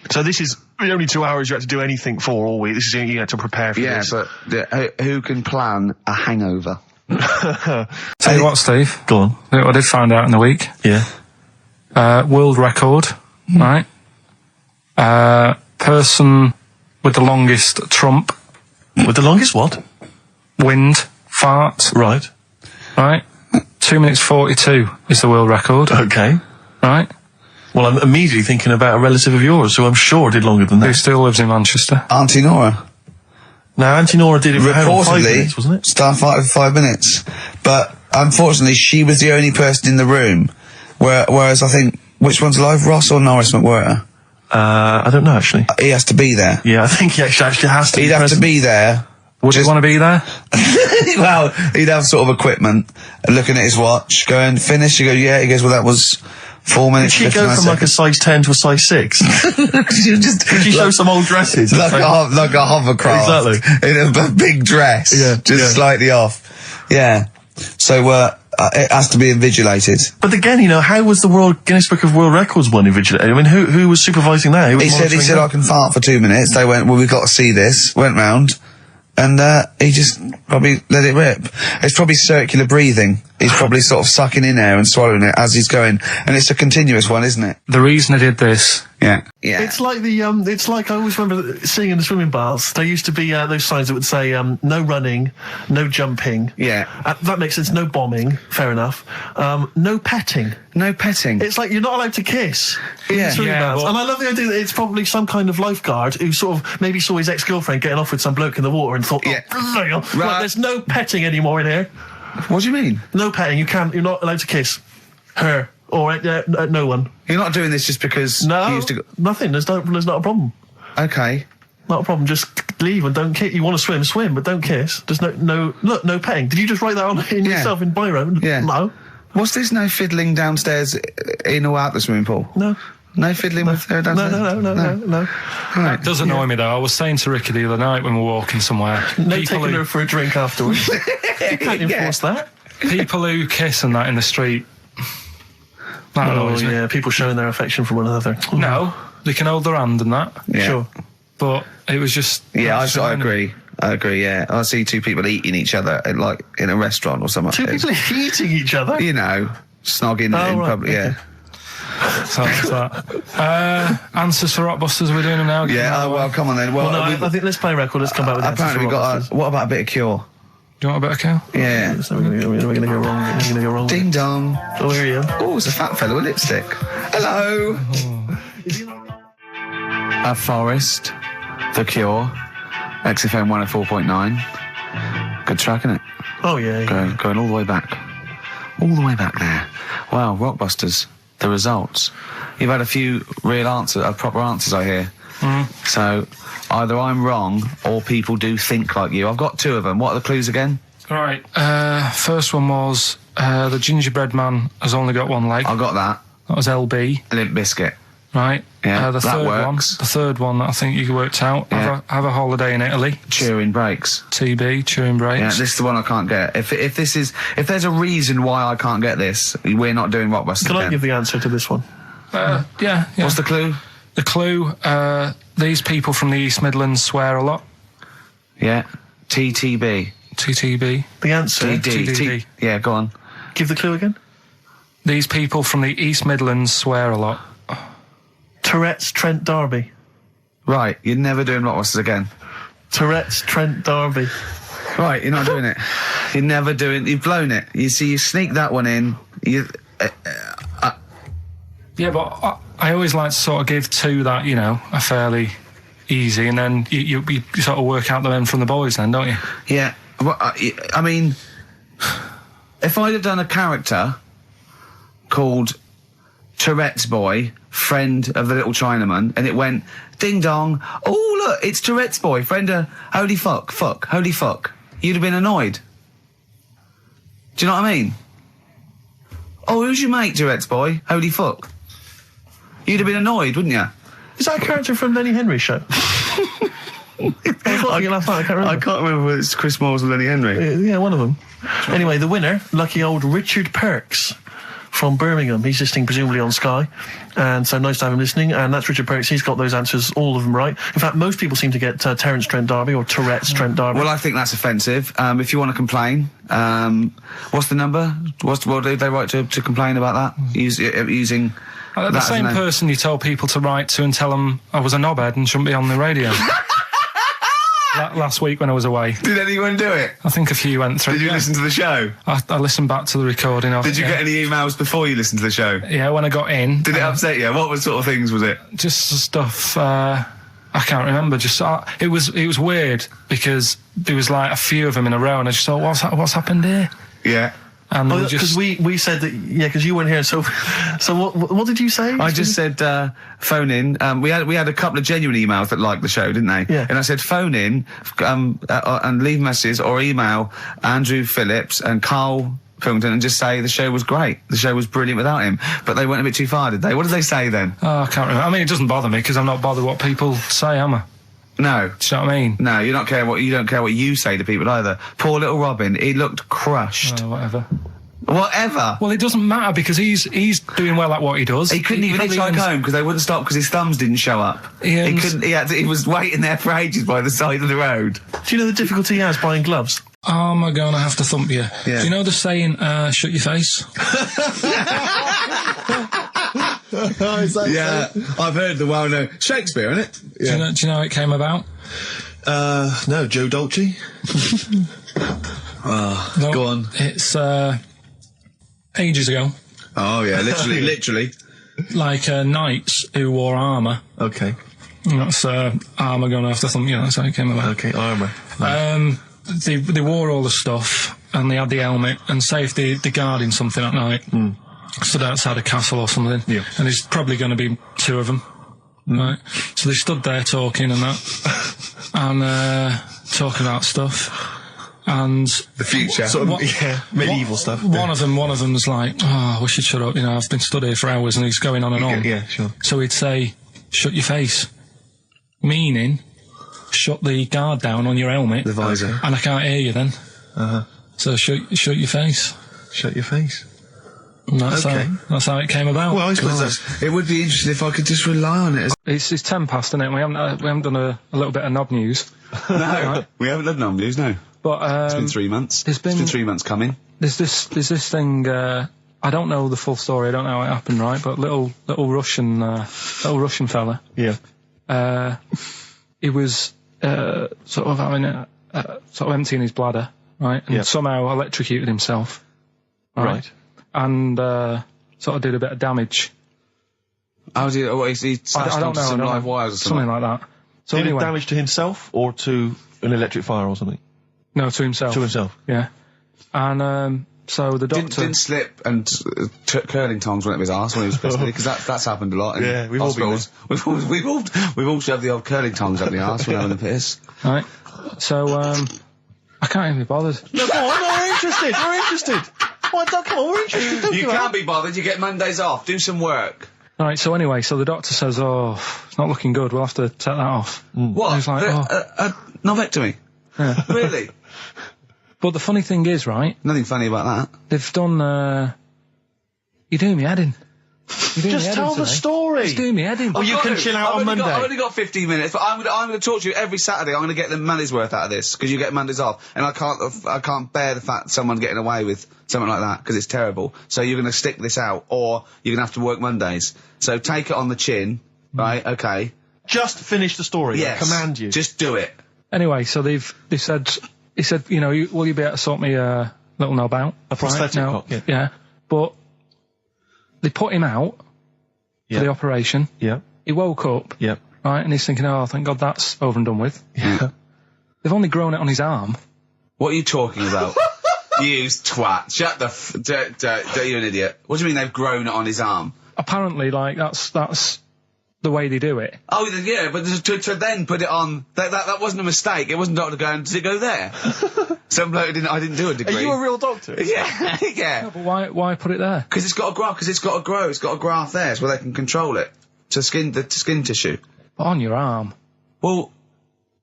So this is the only 2 hours you had to do anything for all week. This is, you had to prepare for this. Yeah, but who can plan a hangover? Tell you what, Steve. Go on. I did find out in the week. Yeah. World record, right? Person with the longest trump. With the longest what? Wind fart. Right. Right? 2 minutes 42 is the world record. Okay. Right? Well, I'm immediately thinking about a relative of yours who I'm sure did longer than that. Who still lives in Manchester. Auntie Nora. Now, Auntie Nora did it for how long? 5 minutes, wasn't it? Starfighter for 5 minutes. But, unfortunately, she was the only person in the room. Whereas I think, which one's alive, Ross or Norris McWhirter? I don't know, actually. He has to be there. Yeah, I think he actually has to He'd have to be there. Would you want to be there? Well, he'd have sort of equipment, looking at his watch, going, finish, you go, yeah, he goes, well, that was 4 minutes. Did she go from like a size 10 to a size 6? Did she show some old dresses? Like a hovercraft. Exactly. In a big dress. Yeah. Just slightly off. Yeah. So, it has to be invigilated. But again, you know, how was the Guinness Book of World Records one invigilated? I mean, who was supervising that? He said, I can fart for 2 minutes. They went, well, we've got to see this. Went round. And, he just probably let it rip. It's probably circular breathing. He's probably sort of sucking in air and swallowing it as he's going. And it's a continuous one, isn't it? The reason I did this. Yeah. It's like it's like I always remember seeing in the swimming baths, there used to be, those signs that would say, no running, no jumping. Yeah. That makes sense. No bombing. Fair enough. No petting. No petting. It's like you're not allowed to kiss in the swimming baths. And I love the idea that it's probably some kind of lifeguard who sort of maybe saw his ex-girlfriend getting off with some bloke in the water and thought, right, there's no petting anymore in here. What do you mean? No petting. You're not allowed to kiss her or no one. You're not doing this just because you used to go... Nothing. There's not a problem. Okay. Not a problem. Just leave and don't kiss. You want to swim, but don't kiss. There's no petting. Did you just write that on in yourself in biro? Yeah. No. What's this no fiddling downstairs in or out the swimming pool? No. No fiddling with her downstairs? No. Right. That does annoy me though. I was saying to Ricky the other night when we were walking somewhere. No taking her for a drink afterwards. You can't enforce that. People who kiss and that in the street. That annoys me. Yeah, people showing their affection for one another. No, they can hold their hand and that. Yeah. Sure. But it was just... Yeah, I agree. Yeah. I see two people eating each other, like, in a restaurant or something. Two people eating each other? You know, snogging in public, okay. So that's that. Answers for Rockbusters, we're doing them now. Yeah, well, come on then. Well, no, I think let's play a record, let's come back with apparently Answers for what about a bit of Cure? Do you want a bit of Cure? Yeah. So we're going to go wrong. Ding dong. Oh, here you go. Oh, it's a fat fellow with lipstick. Hello. A Forest, The Cure, XFM 104.9. Good track, isn't it? Oh, yeah. Going all the way back. All the way back there. Wow, Rockbusters, the results. You've had a few proper answers, I hear. So, either I'm wrong or people do think like you. I've got two of them. What are the clues again? All right. First one was the gingerbread man has only got one leg. I got that. That was LB. Limp Bizkit. Right. Yeah, the that third works. The third one that I think you worked out. Yeah. Have a holiday in Italy. Chewing Breaks. TB, Chewing Breaks. Yeah, this is the one I can't get. If there's a reason why I can't get this, we're not doing Rockbusters. Can I give the answer to this one? Yeah. What's the clue? The clue, these people from the East Midlands swear a lot. Yeah. TTB. TTB. The answer? TTB. Yeah, go on. Give the clue again. These people from the East Midlands swear a lot. Tourette's Trent D'Arby. Right, you're never doing Rockbusters again. Tourette's Trent D'Arby. Right, you're not doing it. You've blown it. You see, you sneak that one in. Yeah, but I always like to sort of give two that, you know, a fairly easy, and then you sort of work out the men from the boys then, don't you? Yeah. Well, I mean, if I'd have done a character called Tourette's Boy, friend of the little Chinaman, and it went, ding dong, oh look, it's Tourette's Boy, friend of holy fuck, holy fuck, you'd have been annoyed. Do you know what I mean? Oh, who's your mate, Tourette's Boy? Holy fuck. You'd have been annoyed, wouldn't you? Is that a character from Lenny Henry's show? I can't remember whether it's Chris Moores or Lenny Henry. Yeah, one of them. Anyway, the winner, lucky old Richard Perks from Birmingham. He's listening presumably on Sky, and so nice to have him listening. And that's Richard Perks. He's got those answers, all of them right. In fact, most people seem to get Terence Trent D'Arby or Tourette's Trent D'Arby. Well, I think that's offensive. If you want to complain, what's the number? What did they write to complain about that? Using the same person you told people to write to and tell them I was a knobhead and shouldn't be on the radio. Last week when I was away. Did anyone do it? I think a few went through. Did you listen to the show? I listened back to the recording of it. Did you get any emails before you listened to the show? Yeah, when I got in. Did it upset you? What sort of things was it? Just stuff, I can't remember. Just it was weird because there was like a few of them in a row, and I just thought, what's happened here? Yeah. And because we said that, yeah, because you weren't here. So what did you say? I just said phone in. We had a couple of genuine emails that liked the show, didn't they? Yeah. And I said phone in and leave messages or email Andrew Phillips and Karl Pilkington and just say the show was great. The show was brilliant without him. But they went a bit too far, did they? What did they say then? Oh, I can't remember. I mean, it doesn't bother me because I'm not bothered what people say, am I? No. Do you know what I mean? No, you don't care what you say to people either. Poor little Robin, he looked crushed. Whatever. Whatever. Well, it doesn't matter because he's doing well at what he does. He couldn't even hitchhike home because they wouldn't stop because his thumbs didn't show up. He couldn't. He was waiting there for ages by the side of the road. Do you know the difficulty he has buying gloves? Oh, am I going to have to thump you? Yeah. Do you know the saying, shut your face? Yeah, I've heard the well-known Shakespeare, innit? Yeah. Do you know how it came about? No, Joe Dolce. No, go on. It's ages ago. Oh yeah, literally. Like knights who wore armour. Okay. That's armour going after something. Yeah, that's how it came about. Okay, armour. They wore all the stuff and they had the helmet. And say if they're guarding something at night, stood outside a castle or something. Yeah. And there's probably going to be two of them. Right. So they stood there talking and that, and talking about stuff. And the future, medieval stuff. One of them's like, "Oh, we should shut up." You know, I've been stood here for hours, and he's going on and on. Yeah, sure. So he'd say, "Shut your face," meaning, shut the guard down on your helmet, the visor, and I can't hear you then. So shut your face. Shut your face. And that's how it came about. Well, I suppose it would be interesting if I could just rely on it. It's 10 past, isn't it? We haven't done a little bit of knob news. No, right? We haven't done knob news, no. But it's been 3 months. It's been 3 months coming. There's this thing. I don't know the full story. I don't know how it happened, right? But little Russian fella. Yeah. He was sort of having sort of emptying his bladder, right? And somehow electrocuted himself. Right. And sort of did a bit of damage. How did he slashed onto some live wires or something like that? So did anyway, damage to himself or to an electric fire or something? No, to himself. To himself. Yeah. And so the doctor didn't slip and curling tongs went up his arse when he was pissed, because that's happened a lot. Yeah, we've all been there. We've all shoved the old curling tongs up the arse when having a piss. Right. So I can't even be bothered. No, go on, we're interested. We're interested. Come on, we're interested. You can't be bothered. You get Mondays off. Do some work. All right. So anyway, so the doctor says, "Oh, it's not looking good. We'll have to take that off." What? I was like, Novectomy. Yeah. Really? But the funny thing is, right? Nothing funny about that. They've done. You're doing me head in. Just tell the story. Just doing me head in. Oh, you can chill out on Monday. I've only got 15 minutes, but I'm going to talk to you every Saturday. I'm going to get the money's worth out of this, because you get Mondays off, and I can't bear the fact someone getting away with something like that, because it's terrible. So you're going to stick this out, or you're going to have to work Mondays. So take it on the chin, right? Okay. Just finish the story. Yes. I command you. Just do it. Anyway, so they said, he said, will you be able to sort me a little knob out? A prosthetic cock, yeah. But They put him out for the operation. Yeah. He woke up. Yeah. Right, and he's thinking, oh, thank God that's over and done with. Yeah. They've only grown it on his arm. What are you talking about? You twat. Shut the you're an idiot. What do you mean they've grown it on his arm? Apparently, like, that's the way they do it. Oh, yeah, but to then put it on, that wasn't a mistake. It wasn't doctor going, did it go there? Some bloke I didn't do a degree. Are you a real doctor? Yeah, yeah. No, but why put it there? Because it's got to grow, it's got a graft there, so they can control it. To skin tissue. But on your arm. Well,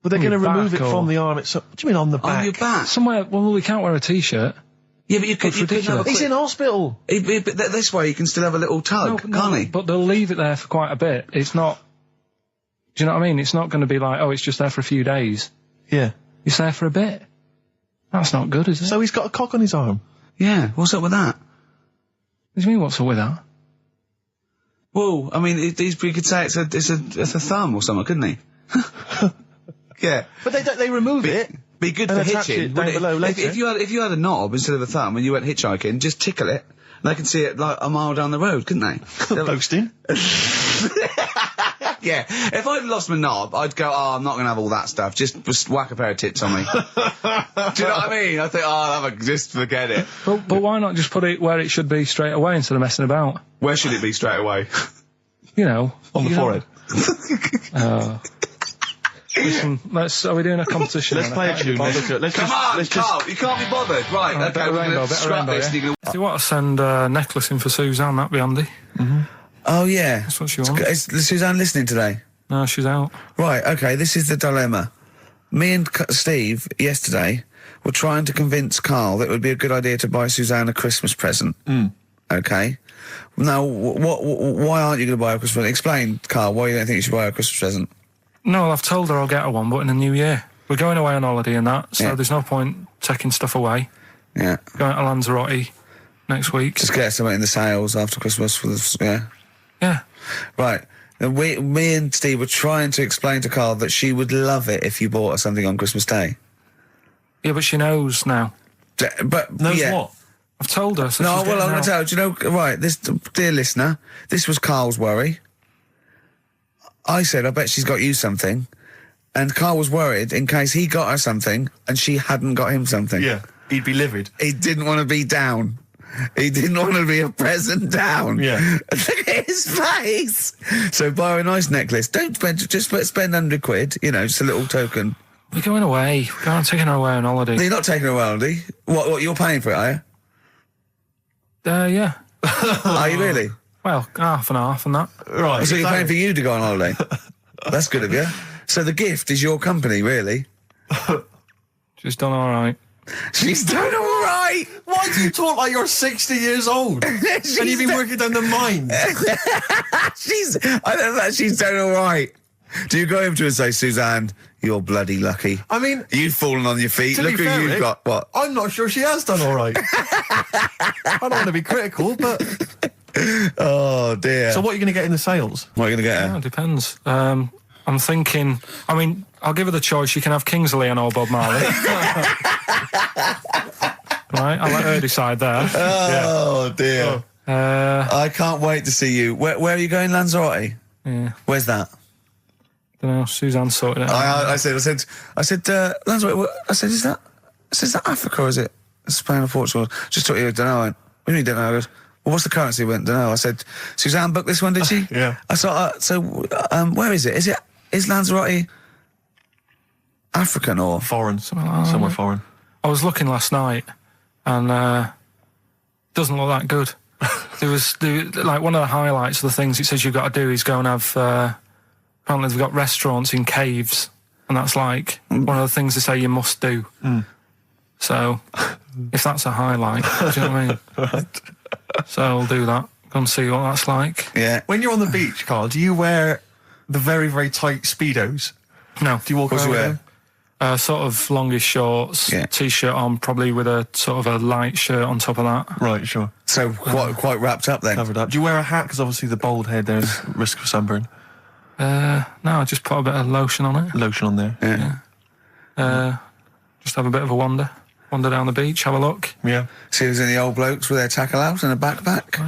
but they're going to remove it or- from the arm itself. What do you mean on the back? on your back. Somewhere, well, we can't wear a t-shirt. Yeah, but you could have a He's quick- in hospital. but this way you can still have a little tug, can't he? But they'll leave it there for quite a bit. It's not... Do you know what I mean? It's not going to be like, oh, it's just there for a few days. Yeah. It's there for a bit. That's not good, is it? So he's got a cock on his arm. Yeah, what's up with that? What do you mean, what's up with that? Well, I mean, we could say it's a thumb or something, couldn't he? Yeah. But they remove it. Be good and for attach hitching. it down below later. If you had a knob instead of a thumb and you went hitchhiking, just tickle it, and they can see it like a mile down the road, couldn't they? Posting. Yeah. If I'd lost my knob, I'd go, oh, I'm not going to have all that stuff. Just whack a pair of tits on me. Do you know what I mean? I think, just forget it. But why not just put it where it should be straight away instead of messing about? Where should it be straight away? You know. On the forehead. Listen, are we doing a competition? Let's play a tune. Come on, Carl, you can't be bothered. Right, okay, we're going to scrap this. And you're gonna... If you want to send a necklace in for Suzanne, that'd be handy. Oh, yeah. That's what she wants. Is Suzanne listening today? No, she's out. Right, okay, this is the dilemma. Me and Steve, yesterday, were trying to convince Carl that it would be a good idea to buy Suzanne a Christmas present. Okay? Now, why aren't you going to buy her a Christmas present? Explain, Carl, why you don't think you should buy her a Christmas present. No, I've told her I'll get her one, but in the new year. We're going away on holiday and that, so Yeah. there's no point taking stuff away. Yeah. Going to Lanzarote next week. Just get something in the sales after Christmas for the, yeah. Yeah. Right. And me and Steve were trying to explain to Carl that she would love it if you bought her something on Christmas Day. Yeah, but she knows now. But Knows yeah. what? I've told her. So No, she's well, getting I'm going out. to tell you, do you know, right, this, dear listener, this was Carl's worry. I said, I bet she's got you something. And Carl was worried in case he got her something and she hadn't got him something. Yeah. He'd be livid. He didn't want to be down. He didn't want to be a present down. Yeah. Look at his face. So buy her a nice necklace. Don't spend, just spend £100, you know, just a little token. We're going away. We're going taking her away on holiday. No, you're not taking her away, are you? What, you're paying for it, are you? Yeah. Are you really? Well, half and half and that. Right. So you're paying for you to go on holiday? That's good of you. So the gift is your company, really? She's done all right. She's done all right. Why do you talk like you're 60 years old? And you've been working down the mines? I don't know, she's done all right. Do you go home to her and say, Suzanne, you're bloody lucky? I mean... You've fallen on your feet. To Look be who fair, you've Rick, got. What? I'm not sure she has done all right. I don't want to be critical, but... Oh, dear. So what are you going to get in the sales? What are you going to get Yeah, her? it depends. I'm thinking... I mean, I'll give her the choice. She can have Kingsley and old Bob Marley. Right, I'll let her decide there. Oh, dear. I can't wait to see you. Where are you going, Lanzarote? Yeah. Where's that? Don't know. Suzanne sorted it out. I said, Lanzarote. I said, is that Africa or is it Spain or Portugal? Just thought you don't know. I went, what do you mean don't know? I goes, well, what's the currency? I went, don't know. I said, Suzanne booked this one, did she? Yeah. I thought, where is it? Is Lanzarote African or Foreign. Somewhere foreign. I was looking last night, and doesn't look that good. There was like one of the highlights of the things it says you've got to do is go and have. Apparently they've got restaurants in caves, and that's like one of the things they say you must do. So, if that's a highlight, do you know what I mean? Right. So I'll do that. Go and see what that's like. Yeah. When you're on the beach, Carl, do you wear the very, very tight Speedos? No. Do you walk What do around you with wear? them? Sort of longish shorts, Yeah. t-shirt on, probably with a sort of a light shirt on top of that. Right, sure. So quite wrapped up then. Covered up. Do you wear a hat? Because obviously the bald head, there's risk of sunburn. No, I just put a bit of lotion on it. Lotion on there. Yeah. Just have a bit of a wander. wander down the beach, have a look. Yeah. See who's in the old blokes with their tackle out and a backpack.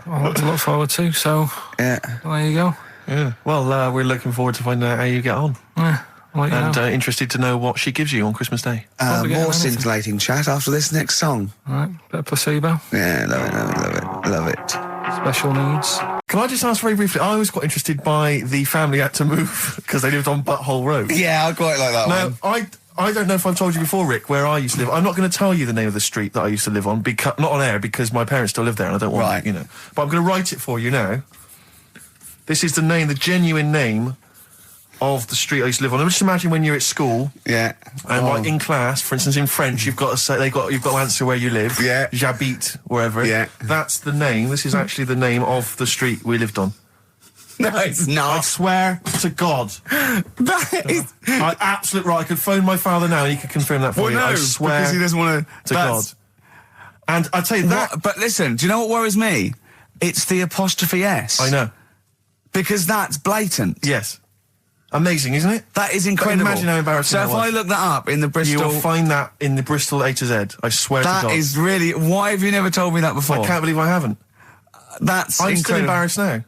A lot to look forward to, so Yeah. there you go. Yeah. Well, we're looking forward to finding out how you get on. Yeah, I'll let you And know. Interested to know what she gives you on Christmas Day. Probably get More anything. scintillating chat after this next song. Right, bit of placebo. Yeah, love it. Special needs. Can I just ask very briefly, I was quite interested by the family had to move because they lived on Butthole Road. Yeah, I quite like that Now, one. I don't know if I've told you before, Rick, where I used to live. I'm not going to tell you the name of the street that I used to live on, not on air, because my parents still live there and I don't want, Right. you know. But I'm going to write it for you now. This is the name, the genuine name of the street I used to live on. Just imagine when you're at school. Yeah. And like in class, for instance, in French, you've got to say you've got to answer where you live. Yeah. J'habite, wherever. Yeah. That's the name. This is actually the name of the street we lived on. No, it's I not. swear to God. That is... Absolute right. I could phone my father now and he could confirm that for Well, you. no, I swear because he doesn't want to God. And I tell you that. But listen, do you know what worries me? It's the apostrophe S. I know. Because that's blatant. Yes. Amazing, isn't it? That is incredible. Imagine how embarrassing So that if was. I look that up in the Bristol... You will find that in the Bristol A to Z. I swear to God. That is really... Why have you never told me that before? I can't believe I haven't. That's I'm incredible. still embarrassed now.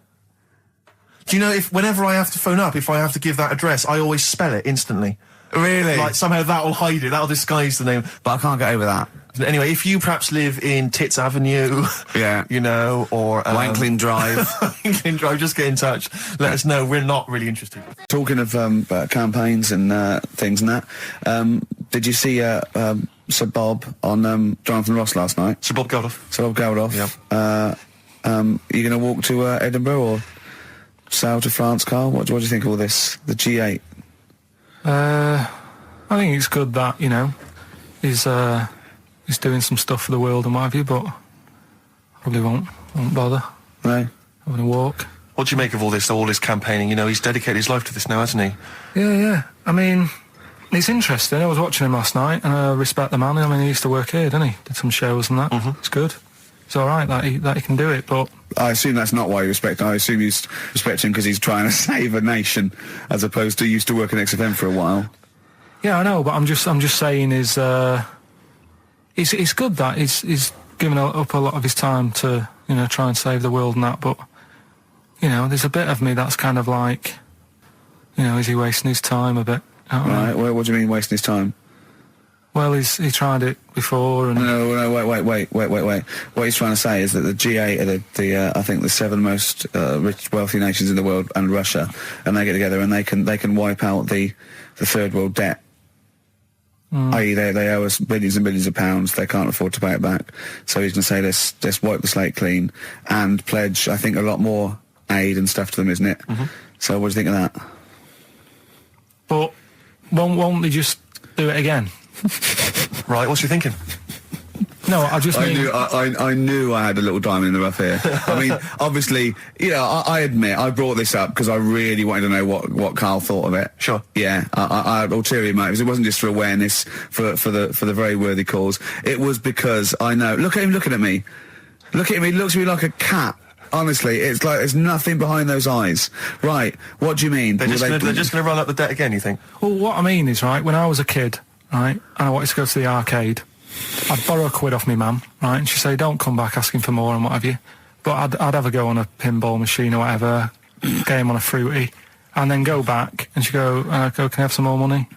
Do you know, whenever I have to phone up, if I have to give that address, I always spell it instantly. Really? Like, somehow that'll hide it, that'll disguise the name. But I can't get over that. Anyway, if you perhaps live in Tits Avenue, Yeah. you know, or... Wankling Drive. Wankling Drive, just get in touch. Let us know, we're not really interested. Talking of campaigns and things and that, did you see Sir Bob on Jonathan Ross last night? Sir Bob Geldof. Sir Bob Geldof. Yeah. You going to walk to Edinburgh or sail to France, Carl? What do you think of all this? The G8? I think it's good that, you know, he's doing some stuff for the world and what have you, but probably won't bother. No. Having a walk. What do you make of all this campaigning? You know, he's dedicated his life to this now, hasn't he? Yeah. I mean, it's interesting. I was watching him last night, and I respect the man. I mean, he used to work here, didn't he? Did some shows and that. Mm-hmm. It's good. It's all right that he can do it, but... I assume that's not why you respect him. I assume you respect him because he's trying to save a nation, as opposed to used to work in XFM for a while. Yeah, I know, but I'm just saying it's good that he's given up a lot of his time to, you know, try and save the world and that, but, you know, there's a bit of me that's kind of like, you know, is he wasting his time a bit? I don't know. Right, well, what do you mean wasting his time? Well, he tried it before and... No, wait. What he's trying to say is that the G8 are I think the 7 most rich, wealthy nations in the world, and Russia, and they get together and they can wipe out the third world debt. I.e. they owe us billions and billions of pounds, they can't afford to pay it back. So he's going to say, let's wipe the slate clean and pledge, I think, a lot more aid and stuff to them, isn't it? Mm-hmm. So what do you think of that? But won't they just do it again? Right, what's you thinking? No, I just mean... I knew I had a little diamond in the rough here. I mean, obviously, you know, I admit, I brought this up because I really wanted to know what Karl thought of it. Sure. Yeah, I had ulterior motives. It wasn't just for awareness, for the very worthy cause. It was because I know... Look at him looking at me. Look at him, he looks at me like a cat. Honestly, it's like there's nothing behind those eyes. Right, what do you mean? They're just going to run up the debt again, you think? Well, what I mean is, right, when I was a kid, right, and I wanted to go to the arcade, I'd borrow £1 off my mum, right, and she'd say, don't come back asking for more and what have you. But I'd have a go on a pinball machine or whatever, game on a fruity, and then go back, and she'd go, can I have some more money?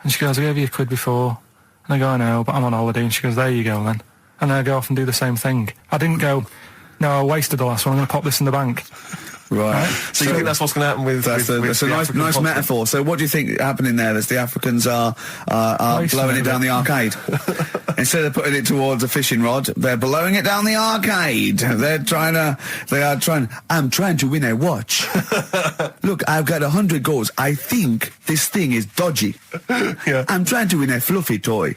And she goes, I gave you £1 before. And I go, I know, but I'm on holiday. And she goes, there you go then. And then I go off and do the same thing. I didn't go, no, I wasted the last one, I'm going to pop this in the bank. Right. So you think that's what's going to happen with... That's a nice metaphor. So what do you think happening there? That the Africans are blowing it down the arcade. Instead of putting it towards a fishing rod, they're blowing it down the arcade. I'm trying to win a watch. Look, I've got 100 goals. I think this thing is dodgy. Yeah. I'm trying to win a fluffy toy.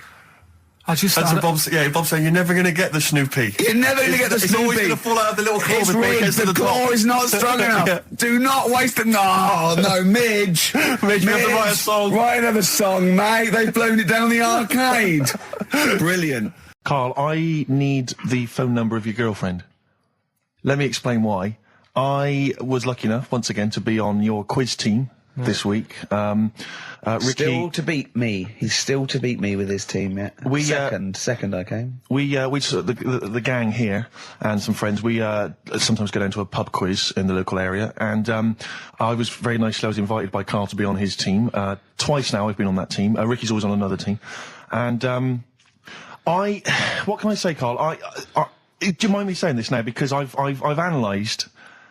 Bob's saying you're never going to get the Snoopy. You're never going to get the Snoopy. It's always going to fall out of the little claw. It's rigged. The claw is not strong enough. Yeah. Do not waste it. No, Midge. Midge, you have to write a song. Write another song, mate. They've blown it down the arcade. Brilliant. Carl, I need the phone number of your girlfriend. Let me explain why. I was lucky enough, once again, to be on your quiz team this week. Ricky still to beat me. He's still to beat me with his team. Yeah. Second I came. We the gang here and some friends. We sometimes go down to a pub quiz in the local area, and I was very nicely. I was invited by Karl to be on his team. Twice now I've been on that team. Ricky's always on another team, and what can I say, Karl? Do you mind me saying this now? Because I've analysed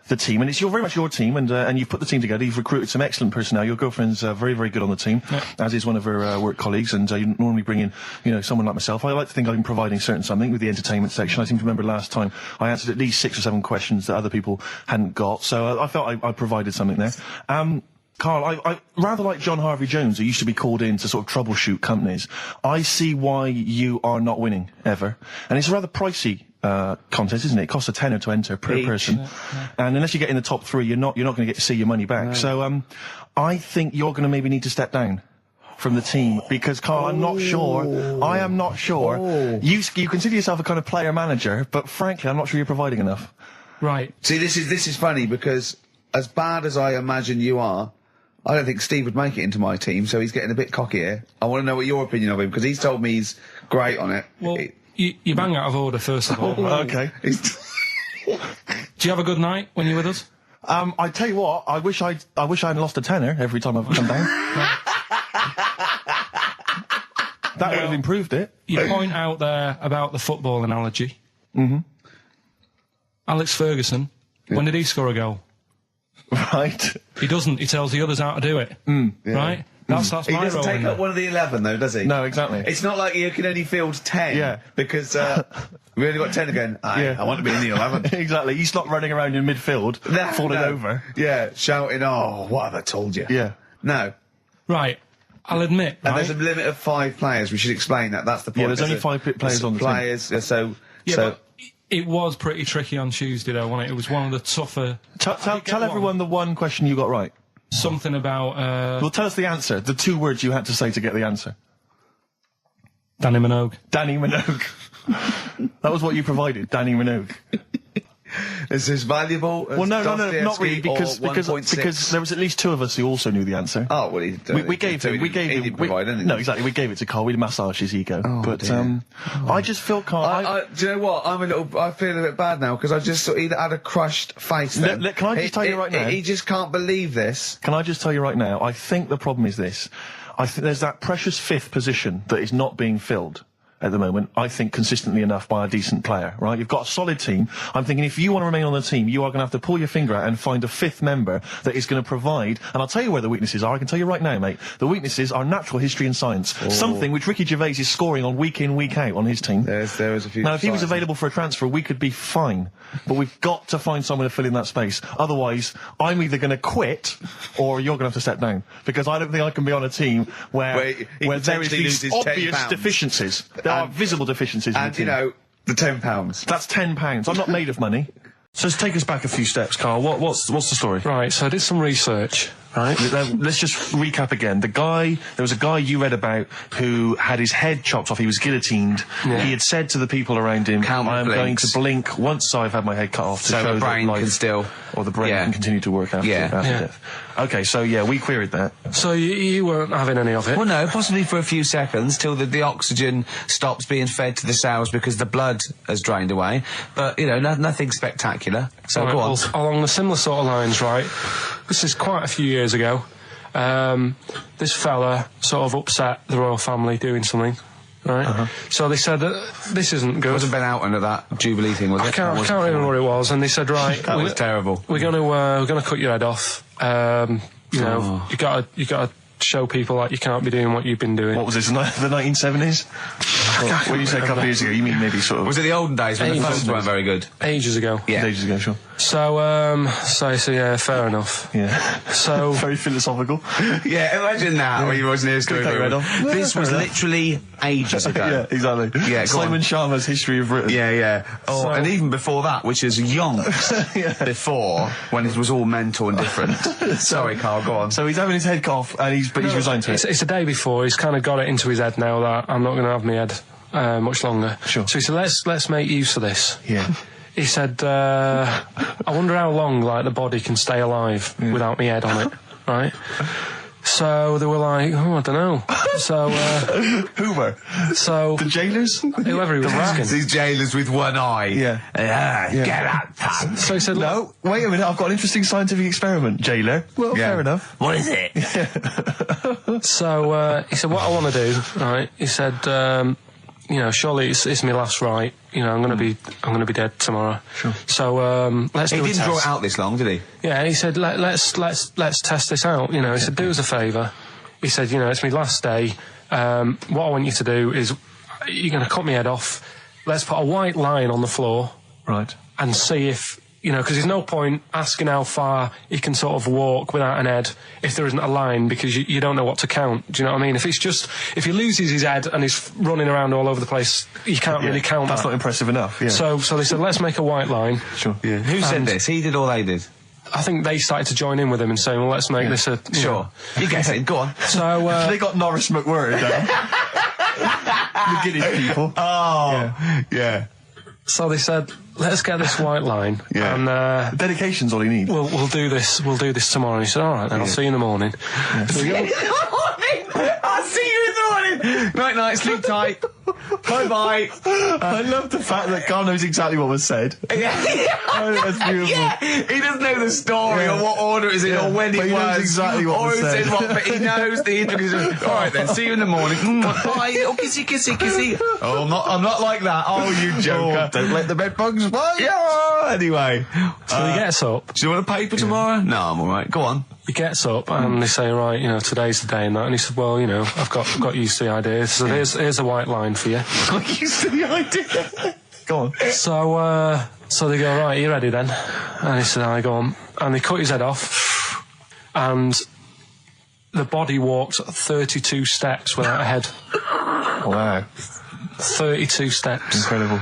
the team, and it's very much your team, and you've put the team together. You've recruited some excellent personnel. Your girlfriend's very, very good on the team, as is one of her work colleagues. And you normally bring in, someone like myself. I like to think I'm providing something with the entertainment section. I seem to remember last time I answered at least 6 or 7 questions that other people hadn't got. So I felt I provided something there. Karl, I rather like John Harvey Jones, who used to be called in to sort of troubleshoot companies. I see why you are not winning ever, and it's a rather pricey contest, isn't it? It costs a tenner to enter per person, and unless you get in the top 3, you're not going to get to see your money back. No. So I think you're going to maybe need to step down from the team, because Karl, I'm not sure. I am not sure. You consider yourself a kind of player manager, but frankly, I'm not sure you're providing enough. Right. See, this is funny, because as bad as I imagine you are, I don't think Steve would make it into my team, so he's getting a bit cocky here. I want to know what your opinion of him, because he's told me he's great on it. Well, you bang out of order, first of all. Okay. Do you have a good night when you're with us? I tell you what, I wish I'd lost a tenner every time I've come down. That would have improved it. You point out there about the football analogy. Mm-hmm. Alex Ferguson, when did he score a goal? Right. He doesn't. He tells the others how to do it. Right? That's my role. He doesn't take up one of the 11, though, does he? No, exactly. It's not like you can only field 10. Yeah. Because we only got 10 again. I want to be in the 11. Exactly. He's not running around in midfield, falling over. Yeah, shouting, "Oh, what have I told you?" Yeah. No. Right. I'll admit. And there's a limit of 5 players. We should explain that. That's the point. Yeah, there's only 5 players on the team. So. But it was pretty tricky on Tuesday, though, wasn't it? It was one of the tougher... Tell everyone the one question you got right. Something about... Well, tell us the answer. The 2 words you had to say to get the answer. Danny Minogue. Danny Minogue. That was what you provided, Danny Minogue. Is this valuable? Well, no, not really, because there was at least 2 of us who also knew the answer. Oh, well, we gave him. No, exactly. We gave it to Karl. We massaged his ego. But I just feel Karl. Do you know what? I feel a bit bad now, because I just he had a crushed face. Then. Can I just tell you right now? He just can't believe this. Can I just tell you right now? I think the problem is this. I think there's that precious 5th position that is not being filled at the moment, I think, consistently enough by a decent player, right? You've got a solid team. I'm thinking if you want to remain on the team, you are going to have to pull your finger out and find a 5th member that is going to provide, and I'll tell you where the weaknesses are. I can tell you right now, mate. The weaknesses are natural history and science. Something which Ricky Gervais is scoring on week in, week out on his team. There is a few. Now, if he was available for a transfer, we could be fine. But we've got to find someone to fill in that space. Otherwise, I'm either going to quit or you're going to have to step down. Because I don't think I can be on a team where there is these obvious deficiencies. There are visible deficiencies. And, the £10. That's £10. I'm not made of money. So let's take us back a few steps, Karl. What's the story? Right, so I did some research. Right. Let's just recap again. There was a guy you read about who had his head chopped off. He was guillotined. Yeah. He had said to the people around him, I am going to blink once I've had my head cut off to show the brain that life, can still... Or the brain can continue to work after death. Okay, so we queried that. So you weren't having any of it? Well, no, possibly for a few seconds till the oxygen stops being fed to the cells because the blood has drained away. But, nothing spectacular. So go on. Well, along the similar sort of lines, right? This is quite a few years ago. This fella sort of upset the royal family doing something, right? So they said, this isn't good. It wasn't Ben Oughton at that Jubilee thing, was it? I can't remember what it was. And they said, right, that was terrible. We're gonna cut your head off. You gotta show people like you can't be doing what you've been doing. What was this, the 1970s? When you say a couple of years ago, you mean maybe sort of... Was it the olden days when the phones weren't very good? Ages ago. Yeah. Ages ago, sure. So yeah, fair enough. Yeah. So... Very philosophical. Yeah, imagine that when you wasn't here story. This was literally ages ago. Yeah, exactly. Yeah, Simon Sharma's History of Britain. Yeah. Oh, and even before that, which is yonks before, when it was all mental and different. Sorry, Karl, go on. So he's having his head cut off, and he's resigned to it. It's the day before. He's kind of got it into his head now that I'm not going to have my head much longer. Sure. So he said, let's make use of this. Yeah. He said, I wonder how long, the body can stay alive without my head on it. right? So they were like, oh, I don't know. So, Hoover. So the jailers? Whoever he was asking. These jailers with one eye. Yeah. Get out, pal. So he said, no, wait a minute, I've got an interesting scientific experiment, jailer. Well, fair enough. What is it? So, he said, what I want to do, right, he said, you know, surely it's my last right. You know, I'm gonna be dead tomorrow. Sure. So, let's do a test. He didn't draw it out this long, did he? Yeah, he said, let's test this out. You know, he said, do us a favour. He said, you know, it's my last day. What I want you to do is, you're gonna cut my head off. Let's put a white line on the floor. Right. And see if, you know, because there's no point asking how far he can sort of walk without an head if there isn't a line, because you don't know what to count. Do you know what I mean? If he loses his head and he's running around all over the place, you can't really count That's that. not impressive enough, yeah. So they said, let's make a white line. Sure. Yeah. Who said this? He did or they did? I think they started to join in with him and saying, well, let's make this a... Sure. You guess it. Go on. So, they got Norris McWhirr down. The Guinness people. Oh. Yeah. So they said, let's get this white line. Yeah. And, dedication's all he needs. We'll do this tomorrow. And he said, all right, then, I'll see you in the morning. Yeah. So we go, I'll see you in the morning. Night, sleep tight. Bye. I love the fact that Carl knows exactly what was said. That's beautiful. Yeah. He doesn't know the story or what order it is in or when but it he was. knows exactly what was said. But he knows the intricacies. All right then, see you in the morning. Bye. Oh, kissy. Oh, I'm not like that. Oh, you joker. Don't let the bed bugs fly. Yeah. Anyway. So he gets up. Do you want a paper tomorrow? No, I'm all right. Go on. He gets up and they say, right, you know, today's the day and that. And he said, well, you know, I've got used to the idea. So here's a white line for you. Got used to the idea. Go on. So they go, right, are you ready then? And he said, I go on. And they cut his head off. And the body walked 32 steps without a head. Wow. 32 steps. Incredible.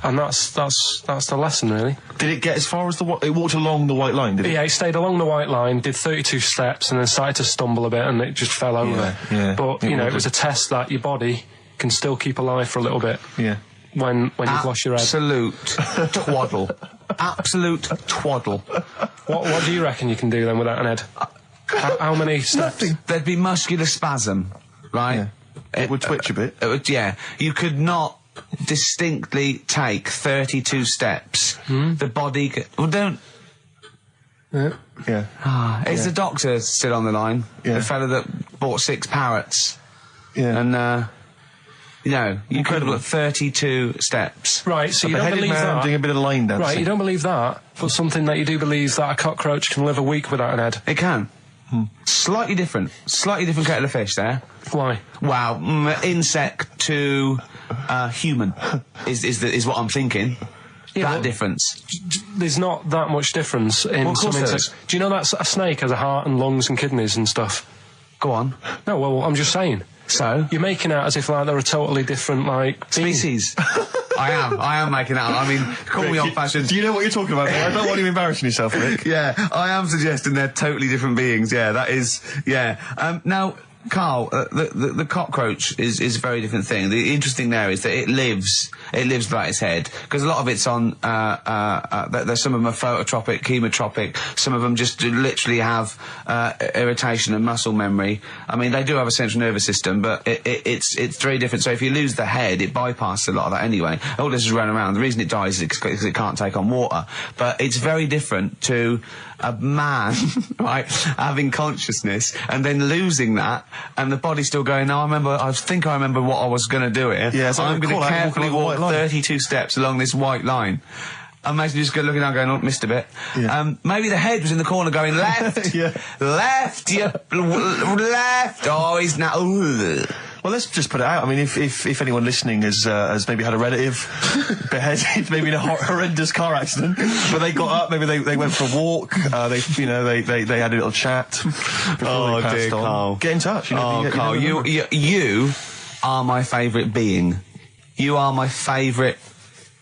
And that's the lesson, really. Did it get as far as it walked along the white line, did it? Yeah, it stayed along the white line, did 32 steps, and then started to stumble a bit, and it just fell over. Yeah. But, you know, it was a test that your body can still keep alive for a little bit. Yeah. When you've lost your head. Absolute twaddle. Absolute twaddle. What do you reckon you can do then without an head? How many steps? Nothing. There'd be muscular spasm, right? Yeah. It would twitch a bit. It would, yeah. You could not distinctly take 32 steps. The body could... Well, don't... Yeah. Is the doctor still on the line? Yeah. The fella that bought 6 parrots. Yeah. And, you know, you could have got 32 steps. Right, so you don't beheaded believe man that. doing a bit of line dancing. Right, you don't believe that, but something that you do believe that a cockroach can live a week without an head. It can. Slightly different kettle of fish there. Why? Wow, insect to human is what I'm thinking. Yeah, that difference. There's not that much difference in Well, of some course there insects. Do you know that a snake has a heart and lungs and kidneys and stuff? Go on. No, well, I'm just saying. So? You're making out as if like they're a totally different, like... Species. I am making out. I mean, call me old-fashioned. Do you know what you're talking about? I don't want you embarrassing yourself, Rick. Yeah, I am suggesting they're totally different beings. Yeah, that is... Yeah. Now... Carl, the cockroach is a very different thing. The interesting there is that it lives without its head, because a lot of it's on, there's some of them are phototropic, chemotropic, some of them just literally have, irritation and muscle memory. I mean, they do have a central nervous system, but it's very different. So if you lose the head, it bypasses a lot of that anyway. All this is running around. The reason it dies is because it can't take on water. But it's very different to a man, right, having consciousness and then losing that, and the body still going, no, I think I remember what I was going to do here. Yeah, so I'm going to carefully walk 32 steps along this white line. Imagine just looking down going, oh, missed a bit. Yeah. Maybe the head was in the corner going, left, left, left, oh, he's now, Well, let's just put it out. I mean, if anyone listening has maybe had a relative beheaded, maybe in a horrendous car accident, but they got up, maybe they went for a walk, they had a little chat before they passed on. Carl. Get in touch. Carl, you are my favourite being. You are my favourite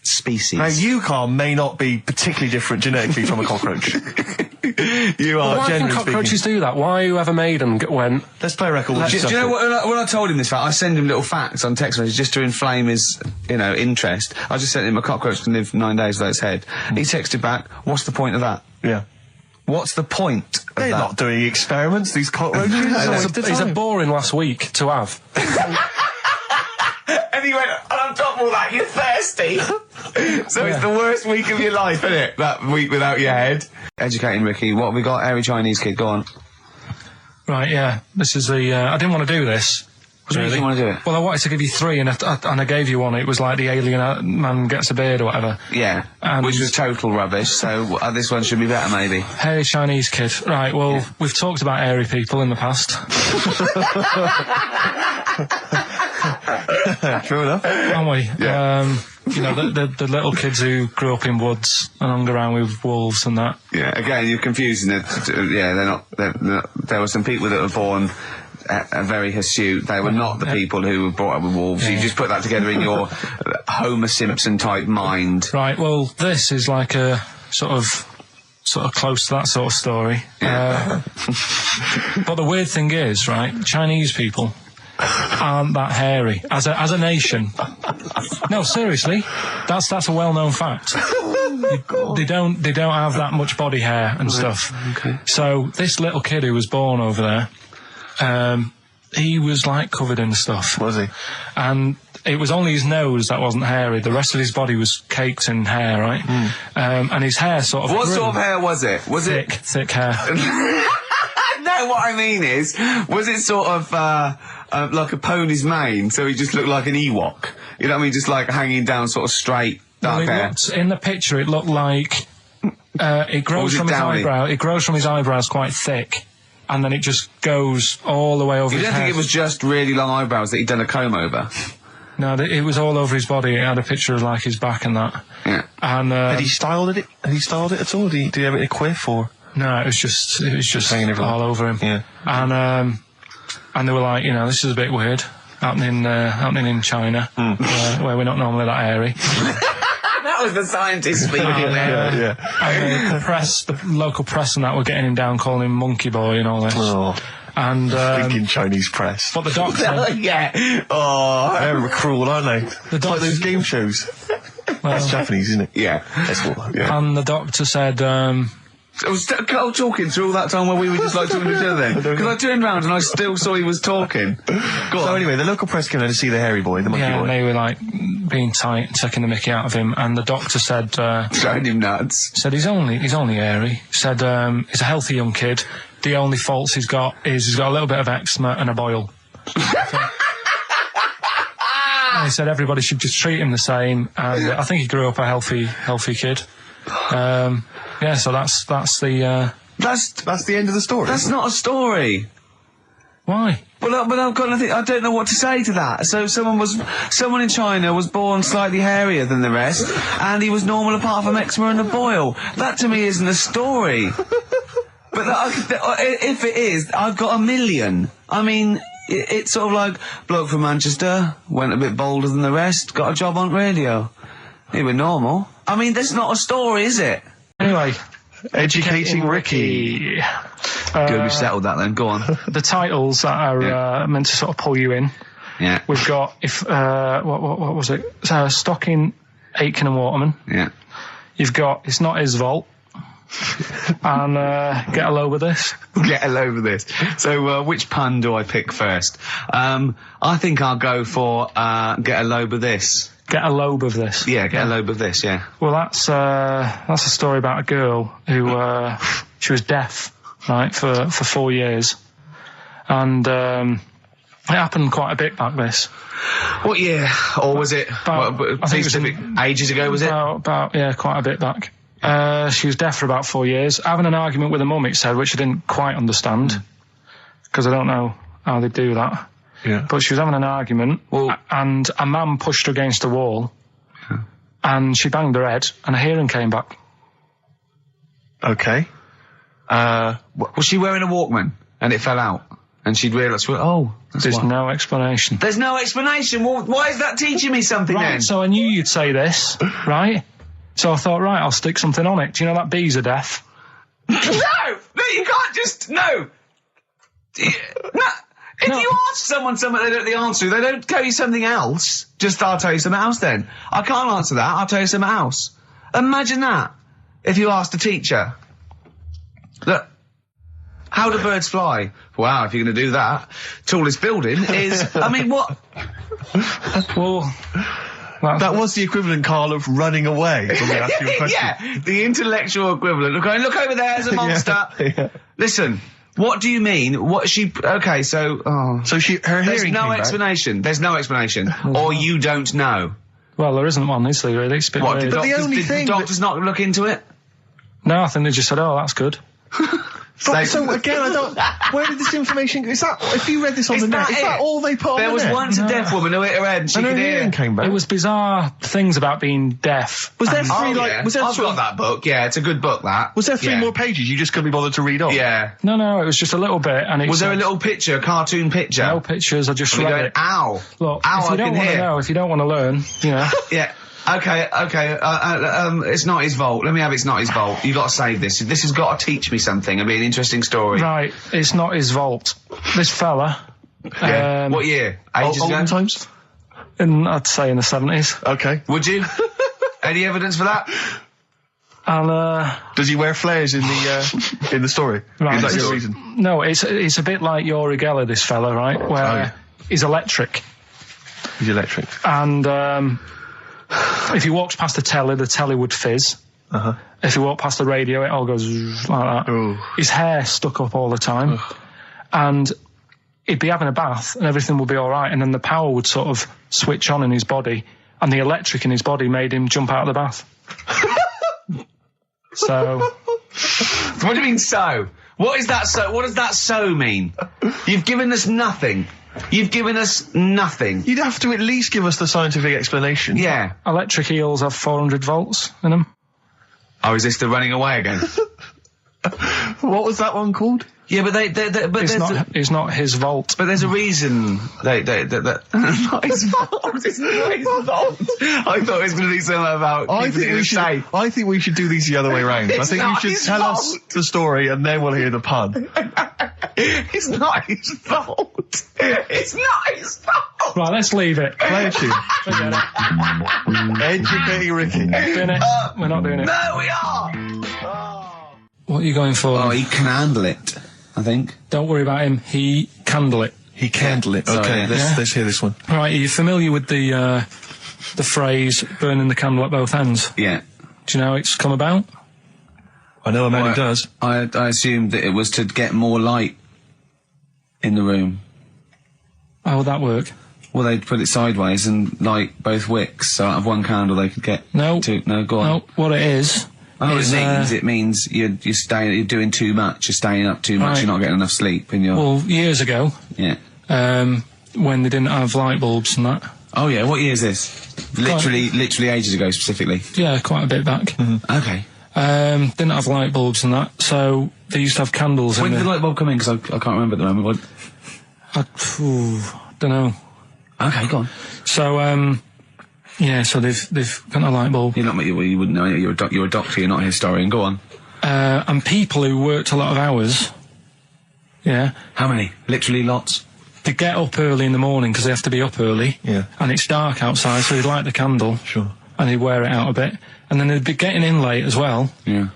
species. Now, you, Carl, may not be particularly different genetically from a cockroach. You are, why can cockroaches do that? Why whoever made them went... Let's play a record. Do you know what, when I told him this fact, I send him little facts on text messages just to inflame his, interest. I just sent him a cockroach can live 9 days without its head. He texted back, what's the point of that? Yeah. What's the point of They're that? not doing experiments, these cockroaches. It's a boring last week to have. And he went, and on top of all that, you're thirsty. So it's the worst week of your life, isn't it? That week without your head. Educating Ricky, what have we got? Hairy Chinese kid, go on. Right, yeah. This is the... I didn't want to do this. What do you Really? want to do it? Well, I wanted to give you 3, and I gave you one. It was like the alien man gets a beard or whatever. Yeah, And- which was total rubbish, so this one should be better, maybe. Hairy Chinese kid. Right, well, we've talked about hairy people in the past. True enough. Haven't we? Yeah. You know, the little kids who grew up in woods and hung around with wolves and that. Yeah, again, you're confusing it. Yeah, they're not, there were some people that were born very hirsute. They were not the people who were brought up with wolves. Yeah. You just put that together in your Homer Simpson type mind. Right, well, this is like a sort of close to that sort of story. Yeah. But the weird thing is, right, Chinese people aren't that hairy as a nation. No, seriously, that's a well-known fact. They don't have that much body hair and stuff. Okay. So this little kid who was born over there, he was like covered in stuff. Was he? And it was only his nose that wasn't hairy. The rest of his body was caked in hair, right? And his hair sort of... What grew. sort of hair was it? Was Thick hair. No, what I mean is, was it sort of like a pony's mane, so he just looked like an Ewok? You know what I mean? Just like hanging down sort of straight, dark hair. In the picture, it looked like it grows from his eyebrow. It grows from his eyebrows quite thick, and then it just goes all the way over You his don't head. think it was just really long eyebrows that he'd done a comb over? No, it was all over his body. It had a picture of like his back and that. Yeah. And Had he styled it? Had he styled it at all? Did he have it in a quiff or? no, it was just hanging everywhere. all over him. Yeah. And they were like, you know, this is a bit weird happening in China, where we're not normally that hairy. That was the scientist speaking there. And the local press and that were getting him down, calling him monkey boy and all this. Oh. And Thinking Chinese press. but the doctor, Yeah. Oh. They're cruel, aren't they? the Like doctor, those game shows. That's Japanese, isn't it? Yeah. That's what, yeah. and the doctor said, I was talking through all that time where we were just like talking to each other then. Because I turned round and I still saw he was talking. Go So on. anyway, the local press came in to see the hairy boy, the monkey yeah, boy. and they were like being tight, taking the mickey out of him, and the doctor said, Throwing him nuts. he's only hairy. Said he's a healthy young kid. The only faults he's got is he's got a little bit of eczema and a boil. And he said everybody should just treat him the same, and I think he grew up a healthy kid. Yeah, so that's the That's the end of the story. That's not a story. why. But I've got nothing. I don't know what to say to that. So someone in China was born slightly hairier than the rest, and he was normal apart from eczema and a boil. That to me isn't a story. But if it is, I've got a million. I mean, it's sort of like bloke from Manchester went a bit bolder than the rest, got a job on radio. He was normal. I mean, that's not a story, is it? Anyway, Educating Ricky. Good, we've settled that then. Go on. the titles that are meant to sort of pull you in. Yeah. We've got what was it? Stocking, Aitken and Waterman. Yeah. You've got It's Not His Fault. And Get a Load of This. Get a load of this. So, which pun do I pick first? I think I'll go for get a load of this. Get a lobe of this. Yeah, get a load of this. Yeah. Well, that's a story about a girl who she was deaf, right, for 4 years, and it happened quite a bit back this. What year? Or was it? I think it was ages ago. Was it? About quite a bit back. She was deaf for about 4 years, having an argument with her mum, it said, which I didn't quite understand, because I don't know how they do that. Yeah. But she was having an argument, and a man pushed her against a wall, and she banged her head, and her hearing came back. Okay. Was she wearing a Walkman and it fell out? And she'd realised, There's no explanation. There's no explanation. Well, why is that teaching me something Right, then? so I knew you'd say this, right? So I thought, right, I'll stick something on it. Do you know that bees are deaf? No, you can't just, no. If you ask someone something they don't know the answer to, they don't tell you something else. Just, I'll tell you something else then. I can't answer that, I'll tell you something else. Imagine that, if you asked a teacher. Look. How do birds fly? Wow, if you're going to do that, tallest building is... I mean, what? Well... That was the equivalent, Carl, of running away when we asked you a question. Yeah, the intellectual equivalent of going, look over there, there's a monster. Yeah. Listen, what do you mean? What she... Okay, so... Oh. So her There's hearing no came explanation. There's no explanation. Or you don't know. Well, there isn't one, is there, really? It's a bit What, weird. did the doctors not look into it? No, I think they just said, oh, that's good. So again, I don't... Where did this information... Is that... If you read this on the net, is that all they put on the net? There was once a deaf woman who hit her head and she could hear. Came back. It was bizarre things about being deaf. Was there I've got that book, yeah, it's a good book, that. Was there 3 more pages you just couldn't be bothered to read on? Yeah. No, it was just a little bit, and it was there a little picture, a cartoon picture? No pictures, I just read it. Ow. Look, ow, if you don't want to know, if you don't want to learn, you know. Yeah. Okay, it's not his fault. Let me have It's Not His Fault. You got to save this. This has got to teach me something. It'll be an interesting story. Right, it's not his vault. This fella... Yeah. What year? Ages ago? Olden times? I'd say in the 70s. Okay. Would you? Any evidence for that? And, does he wear flares in the story? Right. Is that your reason? No, it's a bit like Uri Geller, this fella, right? Where he's electric. He's electric. And, if he walks past the telly would fizz. Uh-huh. If he walked past the radio, it all goes like that. Ooh. His hair stuck up all the time. Ugh. And he'd be having a bath and everything would be all right, and then the power would sort of switch on in his body, and the electric in his body made him jump out of the bath. So... What do you mean, so? What is that so? What does that so mean? You've given us nothing. You've given us nothing. You'd have to at least give us the scientific explanation. Yeah. Electric eels have 400 volts in them. Oh, is this the running away again? What was that one called? Yeah, but it's not his vault. But there's a reason that not his fault. It's not his fault. I thought it was going to be something about. I think we should do these the other way round. I think you should tell us the story and then we'll hear the pun. It's not his fault. It's not his fault. Right, let's leave it. Play a tune. Forget it. Educating Ricky. Doing it. We're not doing it. No, we are. What are you going for? Oh, he can handle it, I think. Don't worry about him. He candle it. He candle it. Okay, let's hear this one. Right, are you familiar with the phrase burning the candle at both ends? Yeah. Do you know how it's come about? I know a man who does. I assumed that it was to get more light in the room. How would that work? Well, they'd put it sideways and light both wicks, so out of one candle they could get two. No, go on. No, what it is... It means you're doing too much, you're staying up too much, right. You're not getting enough sleep in your... Well, years ago... Yeah. When they didn't have light bulbs and that. Oh yeah, what year is this? Literally ages ago specifically? Yeah, quite a bit back. Mm-hmm. Okay. Didn't have light bulbs and that, so they used to have candles. When did the light bulb come in? Because I can't remember at the moment. Don't know. Okay, go on. So, yeah, so they've got a light bulb. You wouldn't know. You're a doctor. You're not a historian. Go on. And people who worked a lot of hours. Yeah. How many? Literally lots. They get up early in the morning because they have to be up early. Yeah. And it's dark outside, so they'd light the candle. Sure. And they'd wear it out a bit, and then they'd be getting in late as well. Yeah.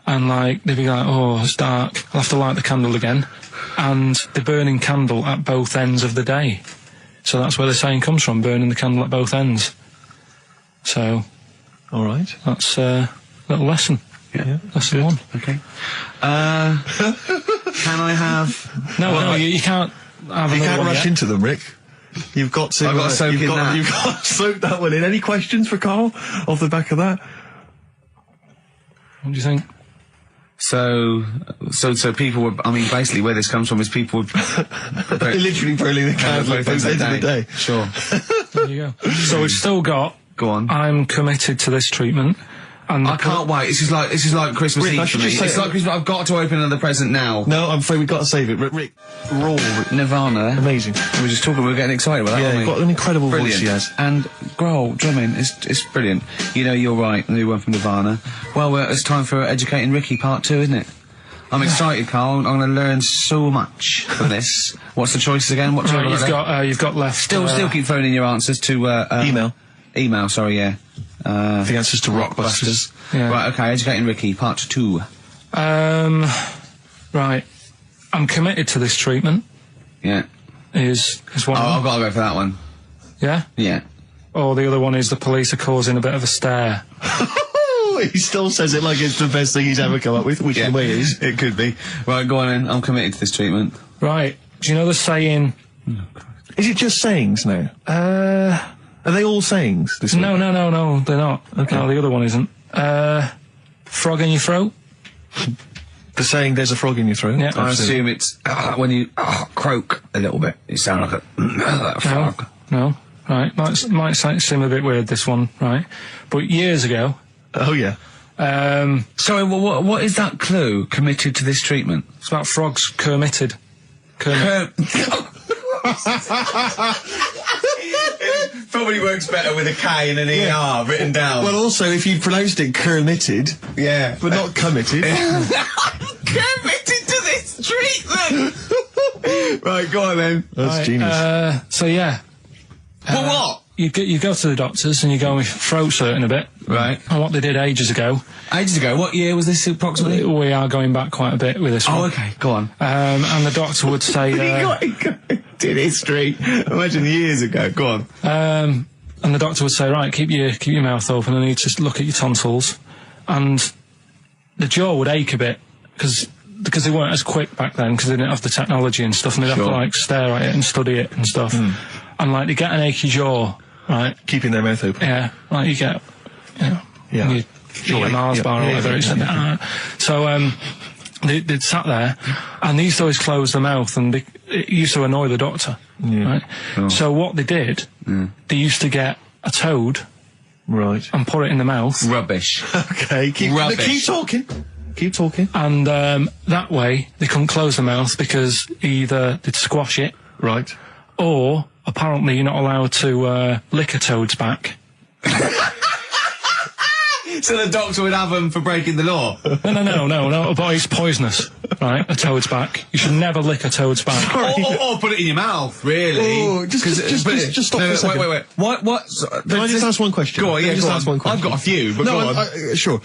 And they'd be like, oh, it's dark. I'll have to light the candle again. And they're burning candle at both ends of the day. So that's where the saying comes from, burning the candle at both ends. So, all right, that's a little lesson. Yeah, lesson one. Okay. Can I have? No, you can't. You can't rush into them, Rick. You've got to. I've got to soak in that. You've got to soak that one in. Any questions for Carl off the back of that? What do you think? So people were. I mean, basically, where this comes from is people would literally burning the candle at both ends of the day. Sure. There you go. So we've still got. Go on. I'm committed to this treatment. And I can't wait. This is like Christmas Eve for me. It's like Christmas. I've got to open another present now. No, I'm afraid we've got to save it. Rick, raw Nirvana. Amazing. We were just talking. We were getting excited about that. Yeah, weren't we? got an incredible brilliant voice he has. And Grohl drumming is brilliant. You know, you're right. The new one from Nirvana. Well, it's time for Educating Ricky Part 2, isn't it? I'm excited, Carl. I'm going to learn so much from this. What's the choices again? What you've got left. Still keep phoning your answers to email. Email, sorry, yeah. The answers to Rockbusters. Yeah. Right, okay, Educating Ricky, Part 2. Right. I'm committed to this treatment. Yeah. Is one. I've got to go for that one. Yeah? Yeah. Or the other one is the police are causing a bit of a stir. He still says it like it's the best thing he's ever come up with, which in a way it is. It could be. Right, go on then. I'm committed to this treatment. Right. Do you know the saying... Is it just sayings now? Are they all sayings? This no, they're not. Okay. No, the other one isn't. Frog in your throat? The saying, there's a frog in your throat? Yeah. I assume it's when you croak a little bit. You sound like a frog. No. Right. Might seem a bit weird, this one, right? But years ago... Oh, yeah. Sorry, what is that clue? Committed to this treatment? It's about frogs committed. Probably works better with a K and an ER written down. Well, also, if you pronounced it committed, yeah, but not committed. Committed to this treatment! Right, go on then. That's genius. So, yeah. What? You go to the doctors and you go with throat hurting a bit. Right. And what they did ages ago. Ages ago? What year was this approximately? We are going back quite a bit with this one. Oh, okay. Go on. And the doctor would say... did history. Imagine years ago. Go on. And the doctor would say, right, keep your mouth open and you just look at your tonsils. And the jaw would ache a bit because they weren't as quick back then because they didn't have the technology and stuff and they'd have to, like, stare at it and study it and stuff. And, like, they get an achy jaw... Right. Keeping their mouth open. Yeah. Like you get, you eat a Mars bar or whatever. So, they'd sat there and they used to always close their mouth and it used to annoy the doctor. Yeah. Right? Oh. So what they did, they used to get a toad. Right. And put it in the mouth. Rubbish. Okay. Keep talking. Keep talking. And, that way they couldn't close their mouth because either they'd squash it. Right. Or, apparently, you're not allowed to lick a toad's back. So the doctor would have them for breaking the law? No, but it's poisonous, right? A toad's back. You should never lick a toad's back. Or put it in your mouth, really. Oh, just stop for a second. Wait. What? Can I just ask one question? Go on, yeah, just ask one question. I've got a few, but go on. Sure.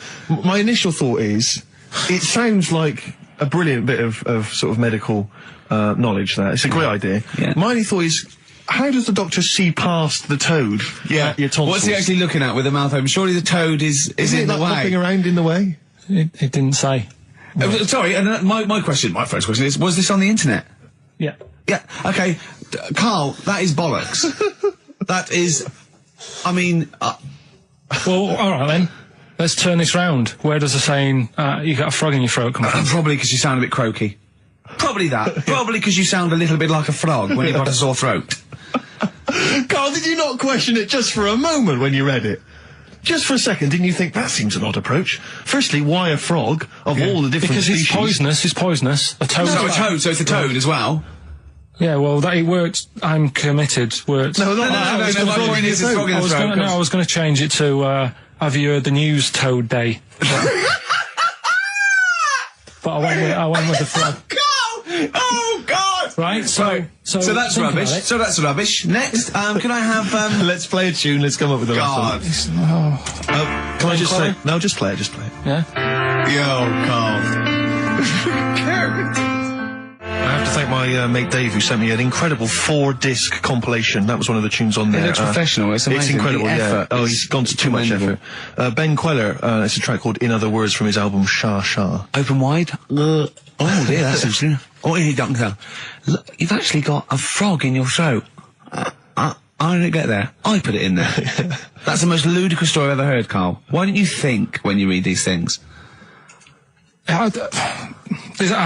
My initial thought is, it sounds like a brilliant bit of sort of medical knowledge there. It's a great idea. Yeah. My only thought is, how does the doctor see past the toad? Yeah. Your tonsils? What's he actually looking at with the mouth open? Surely the toad is in the way. Hopping around in the way? It didn't say. Sorry, and my first question is, was this on the internet? Yeah. Yeah, okay. Carl, that is bollocks. That is, I mean... Well, alright then. Let's turn this round. Where does the saying, you got a frog in your throat come from? Probably because you sound a bit croaky. Probably that. Probably because you sound a little bit like a frog when you've got a sore throat. Carl, did you not question it just for a moment when you read it? Just for a second, didn't you think, that seems an odd approach? Firstly, why a frog, of all the different species? Because it's poisonous. A toad. So it's a toad as well? Yeah, well, it worked. I'm committed. Worked. No, my point is a frog in the throat. I was going to change it to, have you heard the news Toad Day? But I went with the frog. Oh God! Right, so that's rubbish. So that's rubbish. Next, can I have? Let's play a tune. Let's come up with the God. Can I just say? No, just play it. Just play it. Yeah. Yo, Carl. I have to thank my mate Dave, who sent me an incredible 4-disc compilation. That was one of the tunes on there. It looks professional. It's amazing. It's incredible. Yeah. Oh, he's gone to too much effort. Ben Queller. It's a track called "In Other Words" from his album Sha Sha. Open wide. Oh dear, that's interesting. Oh, hey, doctor. Look, you've actually got a frog in your throat. I didn't get there. I put it in there. That's the most ludicrous story I've ever heard, Carl. Why don't you think when you read these things? I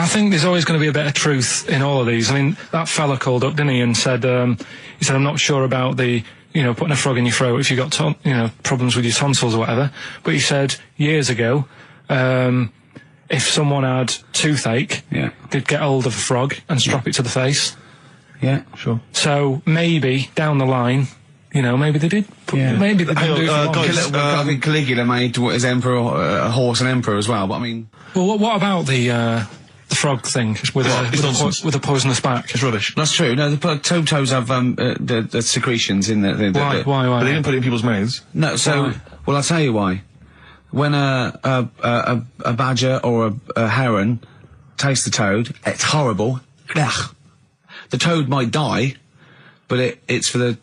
think there's always going to be a bit of truth in all of these. I mean, that fella called up, didn't he, and said, I'm not sure about the, putting a frog in your throat if you got, problems with your tonsils or whatever. But he said years ago, if someone had toothache, they'd get hold of a frog and strap it to the face. Yeah, sure. So maybe down the line, maybe they did. Maybe they didn't do it. I think Caligula made his emperor a horse and emperor as well. But I mean, well, what about the frog thing with a poisonous back? It's rubbish. That's true. No, the toads have the secretions in the Why? But they didn't put it in people's mouths. No. So, well, I'll tell you why. When a badger or a heron taste the toad. It's horrible. Ugh. The toad might die, but it's for the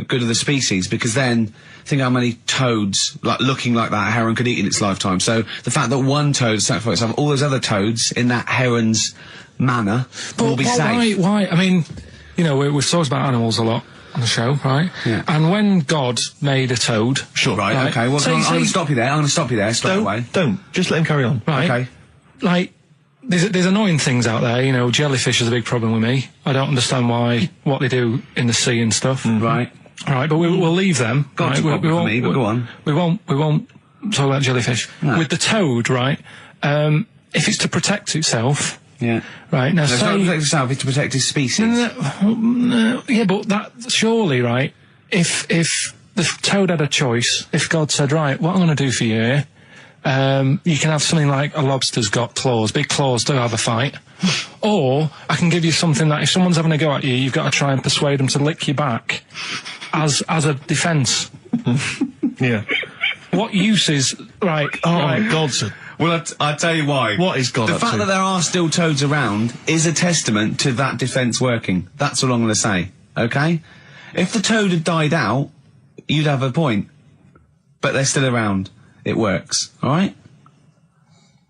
good of the species, because then think how many toads, like looking like that heron, could eat in its lifetime. So the fact that one toad sacrificed itself, all those other toads in that heron's manner will be safe. Why? I mean, you know, we've talked about animals a lot on the show, right? Yeah. And when God made a toad... Sure. Right, okay. Well, I'm going to stop you there. I'm going to stop you there straight away. Don't. Just let him carry on. Right. Okay. Like, there's annoying things out there, you know, jellyfish is a big problem with me. I don't understand what they do in the sea and stuff. Right. Right, but we'll leave them. God's right? problem for me, but go on. We won't talk about jellyfish. No. With the toad, right, if it's to protect itself... Yeah. Right, now it's not to protect itself, it's to protect its species. No, yeah, but that, surely, right, if the toad had a choice, if God said, right, what I'm going to do for you here, you can have something like a lobster's got claws, big claws, do have a fight. Or I can give you something that if someone's having a go at you, you've got to try and persuade them to lick you back as a defence. Yeah. What use is, right... Oh, my God, sir. Well, I'll tell you why. What is God The up fact to? that there are still toads around is a testament to that defence working. That's all I'm going to say, okay? If the toad had died out, you'd have a point. But they're still around. It works, alright?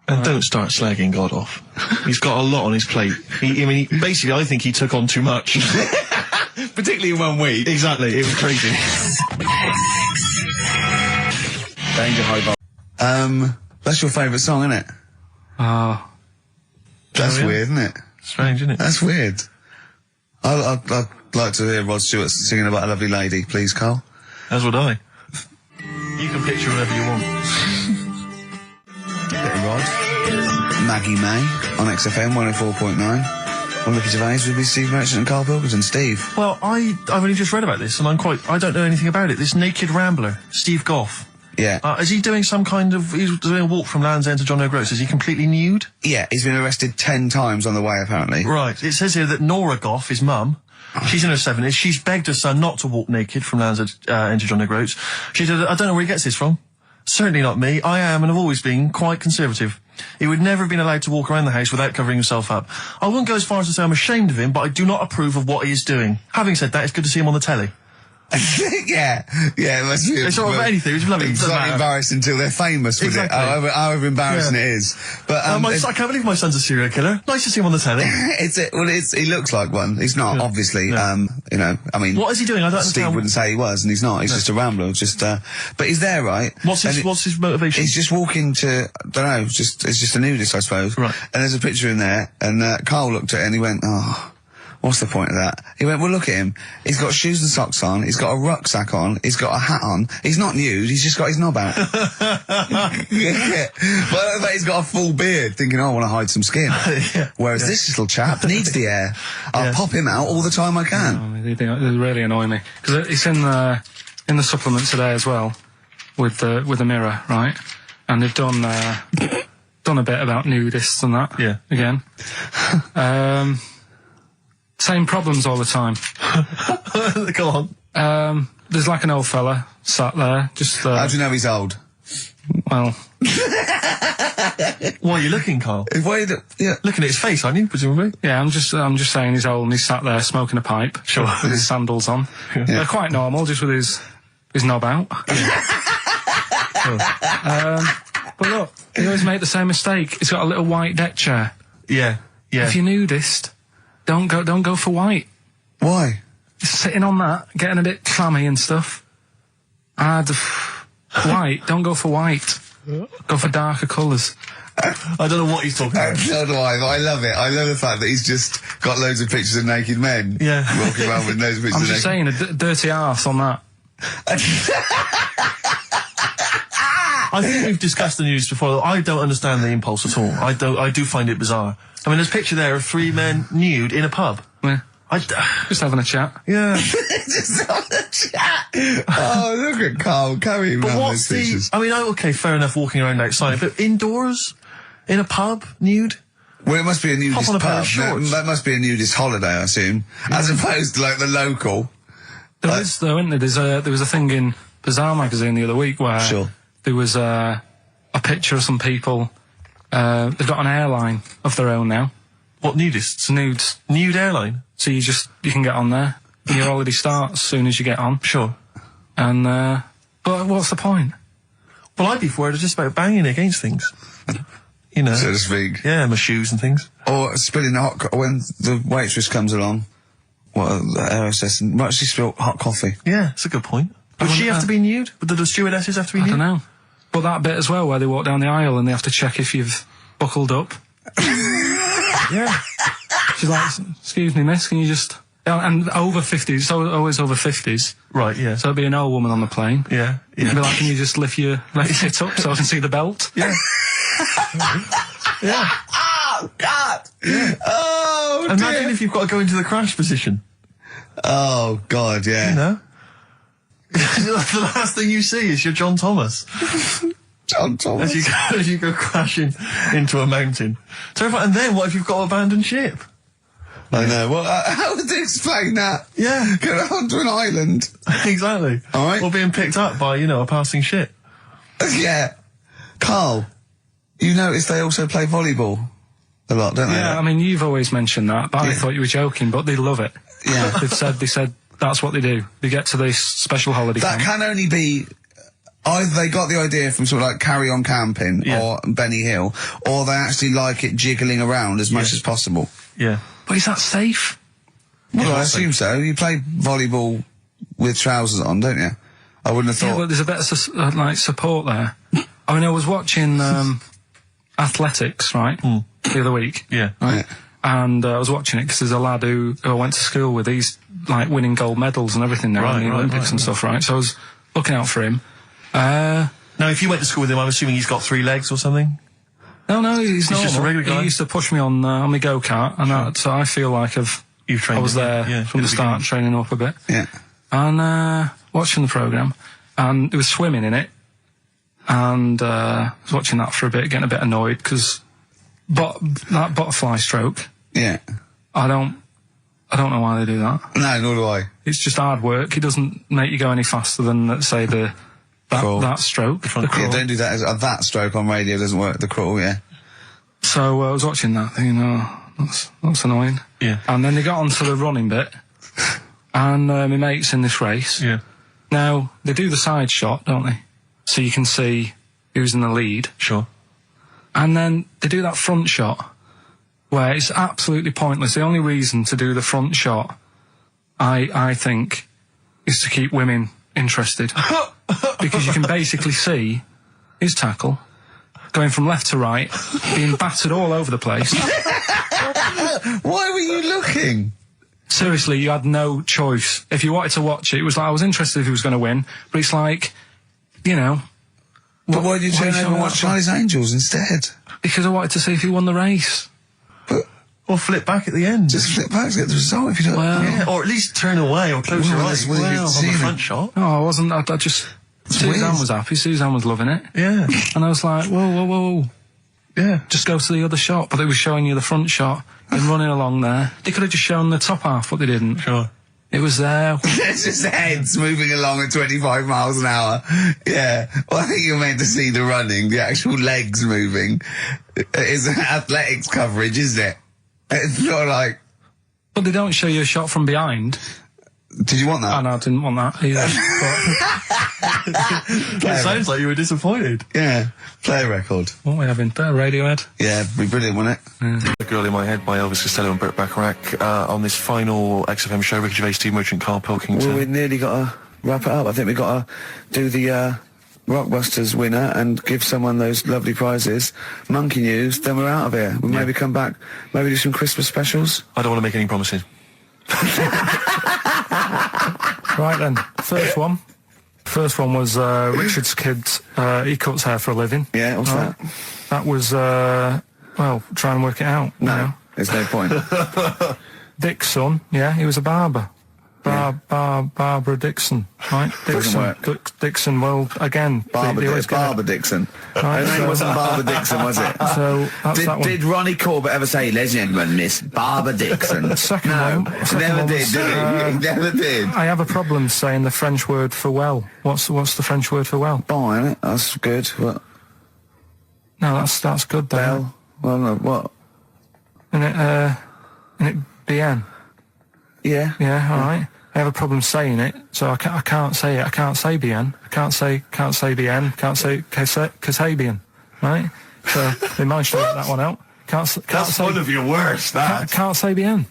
And don't start slagging God off. He's got a lot on his plate. Basically, I think he took on too much. Particularly in 1 week. Exactly, it was crazy. Danger high. That's your favourite song, isn't it? That's weird, isn't it? Strange, isn't it? That's weird. I'd like to hear Rod Stewart singing about a lovely lady, please, Carl. As would I. You can picture whatever you want. Bit of Rod. Maggie May on XFM 104.9. On Ricky Gervais with me, Steve Merchant and Karl Pilkington. Steve. Well, I've only just read about this, and I don't know anything about it. This naked rambler, Steve Goff. Yeah. Is he doing some kind of... He's doing a walk from Land's End to John O'Groats. Is he completely nude? Yeah, he's been arrested 10 times on the way, apparently. Right. It says here that Nora Goff, his mum, she's in her 70s, she's begged her son not to walk naked from Land's End to John O'Groats. She said, I don't know where he gets this from. Certainly not me. I am and have always been quite conservative. He would never have been allowed to walk around the house without covering himself up. I wouldn't go as far as to say I'm ashamed of him, but I do not approve of what he is doing. Having said that, it's good to see him on the telly. yeah, it must be. It's not about anything, it's lovely. It's not embarrassing until they're famous with exactly. it, however embarrassing it is. But I can't believe my son's a serial killer. Nice to see him on the telly. He looks like one. He's not, obviously. Yeah. You know, I mean, what is he doing? I don't Steve understand. wouldn't say he was, and he's not. He's just a rambler. But he's there, right? What's his motivation? He's just walking to, I don't know, it's just a nudist, I suppose. Right. And there's a picture in there, and Carl looked at it and he went, oh, what's the point of that? He went, well, look at him. He's got shoes and socks on. He's got a rucksack on. He's got a hat on. He's not nude. He's just got his knob out. Yeah. But he's got a full beard, thinking, oh, I want to hide some skin. Yeah. Whereas this little chap needs the air. I'll pop him out all the time I can. Oh, they really annoy me. Because it's in the supplement today as well, with the Mirror, right? And they've done a bit about nudists and that. Yeah. Again. Same problems all the time. Go on. There's like an old fella sat there, just... How do you know he's old? Well... Why are you looking, Carl? Yeah. Looking at his face, aren't you, presumably? Yeah, I'm just saying he's old and he's sat there smoking a pipe. Sure. With his sandals on. Yeah. They're quite normal, just with his knob out. But look, he always make the same mistake. He's got a little white deck chair. Yeah. If you're nudist, don't go for white. Why? Sitting on that, getting a bit clammy and stuff. White, don't go for white. Go for darker colours. I don't know what he's talking about. So do I, but I love it. I love the fact that he's just got loads of pictures of naked men. Yeah. Walking around with loads of pictures I'm of just saying, a dirty arse on that. I think we've discussed the news before. I don't understand the impulse at all. I do find it bizarre. I mean, there's a picture there of 3 men nude in a pub. Yeah. Just having a chat. Yeah. Just having a chat. Oh, look at Carl carrying around those pictures. I mean, okay, fair enough walking around outside, but indoors? In a pub? Nude? Well, it must be a nudist Pop on a pair pub. of shorts. That must be a nudist holiday, I assume. Yeah. As opposed to, like, the local. There is, though, isn't there? There was a thing in Bazaar magazine the other week where there was a picture of some people They've got an airline of their own now. What, nudists? Nudes. Nude airline? So you can get on there. And your holiday starts as soon as you get on. Sure. And, but what's the point? Well, I'd be worried just about banging against things. You know. So to speak. Yeah, my shoes and things. Or spilling when the waitress comes along. What, the hostess, and might she spill hot coffee? Yeah, that's a good point. Does she have to be nude? Would the stewardesses have to be nude? I don't know. But that bit as well, where they walk down the aisle and they have to check if you've buckled up. Yeah. She's like, excuse me, miss, can you just... And over 50s, it's always over 50s. Right, yeah. So it'd be an old woman on the plane. Yeah, yeah. It'd be like, can you just lift your tit up so I can see the belt? Yeah. Yeah. Oh, God! Yeah. Oh, Imagine dear. if you've got to go into the crash position. Oh, God, yeah. You know? The last thing you see is your John Thomas. John Thomas. As you go crashing into a mountain. Terrifying. And then what if you've got to abandon ship? I know. Well, how would they explain that? Yeah. Go onto an island. Exactly. All right. Or being picked up by, a passing ship. Yeah. Carl, you notice they also play volleyball a lot, don't they? Yeah, I mean, you've always mentioned that, but I thought you were joking, but they love it. Yeah. They said that's what they do. They get to this special holiday That camp. can only be... Either they got the idea from sort of like Carry On Camping or Benny Hill, or they actually like it jiggling around as much as possible. Yeah. But is that safe? Well, I assume so. You play volleyball with trousers on, don't you? I wouldn't have thought... Yeah, but there's a bit of support there. I mean, I was watching athletics, right, the other week. Yeah. Right? Yeah. And I was watching it because there's a lad who I went to school with. He's, like, winning gold medals and everything now in the Olympics and stuff, right? So I was looking out for him. Now, if you went to school with him, I'm assuming he's got 3 legs or something? No, he's normal. Just a regular guy? He used to push me on my go-kart, and so I feel like I was there from the start, training up a bit. Yeah. And watching the programme, and there was swimming in it, and I was watching that for a bit, getting a bit annoyed, because that butterfly stroke... Yeah. I don't know why they do that. No, nor do I. It's just hard work. It doesn't make you go any faster than, let's say, that stroke. The crawl. Yeah, don't do that. That stroke on radio doesn't work. The crawl, yeah. So I was watching that, thinking, that's annoying. Yeah. And then they got onto the running bit, and my mate's in this race. Yeah. Now, they do the side shot, don't they? So you can see who's in the lead. Sure. And then they do that front shot, where it's absolutely pointless. The only reason to do the front shot, I think, is to keep women interested. Because you can basically see his tackle going from left to right, being battered all over the place. Why were you looking? Seriously, you had no choice. If you wanted to watch it, it was like, I was interested if he was going to win, but it's like, But why did you turn over and watch Charlie's Angels instead? Because I wanted to see if he won the race. Or flip back at the end. Just flip back to get the result if you don't... Yeah, or at least turn away or close your eyes on the front shot. No, I wasn't. I just... Suzanne was happy. Suzanne was loving it. Yeah. And I was like, whoa. Yeah. Just go to the other shot. But they were showing you the front shot and running along there. They could have just shown the top half, but they didn't. Sure. It was there. It's just heads moving along at 25 miles an hour. Yeah. Well, I think you're meant to see the running, the actual legs moving. It's athletics coverage, isn't it? It's not like... But they don't show you a shot from behind. Did you want that? Oh, no, I didn't want that either. It sounds like you were disappointed. Yeah. Play a record. What are we having? Better Radiohead? Yeah, it'd be brilliant, wouldn't it? The Girl in My Head by Elvis Costello and Burt Bacharach on this final XFM show. Ricky Gervais, Steve Merchant, Karl Pilkington. Well, we've nearly got to wrap it up. I think we've got to do the Rockbusters winner and give someone those lovely prizes. Monkey News, then we're out of here. We'll maybe come back, maybe do some Christmas specials. I don't want to make any promises. Right then, first one. First one was Richard's kid. He cuts hair for a living. Yeah, what's that? That was, well, try and work it out. No, there's no point. Dick's son, yeah, he was a barber. Barbara Dixon, right? Doesn't work. Dixon, well, again... Barber Dixon. Right, Her name wasn't Barbara Dixon, was it? So, that's that one. Did Ronnie Corbett ever say, ladies and gentlemen, Miss Barbara Dixon? Second no, one. Never did, did he? He never did. I have a problem saying the French word for well. What's the French word for well? Bon, isn't it? That's good. What? No, that's good though. Bell. Well, no, what? And it bien. Yeah. Yeah, all right. I have a problem saying it, so I can't say it. I can't say bien. I can't say bien. Can't say Kasabian. Right? So they managed to work that one out. Can't That's say, one of your worst, that. Can't say bien.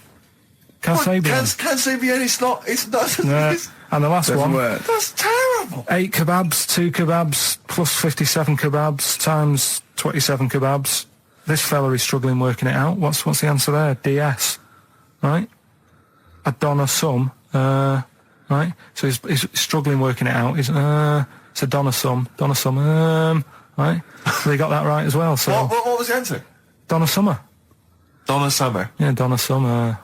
Can't say bien. Can't say bien, it's not. And the last one. That's terrible. 8 kebabs, 2 kebabs, plus 57 kebabs, times 27 kebabs. This fella is struggling working it out. What's the answer there? DS. Right? A Donna sum. Right? So he's struggling working it out. It's a Donna sum. Right? So they got that right as well, so. What was the answer? Donna Summer. Donna Summer. Yeah, Donna Summer.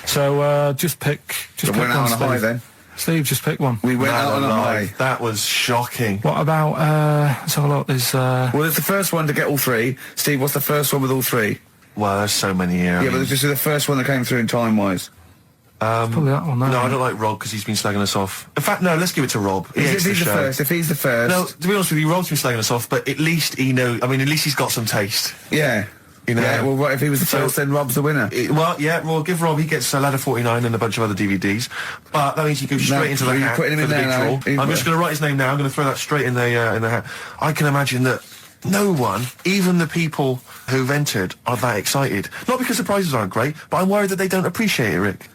So, just pick We went out on a high then. Steve, just pick one. We went out on a high. That was shocking. What about, let's have a look, there's, Well, it's the first one to get all 3. Steve, what's the first one with all 3? Well, there's so many here. Yeah, but this is the first one that came through in time-wise. probably that one, No, I don't like Rob because he's been slagging us off. In fact, no, let's give it to Rob. If he's the first. No, to be honest with you, Rob's been slagging us off, but at least he knows. I mean, at least he's got some taste. Yeah. You know? Yeah, well, what, if he was the first, then Rob's the winner. Well, give Rob, he gets a Ladder 49 and a bunch of other DVDs. But that means he goes straight into the hat putting him in for the big there draw. I'm just going to write his name now. I'm going to throw that straight in the hat. I can imagine that no one, even the people who've entered, are that excited. Not because the prizes aren't great, but I'm worried that they don't appreciate it, Rick.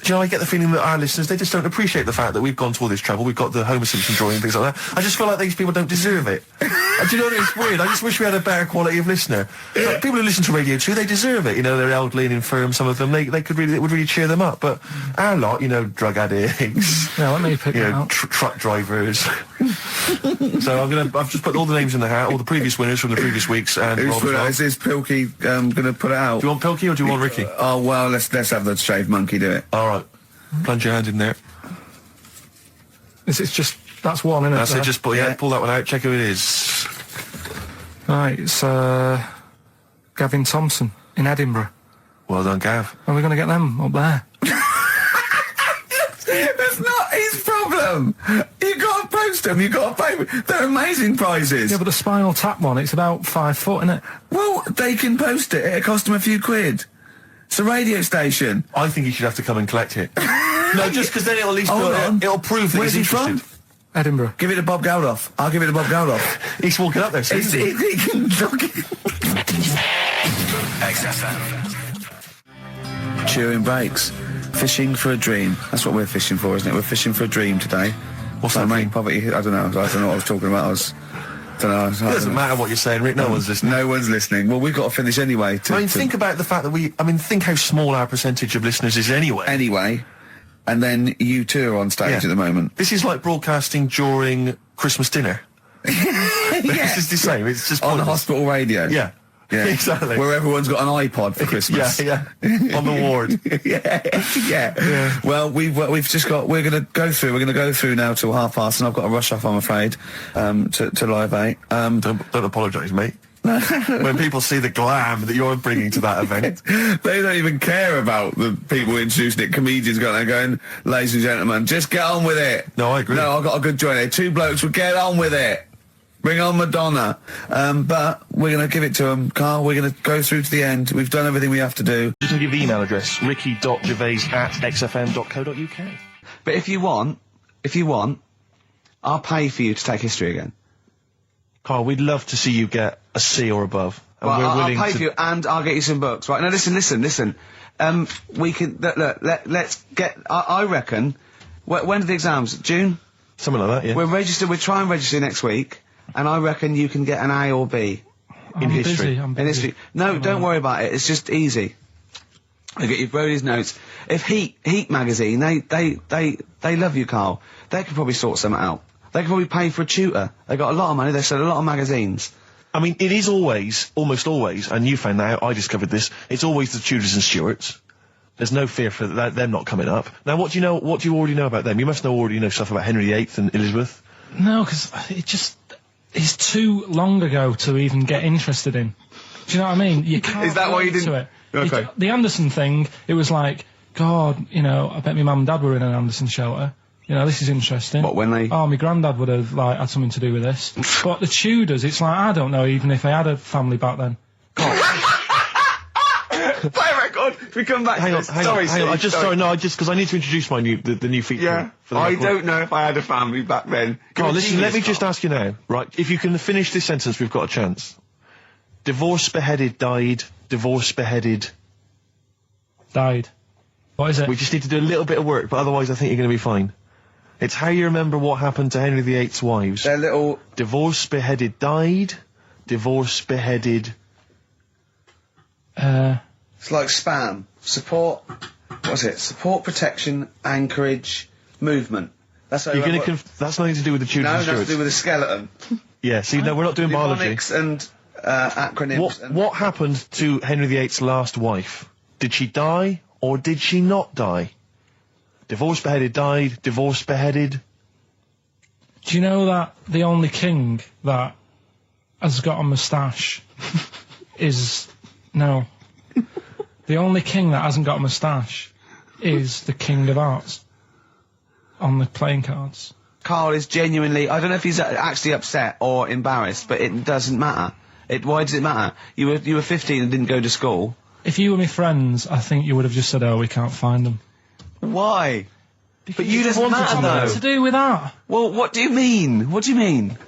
Do you know, I get the feeling that our listeners, they just don't appreciate the fact that we've gone to all this trouble. We've got the Homer Simpson drawing and things like that. I just feel like these people don't deserve it. Do you know what? It's weird. I just wish we had a better quality of listener. Like, people who listen to Radio 2, they deserve it. You know, they're elderly and infirm, some of them. It would really cheer them up. But our lot, you know, drug addicts. Yeah, let me pick it out. Truck drivers. So I've just put all the names in the hat, all the previous winners from the previous weeks. And Is this Pilky going to put it out? Do you want Pilky or do you want Ricky? Oh, well, let's have the shaved monkey do it. All right. Plunge your hand in there. It's just, that's one, isn't it? That's it, just pull that one out, check who it is. Right, it's Gavin Thompson in Edinburgh. Well done, Gav. Are we going to get them up there? That's not his problem. You got to post them, you got to pay them. They're amazing prizes. Yeah, but the Spinal Tap one, it's about 5 foot, isn't it? Well, they can post it. It'll cost them a few quid. It's a radio station. I think he should have to come and collect it. No, just because then it'll at least it'll prove that Where's he's he interested. from? Edinburgh. Give it to Bob Geldof. I'll give it to Bob Geldof. He's walking up there, so He can knock it. XFM. Chewing breaks. Fishing for a dream. That's what we're fishing for, isn't it? We're fishing for a dream today. What's that mean? Poverty. I don't know what I was talking about. It doesn't matter what you're saying, Rick. No one's listening. No one's listening. Well, we've got to finish anyway. Think about the fact that think how small our percentage of listeners is anyway. Anyway. And then you two are on stage at the moment. This is like broadcasting during Christmas dinner. This is the same. It's just on the hospital radio. Yeah. Yeah, exactly. Where everyone's got an iPod for Christmas. Yeah. On the ward. yeah. Well, we've just got. We're going to go through now till 5:30, and I've got to rush off, I'm afraid, to Live 8. Don't apologise, mate. When people see the glam that you're bringing to that event, they don't even care about the people introducing it. Comedians going, ladies and gentlemen, just get on with it. No, I agree. No, I've got a good joint here. 2 blokes will get on with it. Bring on Madonna. But we're going to give it to them, Carl. We're going to go through to the end. We've done everything we have to do. Just going to give the email address, ricky.gervais@xfm.co.uk. But if you want, I'll pay for you to take history again. Carl, we'd love to see you get a C or above. And Well, we're willing I'll pay to... for you, and I'll get you some books. Right, now listen. We can, let's get, I reckon, when are the exams? June? Something like that, yeah. We'll try and register next week, and I reckon you can get an A or B. In history. In history. No, don't worry about it, it's just easy. I get you Brody's notes. If Heat magazine, they love you, Carl. They could probably sort something out. They could probably pay for a tutor. They got a lot of money, they sell a lot of magazines. I mean, it is almost always, and you found that out, I discovered this, it's always the Tudors and Stuarts. There's no fear for them not coming up. Now, what do you already know about them? You must already know stuff about Henry VIII and Elizabeth. No, because it's too long ago to even get interested in. Do you know what I mean? You can't. Is that why you didn't? To it. Okay. The Anderson thing, it was like, God, I bet my mum and dad were in an Anderson shelter. You know, this is interesting. What, when they... Oh, my granddad would have, like, had something to do with this. But the Tudors, it's like, I don't know even if they had a family back then. Play a record. Can we come back Hang to on, this? hang Sorry, on, hang on. Steve, Because I need to introduce my the new feature. Yeah, For the I record. don't know if I had a family back then. Come on, You're a listen, let me genius, just Carl. ask you now, right? If you can finish this sentence, we've got a chance. Divorced, beheaded, died. Divorced, beheaded. Died. What is it? We just need to do a little bit of work, but otherwise I think you're going to be fine. It's how you remember what happened to Henry VIII's wives. They're little... Divorced, beheaded, died. Divorced, beheaded. It's like spam. Support... What's it? Support, protection, anchorage, movement. That's how You're going to that's nothing to do with the Tudors No, and nothing to Stuarts. do with the skeleton. Yeah, see, no, we're not doing biology. Mnemonics and acronyms. What happened to Henry VIII's last wife? Did she die, or did she not die? Divorced, beheaded, died. Divorced, beheaded. Do you know that the only king that has got a moustache is... No. The only king that hasn't got a moustache is the King of Hearts on the playing cards. Carl is genuinely... I don't know if he's actually upset or embarrassed, but it doesn't matter. Why does it matter? You were 15 and didn't go to school. If you were my friends, I think you would have just said, oh, we can't find them. Why? But you just matter, though. What's to do with that? Well, what do you mean? What do you mean?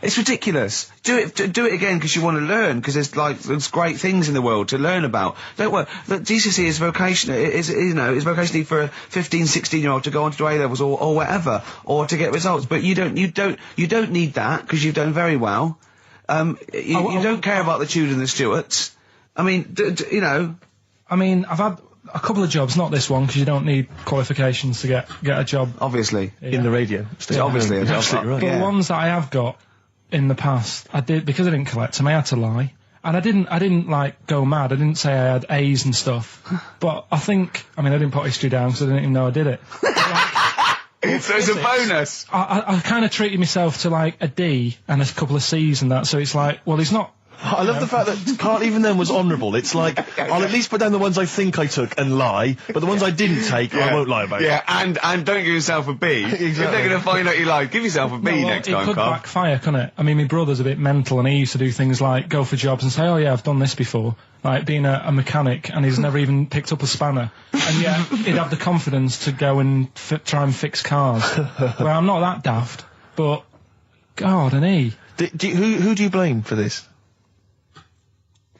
It's ridiculous. Do it again because you want to learn, because there's great things in the world to learn about. Don't worry. The GCSE is vocational. Is vocationally for a 15, 16-year-old to go on to do A levels or whatever, or to get results. But you don't need that because you've done very well. You don't care about the Tudors and the Stuarts. I mean, you know. I mean, I've had a couple of jobs, not this one, because you don't need qualifications to get a job. Obviously. Yeah. In the radio. Obviously. You're absolutely right. But the ones that I have got in the past, I did, because I didn't collect them, I had to lie. And I didn't like go mad. I didn't say I had A's and stuff. But I didn't put history down because I didn't even know I did it. So it's a bonus. I kind of treated myself to like a D and a couple of C's and that, so it's like, well, he's not... I love the fact that Carl even then was honourable. It's like, I'll at least put down the ones I think I took and lie, but the ones I didn't take, I won't lie about. Yeah, and don't give yourself a B. Exactly. If they're going to find out you lied, give yourself a B next time, It could Carl. backfire, couldn't it? I mean, my brother's a bit mental, and he used to do things like go for jobs and say, oh yeah, I've done this before. Like being a mechanic, and he's never even picked up a spanner. And yet, he'd have the confidence to go and try and fix cars. Well, I'm not that daft, but... God, and he... Who do you blame for this?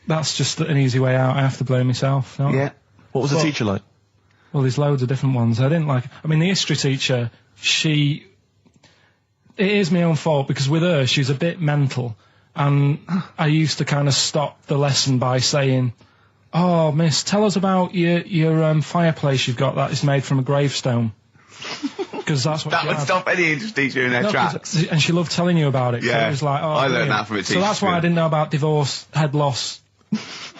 That's just an easy way out. I have to blame myself. No? Yeah. What was the teacher like? Well, there's loads of different ones. I didn't like... I mean, the history teacher, it is my own fault, because with her, she's a bit mental. And I used to kind of stop the lesson by saying, oh, miss, tell us about your fireplace you've got that is made from a gravestone. Because that's what That would stop any English teacher in their tracks. And she loved telling you about it. Yeah. It was like, oh, I learned brilliant. that from a teacher. So that's why I didn't know about divorce, head loss,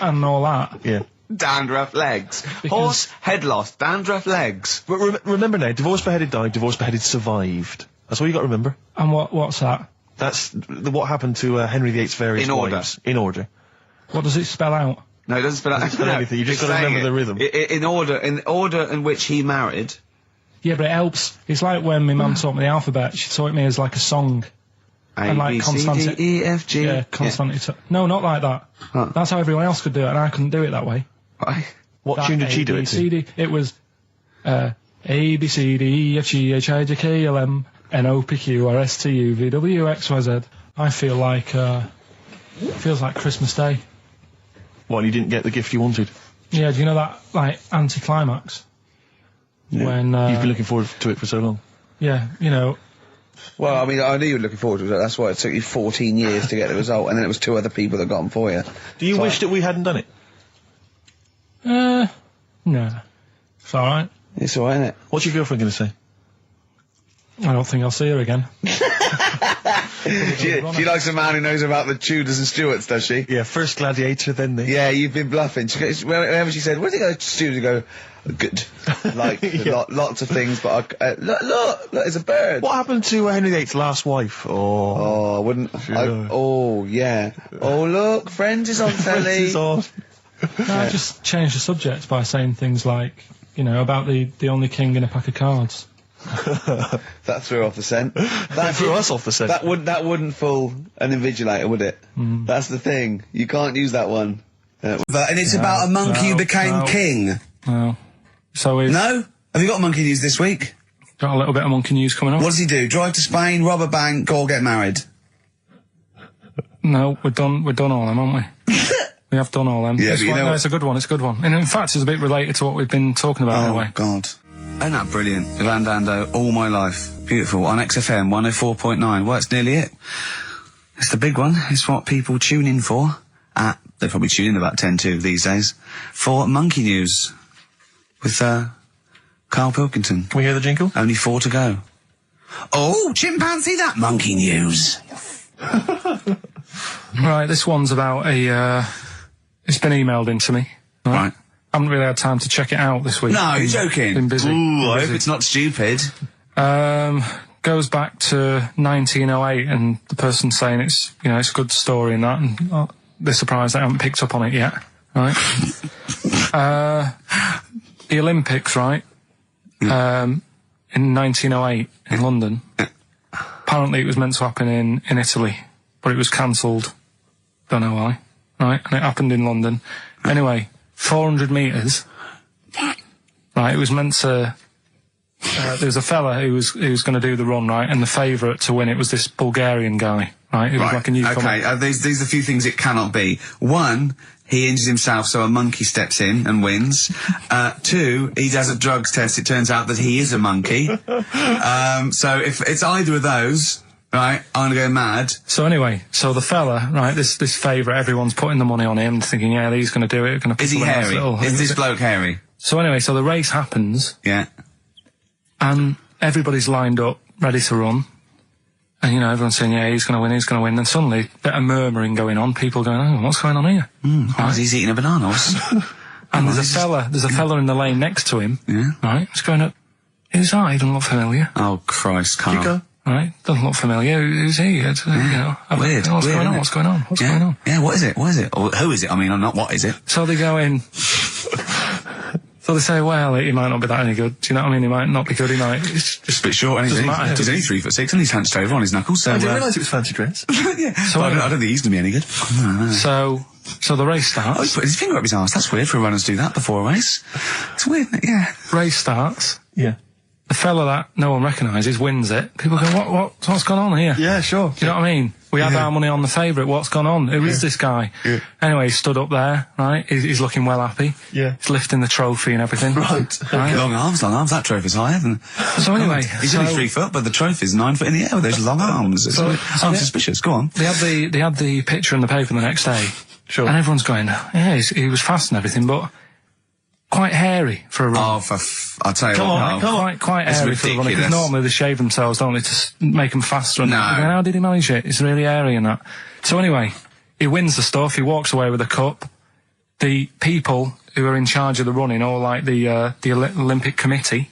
and all that. Yeah. Dandruff legs. Horse, head loss, dandruff legs. But remember now, divorced, beheaded, died. Divorced, beheaded, survived. That's all you got to remember. And what's that? That's what happened to Henry VIII's various wives. In order. What does it spell out? No, it doesn't spell out. It doesn't spell anything. You just It's got to remember saying the rhythm. In order in which he married. Yeah, but it helps. It's like when my mum taught me the alphabet. She taught me as like a song. A, like B, C, D, E, F, G. Yeah, constantly. No, not like that. Huh. That's how everyone else could do it, and I couldn't do it that way. Right. What tune did she do it to? It was A, B, C, D, E, F, G, H, I, J, K, L, M, N, O, P, Q, R, S, T, U, V, W, X, Y, Z. I feel like, it feels like Christmas Day. Well, you didn't get the gift you wanted. Yeah, do you know that, like, anticlimax? Yeah. When, You've been looking forward to it for so long. Yeah, you know. Well, I mean, I knew you were looking forward to it. That's why it took you 14 years to get the result, and then it was 2 other people that got them for you. Do you wish that we hadn't done it? No. It's alright. It's alright, isn't it? What's your girlfriend going to say? I don't think I'll see her again. She likes a man who knows about the Tudors and Stuarts, does she? Yeah, first gladiator, then the... Yeah, you've been bluffing. Whenever she said, where did you go to Stuarts? You go, good. Like, lots of things, but look, there's a bird. What happened to Henry VIII's last wife? Oh, I wouldn't... oh, yeah. Oh, look, Friends is on telly. Friends is on. No, I just changed the subject by saying things like, you know, about the only king in a pack of cards. That threw off the scent. That threw us off the scent. That wouldn't fool an invigilator, would it? That's the thing. You can't use that one. And it's about a monkey who became king. No. So is... No? Have you got monkey news this week? Got a little bit of monkey news coming up. What does he do? Drive to Spain, rob a bank, or get married? No, we're done all them, aren't we? We have done all them. Yeah, No, it's a good one, it's a good one. And in fact, it's a bit related to what we've been talking about in a way. Oh, God. Isn't that brilliant? Van Dando, All My Life. Beautiful. On XFM 104.9. Well, it's nearly it. It's the big one. It's what people tune in for. They probably tune in about 10 to these days. For Monkey News. With, Karl Pilkington. Can we hear the jingle? Only 4 to go. Oh, chimpanzee, that monkey news. Right, this one's about it's been emailed in to me. Right. I haven't really had time to check it out this week. No, you're joking. Been busy. Ooh, I hope it's not stupid. Goes back to 1908, and the person saying it's a good story and that, and they're surprised they haven't picked up on it yet. Right. The Olympics, right? In 1908 in London. Apparently it was meant to happen in Italy, but it was cancelled. Don't know why. Right, and it happened in London. Anyway, 400 metres. Right, it was meant to... there was a fella who was going to do the run, right, and the favourite to win it was this Bulgarian guy, right? Who was like a newcomer. Okay, these are a few things it cannot be. 1, he injures himself, so a monkey steps in and wins. 2, he does a drugs test, it turns out that he is a monkey. So if it's either of those, right, I'm gonna go mad. So anyway, so the fella, right, this favourite, everyone's putting the money on him, thinking, yeah, he's going to do it. Is he hairy? Is this bloke hairy? So anyway, so the race happens. Yeah. And everybody's lined up, ready to run. And, everyone's saying, yeah, he's going to win, he's going to win. Then suddenly, a bit of murmuring going on, people going, oh, what's going on here? Right. He's eating a banana. And there's a fella in the lane next to him. Yeah. Right? He's going up, who's that? He doesn't look familiar. Oh, Christ, Carl. You go. Right? Doesn't look familiar. Who's he? Weird. What's going on? What's going on? What's going on? Yeah, what is it? What is it? Or who is it? I mean, not what is it? So they go in. So they say, well, he might not be that any good. Do you know what I mean? He might not be good. He might. It's just a bit short. And he's only 3'6", and he's hunched over on his knuckles. So I didn't realise it was fancy dress. Yeah. So I don't think he's going to be any good. So the race starts. Oh, he's put his finger up his arse. That's weird for a runner to do that before a race. It's weird, isn't it? Yeah. Race starts. Yeah. The fella that no one recognises wins it. People go, what's gone on here? Yeah, sure. Do you know what I mean? We had our money on the favourite. What's gone on? Who is this guy? Yeah. Anyway, he stood up there, right? He's looking well happy. Yeah. He's lifting the trophy and everything. Right. Long arms. That trophy's higher than... So anyway... He's only 3 foot, but the trophy's 9 foot in the air with those long arms. I'm suspicious. Go on. They had the picture in the paper the next day. Sure. And everyone's going, yeah, he was fast and everything, but... quite hairy for a run. Oh, I'll tell you Come on. Quite hairy for a run. Because normally they shave themselves, don't they, to make them faster. And no. How did he manage it? It's really hairy and that. So anyway, he wins the stuff. He walks away with a cup. The people who are in charge of the running, or like the Olympic Committee,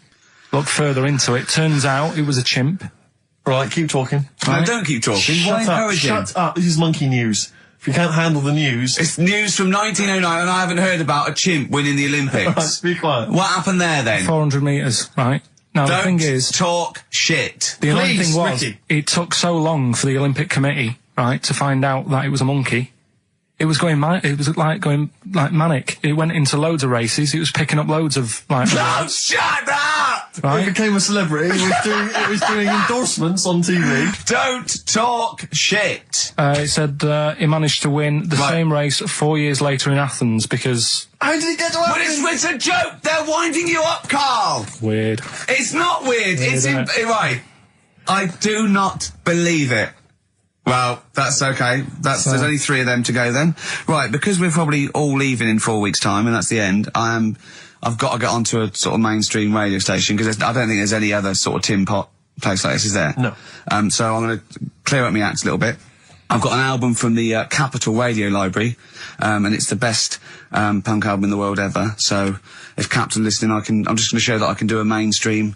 look further into it. Turns out it was a chimp. Right, keep talking. Right? No, don't keep talking. Shut up. This is monkey news. If you can't handle the news... It's news from 1909 and I haven't heard about a chimp winning the Olympics. Right, be quiet. What happened there then? 400 metres, right? Now the thing is... talk shit. The annoying thing was, Ricky. it took so long for the Olympic Committee, right, to find out that it was a monkey. It was going manic. It went into loads of races. It was picking up loads of, like... No, shut up! Right? It became a celebrity. It was doing endorsements on TV. Don't talk shit. It said he managed to win the same race 4 years later in Athens because... How did he get to Athens? But it's a joke. They're winding you up, Carl. Weird. It's not weird. Right. I do not believe it. Well, that's okay. There's only 3 of them to go then. Right, because we're probably all leaving in 4 weeks' time, and that's the end, I've got to get onto a sort of mainstream radio station, because I don't think there's any other sort of tin pot place like this, is there? No. So I'm going to clear up my act a little bit. I've got an album from the Capitol Radio Library, and it's the best punk album in the world ever. So if Cap's listening, I'm just going to show that I can do a mainstream.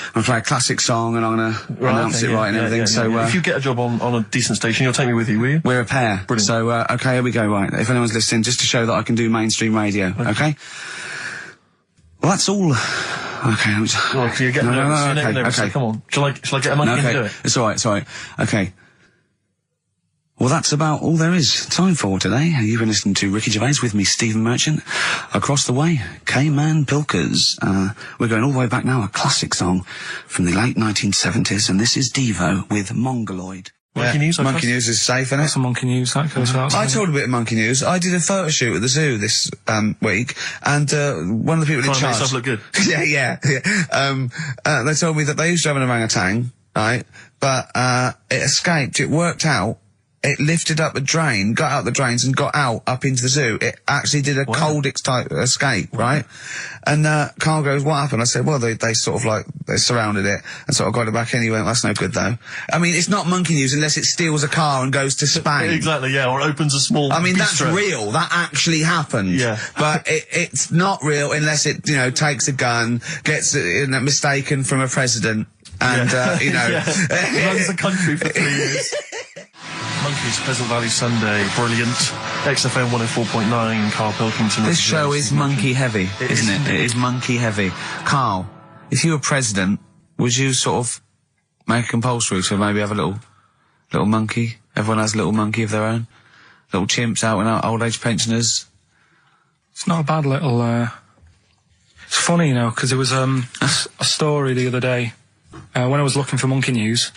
I'm going to play a classic song and I'm going to announce it right and everything. Yeah. So if you get a job on a decent station, you'll take me with you, will you? We're a pair. Brilliant. So, okay, here we go, right. If anyone's listening, just to show that I can do mainstream radio, okay? Well, that's all. Okay. Well, you're getting nervous. Okay. Come on. Shall I get a monkey and do it? It's alright. Okay. Well, that's about all there is time for today. You've been listening to Ricky Gervais with me, Stephen Merchant. Across the way, K-Man Pilkers. We're going all the way back now, a classic song from the late 1970s, and this is Devo with Mongoloid. Monkey news, Monkey news is safe, isn't it? Some monkey news, that goes without saying. I told a bit of monkey news. I did a photo shoot at the zoo this week, and one of the people in charge... Make yourself look good. yeah. They told me that they used to have an orangutan, right? But it escaped. It worked out. It lifted up a drain, got out the drains, and got out up into the zoo. It actually did a Coldix type escape, right? And Carl goes, "What happened?" I said, "Well, they sort of like they surrounded it and sort of got it back anyway." That's no good though. I mean, it's not monkey news unless it steals a car and goes to Spain. Exactly, yeah, or opens a small. I mean, bistro. that's real. That actually happened. Yeah. But it's not real unless it, takes a gun, gets mistaken from a president, and runs the country for 3 years. Monkeys, Pleasant Valley Sunday, brilliant. XFM 104.9, Karl Pilkington. This show is monkey heavy, isn't it? It is monkey heavy. Carl, if you were president, would you sort of make it compulsory to maybe have a little monkey? Everyone has a little monkey of their own? Little chimps out and out, old age pensioners? It's not a bad little, It's funny, because there was a story the other day, when I was looking for monkey news.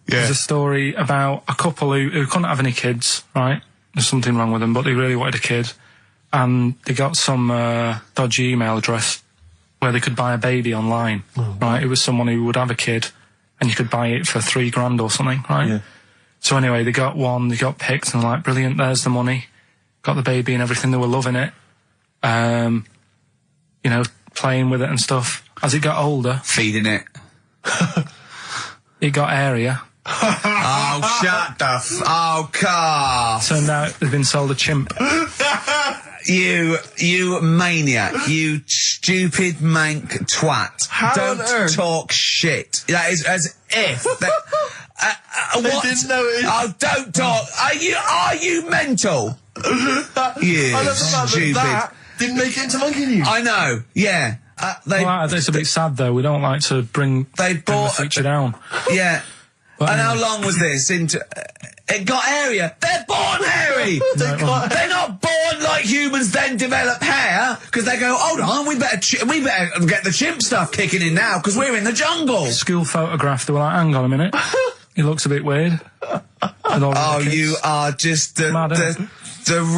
There's a story about a couple who couldn't have any kids, right? There's something wrong with them, but they really wanted a kid. And they got some dodgy email address where they could buy a baby online, right? It was someone who would have a kid, and you could buy it for $3,000 or something, right? Yeah. So anyway, they got one, they got picked, and they're like, brilliant, there's the money. Got the baby and everything, they were loving it. Playing with it and stuff. As it got older... Feeding it. It got area. Oh, shut the Carl! Turned out they've been sold a chimp. You maniac. You stupid mank twat. Don't talk shit. That is as if... what? Didn't know it. Oh, don't talk. Are you mental? You stupid... That didn't make it into monkey news. I know, yeah. It's a bit sad though. We don't like to bring the feature down. Yeah. But and how long was this? It got area. They're born hairy. They're not born like humans, then develop hair because they go, hold on, we better get the chimp stuff kicking in now because we're in the jungle. School photograph. They were like, hang on a minute. He looks a bit weird. Oh, you are just the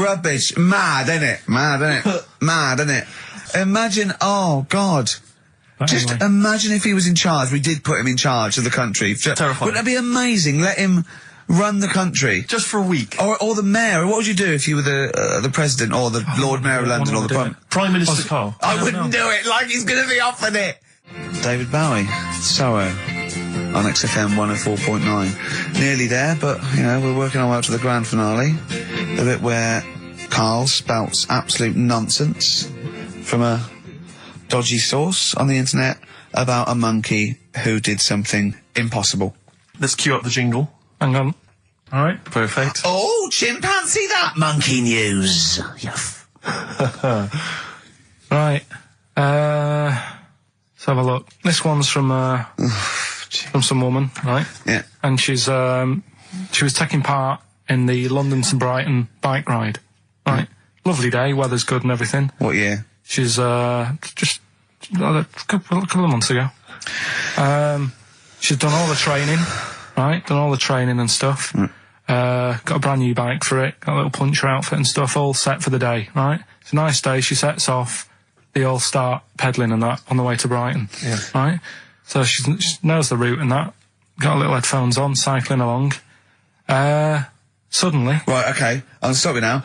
rubbish. Mad, innit? Mad, innit? Imagine, oh, God. Just imagine if he was in charge. We did put him in charge of the country. Terrifying. Wouldn't that be amazing? Let him run the country. Just for a week. Or the mayor. What would you do if you were the president or the Lord Mayor of London or the Prime Minister Carl? I wouldn't do it like he's going to be offered it. David Bowie, Sorrow, on XFM 104.9. Nearly there, but, we're working our way up to the grand finale. The bit where Carl spouts absolute nonsense from a dodgy source on the internet about a monkey who did something impossible. Let's cue up the jingle. Hang on. All right. Perfect. Oh, chimpanzee that monkey news. Right. Let's have a look. This one's from some woman, right? Yeah. And she was taking part in the London to Brighton bike ride. Right. Lovely day, weather's good and everything. What year? She's just a couple of months ago. She's done all the training, right? Done all the training and stuff. Got a brand new bike for it. Got a little puncher outfit and stuff, all set for the day, right? It's a nice day. She sets off. They all start pedalling and that on the way to Brighton, right? So she knows the route and that. Got a little headphones on, cycling along. Suddenly... Right, okay. I'll stop you now.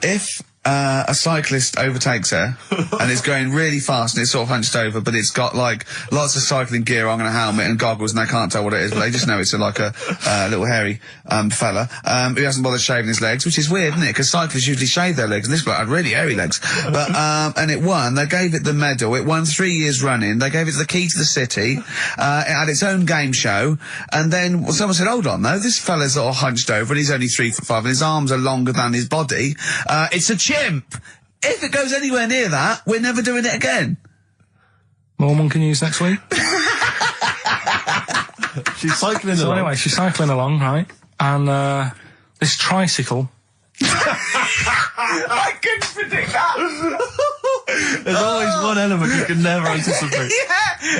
If a cyclist overtakes her and is going really fast and it's sort of hunched over, but it's got like lots of cycling gear on and a helmet and goggles, and they can't tell what it is, but they just know it's like a little hairy fella who hasn't bothered shaving his legs, which is weird, isn't it? Because cyclists usually shave their legs, and this bloke had really hairy legs. But and it won. They gave it the medal. It won 3 years running. They gave it the key to the city. It had its own game show, and then someone said, "Hold on, though, this fella's all hunched over and he's only 3'5" and his arms are longer than his body. It's a chimp. If it goes anywhere near that, we're never doing it again." More monkey news next week. She's cycling So along. anyway, she's cycling along, right? And this tricycle. I couldn't predict that. There's always one element you can never anticipate.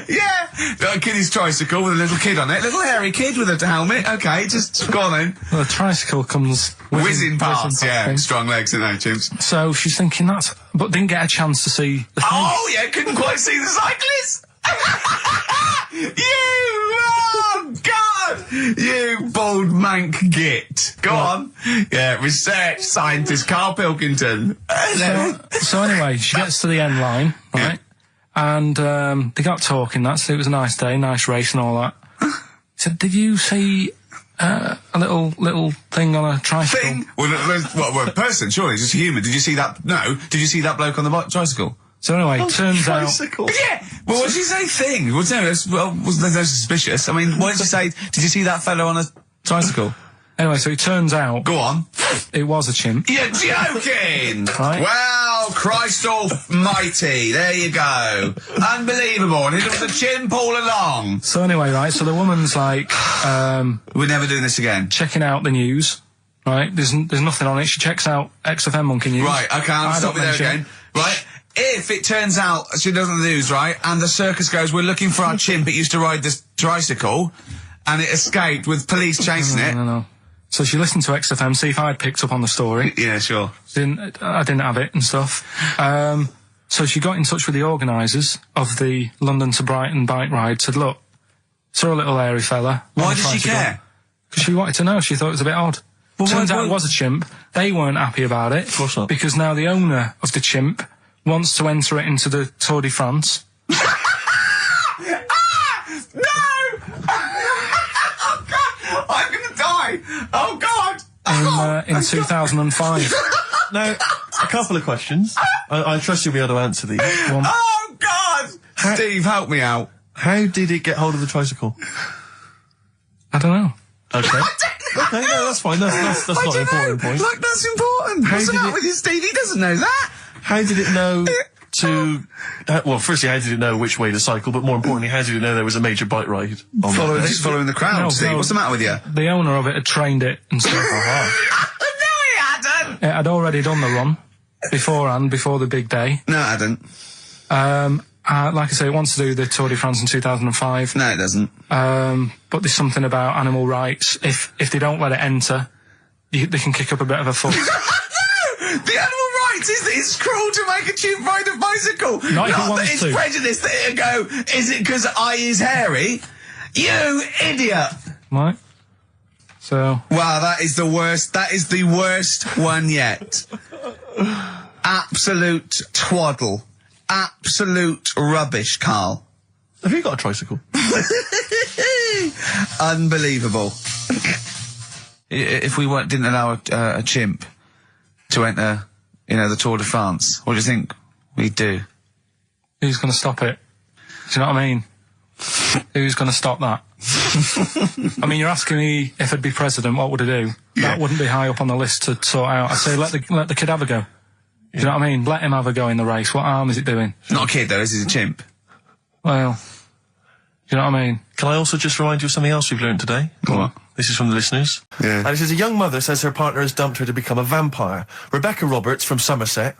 Yeah. A kiddie's tricycle with a little kid on it. Little hairy kid with a helmet. Okay, just go on then. Well, the tricycle comes Whizzing past, yeah. thing. Strong legs, isn't it, chimps? So she's thinking that, but didn't get a chance to see the thing. Oh, yeah, couldn't quite see the cyclist. Oh, God! You bald mank git. Go on. Yeah, research scientist Karl Pilkington. So anyway, she gets to the end line, right? And they got talking. So it was a nice day, nice race and all that. He said, "Did you see a little thing on a tricycle?" Thing? Well, a person, surely, just a human. Did you see that? No. Did you see that bloke on the tricycle? So anyway, turns out... Yeah! Well, what did she say? Thing? Well, no, wasn't no suspicious. I mean, what did she say? Did you see that fellow on a tricycle? Anyway, so it turns out... Go on. It was a chimp. You're joking! Right. Well, Christ almighty, there you go. Unbelievable, and it was a chimp all along. So anyway, right, so the woman's like... We're never doing this again. Checking out the news, right? There's nothing on it. She checks out XFM Monkey News. Right, okay, I'll stop you there again. Right. If it turns out she does on the news, right, and the circus goes, "We're looking for our chimp, it used to ride this tricycle," and it escaped with police chasing it. No. So she listened to XFM, see if I'd picked up on the story. Yeah, sure. I didn't have it and stuff. So she got in touch with the organisers of the London to Brighton bike ride, said, "Look, saw a little hairy fella." Why did she care? Because she wanted to know. She thought it was a bit odd. Well, Turns out it was a chimp. They weren't happy about it. Of course not. Because now the owner of the chimp wants to enter it into the Tour de France. No! Oh, God! I'm gonna die! Oh, God! In 2005. Now, a couple of questions. I trust you'll be able to answer these. Oh, God! Steve, help me out. How did it get hold of the tricycle? I don't know. Okay. Okay, no, that's fine. That's not an important point. Look, that's important. What's the matter with you, Steve? He doesn't know that. How did it know to... well, firstly, how did it know which way to cycle, but more importantly, how did it know there was a major bike ride on that? Just following the crowd, Steve. What's the matter with you? The owner of it had trained it and stuff. No, he hadn't! It had already done the run beforehand, before the big day. No, it hadn't. Like I say, it wants to do the Tour de France in 2005. No, it doesn't. But there's something about animal rights. If they don't let it enter, they can kick up a bit of a fuss. The animal rights is that it's cruel to make a chimp ride a bicycle. Not if it wants that it's to. prejudice that it'll go, is it because I is hairy? You idiot! Right. So... Wow, that is the worst one yet. Absolute twaddle. Absolute rubbish, Karl. Have you got a tricycle? Unbelievable. If we didn't allow a chimp to enter, the Tour de France, what do you think we'd do? Who's going to stop it? Do you know what I mean? Who's going to stop that? I mean, you're asking me if I'd be president, what would I do? Yeah. That wouldn't be high up on the list to sort out. I'd say let the kid have a go. Do you know what I mean? Let him have a go in the race. What harm is it doing? Not a kid, though, is he? A chimp? Well, do you know what I mean? Can I also just remind you of something else we've learned today? Go on. This is from the listeners. Yeah. And it says, a young mother says her partner has dumped her to become a vampire. Rebecca Roberts from Somerset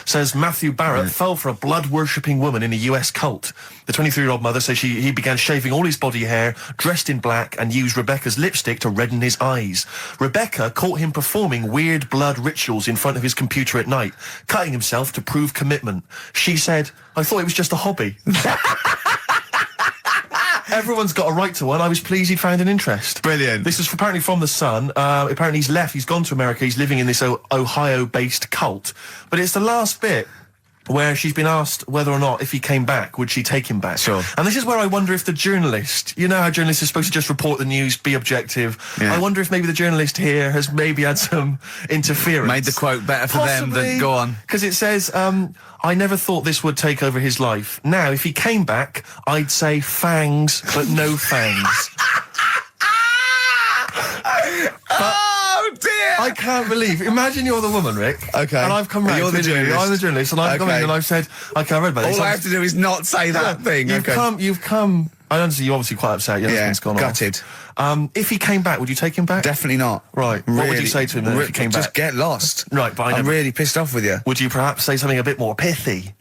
says Matthew Barrett fell for a blood-worshipping woman in a US cult. The 23-year-old mother says he began shaving all his body hair, dressed in black, and used Rebecca's lipstick to redden his eyes. Rebecca caught him performing weird blood rituals in front of his computer at night, cutting himself to prove commitment. She said, "I thought it was just a hobby." Everyone's got a right to one. I was pleased he'd found an interest. Brilliant. This is apparently from The Sun. Apparently he's left. He's gone to America. He's living in this Ohio-based cult. But it's the last bit where she's been asked whether or not, if he came back, would she take him back? Sure. And this is where I wonder if the journalist, you know how journalists are supposed to just report the news, be objective. Yeah. I wonder if maybe the journalist here has maybe had some interference. Made the quote better for them than go on. Because it says, I never thought this would take over his life. Now, if he came back, I'd say fangs, but no fangs. Oh dear! I can't believe. Imagine you're the woman, Rick. Okay. And I've come round. You're the journalist. I'm the journalist, and I've come in and I've said, okay, I read about this. All I have to do is not say that thing. You've come. I understand you're obviously quite upset. Your husband's gone gutted. off. If he came back, would you take him back? Definitely not. Right. What would you say to him then if he came back? Just get lost. Right, but I'm really pissed off with you. Would you perhaps say something a bit more pithy?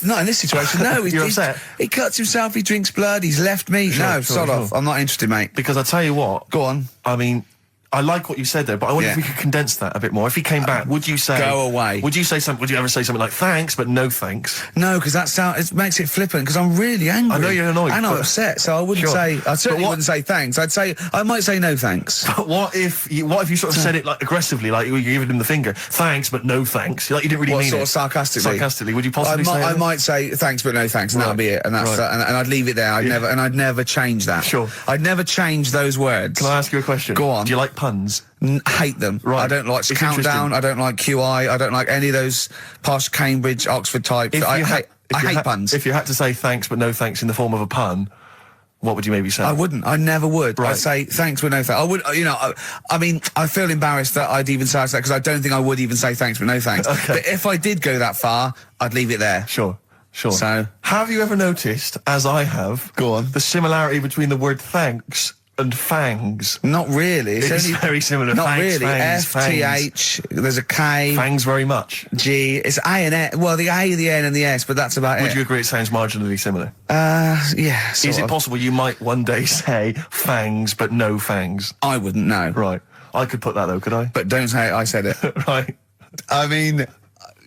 Not in this situation, no. You're upset? He cuts himself, he drinks blood, he's left me. Sod off. I'm not interested, mate. Because I tell you what. Go on. I mean, I like what you said there, but I wonder if we could condense that a bit more. If he came back, would you say... Go away. Would you say something? Would you ever say something like, thanks, but no thanks? No, because it makes it flippant, because I'm really angry. I know you're annoyed. And I'm upset, so I wouldn't say... I certainly wouldn't say thanks. I might say no thanks. But what if you sort of said it like aggressively, like you're giving him the finger, thanks, but no thanks? Like you didn't really mean sort it. of sarcastically? Sarcastically, would you possibly say I that? might say thanks, but no thanks, and that'll be it. And that's and I'd leave it there. I'd never change that. Sure. I'd never change those words. Can I ask you a question? Go on. Do you like puns? Hate them. Right. I don't like Countdown. I don't like QI. I don't like any of those posh Cambridge, Oxford types. I hate puns. If you had to say thanks but no thanks in the form of a pun, what would you maybe say? I wouldn't. I never would. Right. I'd say thanks but no thanks. I would. I mean, I feel embarrassed that I'd even say that because I don't think I would even say thanks but no thanks. Okay. But if I did go that far, I'd leave it there. Sure. So, have you ever noticed, as I have, the similarity between the word thanks and fangs? Not really. It's very similar. Not Fangs, really. fangs, F-T-H, there's a K. Fangs very much. G, it's A and S. Well, the A, the N and the S, but that's about it. Would you agree it sounds marginally similar? Yeah, Is it possible you might one day say fangs but no fangs? I wouldn't know. Right. I could put that though, could I? But don't say I said it. Right. I mean,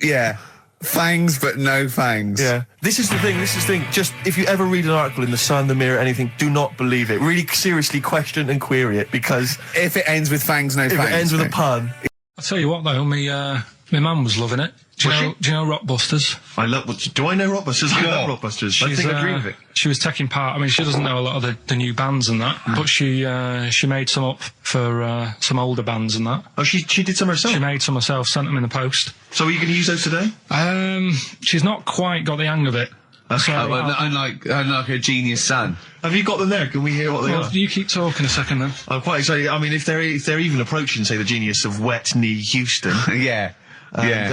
yeah. Fangs, but no fangs. Yeah. This is the thing, just, if you ever read an article in The Sun, The Mirror, anything, do not believe it. Really seriously question and query it, because... If it ends with fangs, no fangs. If it ends with a pun... I'll tell you what, though, my mum was loving it. Do you know Rockbusters? Do I know Rockbusters? I love Rockbusters. I think I dream of it. She was taking part. I mean, she doesn't know a lot of the new bands and that, but she made some up for some older bands and that. Oh, she did some herself? She made some herself, sent them in the post. So are you going to use those today? She's not quite got the hang of it. So unlike her genius son. Have you got them there? Can we hear what they are? You keep talking a second then. I'm quite excited. I mean, if they're even approaching, say, the genius of Wet Knee Houston. Yeah.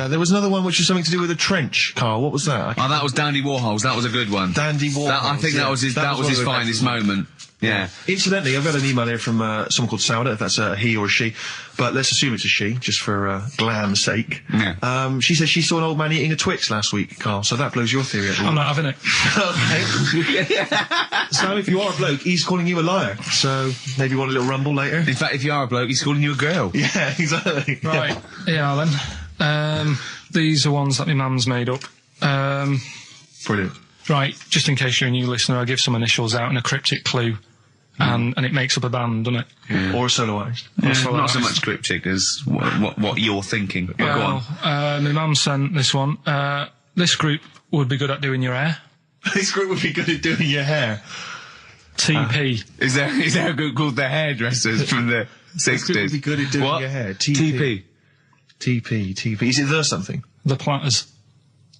There was another one which was something to do with a trench, Carl. What was that? That was Dandy Warhol's. That was a good one. Dandy Warhol's. I think that was his finest moment. Yeah. Incidentally, I've got an email here from someone called Sauda, if that's a he or a she, but let's assume it's a she, just for glam's sake. Yeah. She says she saw an old man eating a Twix last week, Carl, so that blows your theory out. I'm not having it. Okay. So if you are a bloke, he's calling you a liar, so maybe you want a little rumble later? In fact, if you are a bloke, he's calling you a girl. Yeah, exactly. Right. Yeah, then. These are ones that my mum's made up. Brilliant. Right, just in case you're a new listener, I'll give some initials out and a cryptic clue. And it makes up a band, doesn't it? Yeah. Or a soloist. Yeah, not so much cryptic as what you're thinking. Well, go on. My mum sent this one. This group would be good at doing your hair. This group would be good at doing your hair. TP. Is there a group called the Hairdressers from the 60s? This group would be good at doing your hair. TP. Is it the something? The Platters.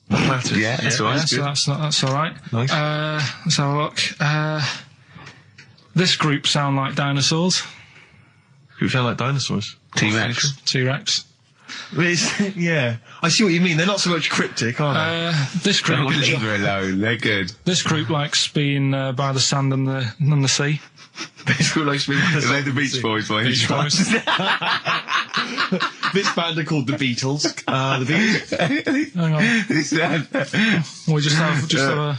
The Platters. Yeah, that's all right. So that's all right. Nice. Let's have a look. This group sound like dinosaurs. Group sound like dinosaurs? T-Rex. T-Rex. Yeah. I see what you mean. They're not so much cryptic, are they? This group... Don't leave her alone. They're good. This group likes being by the sand and the sea. This group likes being by the sand and the Beach sea. Boys. Beach Boys. This band are called the Beatles. The Beatles. Hang on. We just have a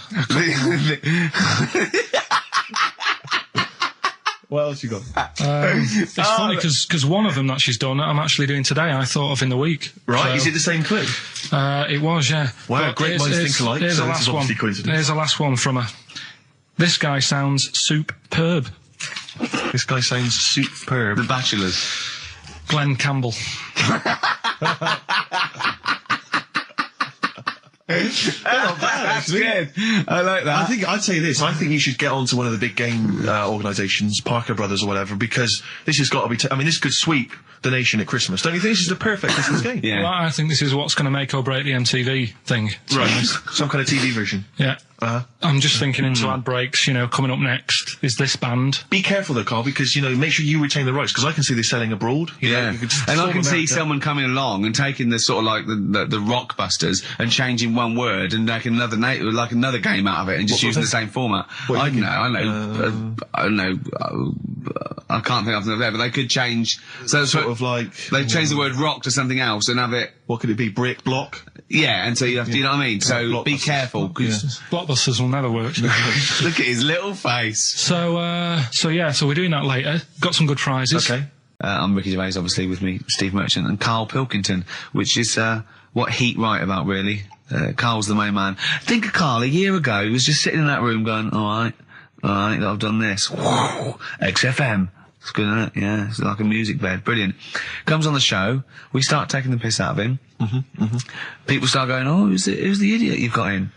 What else you got? It's funny because one of them that she's done, I'm actually doing today. I thought of in the week. Right? So, is it the same clue? It was, yeah. Wow, but great minds think alike. Here's So the this is last one. obviously coincidence. Here's the last one from her. This guy sounds superb. This guy sounds superb. The Bachelors. Glenn Campbell. That's good. I like that. I'd say this. I think you should get on to one of the big game organisations, Parker Brothers or whatever, because this has got to be. This could sweep the nation at Christmas. Don't you think this is the perfect Christmas game? Yeah. Well, I think this is what's going to make or break the MTV thing. Right. Some kind of TV version. Yeah. I'm just thinking into ad breaks, coming up next is this band. Be careful though, Carl, because, make sure you retain the rights, because I can see this selling abroad. You know, and I can see someone coming along and taking the sort of like the Rockbusters and changing one word and making another game out of it and just using the same format. I don't know. I can't think of something there, but they could change. So sort of like they change the word rock to something else and have it. What could it be? Brick, block. Yeah, and so you have to, you know what I mean? So be careful, because Blockbusters will never work. Look at his little face. So we're doing that later. Got some good prizes. Okay. I'm Ricky Gervais, obviously, with me, Steve Merchant, and Karl Pilkington, which is what Heat write about, really. Karl's the main man. Think of Karl a year ago. He was just sitting in that room going, all right, I've done this. Whoa, XFM. It's good, isn't it? Yeah, it's like a music bed. Brilliant. Comes on the show. We start taking the piss out of him. People start going, oh, who's the idiot you've got in?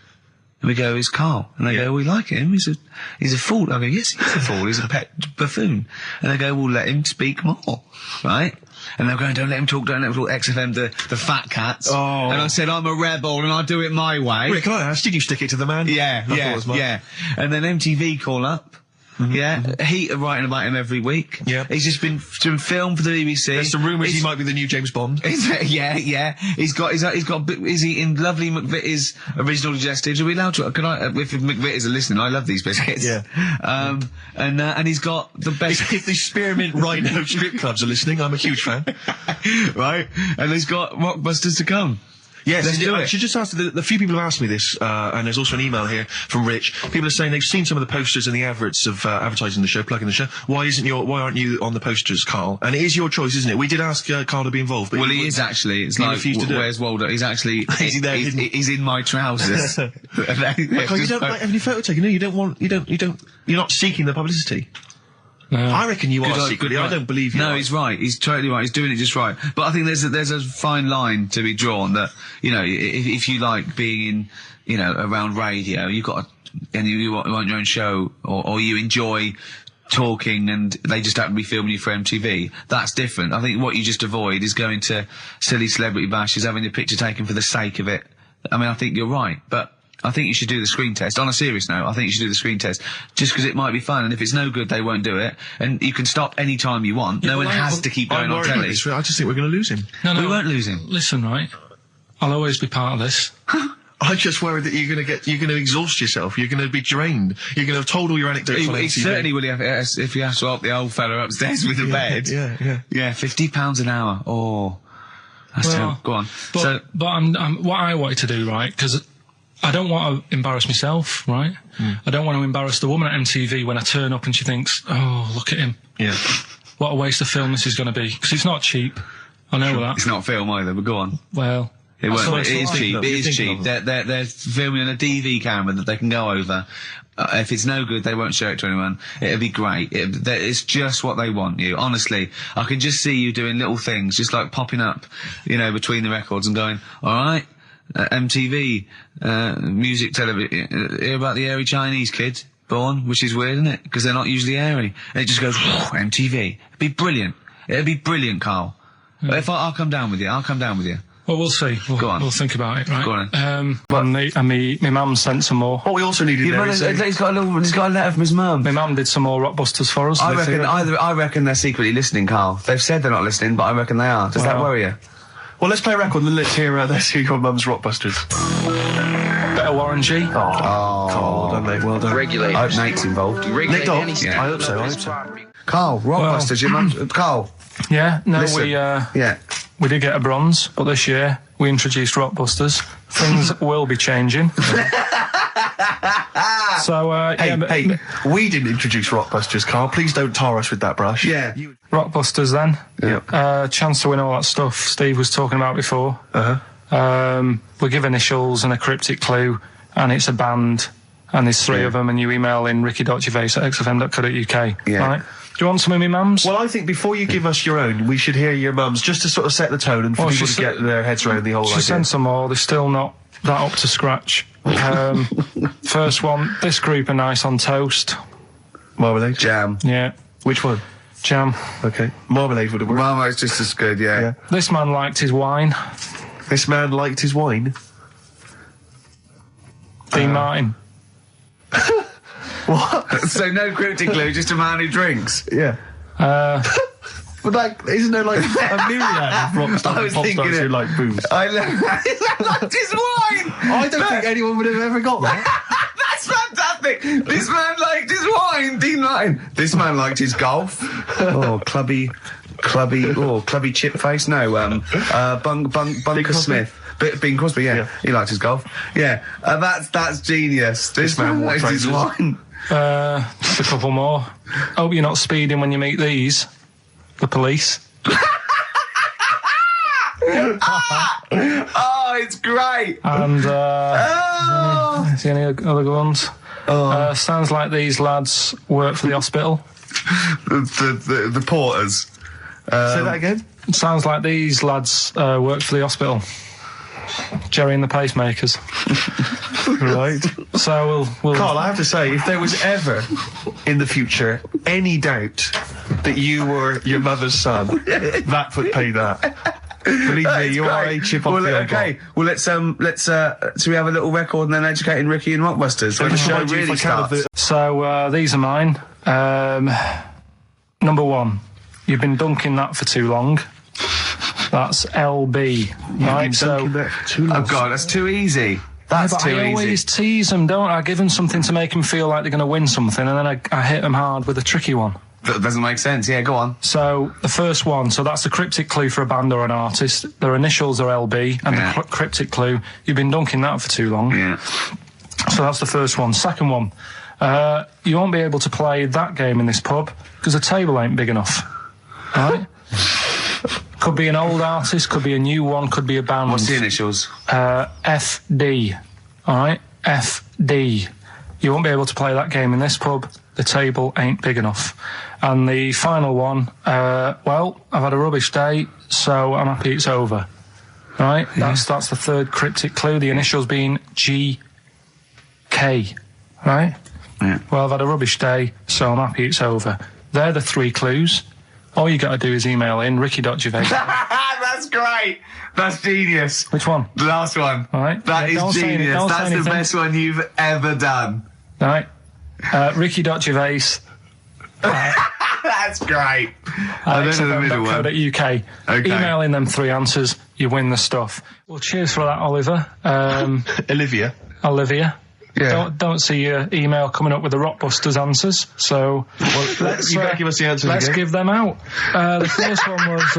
And we go, it's Karl. And they go, we like him. He's a fool. I go, yes, he's a fool. He's a pet buffoon. And they go, well, let him speak more. Right? And they're going, don't let him talk, XFM, the fat cats. Oh. And I said, I'm a rebel and I do it my way. Rick, can I ask, did you stick it to the man? Yeah. And then MTV call up. Heat are writing about him every week. Yeah. He's just been doing film for the BBC. There's some rumours he might be the new James Bond. Yeah. Is he in lovely McVitie's original digestives? Are we allowed to? Can I, if McVitie's are listening, I love these biscuits. Yeah. And he's got the best. If the Spearmint Rhino strip clubs are listening, I'm a huge fan. Right? And he's got Rockbusters to come. Yes, let's do it. I should just ask, the few people have asked me this, and there's also an email here from Rich. People are saying they've seen some of the posters and the adverts of advertising the show, plugging the show. Why aren't you on the posters, Karl? And it is your choice, isn't it? We did ask Karl to be involved. But he is actually. It's like, where's Waldo? He's actually. He's in my trousers. You don't like have any photo taken? No, you don't want. You're not seeking the publicity. No. I reckon you are secretly. I don't believe you. No, he's right. He's totally right. He's doing it just right. But I think there's a fine line to be drawn that, if you like being in, around radio, you've got and you want your own show, or you enjoy talking and they just happen to be filming you for MTV, that's different. I think what you just avoid is going to silly celebrity bashes, having a picture taken for the sake of it. I mean, I think you're right, but I think you should do the screen test. On a serious note, I think you should do the screen test. Just because it might be fun, and if it's no good, they won't do it. And you can stop any time you want. No one has to keep going on telly. I just think we're going to lose him. No, we won't lose him. Listen, right? I'll always be part of this. I'm just worried that you're going to exhaust yourself. You're going to be drained. You're going to have told all your anecdotes on MTV. Certainly will if you have to help the old fella upstairs with the bed. Yeah, £50 an hour. Oh. That's terrible. Go on. But I'm what I wanted to do, right, because I don't want to embarrass myself, right? I don't want to embarrass the woman at MTV when I turn up and she thinks, oh, look at him. Yeah. What a waste of film this is going to be. Because it's not cheap. I know that. It's not film either, but go on. Well... It is cheap. It is cheap. They're filming on a DV camera that they can go over. If it's no good, they won't show it to anyone. It'll be great. It's just what they want you. Honestly, I can just see you doing little things, just like popping up, between the records and going, all right, MTV, music television, hear about the airy Chinese kid born, which is weird, isn't it? Because they're not usually airy. And it just goes, MTV. It'd be brilliant. It'd be brilliant, Karl. If I'll come down with you. Well, we'll see. Go on. We'll think about it, right? Go on. My mum sent some more. What we also needed he's got a letter from his mum. My mum did some more Rockbusters for us. I reckon they're secretly listening, Karl. They've said they're not listening, but I reckon they are. Does that worry you? Well, let's play a record and let's hear your mum's Rockbusters. Better Warren G. Karl, done, mate. Well done. Regulate. I hope Nate's involved. Nick Dobbs? Yeah. I hope so. Karl, Rockbusters, your mum's... Karl. Yeah, no, listen. We did get a bronze, but this year we introduced Rockbusters. Things will be changing. So, Hey, we didn't introduce Rockbusters, Karl. Please don't tar us with that brush. Yeah. Rockbusters, then. Yeah. Chance to win all that stuff Steve was talking about before. We give initials and a cryptic clue, and it's a band. And there's 3 of them, and you email in ricky.gervais@xfm.co.uk. Yeah. Right? Do you want some of my mums? Well, I think before you give us your own, we should hear your mums, just to sort of set the tone and for people to get their heads around the whole idea. She sent some more. They're still not that up to scratch. First one, this group are nice on toast. Marmalade? Jam. Yeah. Which one? Jam. Okay. Marmalade would have worked. Marmalade's just as good, yeah. This man liked his wine. This man liked his wine? Dean Martin. What? So no cryptic clue, just a man who drinks. Yeah. But like, isn't there like a myriad of rock stars who like booze? I liked his wine! I don't think anyone would have ever got that. That's fantastic! This man liked his wine, Dean Martin. This man liked his golf. Oh, clubby chip face. No, Bunker Smith. Bing Crosby, yeah. He liked his golf. Yeah, that's genius. This man liked his wine. Just a couple more. Hope you're not speeding when you meet these. The police. Oh, it's great. And is there any other good ones? Sounds like these lads work for the hospital. The porters. Say that again. Sounds like these lads work for the hospital. Jerry and the pacemakers. Right. So we'll Carl, I have to say, if there was ever in the future any doubt that you were your mother's son, that would pay that. Believe me, you are a chip off the old block. Well, let's so we have a little record and then educating Ricky and Rockbusters when the show really starts. So these are mine. Number 1, you've been dunking that for too long. That's LB, right? So, oh God, that's too easy. That's too easy. I always tease them, don't I? I give them something to make them feel like they're going to win something, and then I hit them hard with a tricky one. That doesn't make sense. Yeah, go on. So the first one, so that's the cryptic clue for a band or an artist. Their initials are LB, and the cryptic clue, you've been dunking that for too long. Yeah. So that's the first one. Second one, you won't be able to play that game in this pub because the table ain't big enough. Right? Could be an old artist, could be a new one, could be a band. What's the initials? FD. All right? FD. You won't be able to play that game in this pub. The table ain't big enough. And the final one, well, I've had a rubbish day, so I'm happy it's over. All right? Yeah. That's the third cryptic clue, the initials being GK. Right? Yeah. Well, I've had a rubbish day, so I'm happy it's over. They're the 3 clues. All you got to do is email in ricky.gervais. That's great. That's genius. Which one? The last one. All right. That is genius. That's the best one you've ever done. All right. Ricky.gervais. That's great. I don't know the middle one. .uk. Okay. Email in them 3 answers. You win the stuff. Well, cheers for that, Oliver. Olivia. Yeah. Don't see your email coming up with the Rockbusters answers, so let's you better give us the answers. Let's give them out. The first one was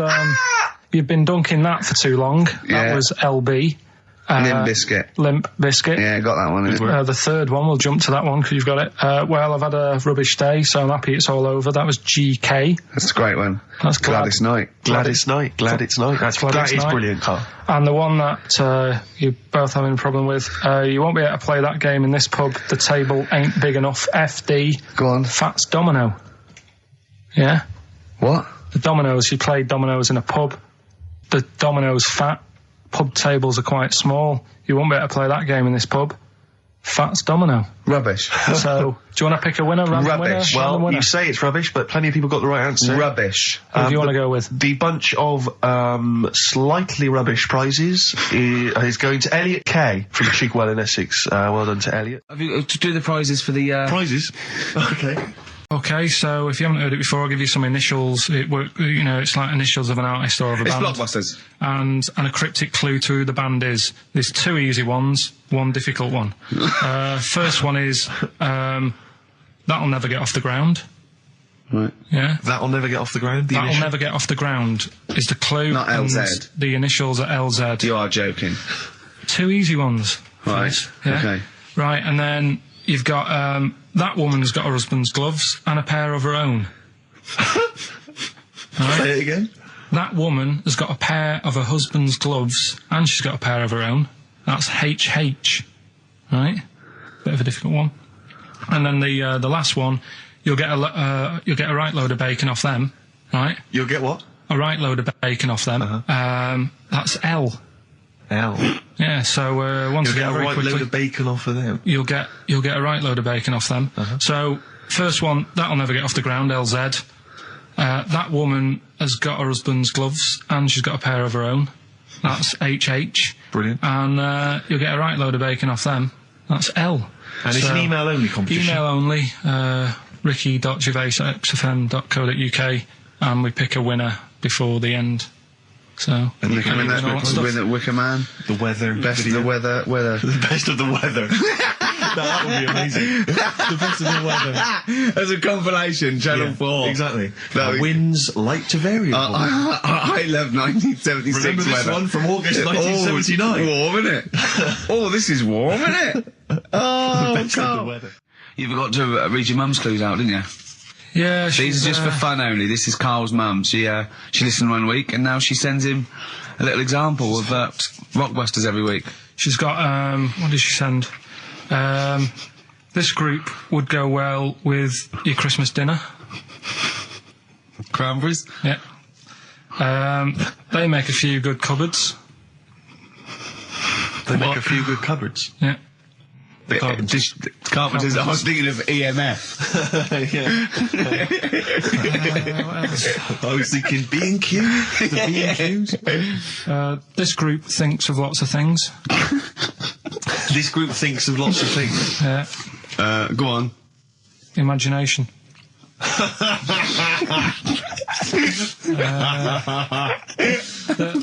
you've been dunking that for too long. Yeah. That was LB. Limp Bizkit. Yeah, got that one. The third one, we'll jump to that one because you've got it. Well, I've had a rubbish day, so I'm happy it's all over. That was GK. That's a great one. That's Gladys Knight. That is brilliant, Carl. And the one that you're both having a problem with, you won't be able to play that game in this pub. The table ain't big enough. FD. Go on. Fats Domino. Yeah? What? The dominoes, you play dominoes in a pub. The dominoes fat. Pub tables are quite small. You won't be able to play that game in this pub. Fats Domino. Rubbish. So, do you want to pick a winner? Rubbish. Winner? Well, you say it's rubbish, but plenty of people got the right answer. Rubbish. Who do you want to go with? The bunch of slightly rubbish prizes is going to Elliot K from Cheekwell in Essex. Well done to Elliot. Have you to do the prizes for the prizes? Okay. Okay, so if you haven't heard it before, I'll give you some initials. It's like initials of an artist or of a band. It's Blockbusters. And a cryptic clue to who the band is. There's 2 easy ones, 1 difficult one. First one is, That'll Never Get Off the Ground. Right. Yeah. That'll Never Get Off the Ground? That'll Never Get Off the Ground is the clue. Not LZ. The initials are LZ. You are joking. 2 easy ones. Right. Yeah? Okay. Right, and then you've got, that woman's got her husband's gloves and a pair of her own. Right? Say it again. That woman has got a pair of her husband's gloves and she's got a pair of her own. That's HH. Right? Bit of a difficult one. And then the last one, you'll get a right load of bacon off them, right? You'll get what? A right load of bacon off them. That's L. L. Yeah. So once You'll again, get a very right quickly, load of bacon off of them. you'll get a right load of bacon off them. So first one, that'll never get off the ground. LZ. That woman has got her husband's gloves and she's got a pair of her own. That's HH. Brilliant. And you'll get a right load of bacon off them. That's L. And it's an email-only competition. Email only. ricky.gervais@xfm.co.uk, and we pick a winner before the end. So And the Wicker Man, the weather, best of the weather. The best of the weather. That would be amazing. The best of the weather. As a compilation, Channel 4. Exactly. Winds light to variable. I love 1976 Remember this weather. one from August 1979? Warm, isn't it? Oh, this is warm, isn't it? Oh, the best of the weather. You forgot to read your mum's clues out, didn't you? Yeah, these are just for fun only. This is Carl's mum. She listened one week and now she sends him a little example of Rockbusters every week. She's got what did she send? This group would go well with your Christmas dinner. Cranberries? Yeah. They make a few good cupboards. They make a few good cupboards. Yeah. Carpenters. I was thinking of EMF. I was thinking B&Q. The B&Qs. This group thinks of lots of things. This group thinks of lots of things. Yeah. Go on. Imagination. I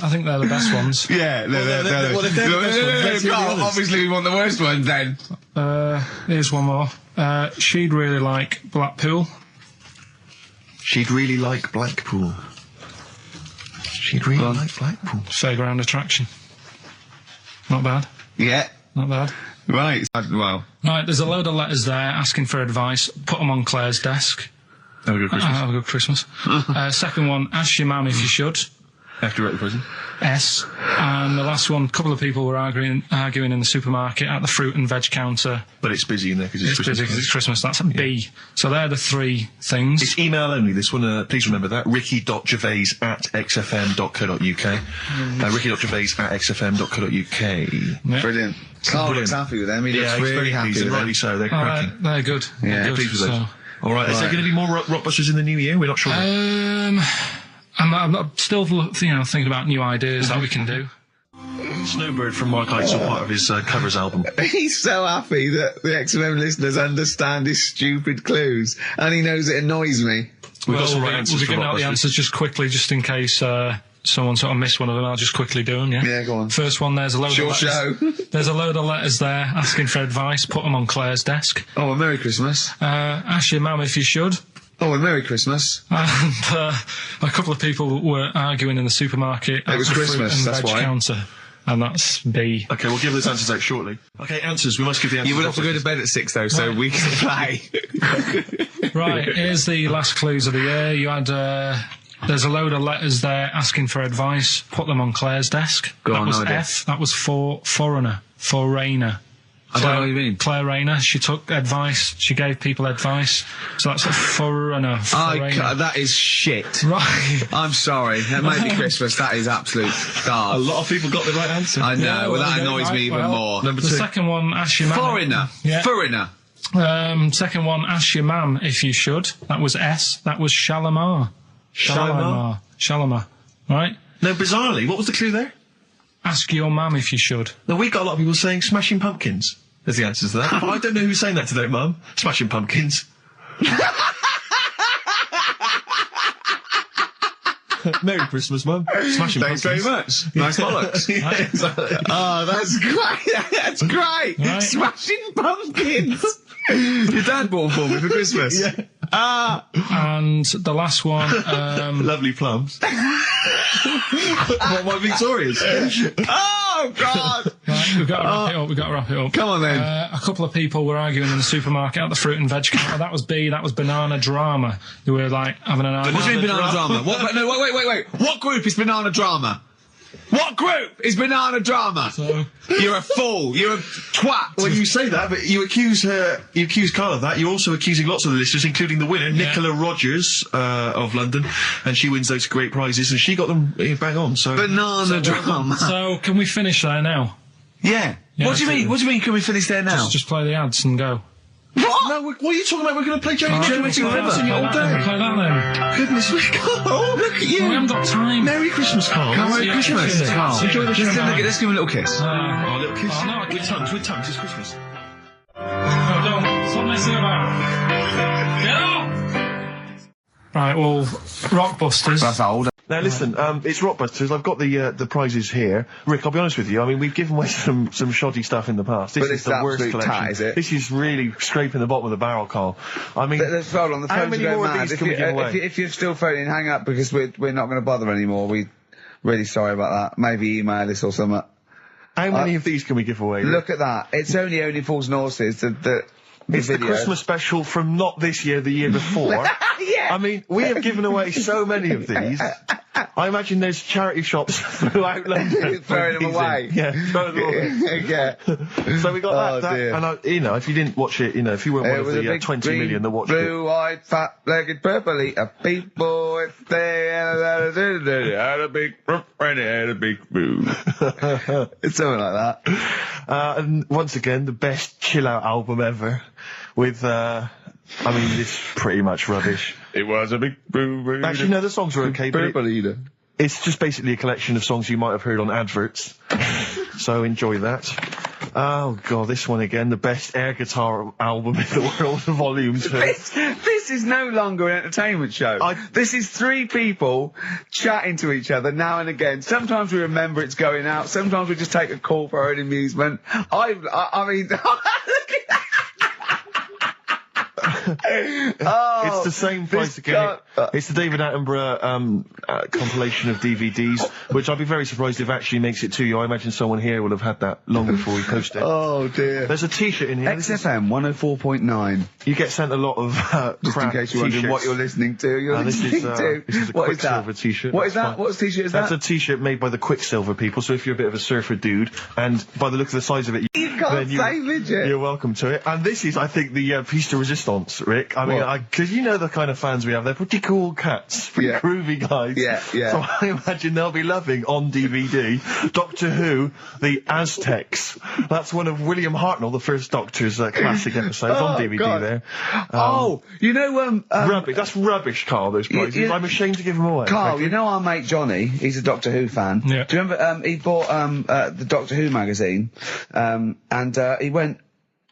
think they're the best ones. Yeah, they're the best ones. Obviously, we want the worst ones then. Here's one more. She'd really like Blackpool. She'd really like Blackpool. She'd really like Blackpool. Fairground attraction. Not bad. Yeah. Not bad. Right. Well. Right, there's a load of letters there asking for advice. Put them on Claire's desk. Have a good Christmas. Have a good Christmas. Second one, ask your mum if you should. After at the prison. S. And the last one, a couple of people were arguing in the supermarket at the fruit and veg counter. But it's busy in there because it's Christmas. Busy because it's Christmas. That's a B. So they're the three things. It's email only, this one. Please remember that. ricky.gervais@xfm.co.uk. ricky.gervais@xfm.co.uk. Yep. Brilliant. Carl looks happy with them. He looks really happy with them. Rightly so. They're cracking. They're good. Yeah. They're pleased with those. All right. Is there going to be more Rockbusters in the new year? We're not sure. I'm still, thinking about new ideas that we can do. Snowbird from Mark Heights are part of his covers album. He's so happy that the XFM listeners understand his stupid clues, and he knows it annoys me. We've got some right answers we'll be for getting out the answers just quickly, just in case someone sort of missed one of them. I'll just quickly do them. Yeah, go on. First one, there's a load of letters. There's a load of letters there asking for advice. Put them on Claire's desk. Oh, a Merry Christmas. Ask your mum if you should. Oh, a Merry Christmas. And a couple of people were arguing in the supermarket. It was Christmas, that's why. Counter, and that's B. Okay, we'll give those answers out shortly. Okay, answers. We must give the answers. You would have to go to bed at 6 though, so we can play. Right, here's the last clues of the year. You had there's a load of letters there asking for advice. Put them on Claire's desk. That was F. That was for foreigner. I don't know what you mean. Claire Rayner, she took advice, she gave people advice, so that's a foreigner. That is shit. Right. I'm sorry, it might be Christmas, that is absolute garbage. A lot of people got the right answer. I know, that annoys me even more. Number 2. The second one, ask your mum. Foreigner. Yeah. Foreigner. Second one, ask your mum if you should. That was S. That was Shalimar. Shalimar. Right? No, bizarrely, what was the clue there? Ask your mum if you should. No, we got a lot of people saying Smashing Pumpkins as the answers to that. But I don't know who's saying that today, Mum. Smashing Pumpkins. Merry Christmas, Mum. Smashing Thanks Pumpkins. very much. Nice bollocks. Oh, that's great. That's great. Right. Smashing Pumpkins. Your dad bought for me for Christmas. Yeah. And the last one, lovely plums. What, my Victorias? Oh, God! Right, we've got to wrap it up. Come on, then. A couple of people were arguing in the supermarket at the fruit and veg counter. That was B. That was Banana Drama. They were, having an argument. What do you mean Banana Drama? Wait. What group is Banana Drama? What group is Banana Drama? You're a fool. You're a twat. Well, you say that, but you accuse Carl of that. You're also accusing lots of the listeners, including the winner, Nicola Rogers, of London, and she wins those great prizes, and she got them bang on, so... Banana Drama. So, can we finish there now? Yeah. What do you mean? What do you mean, can we finish there now? Just play the ads and go. What? No, what are you talking about? We're going to play Johnny River. all day. Play that then. Goodness me, Carl, look at you. We haven't got time. Merry Christmas, Carl. Merry Christmas, Carl. Enjoy the show. Let's give him a little kiss. Oh, a little kiss. Oh, no, with tongues, it's Christmas. No, don't. Stop messing about. Get off! Right, well, Rockbusters. That's old. Now listen, it's Rockbusters. I've got the prizes here. Rick, I'll be honest with you. I mean, we've given away some shoddy stuff in the past. This is the worst collection. Tat, is it? This is really scraping the bottom of the barrel, Carl. I mean, let's hold on. The how phones many are more going of mad. these can we give away? If you're still phoning, hang up because we're not going to bother anymore. We really sorry about that. Maybe email us or something. How many of these can we give away? Look at that. It's only Fools and Horses. It's the Christmas special from not this year, the year before. Yeah. I mean, we have given away so many of these. I imagine there's charity shops throughout London. Throwing them away. Yeah, throwing them away. Yeah. So we got that, dear. and if you didn't watch it, if you weren't one of the 20 million that watched it. Blue-eyed, fat-legged, purple-eater people, if they had a big and had a big boo. It's something like that. And once again, the best chill-out album ever, with, it's pretty much rubbish. It was a big boo. Actually, no, the songs are okay, but Purple-eater. it's just basically a collection of songs you might have heard on adverts. So enjoy that. Oh god, this one again, the best air guitar album in the world, volumes. This is no longer an entertainment show. This is three people chatting to each other now and again. Sometimes we remember it's going out. Sometimes we just take a call for our own amusement. I mean, look at that. It's the same price again. It's the David Attenborough compilation of DVDs, which I'd be very surprised if actually makes it to you. I imagine someone here will have had that long before we post it. Oh dear. There's a T-shirt in here. XFM 104.9. You get sent a lot of just in case you're wondering what you're listening to. This is a Quicksilver T-shirt. What is that? What T-shirt is that? That's a T-shirt made by the Quicksilver people. So if you're a bit of a surfer dude, and by the look of the size of it, you can't say midget. You're welcome to it. And this is, I think, the piece de resistance, Rick. I mean, because you know the kind of fans we have. They're pretty cool cats, pretty groovy guys. Yeah. So I imagine they'll be loving on DVD Doctor Who, the Aztecs. That's one of William Hartnell, the first Doctor's classic episodes on DVD. God. There. You know, rubbish. That's rubbish, Carl. Those prizes. I'm ashamed to give them away. Carl, you know our mate Johnny. He's a Doctor Who fan. Yeah. Do you remember? He bought the Doctor Who magazine, and he went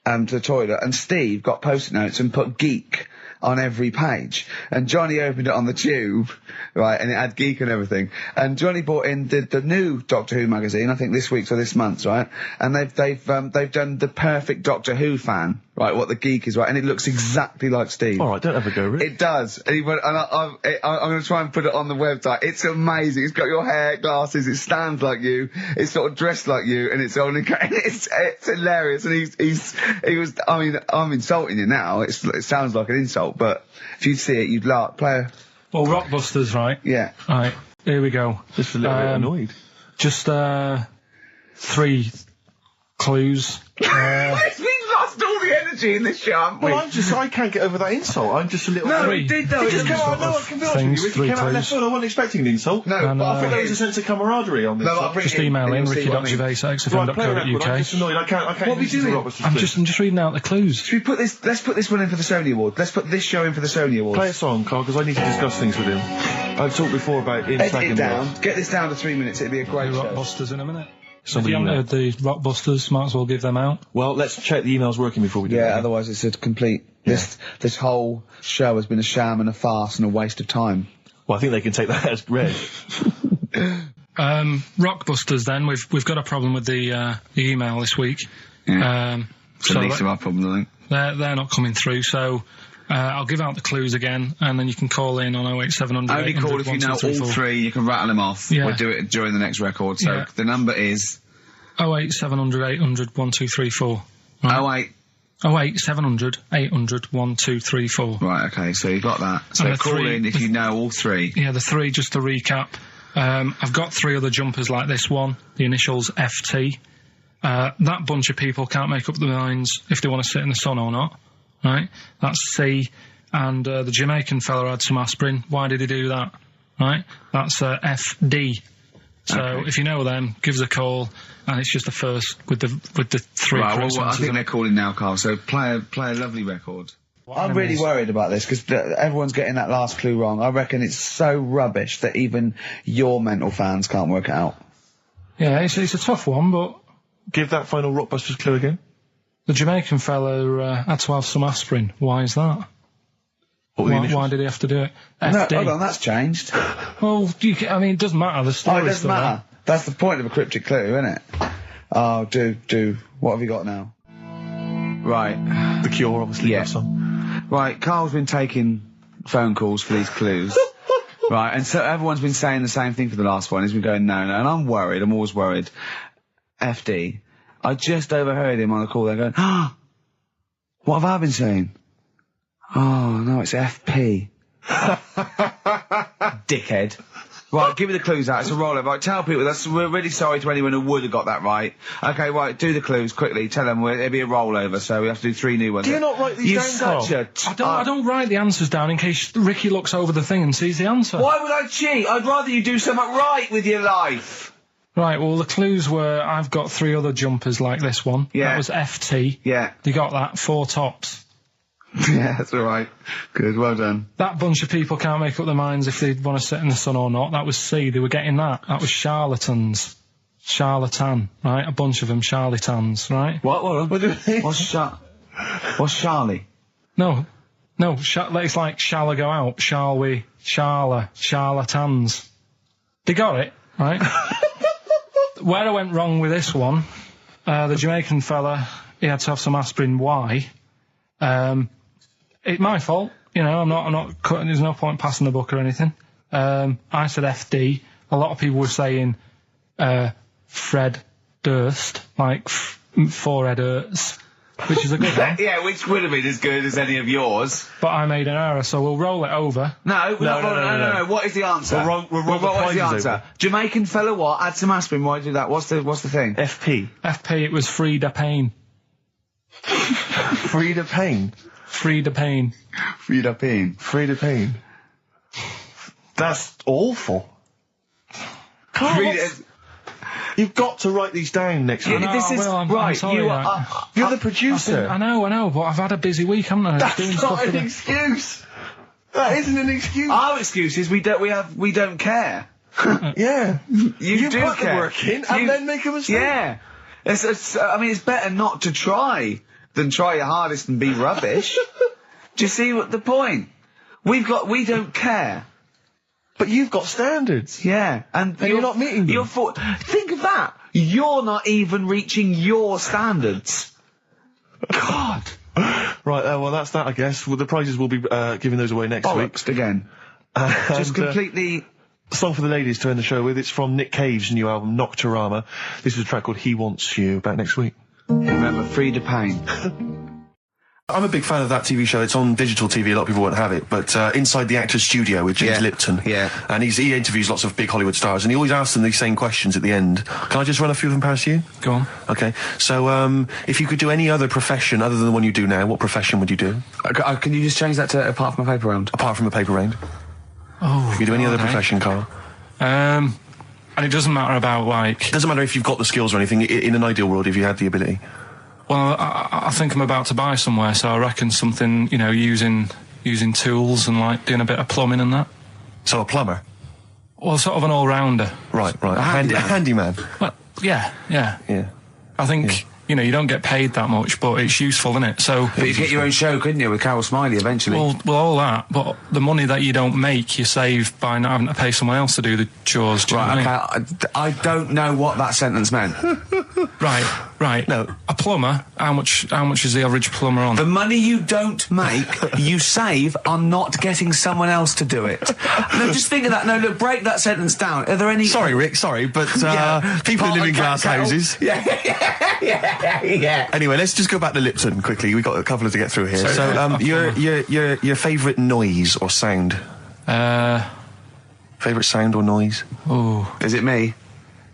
to the toilet, and Steve got post-it notes and put geek on every page, and Johnny opened it on the tube, right, and it had geek and everything, and Johnny bought in the new Doctor Who magazine, I think this week's or this month's, right, and they've done the perfect Doctor Who fan, right, what the geek is, right, and it looks exactly like Steve. Alright, don't have a go, Rick. It does, and he went, and I'm going to try and put it on the website. It's amazing. It's got your hair, glasses, it stands like you, it's sort of dressed like you, and it's only, it's hilarious, and he was, I mean, I'm insulting you now, it sounds like an insult, but if you see it, you'd laugh. Well, Rockbusters, right? Yeah. Right, here we go. Just a little bit annoyed. Just 3 clues. We've lost all the energy in this show, haven't we? Well, I can't get over that insult. I'm just a little... No, Three. he did though. It just came out, no, I can be honest with you. Ricky came out of left field. I wasn't expecting an insult. No, And, but I I think there was a sense of camaraderie on this. No, song. Just email in ricky.gervais@xfm.co.uk. I'm just annoyed. I can't What are we doing? I'm just reading out the clues. Should we put this? Let's put this one in for the Sony Award. Let's put this show in for the Sony Awards. Play a song, Carl, because I need to discuss things with him. I've talked before about him Edit slagging it me down. off. Get this down to 3 minutes. It'd be a great show. Rockbusters in a minute. Somebody if you haven't heard the Rockbusters, might as well give them out. Well, let's check the emails working before we do that. Yeah, otherwise it's a complete... This whole show has been a sham and a farce and a waste of time. Well, I think they can take that as read. Rockbusters then, we've got a problem with the email this week. Yeah. It's the least of our problem, I think. They're not coming through, so I'll give out the clues again, and then you can call in on 08700. Only call if you know all three, you can rattle them off. Yeah. We'll do it during the next record, so the number is... 08700 800 1234. Right. 08700 800 1234. Right, okay, so you got that. So call in if you know all three. Yeah, the 3, just to recap. I've got 3 other jumpers like this one, the initials FT. That bunch of people can't make up their minds if they want to sit in the sun or not, right? That's C. And the Jamaican fella had some aspirin. Why did he do that? Right? That's FD. So if you know them, give us a call, and it's just the first with the 3 right, well, I think they're calling now, Carl, so play a lovely record. I'm really worried about this, because everyone's getting that last clue wrong. I reckon it's so rubbish that even your mental fans can't work it out. Yeah, it's a tough one, but... Give that final Rockbusters clue again. The Jamaican fella had to have some aspirin. Why is that? Why did he have to do it? FD. No, hold on, that's changed. Well, I mean, it doesn't matter. The story. Oh, it doesn't matter. That's the point of a cryptic clue, isn't it? Oh, do. What have you got now? Right. The Cure, obviously. Yeah. Right, Carl's been taking phone calls for these clues. Right, and so everyone's been saying the same thing for the last one. He's been going, no, and I'm worried. I'm always worried. FD. I just overheard him on the call. They're going, what have I been saying? Oh, no, it's FP. Dickhead. Right, give me the clues out. It's a rollover. Right, tell people, we're really sorry to anyone who would have got that right. Okay, right, do the clues quickly. Tell them it'll be a rollover, so we have to do 3 new ones. Do you not write these down, I don't write the answers down in case Ricky looks over the thing and sees the answer. Why would I cheat? I'd rather you do something right with your life. Right, well, the clues were, I've got 3 other jumpers like this one. Yeah. That was FT. Yeah. You got that, 4 tops. Yeah, that's all right. Good, well done. That bunch of people can't make up their minds if they want to sit in the sun or not. That was C. They were getting that. That was charlatans. Charlatan, right? A bunch of them charlatans, right? What do you mean? What's Charlie? No, it's like, shall I go out? Shall we? Charlatans. They got it, right? Where I went wrong with this one, the Jamaican fella, he had to have some aspirin. Why? It's my fault, you know, I'm not cutting, there's no point passing the buck or anything. I said FD. A lot of people were saying, Fred Durst, like, forehead hurts, which is a good one. Yeah, which would have been as good as any of yours. But I made an error, so we'll roll it over. No. What is the answer? What is the answer? Over. Jamaican fella what? Add some aspirin, why do that? What's the thing? FP. FP, it was Frida Payne. Frida Payne? Frida Payne. Frida Payne. Frida Payne. That's awful. You've got to write these down next week. I'm sorry, you're the producer. I know, but I've had a busy week, haven't I? That's not an excuse. That isn't an excuse. Our excuse is we don't care. Yeah. You do put care. the work in and then make a mistake. Yeah. It's better not to try than try your hardest and be rubbish. Do you see what the point? We don't care. But you've got standards. Yeah. And you're not meeting them. Think of that. You're not even reaching your standards. God. Right, well, that's that, I guess. Well, the prizes will be giving those away next week. Again. Just completely... Song for the ladies to end the show with. It's from Nick Cave's new album, Nocturama. This is a track called He Wants You. Back next week. Remember, Frida Payne. I'm a big fan of that TV show. It's on digital TV. A lot of people won't have it. But Inside the Actors Studio with James Lipton. Yeah. And he interviews lots of big Hollywood stars, and he always asks them these same questions at the end. Can I just run a few of them past you? Go on. Okay. So, if you could do any other profession other than the one you do now, what profession would you do? Can you just change that to apart from a paper round? Apart from a paper round. Oh. If you do any other profession, Carl. And it doesn't matter about, like... It doesn't matter if you've got the skills or anything. In an ideal world, if you had the ability. Well, I think I'm about to buy somewhere, so I reckon something, you know, using tools and, like, doing a bit of plumbing and that. So a plumber? Well, sort of an all-rounder. Right. A handyman. Well, yeah. I think... You know, you don't get paid that much, but it's useful, isn't it? So, but you get your own show, couldn't you, with Carol Smiley eventually? Well, all that, but the money that you don't make, you save by not having to pay someone else to do the chores. Right, okay. I don't know what that sentence meant. Right. No, a plumber. How much is the average plumber on? The money you don't make, you save on not getting someone else to do it. No, just think of that. No, look, break that sentence down. Are there any? Sorry, Rick. Sorry, but people who live in glass houses. Yeah. Anyway, let's just go back to Lipton quickly. We've got a couple to get through here. So, your favourite noise or sound? Favourite sound or noise? Oh. Is it me?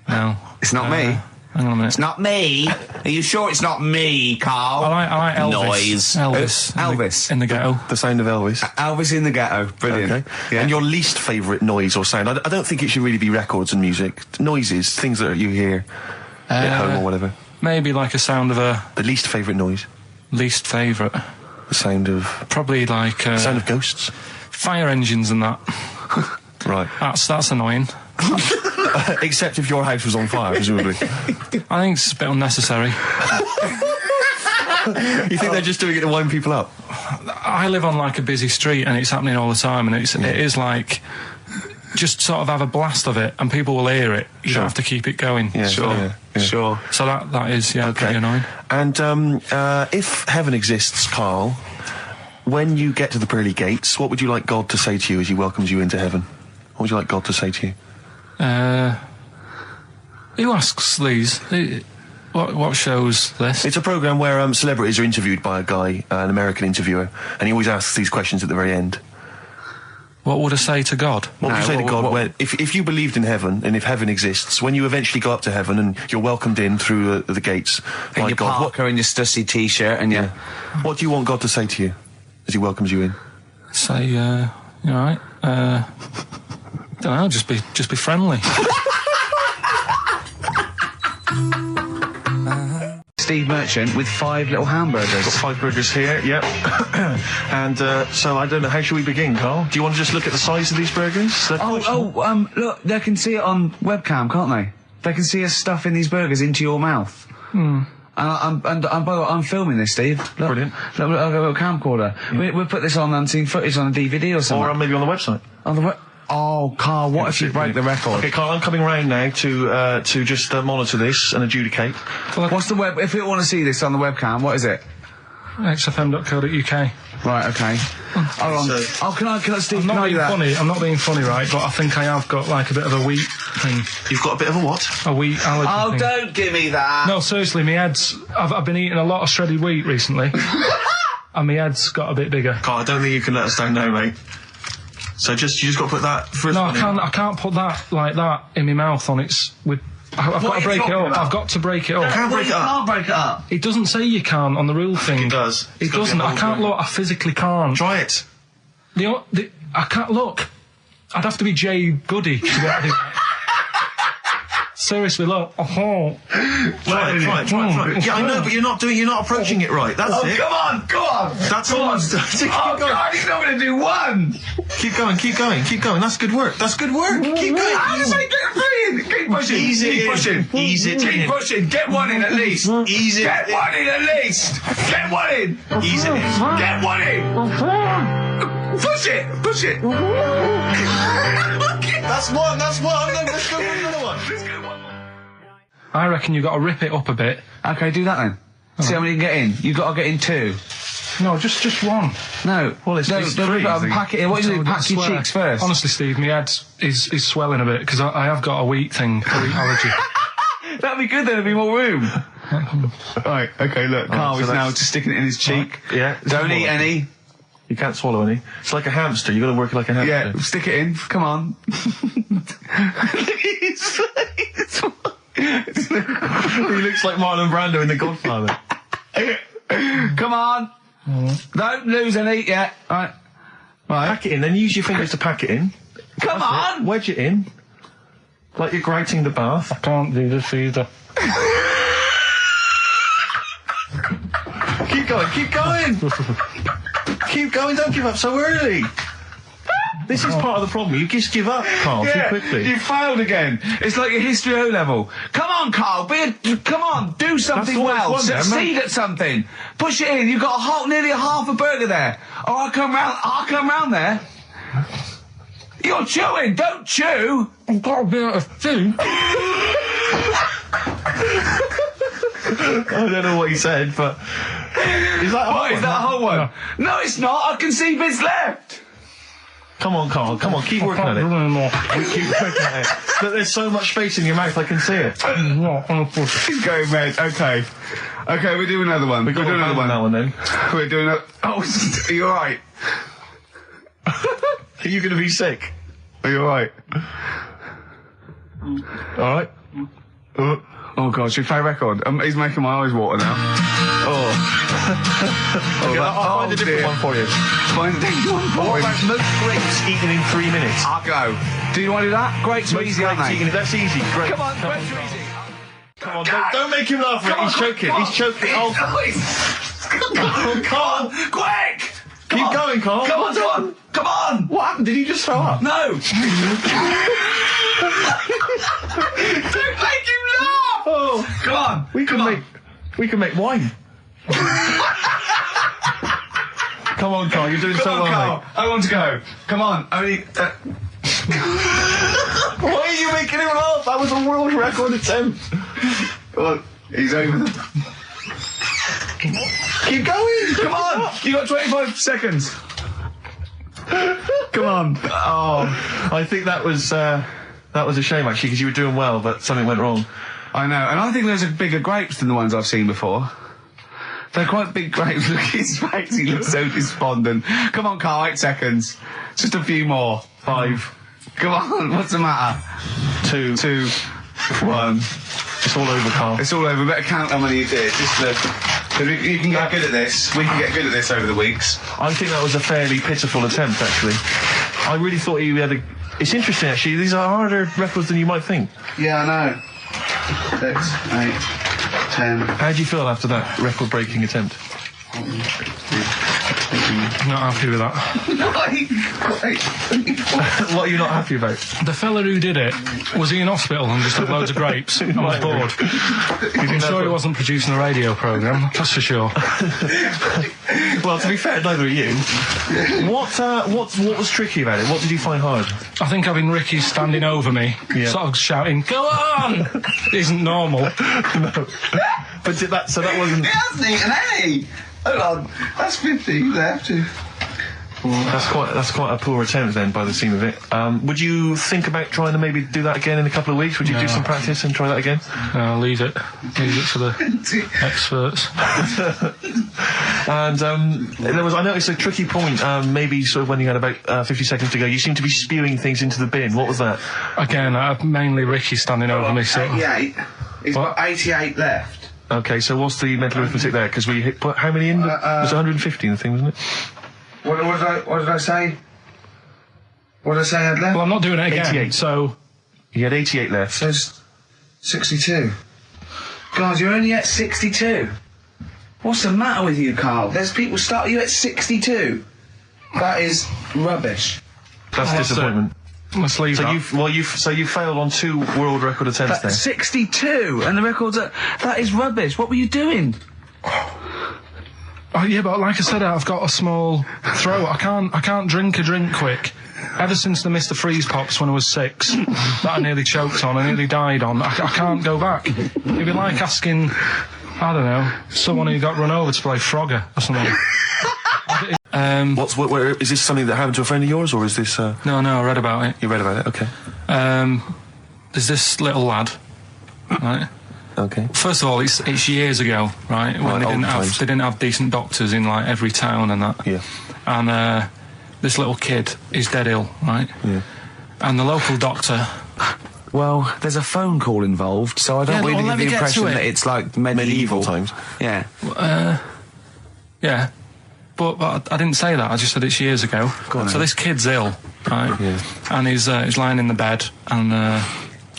No. It's not me. Hang on a minute. It's not me. Are you sure it's not me, Carl? I like Elvis. Noise. Elvis. In the ghetto. The sound of Elvis. Elvis in the ghetto. Brilliant. Okay. Yeah. And your least favourite noise or sound? I don't think it should really be records and music. Noises, things that you hear at home or whatever. Maybe like a sound of a... The least favourite noise? Least favourite? The sound of... Probably like... the sound of ghosts? Fire engines and that. Right. That's annoying. Except if your house was on fire, presumably. I think it's a bit unnecessary. You think they're just doing it to wind people up? I live on like a busy street and it's happening all the time, and it is like... Just sort of have a blast of it and people will hear it. You don't have to keep it going. Yeah, Sure. So that is, pretty annoying. And if heaven exists, Carl, when you get to the pearly gates, what would you like God to say to you as he welcomes you into heaven? What would you like God to say to you? Who asks these? What show's this? It's a programme where celebrities are interviewed by a guy, an American interviewer, and he always asks these questions at the very end. What would I say to God? What would you say to God if you believed in heaven, and if heaven exists, when you eventually go up to heaven and you're welcomed in through the gates by your God? Parker and your stussy t-shirt and your... What do you want God to say to you as he welcomes you in? Say, you all right? Don't know, just be friendly. Steve Merchant with 5 little hamburgers. Got 5 burgers here, yep. And so I don't know, how should we begin, Carl? Do you want to just look at the size of these burgers? Look, they can see it on webcam, can't they? They can see us stuffing these burgers into your mouth. And I'm filming this, Steve. Look, brilliant. Look, I've got a camcorder. Yeah. We'll put this on unseen footage on a DVD or something. Or maybe on the website. On the Oh, Carl, what if you break the record? Okay, Carl, I'm coming round now to just monitor this and adjudicate. What's the web? If you want to see this on the webcam, what is it? XFM.co.uk. Right, okay. Hold on. Can I, Steve, I'm not being that? funny. I'm not being funny, right? But I think I have got like a bit of a wheat thing. You've got a bit of a what? A wheat allergy thing. Oh, don't give me that. No, seriously, my head's... I've been eating a lot of shredded wheat recently. And my head's got a bit bigger. Carl, I don't think you can let us down now, mate. So you just got to put that first. No, I can't put that like that in my mouth on its with. I've got to break it up. I've got to break it up. Can't break it up. Can't break it up. It doesn't say you can on the rule thing. It does. It doesn't. I can't look. I physically can't. Try it. I can't look. I'd have to be Jay Goody to get it. Seriously, look. Oh. Try it. Yeah, I know, but you're not approaching it right. That's it. Come on, go on. That's all. Keep going. God, he's not going to do one. Keep going. That's good work. Keep going. How does I get brilliant? Keep pushing. Keep pushing. Ease it Keep in. pushing. Get one in at least. Ease it. Get one in at least. Get one in. Ease it in. Get one in. Push it. That's one. Let's go for another one. I reckon you've got to rip it up a bit. Okay, do that then. See how many you can get in. You've got to get in 2. No, just one. No. Well, it's three. Pack it in. What do you do? Pack your cheeks first. Honestly, Steve, my head is swelling a bit because I have got a wheat thing, a wheat allergy. That'd be good. There'd be more room. Right. Okay. Look, Carl is now just sticking it in his cheek. Yeah. Don't eat any. You can't swallow any. It's like a hamster. You've got to work it like a hamster. Yeah. Stick it in. Come on. He looks like Marlon Brando in The Godfather. Come on. Don't lose any yet. Right. Pack it in, then use your fingers to pack it in. Come on. Wedge it in. Like you're grating the bath. I can't do this either. Keep going. Keep going, don't give up so early. This is part of the problem. You just give up, Carl, too quickly. You failed again. It's like your history O level. Come on, Carl. Come on. Do something well. Succeed at something. Push it in. You've got nearly a half a burger there. Oh, I'll come round there. You're chewing. Don't chew. I've got a bit of food. I don't know what he said, but... Is that a whole one? No, it's not. I can see bits left. Come on, Carl. Come on, keep working at it. Keep working at it. But there's so much space in your mouth, I can see it. He's going red. Okay, we'll do another one. We'll do another one. That one then. We're doing a... Oh, are you alright? Are you going to be sick? Are you alright? Alright? Oh god, should we play a record? He's making my eyes water now. Okay, I'll find a different one for you. Find a different one for What him. about most grapes eaten in 3 minutes? I'll go. Do you want to do that? Grapes are easy, aren't they? That's easy. Great. Come on, grapes are easy. Come on, don't make him laugh. He's choking. He's choking. Oh, Carl. Quick! Keep going, Carl. Come on! Come on! What happened? Did he just throw up? No! Don't make him laugh! Oh, come on! We can make wine. Come on, Carl. You're doing so well, Carl. mate. I want to go. Come on. Only. Why are you making him laugh? That was a world record attempt. Come on. He's over the. Keep going. Come on. You got 25 seconds. Come on. Oh, I think that was a shame actually because you were doing well, but something went wrong. I know, and I think those are bigger grapes than the ones I've seen before. They're quite big grapes. Look at his face, he looks so despondent. Come on, Carl, 8 seconds. Just a few more. 5. Come on, what's the matter? 2. 2. 1. It's all over, Carl. It's all over. Better count how many you did. You can get good at this. We can get good at this over the weeks. I think that was a fairly pitiful attempt, actually. I really thought you had a... It's interesting, actually. These are harder records than you might think. Yeah, I know. 6, 8, 10. How do you feel after that record-breaking attempt? Not happy with that. What are you not happy about? The fella who did it, was he in hospital and just had loads of grapes? I was bored. I'm sure he wasn't producing a radio programme, that's for sure. Well, to be fair, neither are you. What was tricky about it? What did you find hard? I think having Ricky standing over me, sort of shouting, "Go on!" isn't normal. No. But that wasn't... He hasn't eaten any! Hold on, that's 50 left. That's quite a poor attempt then, by the seam of it. Would you think about trying to maybe do that again in a couple of weeks? Would you do some practice and try that again? No, leave it. Leave it to the experts. And I noticed a tricky point. Maybe sort of when you had about 50 seconds to go, you seemed to be spewing things into the bin. What was that? Again, mainly Ricky standing over me. So 88. He's got 88 left. Okay, so what's the mental arithmetic there? Because we put how many in? It was 150 in the thing, wasn't it? What did I say? What did I say I had left? Well, I'm not doing it again. 88. So you had 88 left. So 62. Guys, you're only at 62. What's the matter with you, Carl? There's people starting you at 62. That is rubbish. That's disappointment. Let's leave that. So you failed on 2 world record attempts then. 62, and the record's that is rubbish. What were you doing? Oh, yeah, but like I said, I've got a small throat. I can't drink a drink quick. Ever since the Mr. Freeze Pops when I was 6, that I nearly choked on, I nearly died on, I can't go back. It'd be like asking, I don't know, someone who got run over to play Frogger or something. Is this something that happened to a friend of yours, or is this... No, I read about it. You read about it, okay. There's this little lad, right? Okay. First of all, it's years ago, right? When they didn't have decent doctors in like every town and that. Yeah. And this little kid is dead ill, right? Yeah. And the local doctor. Well, there's a phone call involved, so I don't really get the impression that it's like medieval times. Yeah. Yeah. But I didn't say that. I just said it's years ago. So this kid's ill, right? Yeah. And he's lying in the bed, and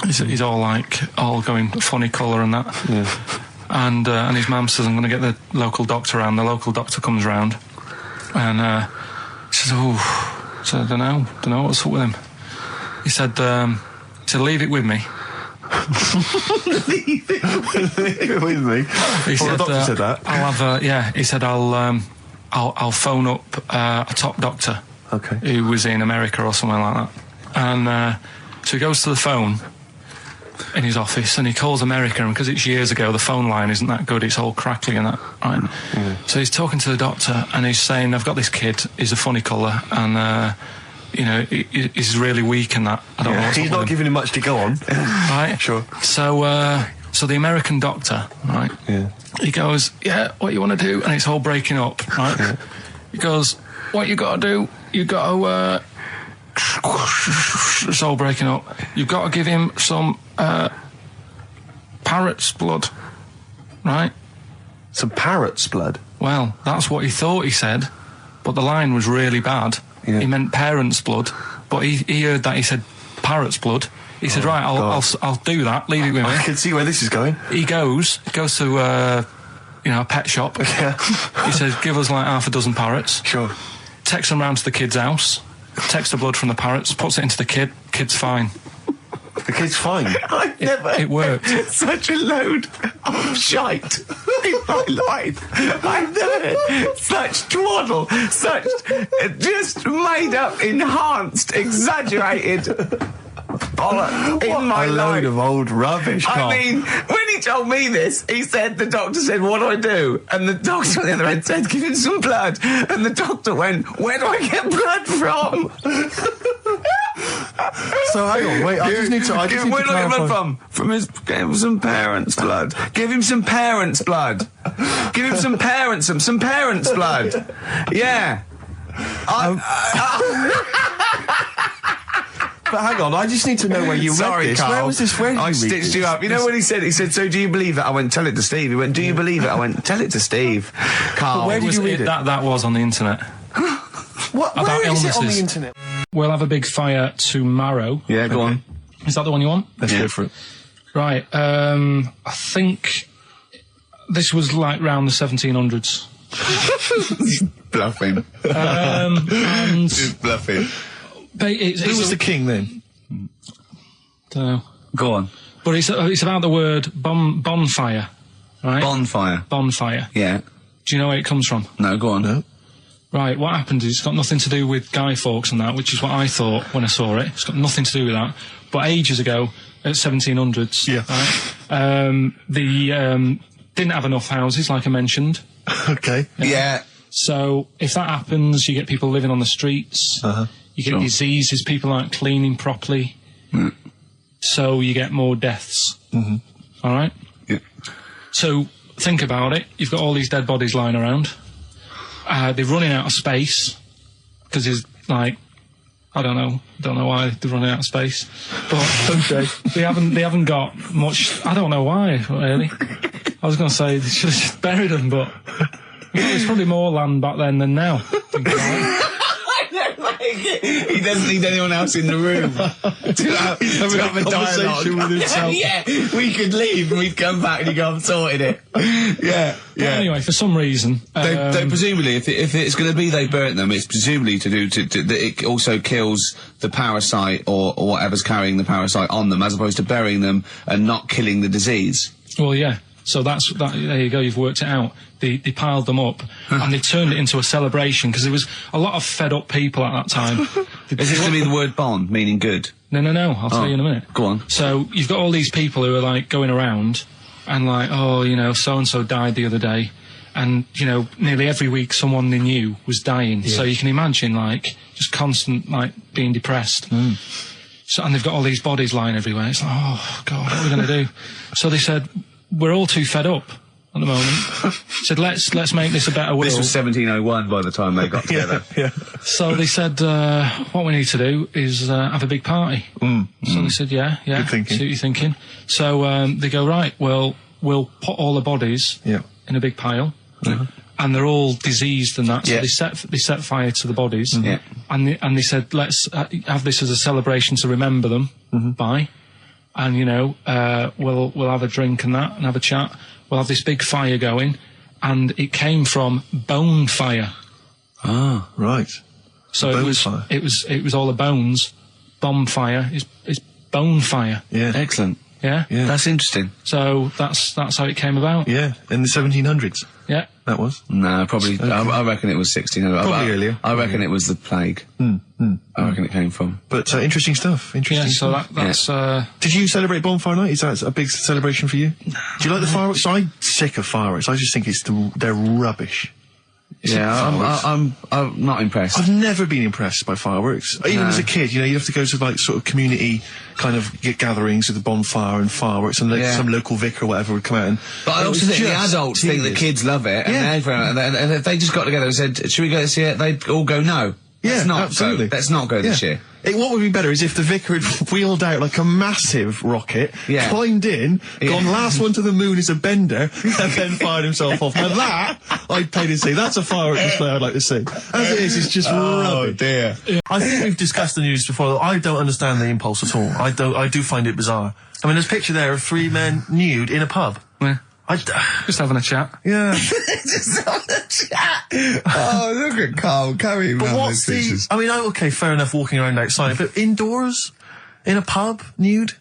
he's all going funny colour and that. Yeah. And his mum says, "I'm going to get the local doctor round." The local doctor comes round, and he says, "Oh," so I don't know what's up with him. He said, "Leave it with me." Leave it with me. He said, the doctor said that. I'll have he said I'll phone up a top doctor who was in America or something like that. And so he goes to the phone in his office and he calls America, and because it's years ago the phone line isn't that good, it's all crackly and that, right? Yeah. So he's talking to the doctor and he's saying, "I've got this kid, he's a funny colour, and he's really weak and that. I don't know what's he's not giving him much to go on." Right? Sure. So the American doctor, right? Yeah. He goes, "Yeah, what you want to do?" And it's all breaking up, right? Yeah. He goes, "What you got to do? You got to it's all breaking up. You've got to give him some parrot's blood, right? Some parrot's blood? Well, that's what he thought he said, but the line was really bad. Yeah. He meant parent's blood, but he heard that he said parrot's blood. He said, right, I'll do that, leave it with me. I can see where this is going. He goes to, a pet shop. Yeah. He says, give us like half a dozen parrots. Sure. Takes them round to the kid's house, takes the blood from the parrots, puts it into the kid's fine. The kid's fine? It worked. Such a load of shite in my life. I've never heard such twaddle, such just made up, enhanced, exaggerated bollocks in my a life. load of old rubbish, Carl. I mean, when he told me this, he said, the doctor said, what do I do? And the doctor on the other end said, give him some blood. And the doctor went, where do I get blood from? So hang on, wait, I just need to where do I get blood from? Give him some parents' blood. Give him some parents' blood. Give him some parents' blood. Yeah. But hang on, I just need to know where you read this. Carl. Where was this? Where did I you read stitched this? you up. You know what he said? He said, so do you believe it? I went, tell it to Steve. He went, do you believe it? I went, tell it to Steve. Carl. But where did you read it? That was on the internet. Where is it on the internet? We'll have a big fire tomorrow. Yeah, go on. Is that the one you want? Let's go for it. Right, I think this was like round the 1700s. Bluffing. And Just bluffing. Who was the king then? Don't know. Go on. But it's about the word bonfire, right? Bonfire. Yeah. Do you know where it comes from? No, go on. No. Right, what happened is it's got nothing to do with Guy Fawkes and that, which is what I thought when I saw it. It's got nothing to do with that. But ages ago, at 1700s, right, they didn't have enough houses, like I mentioned. Okay. Yeah. So if that happens, you get people living on the streets. You get diseases, people aren't cleaning properly. So you get more deaths. All right? Yeah. So think about it. You've got all these dead bodies lying around. They're running out of space because there's like, I don't know why they're running out of space, but they haven't got much. I don't know why really. I was going to say they should have just buried them, but there's probably more land back then than now. He doesn't need anyone else in the room to have a conversation with himself. Yeah, we could leave and we'd come back and he'd go, I've sorted it. Yeah. But anyway, for some reason, they presumably, if it's going to be they burnt them, it's presumably to do that it also kills the parasite or whatever's carrying the parasite on them, as opposed to burying them and not killing the disease. Well, yeah. So that's that. There you go. You've worked it out. They piled them up and they turned it into a celebration because there was a lot of fed up people at that time. Is this going to be the word bon, meaning good? No. I'll tell you in a minute. Go on. So you've got all these people who are like going around and like, oh, so and so died the other day, and nearly every week someone they knew was dying. Yeah. So you can imagine like just constant like being depressed. So and they've got all these bodies lying everywhere. It's like, oh God, what are we going to do? So they said, we're all too fed up at the moment. Said, let's make this a better world. This was 1701 by the time they got together. Yeah. So they said, what we need to do is have a big party. So they said, yeah. Good thinking. See what you're thinking. So they go, right, well, we'll put all the bodies in a big pile. And they're all diseased and that. So they set fire to the bodies. And they said, let's have this as a celebration to remember them by. And we'll have a drink and that, and have a chat. We'll have this big fire going, and it came from bone fire. Ah, right. So it was all the bones. Bonfire is bone fire. Yeah, excellent. Yeah, that's interesting. So that's how it came about. Yeah, in the 1700s. Yeah, that was. No, probably. Okay. I reckon it was 1600. Probably earlier. I reckon it was the plague. I reckon it came from. But interesting stuff. Interesting. Yeah. Stuff. So that's. Did you celebrate Bonfire Night? Is that a big celebration for you? Do you like the fireworks? I'm sick of fireworks. I just think they're rubbish. Yeah, I'm not impressed. I've never been impressed by fireworks. Even as a kid, you have to go to like sort of community kind of gatherings with the bonfire and fireworks, and some local vicar or whatever would come out. And but I also think the adults think the kids love it, and if they just got together and said, "Should we go see it?" They'd all go, "No." Yeah, Let's not absolutely. Let's not go this year. What would be better is if the vicar had wheeled out like a massive rocket, climbed in, gone last one to the moon is a bender, and then fired himself off. Now that, I'd pay to see. That's a firework display I'd like to see. As it is, it's just rubbish. Oh dear. I think we've discussed the news before, though. I don't understand the impulse at all. I do find it bizarre. I mean, there's a picture there of 3 men nude in a pub. Yeah. Just having a chat. Yeah. Just having a chat. Oh, look at Carl. Carry him But around what's those pictures. I mean, okay, fair enough walking around outside, but indoors? In a pub? Nude?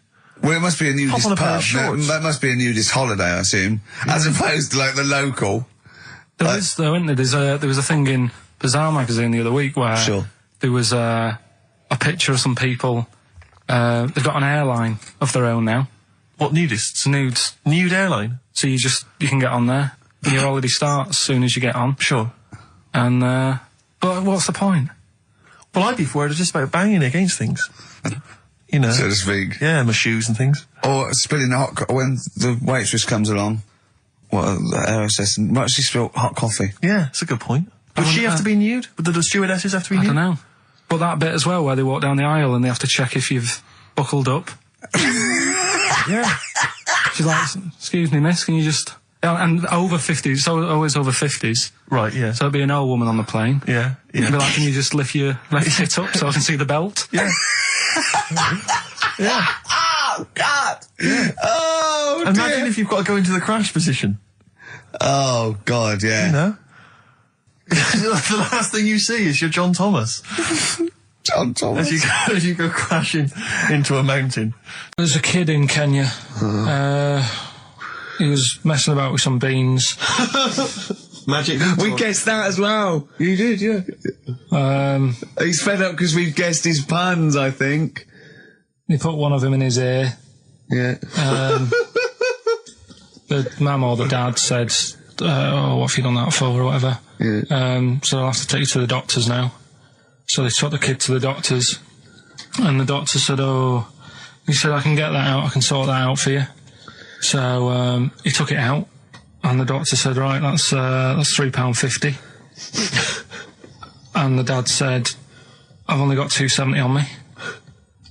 Well, it must be a nudist Hop on a pair pub. of shorts. That must be a nudist holiday, I assume. As opposed to, like, the local. There is, though, isn't there? There was a thing in Bazaar magazine the other week where there was a picture of some people. They've got an airline of their own now. What, nudists? Nudes. Nude airline? So you can get on there. And your holiday starts as soon as you get on. Sure. And, but what's the point? Well, I'd be worried just about banging against things. You know. So to speak. Yeah, my shoes and things. Or spilling when the waitress comes along. The air hostess, might she spill hot coffee? Yeah, that's a good point. Does she have to be nude? Do the stewardesses have to be nude? I don't know. But that bit as well, where they walk down the aisle and they have to check if you've buckled up. Yeah. She's like, excuse me, miss, can you just... And over 50s, it's always over 50s. Right, yeah. So it'd be an old woman on the plane. Yeah, yeah. It'd be like, can you just lift your left hip up so I can see the belt? Yeah. Yeah. Oh, God! Yeah. Oh, Imagine dear. if you've got to go into the crash position. Oh, God, yeah. You know? The last thing you see is your John Thomas. John Thomas. As you go crashing into a mountain. There's a kid in Kenya. He was messing about with some beans. Magic. We guessed that as well. You did, yeah. He's fed up because we've guessed his puns, I think. He put one of them in his ear. Yeah. The mum or the dad said, oh, what have you done that for, or whatever. Yeah. So I'll have to take you to the doctors now. So they took the kid to the doctors, and the doctor said, oh, he said, I can get that out, I can sort that out for you. So he took it out, and the doctor said, right, that's £3.50. And the dad said, I've only got £2.70 on me.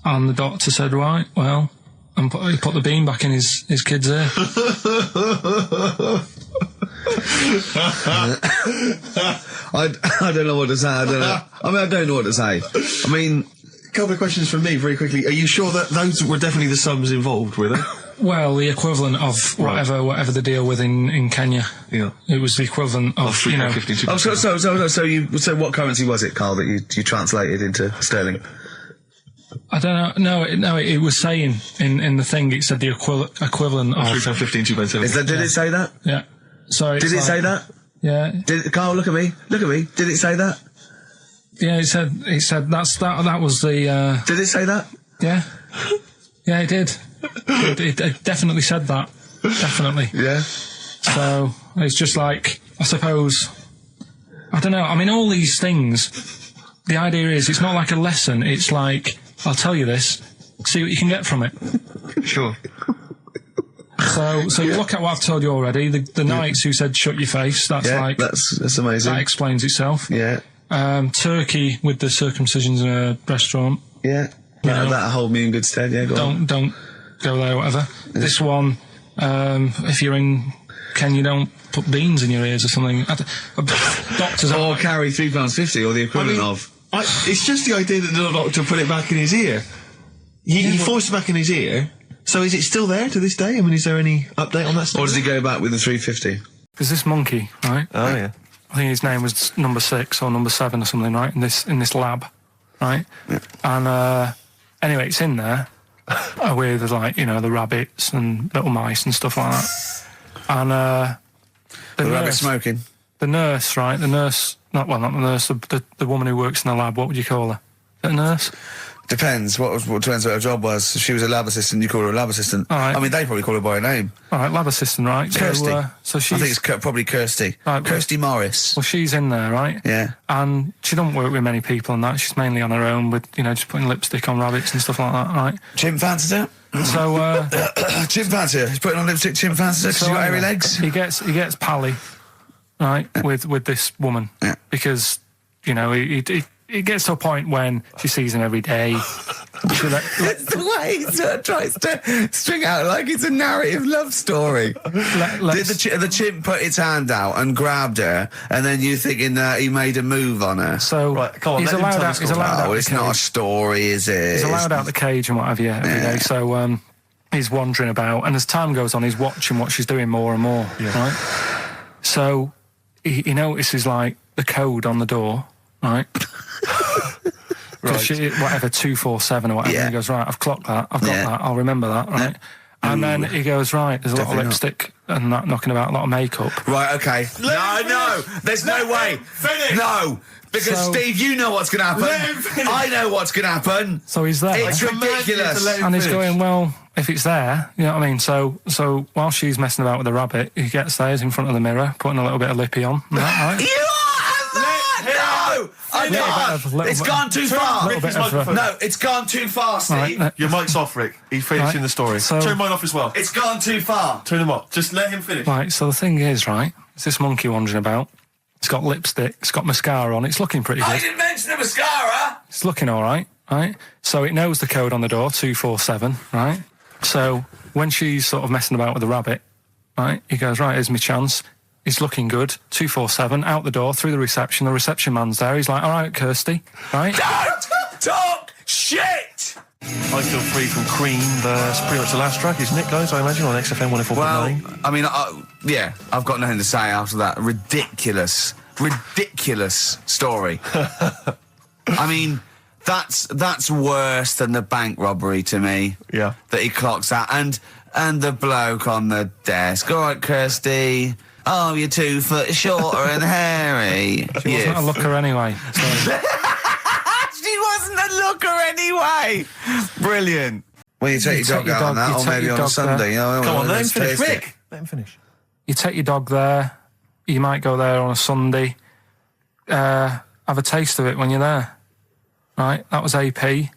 And the doctor said, right, well, and he put the bean back in his kid's ear. I don't know what to say. I don't know what to say. I mean, a couple of questions from me very quickly. Are you sure that those were definitely the sums involved, were they? Well, the equivalent of whatever the deal with in Kenya. Yeah. It was the equivalent of, you know. Oh, so what currency was it, Carl, that you translated into sterling? I don't know. No, it was saying in the thing, it said the equivalent of £3.15, £2.70. Did it say that? Yeah. So did it say that? Yeah. Carl, look at me. Did it say that? Yeah, it said that was the. Did it say that? Yeah. Yeah, it did. It definitely said that. Definitely. Yeah. So it's just like, I suppose, I don't know. I mean, all these things. The idea is, it's not like a lesson. It's like, I'll tell you this. See what you can get from it. Sure. So you look at what I've told you already. The knights who said shut your face. That's like that's amazing. That explains itself. Yeah. Turkey with the circumcisions in a restaurant. Yeah. That'll hold me in good stead. Yeah. Don't go there. Whatever. Yeah. This one, if you're in Kenya, don't put beans in your ears or something. Doctors or carry £3.50 or the equivalent of. It's just the idea that the doctor put it back in his ear. He forced it back in his ear. So is it still there to this day? I mean, is there any update on that stuff? Or does he go back with the £3.50? There's this monkey, right? Oh, yeah. I think his name was number 6 or number 7 or something, right? In this lab, right? Yeah. And anyway, it's in there with, like, you know, the rabbits and little mice and stuff like that. And the rabbit smoking. The nurse, right? The nurse, not the nurse, the woman who works in the lab. What would you call her? A nurse? Depends. What depends what her job was. If she was a lab assistant, you call her a lab assistant. All right. I mean, they probably call her by her name. All right, lab assistant, right? Kirsty. So she's. I think it's probably Kirsty. Right, Kirsty Morris. Well, she's in there, right? Yeah. And she don't work with many people and that. She's mainly on her own with, you know, just putting lipstick on rabbits and stuff like that, right? Chimp fancies her. So Chimp fancies her. He's putting on lipstick. Chimp fancies her. She's got hairy legs. He gets pally, right, with this woman, because, you know, he it gets to a point when she sees him every day. It's the way he sort of tries to string out like it's a narrative love story. Did the chimp put its hand out and grabbed her, and then you thinking that he made a move on her? So right, come on, he's allowed out. He's allowed out. It's not a story, is it? He's allowed out the cage and what have you every day. So he's wandering about, and as time goes on, he's watching what she's doing more and more. Yeah. Right. So he notices like the code on the door, right? Right. Whatever, 247 or whatever. Yeah. He goes, right, I've clocked that, I've got that, I'll remember that, right? And then he goes, right, there's a lot of lipstick and that knocking about, a lot of makeup. Right, okay. No, there's no way. Finish. No, because Steve, you know what's going to happen. I know what's going to happen. So he's there. It's ridiculous. And he's going, well, if it's there, you know what I mean? So while she's messing about with the rabbit, he gets there, he's in front of the mirror, putting a little bit of lippy on. Right? No! It's gone too far. No, it's gone too far, Steve. Right, your mic's off, Rick. He's finishing the story. So, turn mine off as well. It's gone too far. Turn him off. Just let him finish. Right, so the thing is, right, it's this monkey wandering about. It's got lipstick, it's got mascara on, it's looking pretty good. I didn't mention the mascara! It's looking alright, right? So it knows the code on the door, 247, right? So when she's sort of messing about with the rabbit, right, he goes, right, here's my chance. He's looking good. 247, out the door, through the reception man's there. He's like, all right, Kirsty, right? Don't talk shit! I Feel Free from Cream, that's pretty much the last track, isn't it, guys? I imagine on XFM 104.9. Well, I mean, yeah, I've got nothing to say after that ridiculous story. I mean, that's worse than the bank robbery to me. Yeah. That he clocks out. And the bloke on the desk. All right, Kirsty. Oh, you're 2 foot shorter and hairy. She wasn't a looker anyway. She wasn't a looker anyway. Brilliant. Well, you take your dog out on that, or maybe on a Sunday. Come on, let him finish. Rick, let him finish. You take your dog there. You might go there on a Sunday. Have a taste of it when you're there. Right? That was AP.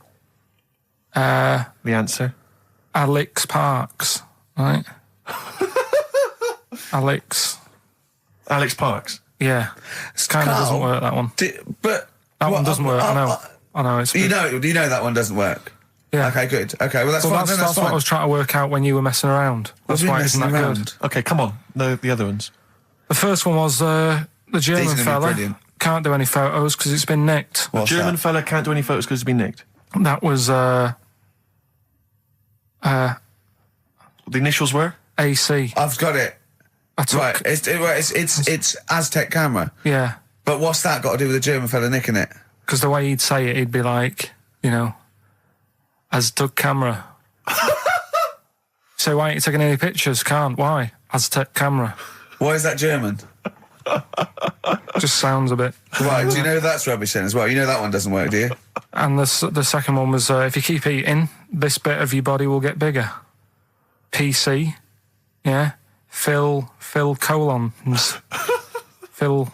The answer? Alex Parks. Right? Alex Parks? Yeah. It kind of doesn't work, that one. But that one doesn't work, I know. It's you know that one doesn't work? Yeah. Okay, good. Okay, well, that's fine. That's fine. what I was trying to work out when you were messing around. That's why it's not good. Okay, come on. The other ones. The first one was the German fella. Can't do any photos because it's been nicked. The German fella can't do any photos because it's been nicked. That was the initials were AC. I've got it. Right, it's Aztec camera. Yeah. But what's that got to do with the German fella nicking it? Because the way he'd say it, he'd be like, you know, Aztec camera. So why ain't you taking any pictures? Can't. Why? Aztec camera. Why is that German? Just sounds a bit. Right, do you know that's rubbish then as well? You know that one doesn't work, do you? And the second one was, if you keep eating, this bit of your body will get bigger. PC, yeah. Phil colons. Phil.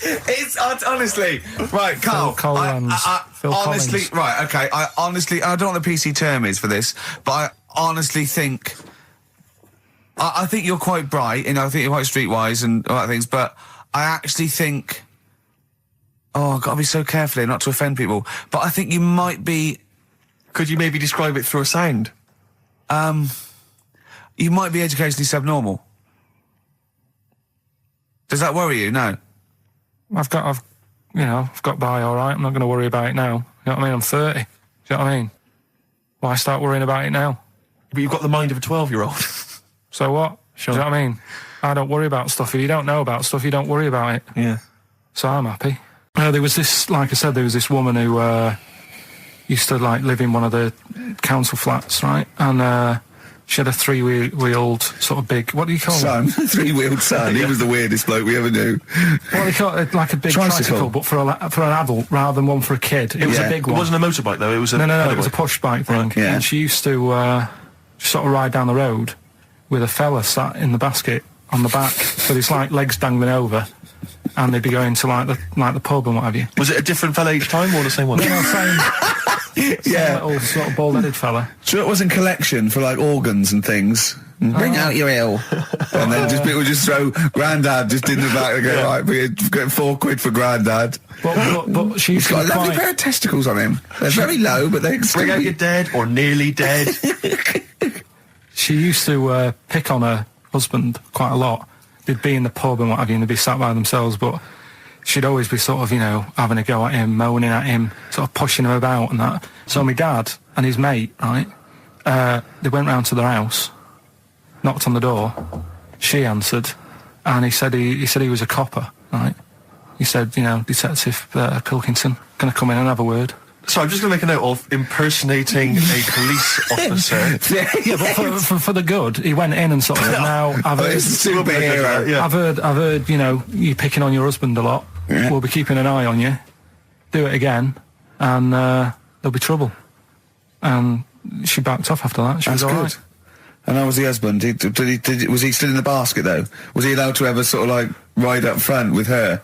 It's honestly right, Carl. Phil honestly, Collins. right, okay. I don't know what the PC term is for this, but I honestly think. I think you're quite bright, and I think you're quite streetwise and all that things, but I actually think. Oh, I've got to be so careful here not to offend people, but I think you might be. Could you maybe describe it through a sound? You might be educationally subnormal. Does that worry you? No. I've got by all right. I'm not going to worry about it now. You know what I mean? I'm 30. Do you know what I mean? Why start worrying about it now? But you've got the mind of a 12-year-old. So what? Sure. Do you know what I mean? I don't worry about stuff. If you don't know about stuff, you don't worry about it. Yeah. So I'm happy. There was this, like I said, there was this woman who used to like live in one of the council flats, right? And she had a three-wheeled sort of big. What do you call it? Three-wheeled son. He was the weirdest bloke we ever knew. What do you call it? Like a big tricycle, but for an adult rather than one for a kid. It was a big one. It wasn't a motorbike though. It was a no. It was a push bike thing. Right. Yeah. And she used to sort of ride down the road with a fella sat in the basket on the back with his like legs dangling over, and they'd be going to like the pub and what have you. Was it a different fella each time or the same one? No, same. Yeah, little sort of bald-headed fella. Sure, it wasn't collection for like organs and things. Bring out your ill. And then people just throw Grandad just in the back and go, right, we're getting £4 for Grandad. But she's got a lovely pair of testicles on him. They're very low, but they Bring out your dead or nearly dead. She used to pick on her husband quite a lot. They'd be in the pub and what have you, and they'd be sat by themselves, but she'd always be sort of, you know, having a go at him, moaning at him, sort of pushing him about and that. So my dad and his mate, right, they went round to their house, knocked on the door, she answered, and he said he was a copper, right? He said, you know, Detective Pilkington, gonna come in and have a word. So I'm just going to make a note of impersonating a police officer. Yeah, but for the good, he went in and sort of, now, I've heard, superhero. I've heard, you know, you picking on your husband a lot. Yeah. We'll be keeping an eye on you. Do it again, and there'll be trouble. And she backed off after that. She was all right. And how was the husband? Was he still in the basket, though? Was he allowed to ever sort of, like, ride up front with her?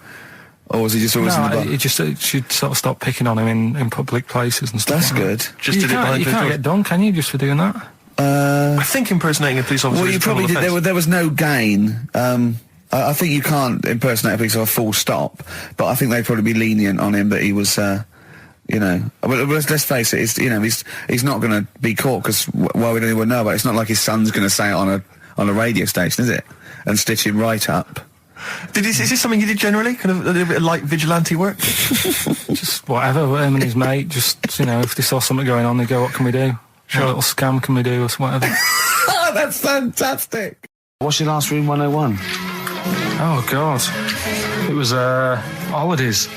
Or was he just always in the basket? She'd sort of stop picking on him in public places and stuff. That's good. Just you can't get done, can you, just for doing that? I think impersonating a police officer. Well, you probably did. There was no gain. I think you can't impersonate a police officer full stop, but I think they'd probably be lenient on him that he was, you know. But let's face it, he's not going to be caught because why would anyone know about it? It's not like his son's going to say it on a radio station, is it? And stitch him right up. Is this something you did generally? Kind of a little bit of light vigilante work? Just whatever, him and his mate, just, you know, if they saw something going on, they go, what can we do? Sure. What little scam can we do, or whatever. Oh, that's fantastic. What's your last room 101? Oh, God. It was, holidays.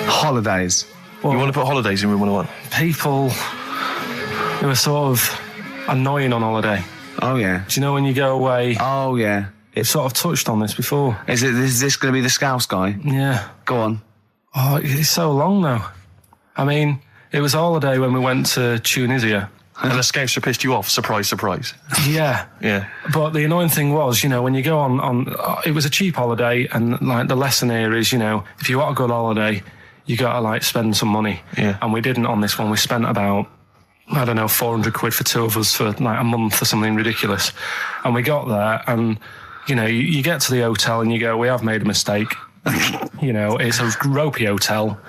Holidays? Well, you want to put holidays in room 101? People who are sort of annoying on holiday. Oh, yeah. Do you know when you go away? Oh, yeah. It's sort of touched on this before. Is this going to be the Scouse guy? Yeah. Go on. Oh, it's so long now. I mean, it was a holiday when we went to Tunisia. And the Scouser pissed you off, surprise, surprise. Yeah. Yeah. But the annoying thing was, you know, when you go on it was a cheap holiday, and, like, the lesson here is, you know, if you want a good holiday, you got to, like, spend some money. Yeah. And we didn't on this one. We spent about, I don't know, £400 for two of us for, like, a month or something ridiculous. And we got there, and, you know, you get to the hotel and you go, we have made a mistake. You know, it's a ropey hotel.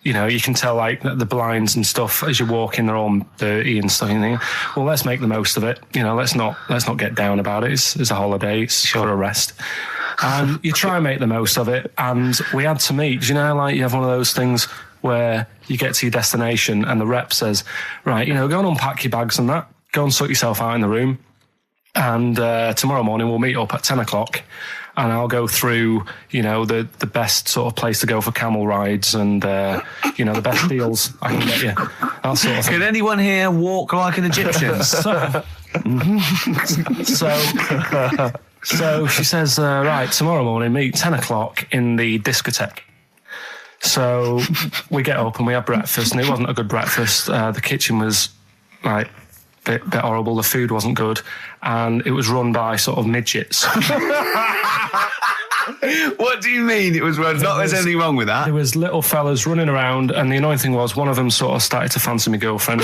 You know, you can tell, like, the blinds and stuff as you walk in, they're all dirty and stuff. And you think, well, let's make the most of it. You know, let's not get down about it. It's a holiday. It's for a rest. And you try and make the most of it. And we had to meet. Do you know, like, you have one of those things where you get to your destination and the rep says, right, you know, go and unpack your bags and that. Go and sort yourself out in the room. And tomorrow morning we'll meet up at 10 o'clock. And I'll go through, you know, the best sort of place to go for camel rides and, you know, the best deals I can get you. That sort of thing. Can anyone here walk like an Egyptian? So she says, right, tomorrow morning, meet 10 o'clock in the discotheque. So we get up and we have breakfast, and it wasn't a good breakfast. The kitchen was, like, bit horrible. The food wasn't good, and it was run by sort of midgets. What do you mean it was run? There's anything wrong with that. There was little fellas running around, and the annoying thing was one of them sort of started to fancy my girlfriend.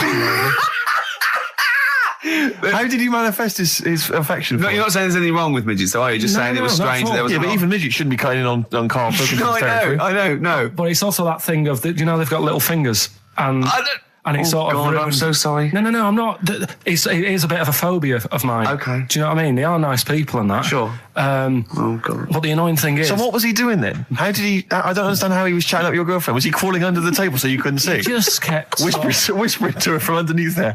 How did he manifest his affection? No, you're not saying there's anything wrong with midgets, though, are you? Just saying it was strange that there was. Yeah, but even midgets shouldn't be cutting in on Karl Pilkington's territory. I know, no. But it's also that thing of, you know, they've got little fingers, and it's sort of. I'm so sorry. No, I'm not. It is a bit of a phobia of mine. Okay. Do you know what I mean? They are nice people and that. Sure. Oh God. But the annoying thing is. So what was he doing then? How did he? I don't understand how he was chatting up your girlfriend. Was he crawling under the table so you couldn't see? He just kept whispering to her from underneath there.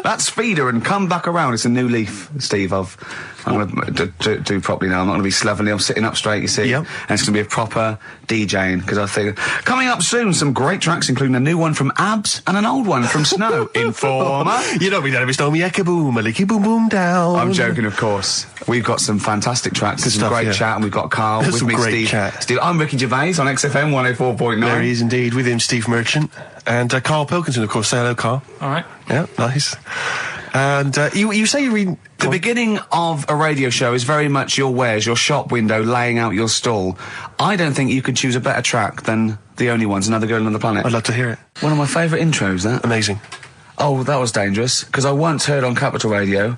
That's feeder and come back around. It's a new leaf, Steve. I'm going to do properly now. I'm not going to be slovenly. I'm sitting up straight, you see. Yep. And it's going to be a proper DJing, because I think coming up soon, some great tracks, including a new one from Abs and an old one from Snow. Informer. You know me, don't stole me a boom, a licky boom boom down. I'm joking, of course. We've got some fantastic tracks. There's some great chat, and we've got Karl with me, Steve. Steve. I'm Ricky Gervais on XFM 104.9. There he is indeed, with him, Steve Merchant. And Karl Pilkington, of course. Say hello, Karl. All right. Yeah, nice. And you say you read... The beginning of a radio show is very much your wares, your shop window, laying out your stall. I don't think you could choose a better track than The Only Ones, Another Girl on the Planet. I'd love to hear it. One of my favourite intros, that. Amazing. Oh, that was dangerous, because I once heard on Capital Radio,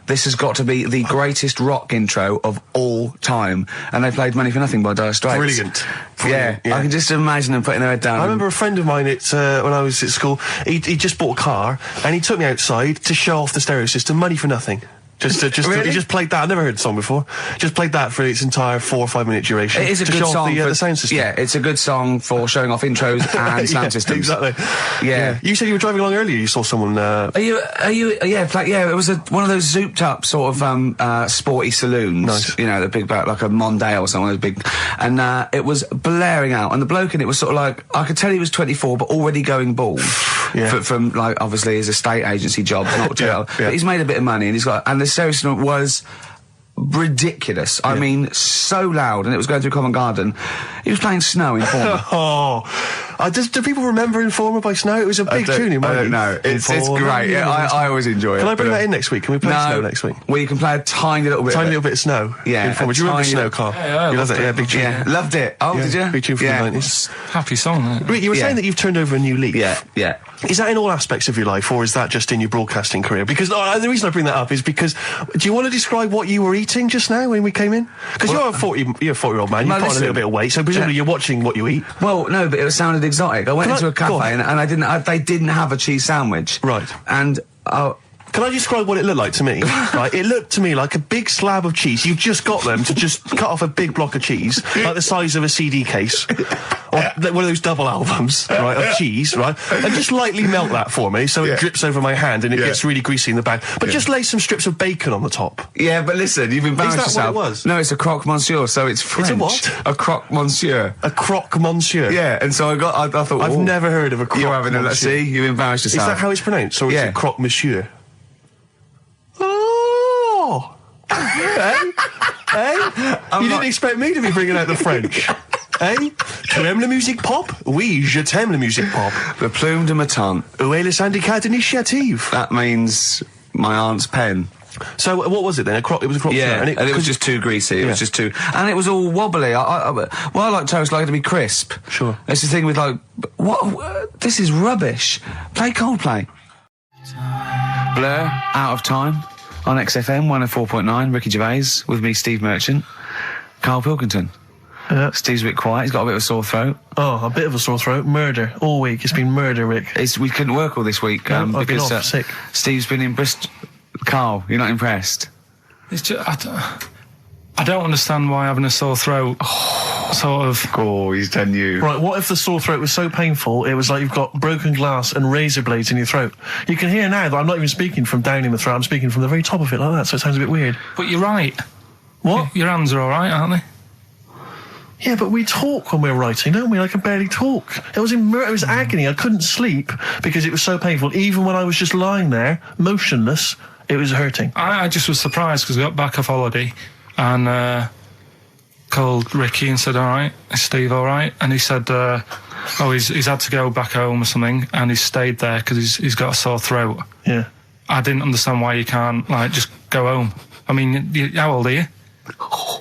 this has got to be the greatest rock intro of all time. And they played Money for Nothing by Dire Straits. Brilliant. Yeah, I can just imagine them putting their head down. I remember a friend of mine when I was at school, he just bought a car, and he took me outside to show off the stereo system, Money for Nothing. Really? He just played that. I've never heard the song before. Just played that for its entire 4 or 5 minute duration. It is a good song for the sound system. Yeah, it's a good song for showing off intros and sound systems. Exactly. Yeah. You said you were driving along earlier. You saw someone. Yeah, it was one of those zooped up sort of sporty saloons. Nice. You know, the big like a Mondale or something, big, and it was blaring out. And the bloke in it was sort of like, I could tell he was 24, but already going bald. Yeah. From like obviously his estate agency job, not too. But he's made a bit of money, and the stereo system was ridiculous. I mean, so loud, and it was going through Covent Garden. He was playing Snow in Informer. Do people remember Informer by Snow? It was a big tune in my I don't know. It's great. Yeah, I always enjoy it. Can I bring that in next week? Can we play Snow next week? Well, you can play a tiny little bit. Tiny little bit of Snow. Yeah. Informer. Do you remember Snow, Carl? Yeah, you loved it. Yeah, big tune. Yeah, loved it. Oh, did you? Big tune from the 90s. Happy song, isn't it? Rick, you were saying that you've turned over a new leaf. Yeah. Is that in all aspects of your life, or is that just in your broadcasting career? Because the reason I bring that up is because, do you want to describe what you were eating just now when we came in? Because you're a 40-year-old man. You've put on a little bit of weight, so presumably you're watching what you eat. Well, no, but it sounded exotic. I went into a cafe and they didn't have a cheese sandwich. Right. And can I describe what it looked like to me? Right, it looked to me like a big slab of cheese. You just got them to just cut off a big block of cheese, like the size of a CD case, or one of those double albums, right, of cheese, right, and just lightly melt that for me so it drips over my hand and it gets really greasy in the bag. But just lay some strips of bacon on the top. Yeah, but listen, you've embarrassed yourself. Is that what it was? No, it's a croque monsieur, so it's French. It's a what? A croque monsieur. A croque monsieur. Yeah, and so I thought, I've never heard of a croque You're having monsieur. Let's see, you embarrassed yourself. Is that how it's pronounced, or is it croque monsieur? You didn't expect me to be bringing out the French. Tu aimes la musique pop? Oui, je t'aime la musique pop. Le plume de ma tante. Où est le syndicat d'initiative? That means my aunt's pen. So what was it then? It was a croque and it was just too greasy. It was just too, and it was all wobbly. I like toast, like it to be crisp. Sure. That's the thing with like, this is rubbish. Play Coldplay. Blur, Out of Time. On XFM 104.9, Ricky Gervais, with me, Steve Merchant, Karl Pilkington. Steve's a bit quiet, he's got a bit of a sore throat. Oh, a bit of a sore throat. Murder. All week, it's been murder, Rick. We couldn't work all this week, I've been because off sick. Steve's been in Bristol. Karl, you're not impressed? It's just, I don't understand why having a sore throat sort of... Oh, he's done you. Right, what if the sore throat was so painful, it was like you've got broken glass and razor blades in your throat? You can hear now that I'm not even speaking from down in the throat, I'm speaking from the very top of it like that, so it sounds a bit weird. But you're right. What? Your hands are all right, aren't they? Yeah, but we talk when we're writing, don't we? I can barely talk. It was agony. I couldn't sleep because it was so painful. Even when I was just lying there, motionless, it was hurting. I just was surprised because I got back off holiday and called Ricky and said, all right, is Steve all right? And he said, he's had to go back home or something, and he's stayed there because he's got a sore throat. Yeah. I didn't understand why you can't, just go home. I mean, how old are you?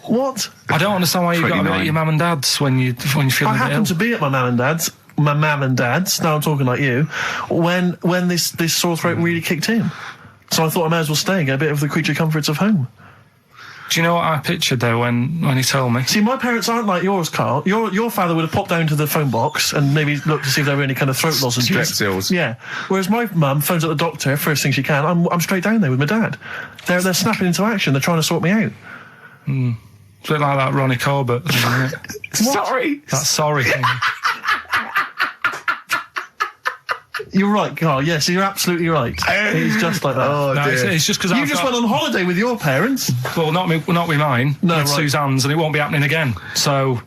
What? I don't understand why you got to be at your mum and dad's when you're feeling I happened to be at my mum and dad's, now I'm talking like you, when this sore throat really kicked in. So I thought I might as well stay and get a bit of the creature comforts of home. Do you know what I pictured though when he told me? See, my parents aren't like yours, Carl. Your father would have popped down to the phone box and maybe looked to see if there were any kind of throat lozenges. Strepsils. Yeah. Whereas my mum phones up the doctor first thing she can. I'm straight down there with my dad. They're snapping into action. They're trying to sort me out. It's a bit like that Ronnie Corbett thing, isn't it? Sorry. That sorry thing. You're right, Carl. Yes, you're absolutely right. It's just like that. Oh, no, dear. it's just because you just went on holiday with your parents. Well, not with mine. No, with right. Suzanne's, and it won't be happening again. So.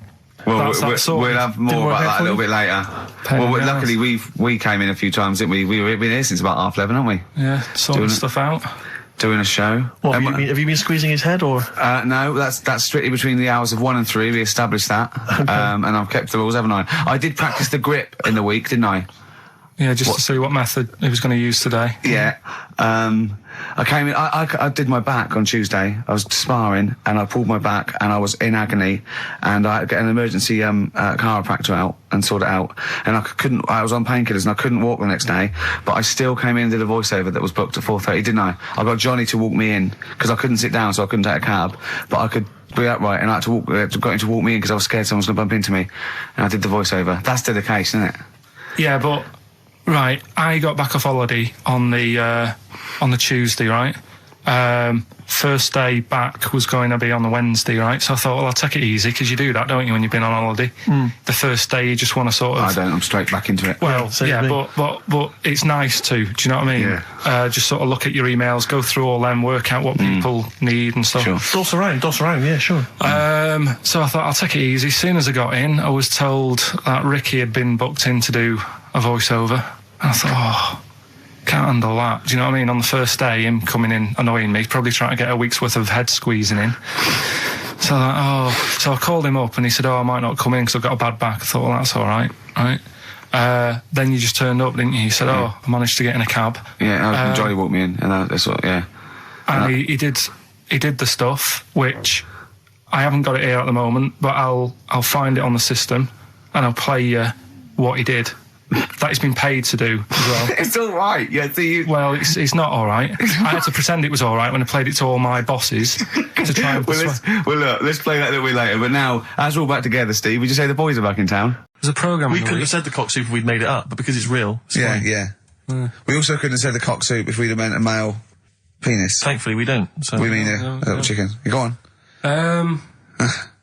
Well, we'll have more about that a little bit later. Luckily we came in a few times, didn't we? We've been here since about 11:30, haven't we? Yeah, sorting stuff out. Doing a show. What, have you been squeezing his head, or? No, that's strictly between the hours of 1 and 3. We established that. Okay. And I've kept the rules, haven't I? I did practice the grip in the week, didn't I? Yeah, just to see what method he was going to use today. Yeah. I came in, I did my back on Tuesday. I was sparring and I pulled my back and I was in agony and I had to get an emergency chiropractor out and sort it out. And I was on painkillers and I couldn't walk the next day, but I still came in and did a voiceover that was booked at 4:30, didn't I? I got Johnny to walk me in because I couldn't sit down, so I couldn't take a cab, but I could be upright, and I had to got him to walk me in because I was scared someone was going to bump into me, and I did the voiceover. That's still the case, isn't it? Yeah, but right, I got back off holiday on the Tuesday, right? First day back was going to be on the Wednesday, right? So I thought, well, I'll take it easy, because you do that, don't you, when you've been on holiday? The first day you just want to sort of... I don't, I'm straight back into it. Well, yeah, but it's nice to, do you know what I mean? Yeah. Just sort of look at your emails, go through all them, work out what people need and stuff. Sure. Doss around, yeah, sure. So I thought, I'll take it easy. As soon as I got in, I was told that Ricky had been booked in to do a voiceover. And I thought, can't handle that. Do you know what I mean? On the first day, him coming in annoying me, probably trying to get a week's worth of head squeezing in. So so I called him up and he said, I might not come in because I've got a bad back. I thought, well, that's all right, right? Then you just turned up, didn't you? He said, I managed to get in a cab. Yeah, Johnny walked me in, and that's what, yeah. And he did the stuff, which I haven't got it here at the moment, but I'll find it on the system and I'll play you what he did. That he's been paid to do as well. It's all right. Yeah, well, it's not all right. I had to pretend it was all right when I played it to all my bosses to try and persuade. Well, look, let's play that a little bit later. But now, as we're all back together, Steve, would you say the boys are back in town? There's a programme. We couldn't have said the cock soup if we'd made it up, but because it's real, it's fine. Yeah. We also couldn't have said the cock soup if we'd have meant a male penis. Thankfully, we don't. So. We mean a little chicken. You go on.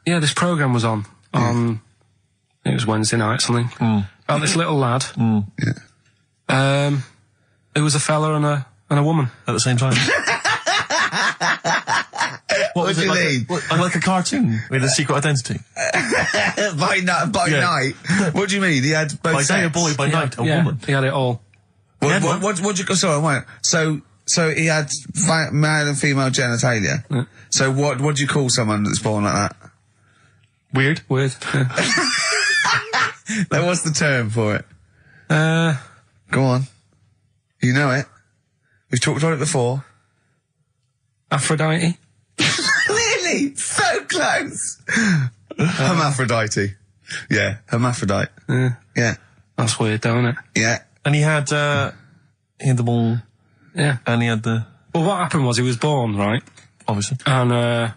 Yeah, this programme was on. It was Wednesday night, something. About this little lad. It was a fella and a woman at the same time. What was it like a cartoon with a secret identity? by night. What do you mean? He had both by day a boy, by night a woman. He had it all. What you? Sorry, wait. So he had male and female genitalia. Yeah. So what do you call someone that's born like that? Weird. Yeah. Now, what's the term for it? Go on. You know it. We've talked about it before. Aphrodite. Really? So close. Hermaphrodite. Yeah, hermaphrodite. Yeah. That's weird, though, isn't it? Yeah. And he had the ball. Yeah. And he had the... Well, what happened was he was born, right? Obviously. And the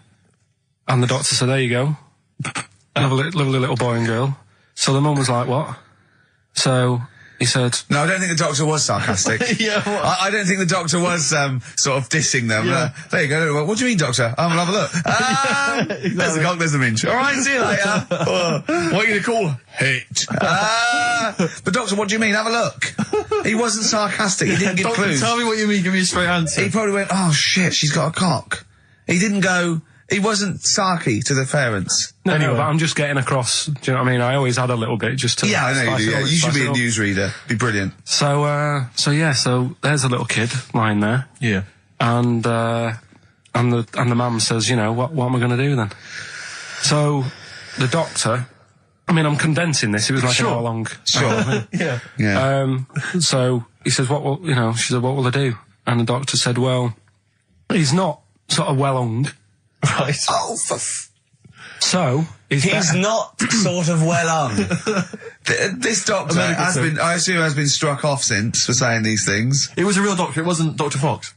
doctor said, there you go. Lovely little boy and girl. So the mum was like, what? So he said... No, I don't think the doctor was sarcastic. Yeah, what? I don't think the doctor was sort of dissing them. Yeah. There you go. What do you mean, doctor? We'll have a look. Exactly. There's the cock, there's the minge. All right, see you later. What are you going to call it? But doctor, what do you mean? Have a look. He wasn't sarcastic. He didn't give Doctor, clues. tell me what you mean. Give me a straight answer. He probably went, oh shit, she's got a cock. He didn't go... He wasn't sarky to the parents. No, but I'm just getting across. Do you know what I mean? I always had a little bit just to... Yeah, I know you do. Yeah. You should be a newsreader. Be brilliant. So there's a little kid lying there. Yeah. And the mum says, you know, what am I going to do then? So the doctor... I mean, I'm condensing this. It was like an hour long. Sure. Yeah. So he says, she said, what will I do? And the doctor said, well, he's not sort of well hung. Right. Oh, so he's not sort of well hung. This doctor has been struck off since for saying these things. It was a real doctor. It wasn't Dr. Fox.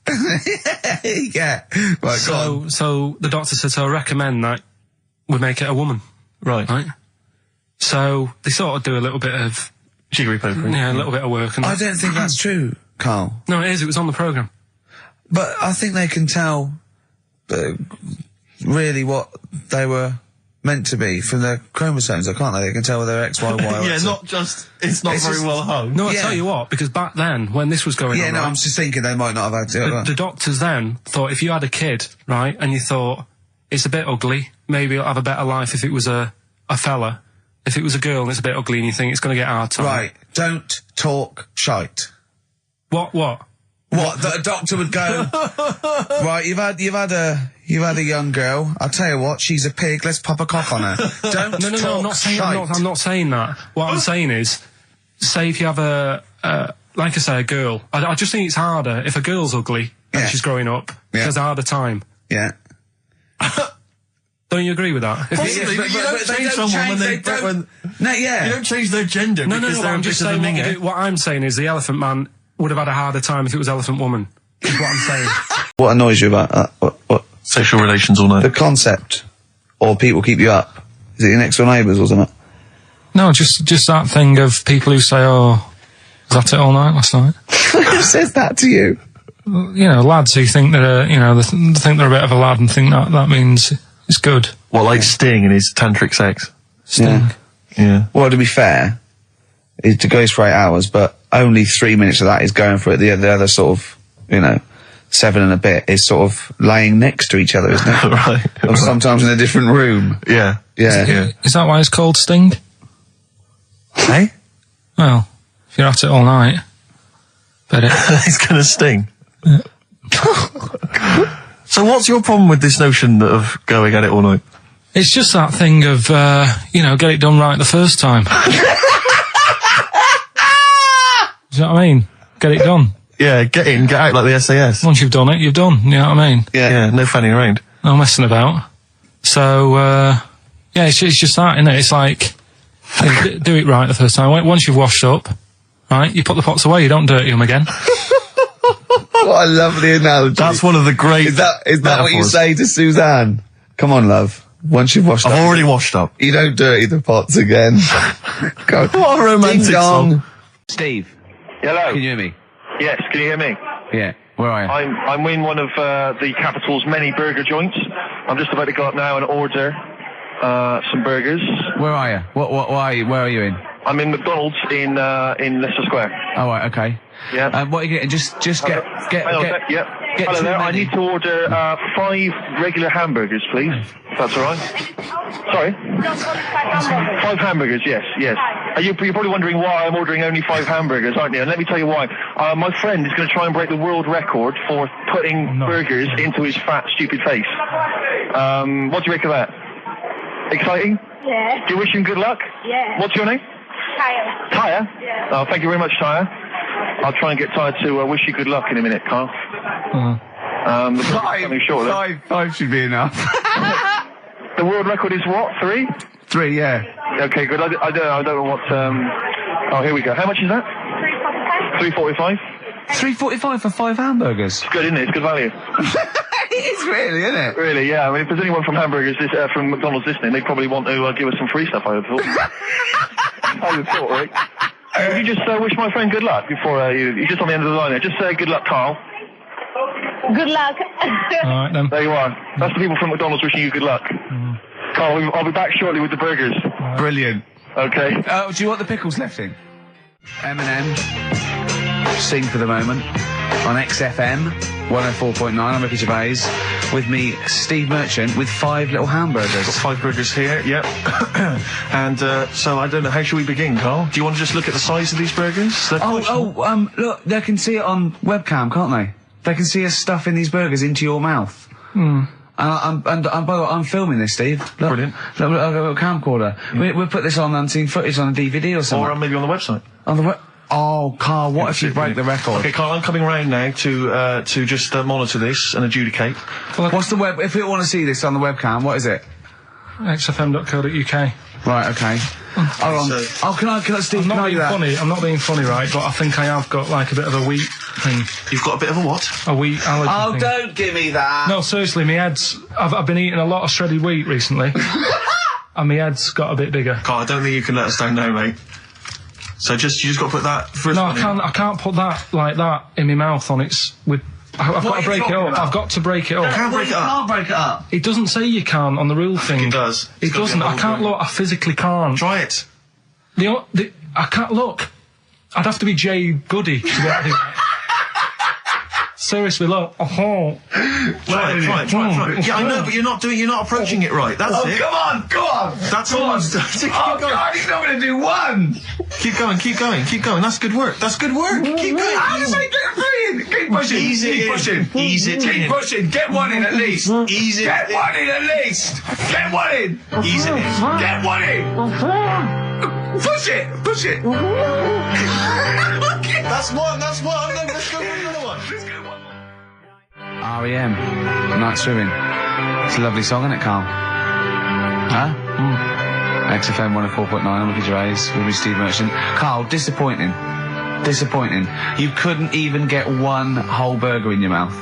Yeah. Right. So the doctor said, I recommend that we make it a woman. Right. So they sort of do a little bit of jiggery pokery. Yeah, a little bit of work. I don't think that's true, Carl. No, it is. It was on the programme. But I think they can tell really what they were meant to be from their chromosomes, can't they? They can tell whether they're X, Y, Y, or yeah, it's not very well hung. No, I tell you what, because back then, when this was going on... Yeah, no, I'm just thinking they might not have had to... The doctors then thought if you had a kid, right, and you thought, it's a bit ugly, maybe it'll have a better life if it was a fella. If it was a girl and it's a bit ugly and you think it's going to get hard time. Right, don't talk shite. What? What, that a doctor would go, right, you've had a young girl, I'll tell you what, she's a pig, let's pop a cock on her. Don't talk shite. I'm not saying that. What I'm saying is, say if you have a girl, I just think it's harder if a girl's ugly and she's growing up, she has a harder time. Yeah. Don't you agree with that? You don't change someone when they don't. No, yeah. You don't change their gender. No, because they're I'm just saying what I'm saying is the Elephant Man would have had a harder time if it was Elephant Woman. Is what I'm saying. What annoys you about that? What? Sexual relations all night. The concept, or people keep you up. Is it your next door neighbours or something? No, just that thing of people who say, "Oh, was that it all night last night?" Who says that to you? You know, lads who think they're, they think they're a bit of a lad and think that means it's good. Well, like Sting and his tantric sex. Sting. Yeah. Well, to be fair, it goes for 8 hours, but only 3 minutes of that is going for it. The other sort of, 7 and a bit is sort of laying next to each other, isn't it? Right. Or sometimes in a different room. Yeah. Yeah. Is that why it's called Sting? Hey? Well, if you're at it all night, bet it. It's gonna sting. Yeah. So what's your problem with this notion of going at it all night? It's just that thing of, get it done right the first time. Do you know what I mean? Get it done. Yeah, get in, get out like the SAS. Once you've done it, you've done. You know what I mean? Yeah, no fanning around. No messing about. So, it's just that, isn't it? It's like, do it right the first time. Once you've washed up, right, you put the pots away, you don't dirty them again. What a lovely analogy. That's one of the great Is that what you say to Suzanne? Come on, love. Once you've washed up. I've already washed up. You don't dirty the pots again. What a romantic Ding dong. song. Steve, Hello. can you hear me? Yes, can you hear me? Yeah. Where are you? I'm in one of the capital's many burger joints. I'm just about to go up now and order some burgers. Where are you? What are you? Where are you in? I'm in McDonald's in Leicester Square. Oh, right, okay. Yeah. What are you getting? Just get. Hang on a sec, yep. Get Hello too there. I many. need to order 5 regular hamburgers, please. If that's all right. Sorry? 5 hamburgers, yes. You're probably wondering why I'm ordering only 5 hamburgers, aren't you? And let me tell you why. My friend is going to try and break the world record for putting burgers into his fat, stupid face. What do you make of that? Exciting? Yeah. Do you wish him good luck? Yeah. What's your name? Tyre. Tyre? Yeah. Oh, thank you very much, Tyre. I'll try and get Tyre to wish you good luck in a minute, Carl. The coming short, Five should be enough. The world record is what? 3? 3, yeah. Okay, good. I don't know what. Oh, here we go. How much is that? 3.45. 3.45 for 5 hamburgers. It's good, isn't it? It's good value. It is really, isn't it? Really, yeah. I mean, if there's anyone from from McDonald's listening, they'd probably want to give us some free stuff. I would have thought. I would have thought, right? Would you just wish my friend good luck before you just on the end of the line there? Just say good luck, Carl. Good luck. All right, then. There you are. That's the people from McDonald's wishing you good luck. Carl, I'll be back shortly with the burgers. Brilliant. Okay. Do you want the pickles left in? Eminem, Sing for the Moment, on XFM 104.9. I'm Ricky Gervais. With me, Steve Merchant, with 5 little hamburgers. Got 5 burgers here, yep. And so I don't know, how should we begin, Carl? Do you want to just look at the size of these burgers? Look, they can see it on webcam, can't they? They can see us stuffing these burgers into your mouth. And by the way, I'm filming this, Steve. Look, Brilliant. Look, I've got a camcorder. We'll put this on unseen footage on a DVD or something. Or maybe on the website. On the Oh, Carl, what if you break the record? Okay, Carl, I'm coming round now to just monitor this and adjudicate. What's the web? If you want to see this on the webcam, what is it? XFM.co.uk. Right, okay. Hold on. Can I, Steve, I'm can not I do being that? funny. I'm not being funny, right? But I think I have got like a bit of a wheat thing. You've got a bit of a what? A wheat allergy thing. Don't give me that. No, seriously, my head's... I've been eating a lot of shredded wheat recently. And my head's got a bit bigger. Carl, I don't think you can let us down now, mate. So you just got to put that first. No, I can't put that like that in my mouth on its... I've got to break it up. I've got to break it up. You can't break it up. Can't break it up. It doesn't say you can on the rule thing. It does. It doesn't. I can't look. I physically can't. Try it. I can't look. I'd have to be Jay Goody to get it. Seriously, look. Oh. Try it. Yeah, I know, but you're not approaching it right. That's it. Come on. That's all. Keep going. God, he's not going to do one. Keep going. That's good work. Keep going. Keep pushing. Keep pushing. Ease it in. Keep pushing. Get one in at least. Ease it. Get one in at least. Get one in. Ease it in. Get one in. Push it. That's one. Let's go for another one. R.E.M. Night Swimming. It's a lovely song, isn't it, Carl? Huh? XFM 104.9, I'm Ricky Gervais, with me, Steve Merchant. Carl, disappointing. Disappointing. You couldn't even get one whole burger in your mouth.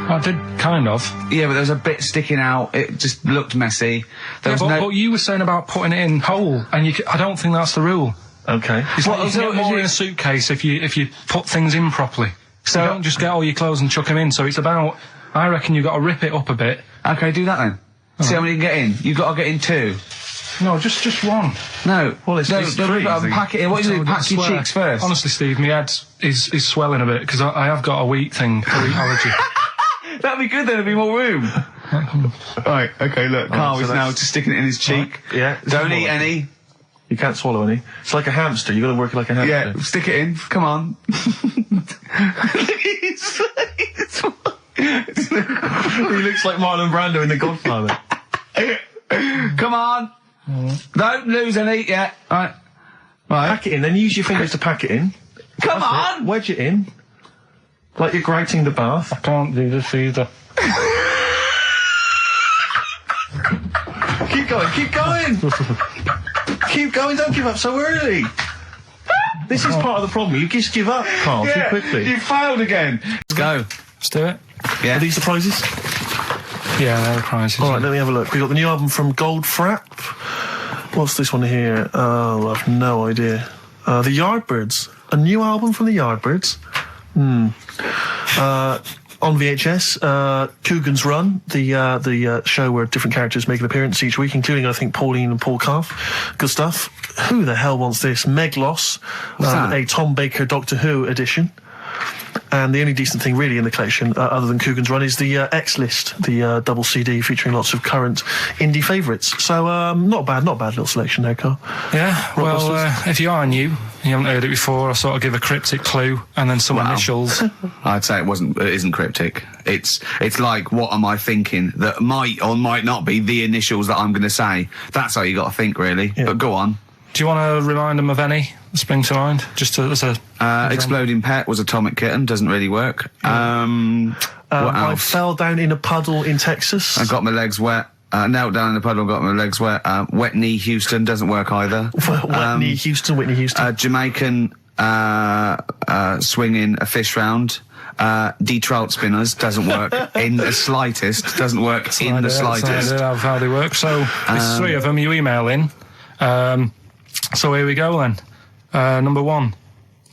I did, kind of. Yeah, but there was a bit sticking out. It just looked messy. But you were saying about putting it in whole, and I don't think that's the rule. Okay. It's like you can get more in a suitcase if you put things in properly. So you don't just get all your clothes and chuck them in. So it's about, I reckon you've got to rip it up a bit. Okay, do that then. See how many you can get in. You've got to get in 2. No, just one. No. Well, it's three. Pack it in. What do you do? Pack your cheeks first. Honestly, Steve, my head is swelling a bit because I have got a wheat thing, a wheat allergy. That'd be good then, there'd be more room. Right, okay, look, Carl is now just sticking it in his cheek. Right. Yeah. Don't eat any. You can't swallow any. It's like a hamster, you've got to work it like a hamster. Yeah, stick it in, come on. He looks like Marlon Brando in The Godfather. Come on. Don't lose any yet. Right. Pack it in, then use your fingers to pack it in. Come on! Wedge it in. Like you're grating the bath. I can't do this either. Keep going, keep going! Keep going, don't give up so early! This is part of the problem, you just give up, Carl, too quickly. You failed again. Let's go. Let's do it. Yeah. Are these the prizes? Yeah, they're the prizes. Alright, let me have a look. We got the new album from Goldfrapp. What's this one here? Oh, I've no idea. The Yardbirds. A new album from the Yardbirds. On VHS, Coogan's Run, the show where different characters make an appearance each week, including, I think, Pauline and Paul Calf. Good stuff. Who the hell wants this? Meglos, a Tom Baker Doctor Who edition. And the only decent thing really in the collection, other than Coogan's Run, is the X-List, the double CD featuring lots of current indie favourites. So, not bad little selection there, Carl. Yeah, well, if you are new, you haven't heard it before, I'll sort of give a cryptic clue and then some initials. I'd say it isn't cryptic. It's like, what am I thinking? That might or might not be the initials that I'm going to say. That's how you got to think, really. Yeah. But go on. Do you want to remind them of any that spring to mind? Just as a... Exploding Pet was Atomic Kitten, doesn't really work. What else? I fell down in a puddle in Texas. I got my legs wet. Knelt down in the puddle, got my legs wet. Wet Knee Houston doesn't work either. Wet Knee Houston, Whitney Houston. Jamaican swinging a fish round. Detroit Spinners doesn't work in the slightest. Doesn't work in the slightest. That's how they work. So, there's 3 of them. You email in. So here we go then. Number 1.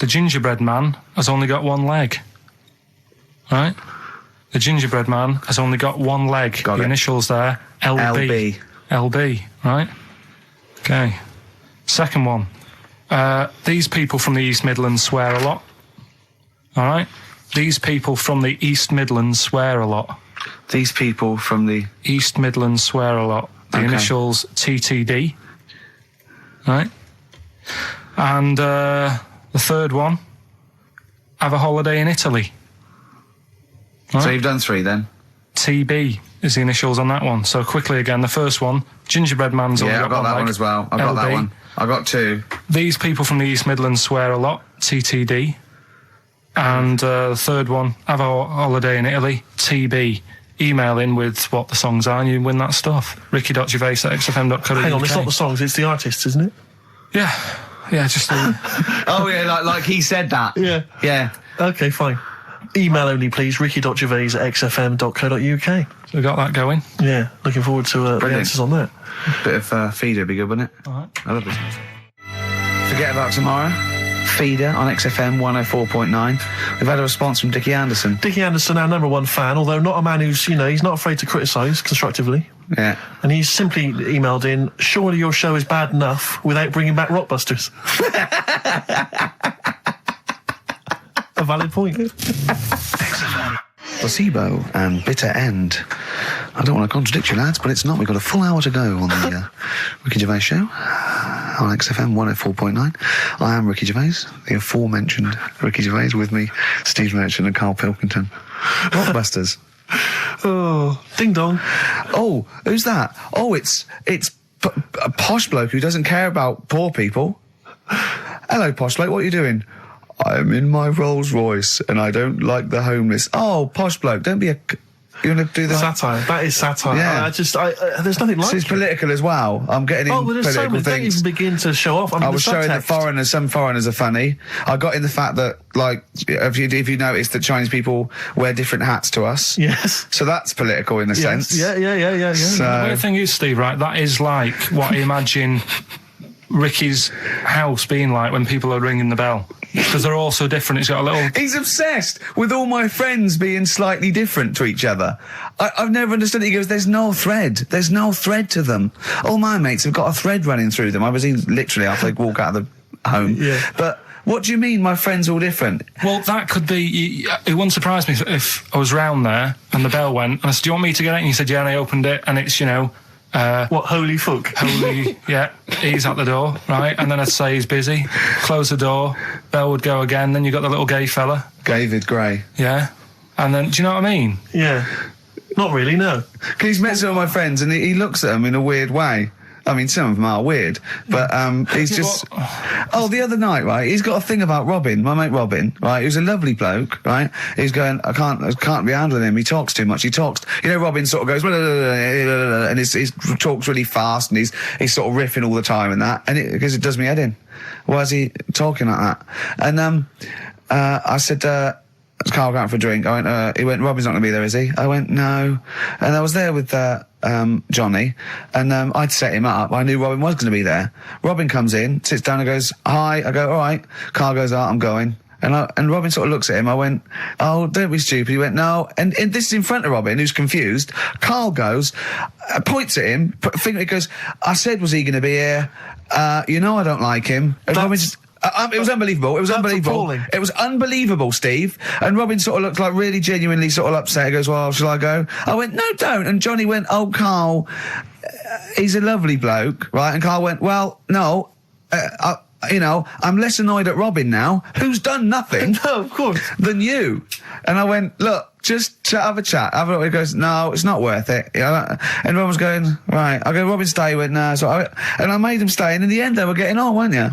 The gingerbread man has only got 1 leg. Right? The gingerbread man has only got 1 leg. Got the it. Initials there. LB. LB, right? Okay. Second one. These people from the East Midlands swear a lot. Alright? These people from the East Midlands swear a lot. These people from the East Midlands swear a lot. The initials TTD. Right? And the third one, have a holiday in Italy. Right? So you've done 3 then? TB is the initials on that one. So quickly again, the first one, gingerbread man's only got 1 leg. Yeah, I got that one as well. I got that one. I got 2. These people from the East Midlands swear a lot. TTD. And the third one, have a holiday in Italy. TB. Email in with what the songs are and you win that stuff. ricky.gervais@xfm.co.uk. Hang on, it's not the songs, it's the artists, isn't it? Yeah. Yeah, just... Oh, yeah, like he said that. Yeah. Yeah. Okay, fine. Email only, please, ricky.gervais@xfm.co.uk. So we got that going. Yeah, looking forward to the answers on that. Bit of feeder would be good, wouldn't it? All right. I love this. Forget about tomorrow. Feeder on XFM 104.9. We've had a response from Dickie Anderson. Dickie Anderson, our #1 fan, although not a man who's, he's not afraid to criticise constructively. Yeah. And he's simply emailed in, surely your show is bad enough without bringing back Rockbusters. A valid point. Placebo and Bitter End. I don't want to contradict you, lads, but it's not. We've got a full hour to go on the Ricky Gervais show on XFM 104.9. I am Ricky Gervais, the aforementioned Ricky Gervais, with me, Steve Merchant and Karl Pilkington. Rockbusters. Oh, ding dong. Oh, who's that? Oh, it's a posh bloke who doesn't care about poor people. Hello, posh bloke, what are you doing? I'm in my Rolls Royce and I don't like the homeless. Oh, posh bloke, don't be a... You want to do the satire? That is satire. Yeah. There's nothing like it's political as well. I'm getting in there's so political many. Don't things. even begin to show off. I was showing that some foreigners are funny. I got in the fact that, like, if you notice that Chinese people wear different hats to us. Yes. So that's political in a sense. Yeah. So, the weird thing is, Steve, right, that is like what I imagine Ricky's house being like when people are ringing the bell. Because they're all so different. It's got a little... He's obsessed with all my friends being slightly different to each other. I've never understood it. He goes, there's no thread. There's no thread to them. All my mates have got a thread running through them. I was in literally after they walk out of the home. Yeah. But what do you mean my friends all different? Well, that could be... It wouldn't surprise me if I was round there and the bell went and I said, do you want me to get it? And he said, yeah, and I opened it and it's, what, holy fuck? Holy, yeah, he's at the door, right? And then I'd say he's busy, close the door, bell would go again, then you got the little gay fella. David Gray. Yeah. And then, do you know what I mean? Yeah. Not really, no. He's met some of my friends and he looks at them in a weird way. I mean, some of them are weird, but he's just... Oh, the other night, right, he's got a thing about Robin, my mate Robin, right, he was a lovely bloke, right, he's going, I can't be handling him, he talks too much, Robin sort of goes, and he talks really fast, and he's sort of riffing all the time and that, and because it does me head in. Why is he talking like that? And I said, Carl going for a drink. He went, Robin's not going to be there, is he? I went, no. And I was there with Johnny, and I'd set him up. I knew Robin was going to be there. Robin comes in, sits down and goes, hi. I go, all right. Carl goes, I'm going. And Robin sort of looks at him. I went, oh, don't be stupid. He went, no. And this is in front of Robin, who's confused. Carl goes, points at him, he goes, I said, was he going to be here? I don't like him. And Robin just... it was unbelievable. It was unbelievable. Appalling. It was unbelievable, Steve. And Robin sort of looked like really genuinely sort of upset. He goes, well, shall I go? I went, no, don't. And Johnny went, oh, Carl, he's a lovely bloke, right? And Carl went, well, no, I'm less annoyed at Robin now, who's done nothing. No, of course. Than you. And I went, look, just have a chat. He goes, no, it's not worth it. And Robin was going, right. I go, Robin, stay. He went, no. And I made him stay. And in the end, they were getting on, weren't you?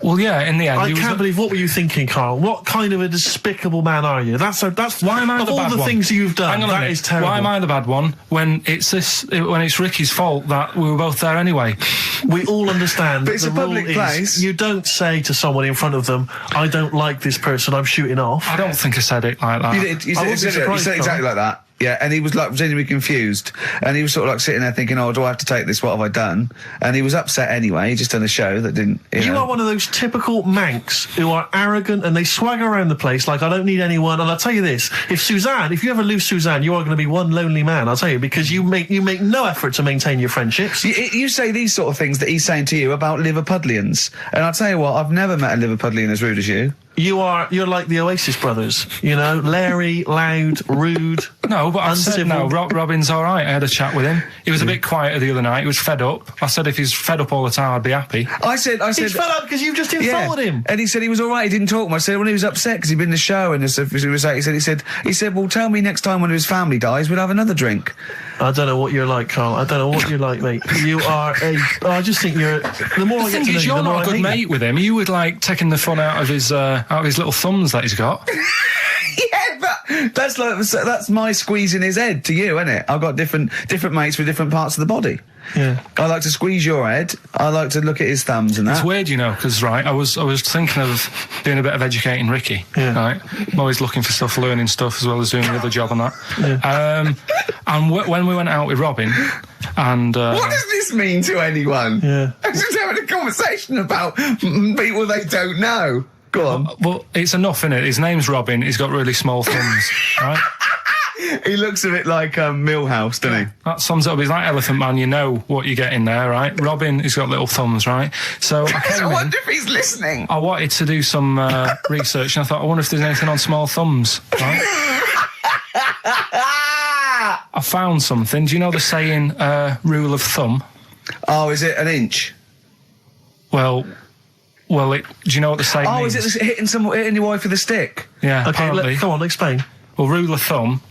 Well, yeah, in the end... I can't believe... What were you thinking, Carl? What kind of a despicable man are you? That's why am I the bad one? Of all the things you've done, that is terrible. Why am I the bad one when it's Ricky's fault that we were both there anyway? We all understand but it's a public place. You don't say to someone in front of them, I don't like this person, I'm shooting off. I don't think I said it like that. You said exactly like that. Yeah, and he was like genuinely confused, and he was sort of like sitting there thinking, "Oh, do I have to take this? What have I done?" And he was upset anyway. He just done a show that didn't. You are one of those typical Mancs who are arrogant and they swagger around the place like I don't need anyone. And I'll tell you this: if you ever lose Suzanne, you are going to be one lonely man. I'll tell you, because you make no effort to maintain your friendships. You say these sort of things that he's saying to you about Liverpudlians, and I'll tell you what: I've never met a Liverpudlian as rude as you. You're like the Oasis brothers, Larry, loud, rude. No, but I said no, Robin's all right. I had a chat with him. He was a bit quieter the other night. He was fed up. I said if he's fed up all the time, I'd be happy. I said he's fed up because you've just insulted him. And he said he was all right. He didn't talk much. I said when he was upset because he'd been in the show and he said, well, tell me next time when his family dies, we'll have another drink. I don't know what you're like, Carl. I don't know what you're like, mate. You are I just think you're. The more I get to know you, you're not a good mate with him. You would like taking the fun out of his little thumbs that he's got. Yeah, but that's my squeezing his head to you, isn't it? I've got different mates with different parts of the body. Yeah. I like to squeeze your head. I like to look at his thumbs and that. It's weird, because I was thinking of doing a bit of educating Ricky. Yeah. Right. I'm always looking for stuff, learning stuff as well as doing the other job and that. Yeah. And when we went out with Robin, and what does this mean to anyone? Yeah. I'm just having a conversation about people they don't know. Go on. Well, it's enough, innit? His name's Robin. He's got really small thumbs, right? He looks a bit like Millhouse, doesn't he? That sums it up. He's like Elephant Man. You know what you're getting there, right? Robin, he's got little thumbs, right? So I wonder if he's listening. I wanted to do some research, and I thought, I wonder if there's anything on small thumbs, right? I found something. Do you know the saying, rule of thumb? Oh, is it an inch? Well, do you know what the saying means? Is it hitting your wife with a stick? Yeah, okay, apparently. Come on, explain. Well, rule of thumb,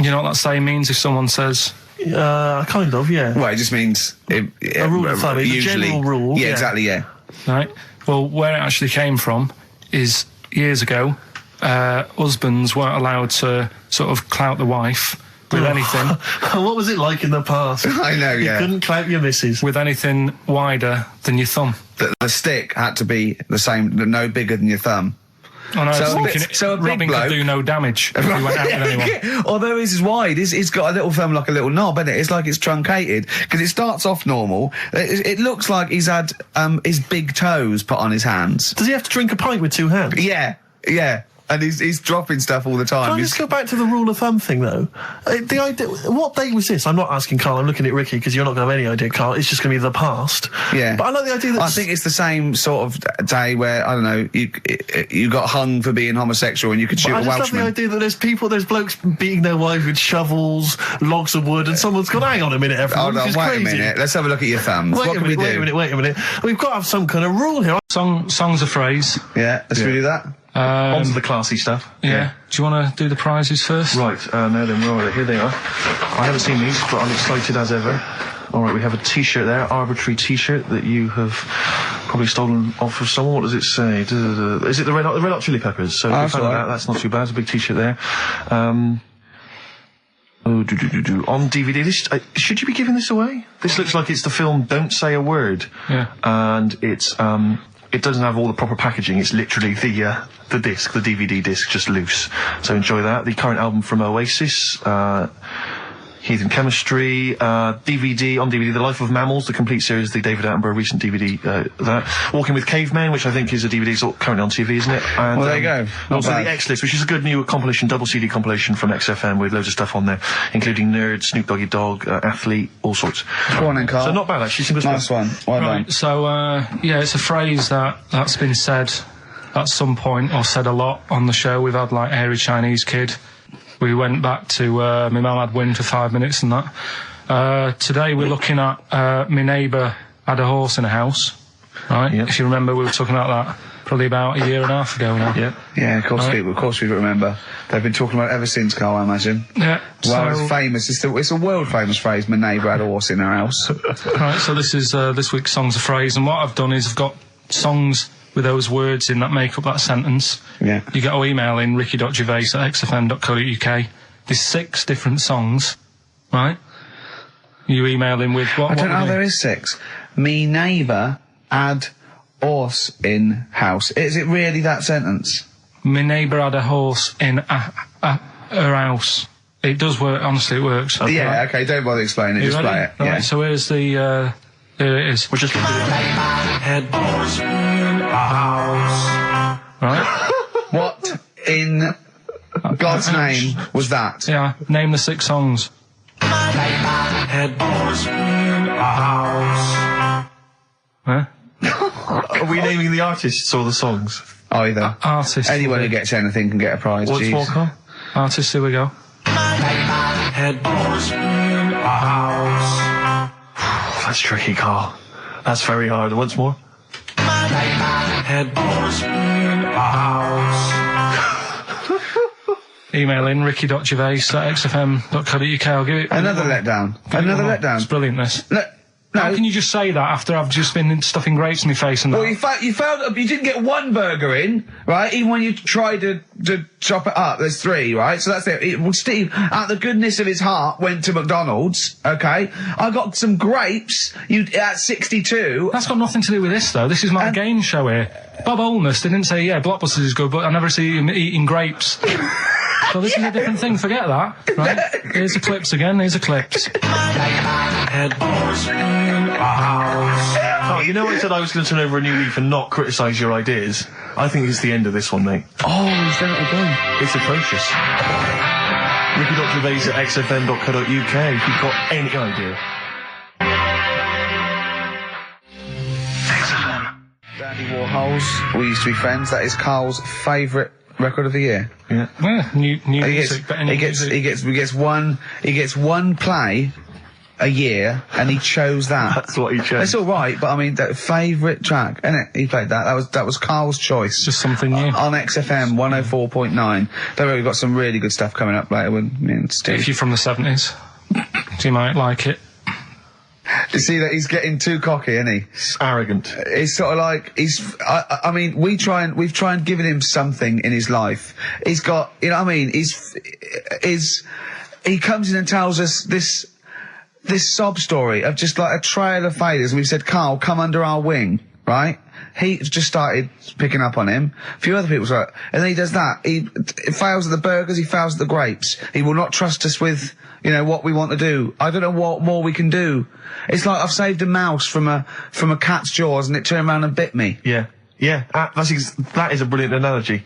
you know what that saying means if someone says... kind of, yeah. Well, it just means... a rule of thumb, usually, a general rule. Yeah, exactly, yeah. Right. Well, where it actually came from is years ago, husbands weren't allowed to sort of clout the wife with anything. What was it like in the past? I know, yeah. You couldn't clamp your missus. With anything wider than your thumb. The stick had to be the same, no bigger than your thumb. I know, So I was a thinking bit- so a big Robin bloke- could do no damage if he went out with anyone. Although his is wide, he's got a little thumb like a little knob, isn't it? It's like it's truncated, because it starts off normal. It looks like he's had his big toes put on his hands. Does he have to drink a pint with 2 hands? Yeah. And he's dropping stuff all the time. Can I just go back to the rule of thumb thing, though? The idea, what date was this? I'm not asking Carl, I'm looking at Ricky, because you're not going to have any idea, Carl. It's just going to be the past. Yeah. But I like the idea that... I think it's the same sort of day where, I don't know, you got hung for being homosexual and you could shoot a I just love Welshman. the idea that there's blokes beating their wives with shovels, logs of wood, and someone's gone, hang on a minute, everyone, Hold on, this is wait crazy. a minute. Let's have a look at your thumbs. What can we do? Wait a minute. We've got to have some kind of rule here. Songs a phrase. Yeah, let's redo that. On to the classy stuff. Yeah. Do you want to do the prizes first? Right, now then, where are they? Here they are. I haven't seen these, but I'm excited as ever. Alright, we have a t-shirt there, arbitrary t-shirt that you have probably stolen off of someone. What does it say? Is it the Red Hot Chili Peppers? So if you found that, that's not too bad. It's a big t-shirt there. On DVD, this, should you be giving this away? This looks like it's the film Don't Say a Word. Yeah. And it's, it doesn't have all the proper packaging. It's literally the disc, the DVD disc, just loose. So enjoy that. The current album from Oasis, Heathen Chemistry, DVD, on DVD, The Life of Mammals, the complete series, the David Attenborough recent DVD, that. Walking with Cavemen, which I think is a DVD, it's currently on TV, isn't it? And, Well, there you go. And Not also bad. the X-List, which is a good new compilation, double CD compilation from XFM with loads of stuff on there, including Nerd, Snoop Doggy Dogg, Athlete, all sorts. Go on then, Carl. So not bad, actually. Simple Nice one. Well done. Right, so, yeah, it's a phrase that's been said at some point, or said a lot on the show. We've had, like, Hairy Chinese Kid. We went back to, my mum had wind for 5 minutes and that. Today we're looking at, my neighbour had a horse in a house, right? Yep. If you remember, we were talking about that probably about a year and a half ago now. Yeah. Yeah, of course, Right. of course we remember. They've been talking about it ever since, Carl, I imagine. Yeah. Well, it's famous. It's a world famous phrase. My neighbour had a horse in her house. Right, so this is this week's Songs of Phrase, and what I've done is I've got songs with those words in that make up that sentence. Yeah. You get to email in ricky.gervais@xfm.co.uk. There's 6 different songs, right? You email in with what? I don't what know, would there is 6. Me neighbour had horse in house. Is it really that sentence? My neighbour had a horse in her house. It does work, honestly, it works. Yeah, okay, don't bother explaining it, You just ready? play it. Right, Yeah. so here's the, here it is. We're just going to do head horse in a house. Right? What in God's name was that? Yeah, name the 6 songs. Head horse in a house. Huh? Are we naming the artists or the songs? Either. Artist. Anyone who gets anything can get a prize. What's Jeez. more, Carl? Artist, here we go. Head horse in a house. That's tricky, Carl. That's very hard. Once more. Head horse in a house. Email in ricky.gervais@xfm.co.uk. I'll give it Another letdown. Another It's letdown. brilliant, this. No. How can you just say that after I've just been stuffing grapes in my face and that? Well, you failed. You didn't get one burger in, right? Even when you tried to chop it up, there's 3, right? So that's it. Well, Steve, out of the goodness of his heart, went to McDonald's. Okay, I got some grapes. You at 62. That's got nothing to do with this, though. This is my game show here. Bob Holness didn't say, yeah, Blockbusters is good, but I never see him eating grapes. So this is a different thing. Forget that. Right? Here's the clips again. Here's the clips. Head horse in a house. Oh, you know I said I was going to turn over a new leaf and not criticise your ideas? I think it's the end of this one, mate. Oh, he's done it again. It's atrocious. Ricky.gervais@xfm.co.uk if you've got any idea. Dandy Warhols. We used to be friends. That is Carl's favourite record of the year. Yeah. Yeah, new He music. But any music. gets one play a year, and he chose that. That's what he chose. It's all right, but I mean, that favourite track, innit? He played that. That was Carl's choice. Just something new. On XFM 104.9. Don't worry, we've got some really good stuff coming up later with me and Steve. If you're from the 70s, so you might like it. You see that he's getting too cocky, isn't he? It's arrogant. He's sort of like, I mean, we've tried given him something in his life. He's got, you know what I mean? he comes in and tells us this sob story of just like a trail of failures, and we've said, Karl, come under our wing, right? He just started picking up on him. A few other people's right. And then he does that. He fails at the burgers, he fails at the grapes. He will not trust us with, you know, what we want to do. I don't know what more we can do. It's like I've saved a mouse from a cat's jaws and it turned around and bit me. Yeah. Yeah. That is a brilliant analogy.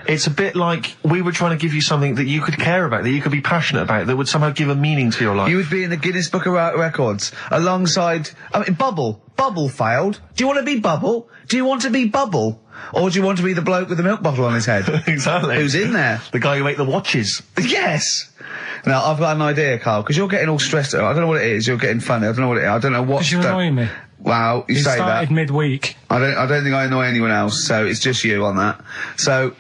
It's a bit like we were trying to give you something that you could care about, that you could be passionate about, that would somehow give a meaning to your life. You would be in the Guinness Book of Records alongside, Bubble. Bubble failed. Do you want to be Bubble? Do you want to be Bubble? Or do you want to be the bloke with the milk bottle on his head? Exactly. Who's in there? The guy who ate the watches. Yes! Now, I've got an idea, Karl, because you're getting all stressed out. I don't know what it is. You're getting funny. I don't know what it is. I don't know what... Because you're annoying me. Wow, you say that. started midweek. I don't think I annoy anyone else, so it's just you on that. So...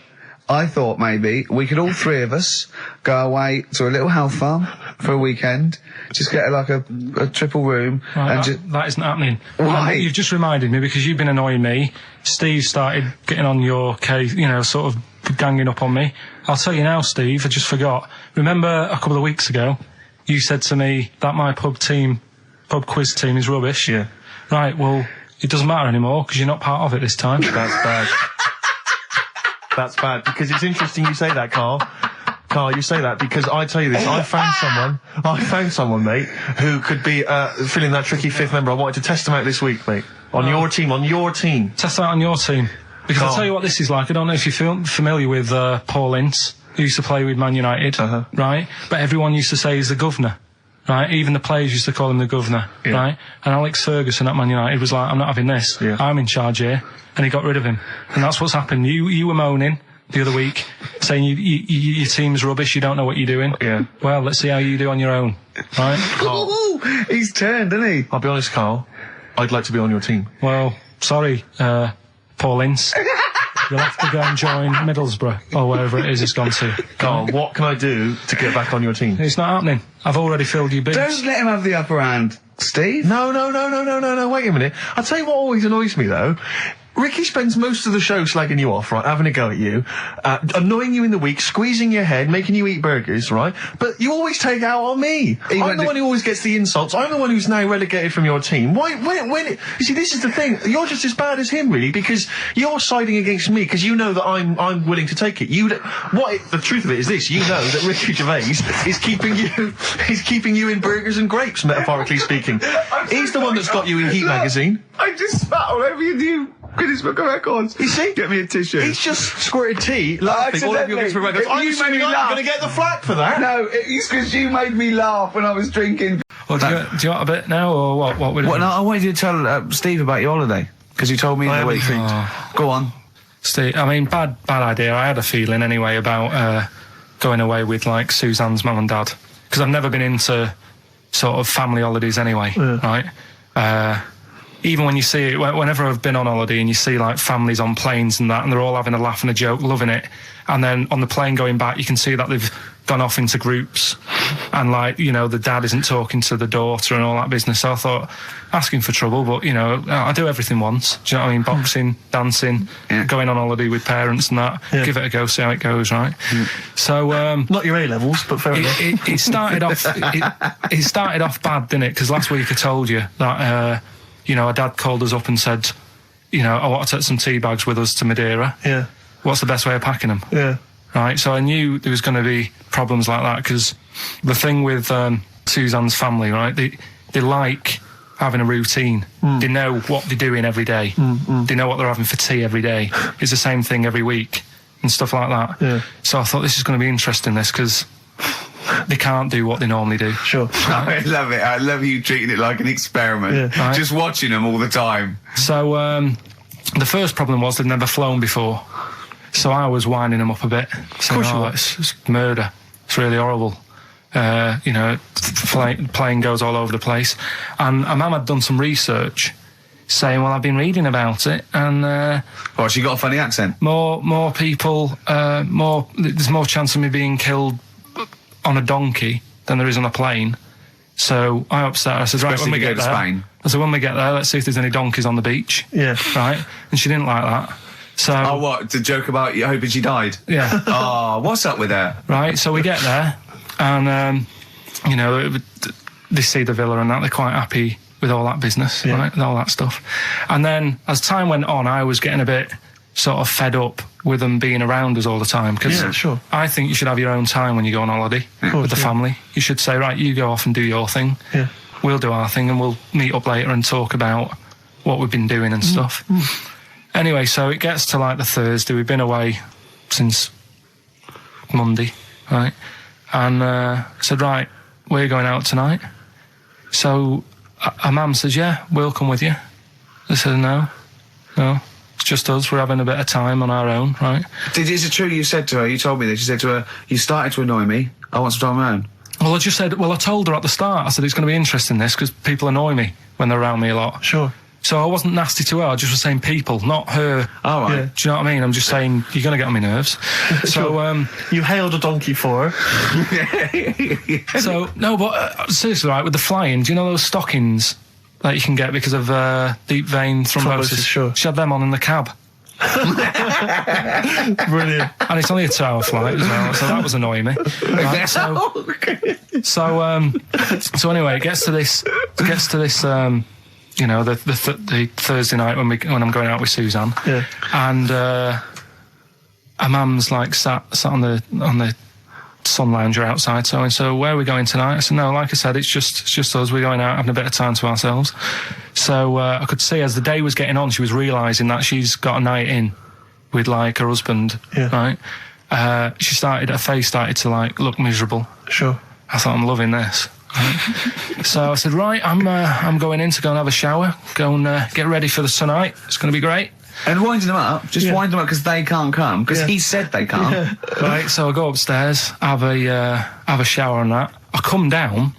I thought maybe we could all three of us go away to a little health farm for a weekend, just get like a triple room, right, and that isn't happening. Why? You've just reminded me, because you've been annoying me. Steve started getting on your case, you know, sort of ganging up on me. I'll tell you now, Steve, I just forgot. Remember a couple of weeks ago, you said to me that my pub quiz team is rubbish. Yeah. Right, well, it doesn't matter anymore because you're not part of it this time. That's bad. That's bad, because it's interesting you say that, Karl. Karl, you say that because I tell you this, I found someone, mate, who could be filling that tricky fifth member. I wanted to test him out this week, mate. On your team. Test out on your team. Because Karl. I'll tell you what this is like. I don't know if you're familiar with Paul Ince, who used to play with Man United, right? But everyone used to say he's the governor. Right, even the players used to call him the governor, right? And Alex Ferguson at Man United was like, I'm not having this, I'm in charge here, and he got rid of him. And that's what's happened. You were moaning the other week, saying your team's rubbish, you don't know what you're doing. Yeah. Well, let's see how you do on your own, right? Ooh, he's turned, isn't he? I'll be honest, Karl, I'd like to be on your team. Well, sorry, Paul Ince. You'll have to go and join Middlesbrough, or wherever it is it's gone to. Karl, what can I do to get back on your team? It's not happening. I've already filled your boots. Don't let him have the upper hand, Steve. No, wait a minute. I'll tell you what always annoys me, though. Ricky spends most of the show slagging you off, right, having a go at you, annoying you in the week, squeezing your head, making you eat burgers, right? But you always take it out on me. I'm the one who always gets the insults. I'm the one who's now relegated from your team. Why, you see, this is the thing. You're just as bad as him, really, because you're siding against me, because you know that I'm willing to take it. The truth of it is this, you know that Ricky Gervais is keeping you in burgers and grapes, metaphorically speaking. He's the one that's got you in Heat magazine. I just spat all over your new Guinness Book of Records. You see? Get me a tissue. He's just squirted tea, laughing all over your Guinness Book of Records. I'm assuming I'm going to get the flak for that. No, it's because you made me laugh when I was drinking. Well, do you want a bit now, or what? No, I wanted you to tell Steve about your holiday, because you told me in the week. Go on. Steve, I mean, bad idea. I had a feeling anyway about going away with, like, Suzanne's mum and dad, because I've never been into sort of family holidays anyway, right? Even when you see it, whenever I've been on holiday and you see like families on planes and that, and they're all having a laugh and a joke, loving it, and then on the plane going back, you can see that they've gone off into groups, and like, you know, the dad isn't talking to the daughter and all that business. So I thought, asking for trouble, but, you know, I do everything once. Do you know what I mean? Boxing, dancing, going on holiday with parents and that. Give it a go, see how it goes, right? So, not your A-levels, but fair enough. It started off. It started off bad, didn't it? Because last week I told you that. You know, our dad called us up and said, you know, I want to take some tea bags with us to Madeira. Yeah. What's the best way of packing them? Yeah. Right, so I knew there was going to be problems like that, because the thing with Suzanne's family, right, they like having a routine. They know what they're doing every day. They know what they're having for tea every day. It's the same thing every week and stuff like that. Yeah. So I thought this is going to be interesting, this, because they can't do what they normally do. Sure. I love it. I love you treating it like an experiment. Right. Just watching them all the time. So the first problem was they'd never flown before. So I was winding them up a bit. Saying, it's murder. It's really horrible. You know, plane goes all over the place. And Mum had done some research saying, well, I've been reading about it, and she got a funny accent. More people, there's more chance of me being killed on a donkey than there is on a plane. So I upset her. I said, right, when we get there, Spain. I said, when we get there, let's see if there's any donkeys on the beach. Yeah. Right? And she didn't like that. So, oh, what? To joke about you hoping she died? Yeah. Oh, what's up with her? Right, so we get there, and you know, they see the villa and that, they're quite happy with all that business, right, with all that stuff. And then as time went on, I was getting a bit sort of fed up with them being around us all the time, because I think you should have your own time when you go on holiday with the family. You should say, right, you go off and do your thing, we'll do our thing, and we'll meet up later and talk about what we've been doing and stuff. Anyway, so it gets to like the Thursday, we've been away since Monday, right, and said, right, we're going out tonight. So her mum says, yeah, we'll come with you. I said, no, it's just us, we're having a bit of time on our own, right? Is it true you said to her, you told me this, you said to her, you started to annoy me, I want some time on my own? Well, I told her at the start, I said, it's going to be interesting this, because people annoy me when they're around me a lot. Sure. So I wasn't nasty to her, I just was saying people, not her. All right. Yeah. Do you know what I mean? I'm just saying, you're going to get on my nerves. So, you hailed a donkey for her. So, no, but seriously, right, with the flying, do you know those stockings that you can get because of deep vein thrombosis? Sure. She had them on in the cab. Brilliant. And it's only a 2-hour flight as well, so that was annoying me. Right, so anyway, it gets to this, you know, the Thursday night when I'm going out with Suzanne, and her mum's like sat on the sun lounger outside. So where are we going tonight? I said, no, like I said, it's just us. We're going out having a bit of time to ourselves. So I could see as the day was getting on, she was realising that she's got a night in with like her husband, right? Her face started to like look miserable. Sure. I thought, I'm loving this. So I said, right, I'm going in to go and have a shower, go and get ready for the tonight. It's going to be great. And winding them up, wind them up because they can't come, because he said they can't. Right, so I go upstairs, have a shower and that. I come down,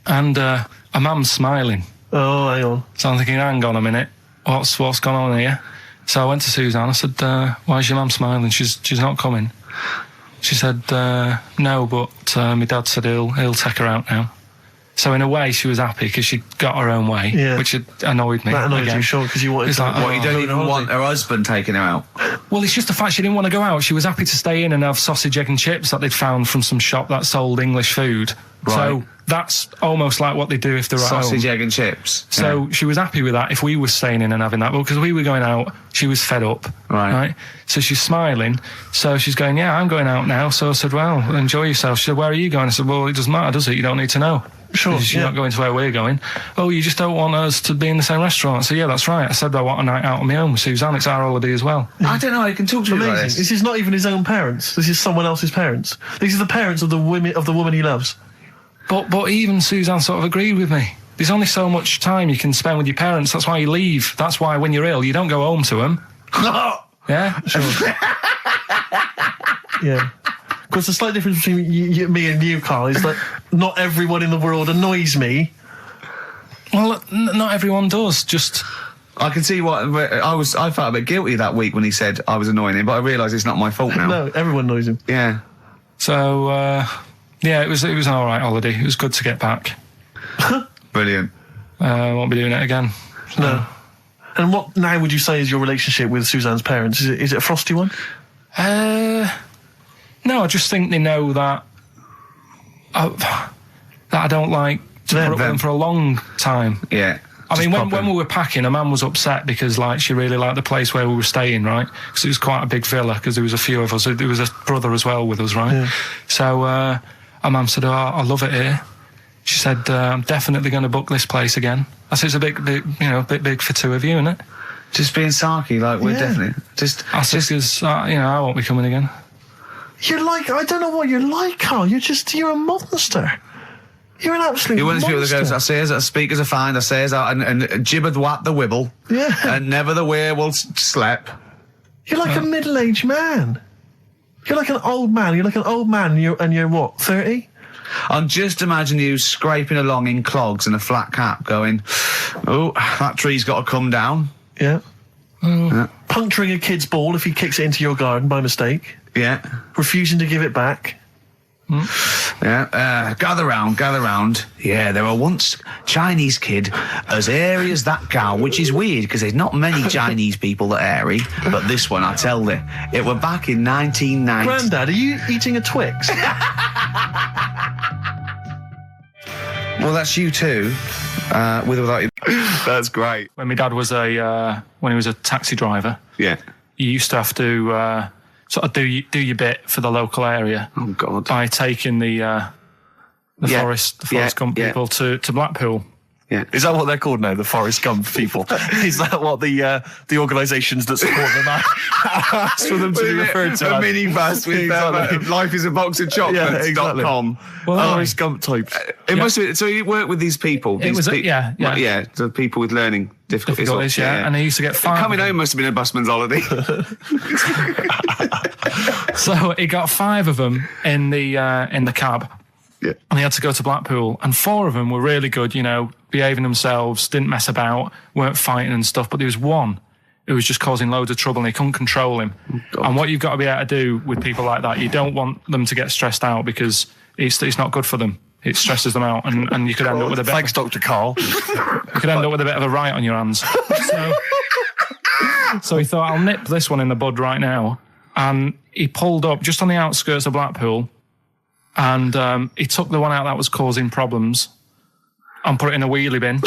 and a mum's smiling. Oh, hang on. So I'm thinking, hang on a minute, what's gone on here? So I went to Suzanne, I said, why is your mum smiling? She's not coming. She said, no, but my dad said he'll take her out now. So in a way, she was happy because she got her own way, which annoyed me. That annoyed you, sure, because you wanted to... Like, what, you don't even want her husband taking her out? Well, it's just the fact she didn't want to go out. She was happy to stay in and have sausage, egg and chips that they'd found from some shop that sold English food. Right. So that's almost like what they do if they're at home. Sausage, egg and chips. So she was happy with that if we were staying in and having that. Well, because we were going out, she was fed up. Right. So she's smiling. So she's going, yeah, I'm going out now. So I said, well, enjoy yourself. She said, where are you going? I said, well, it doesn't matter, does it? You don't need to know. Sure, you're not going to where we're going. Oh, you just don't want us to be in the same restaurant. So yeah, that's right. I said I want a night out on my own with Suzanne. It's our holiday as well. I don't know. I can talk to you about this. This is not even his own parents. This is someone else's parents. These are the parents of the woman he loves. But even Suzanne sort of agreed with me. There's only so much time you can spend with your parents. That's why you leave. That's why when you're ill, you don't go home to them. Yeah. Sure. Yeah. Because the slight difference between me and you, Carl, is that not everyone in the world annoys me. Well, not everyone does. Just I can see what I felt a bit guilty that week when he said I was annoying him, but I realise it's not my fault now. No, everyone annoys him. Yeah. So yeah, it was an all right holiday. It was good to get back. Brilliant. Won't be doing it again. So. No. And what now would you say is your relationship with Suzanne's parents? Is it a frosty one? No, I just think they know that I don't like to put up with them for a long time. Yeah. I mean, when we were packing, a man was upset because, like, she really liked the place where we were staying, right? Because it was quite a big villa, because there was a few of us. There was a brother as well with us, right? Yeah. So, our mum said, oh, I love it here. She said, I'm definitely going to book this place again. I said, it's a bit big for two of you, isn't it? Just being sarky, like, we're definitely... I said, because, I won't be coming again. You're like, I don't know what you're like, Carl. You're a monster. You're an absolute monster. You're one of those people that goes, I say as speakers are fine, I say as and gibbered what the wibble. Yeah. And never the way will slep. You're like a middle-aged man. You're like an old man. You're like an old man and you're what, 30? I'm just imagining you scraping along in clogs and a flat cap going, oh, that tree's got to come down. Yeah. Yeah. Puncturing a kid's ball if he kicks it into your garden by mistake. Yeah. Refusing to give it back. Yeah. Gather round. Yeah, there were once Chinese kid as hairy as that cow, which is weird because there's not many Chinese people that are hairy, but this one, I tell you, it were back in 1990. Grandad, are you eating a Twix? Well, that's you too. With or without you. That's great. When my dad was when he was a taxi driver, Yeah. you used to have to sort of do your bit for the local area. Oh God. By taking the Forrest Gump people to Blackpool. Yeah. Is that what they're called now? The Forrest Gump people? Is that what the organisations that support them asked for them to be referred to? A minibus with Life is a Box of Chocolates.com. Well, Forrest Gump types. It must be, so you work with these people. It was the people with learning difficulties. Yeah. And they used to get 5. Coming home must have been a busman's holiday. So he got 5 of them in the cab. Yeah. And he had to go to Blackpool, and 4 of them were really good, you know, behaving themselves, didn't mess about, weren't fighting and stuff, but there was one who was just causing loads of trouble and he couldn't control him. Oh, and what you've got to be able to do with people like that, you don't want them to get stressed out because it's not good for them. It stresses them out, and you could end up with a bit... Thanks, Dr. Karl. You could end up with a bit of a riot on your hands. So he thought, I'll nip this one in the bud right now. And he pulled up just on the outskirts of Blackpool, and he took the one out that was causing problems and put it in a wheelie bin.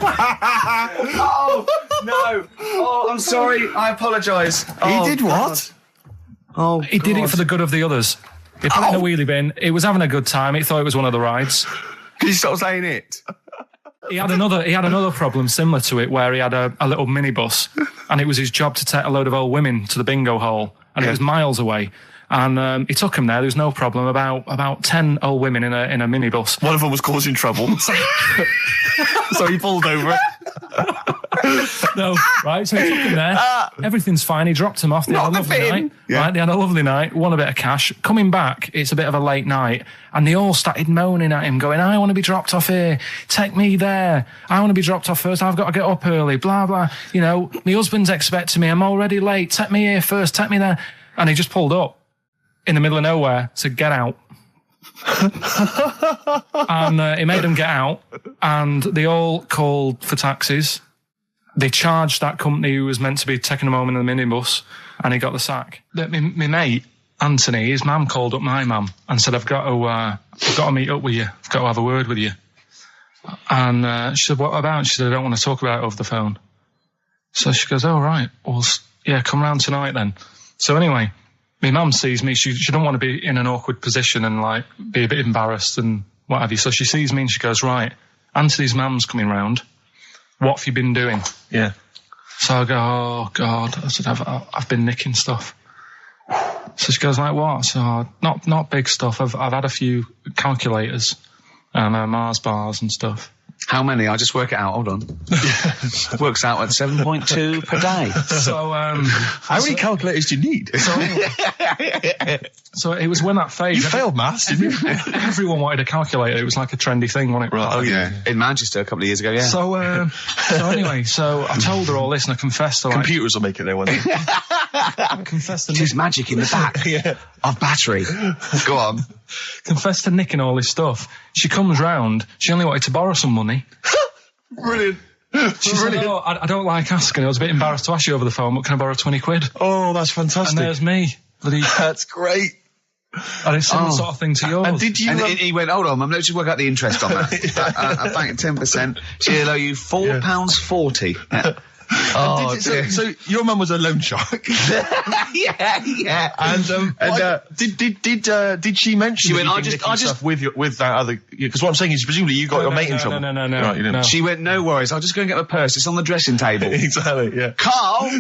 Oh, no. Oh, I'm sorry. I apologise. He did what? Oh, he did it for the good of the others. He put it in a wheelie bin. He was having a good time. He thought it was one of the rides. Can you stop saying it? He had another problem similar to it where he had a little minibus, and it was his job to take a load of old women to the bingo hall, and it was miles away. And he took him there. There was no problem. About 10 old women in a minibus. One of them was causing trouble, so he pulled over. No, right. So he took him there. Everything's fine. He dropped him off. They had a lovely night. Yeah. Right. They had a lovely night. Won a bit of cash. Coming back, it's a bit of a late night, and they all started moaning at him, going, "I want to be dropped off here. Take me there. I want to be dropped off first. I've got to get up early. Blah blah. You know, my husband's expecting me. I'm already late. Take me here first. Take me there." And he just pulled up in the middle of nowhere, said, "Get out." And he made them get out, and they all called for taxis. They charged that company who was meant to be taking them home in the minibus, and he got the sack. My mate, Anthony, his mum called up my mum and said, I've got to meet up with you. I've got to have a word with you. And she said, what about? She said, I don't want to talk about it over the phone. So she goes, oh, right. Well, yeah, come round tonight then. So anyway, my mum sees me. She don't want to be in an awkward position and, like, be a bit embarrassed and what have you. So she sees me and she goes, right, Anthony's mum's coming round. What have you been doing? Yeah. So I go, oh, God. I said, I've been nicking stuff. So she goes, like, what? So, not big stuff. I've had a few calculators and Mars bars and stuff. How many? I'll just work it out. Hold on. Works out at 7.2 per day. So, how many calculators do you need? So it was when that phase. You failed maths, didn't you? Everyone wanted a calculator. It was like a trendy thing, wasn't it? Right. Oh, yeah. In Manchester a couple of years ago, yeah. So anyway, so I told her all this and I confessed to, like, computers will make it there one day. I confessed to There's magic in the back of battery. Go on. Confessed to nicking all this stuff. She comes round. She only wanted to borrow some money. Brilliant. She said, oh, I don't like asking. I was a bit embarrassed to ask you over the phone, but can I borrow 20 quid? Oh, that's fantastic. And there's me. That's great. And it's similar sort of thing to yours. And did you? And he went, hold on, let's just work out the interest on that. I bank 10%. She'll owe you £4.40. Yeah. Oh, so your mum was a loan shark. yeah. And did she mention? She went, I just with that other, because what I'm saying is presumably you got your mate in trouble. No. Right, you didn't. She went, no worries. I'll just go and get my purse. It's on the dressing table. Exactly. Yeah. Karl.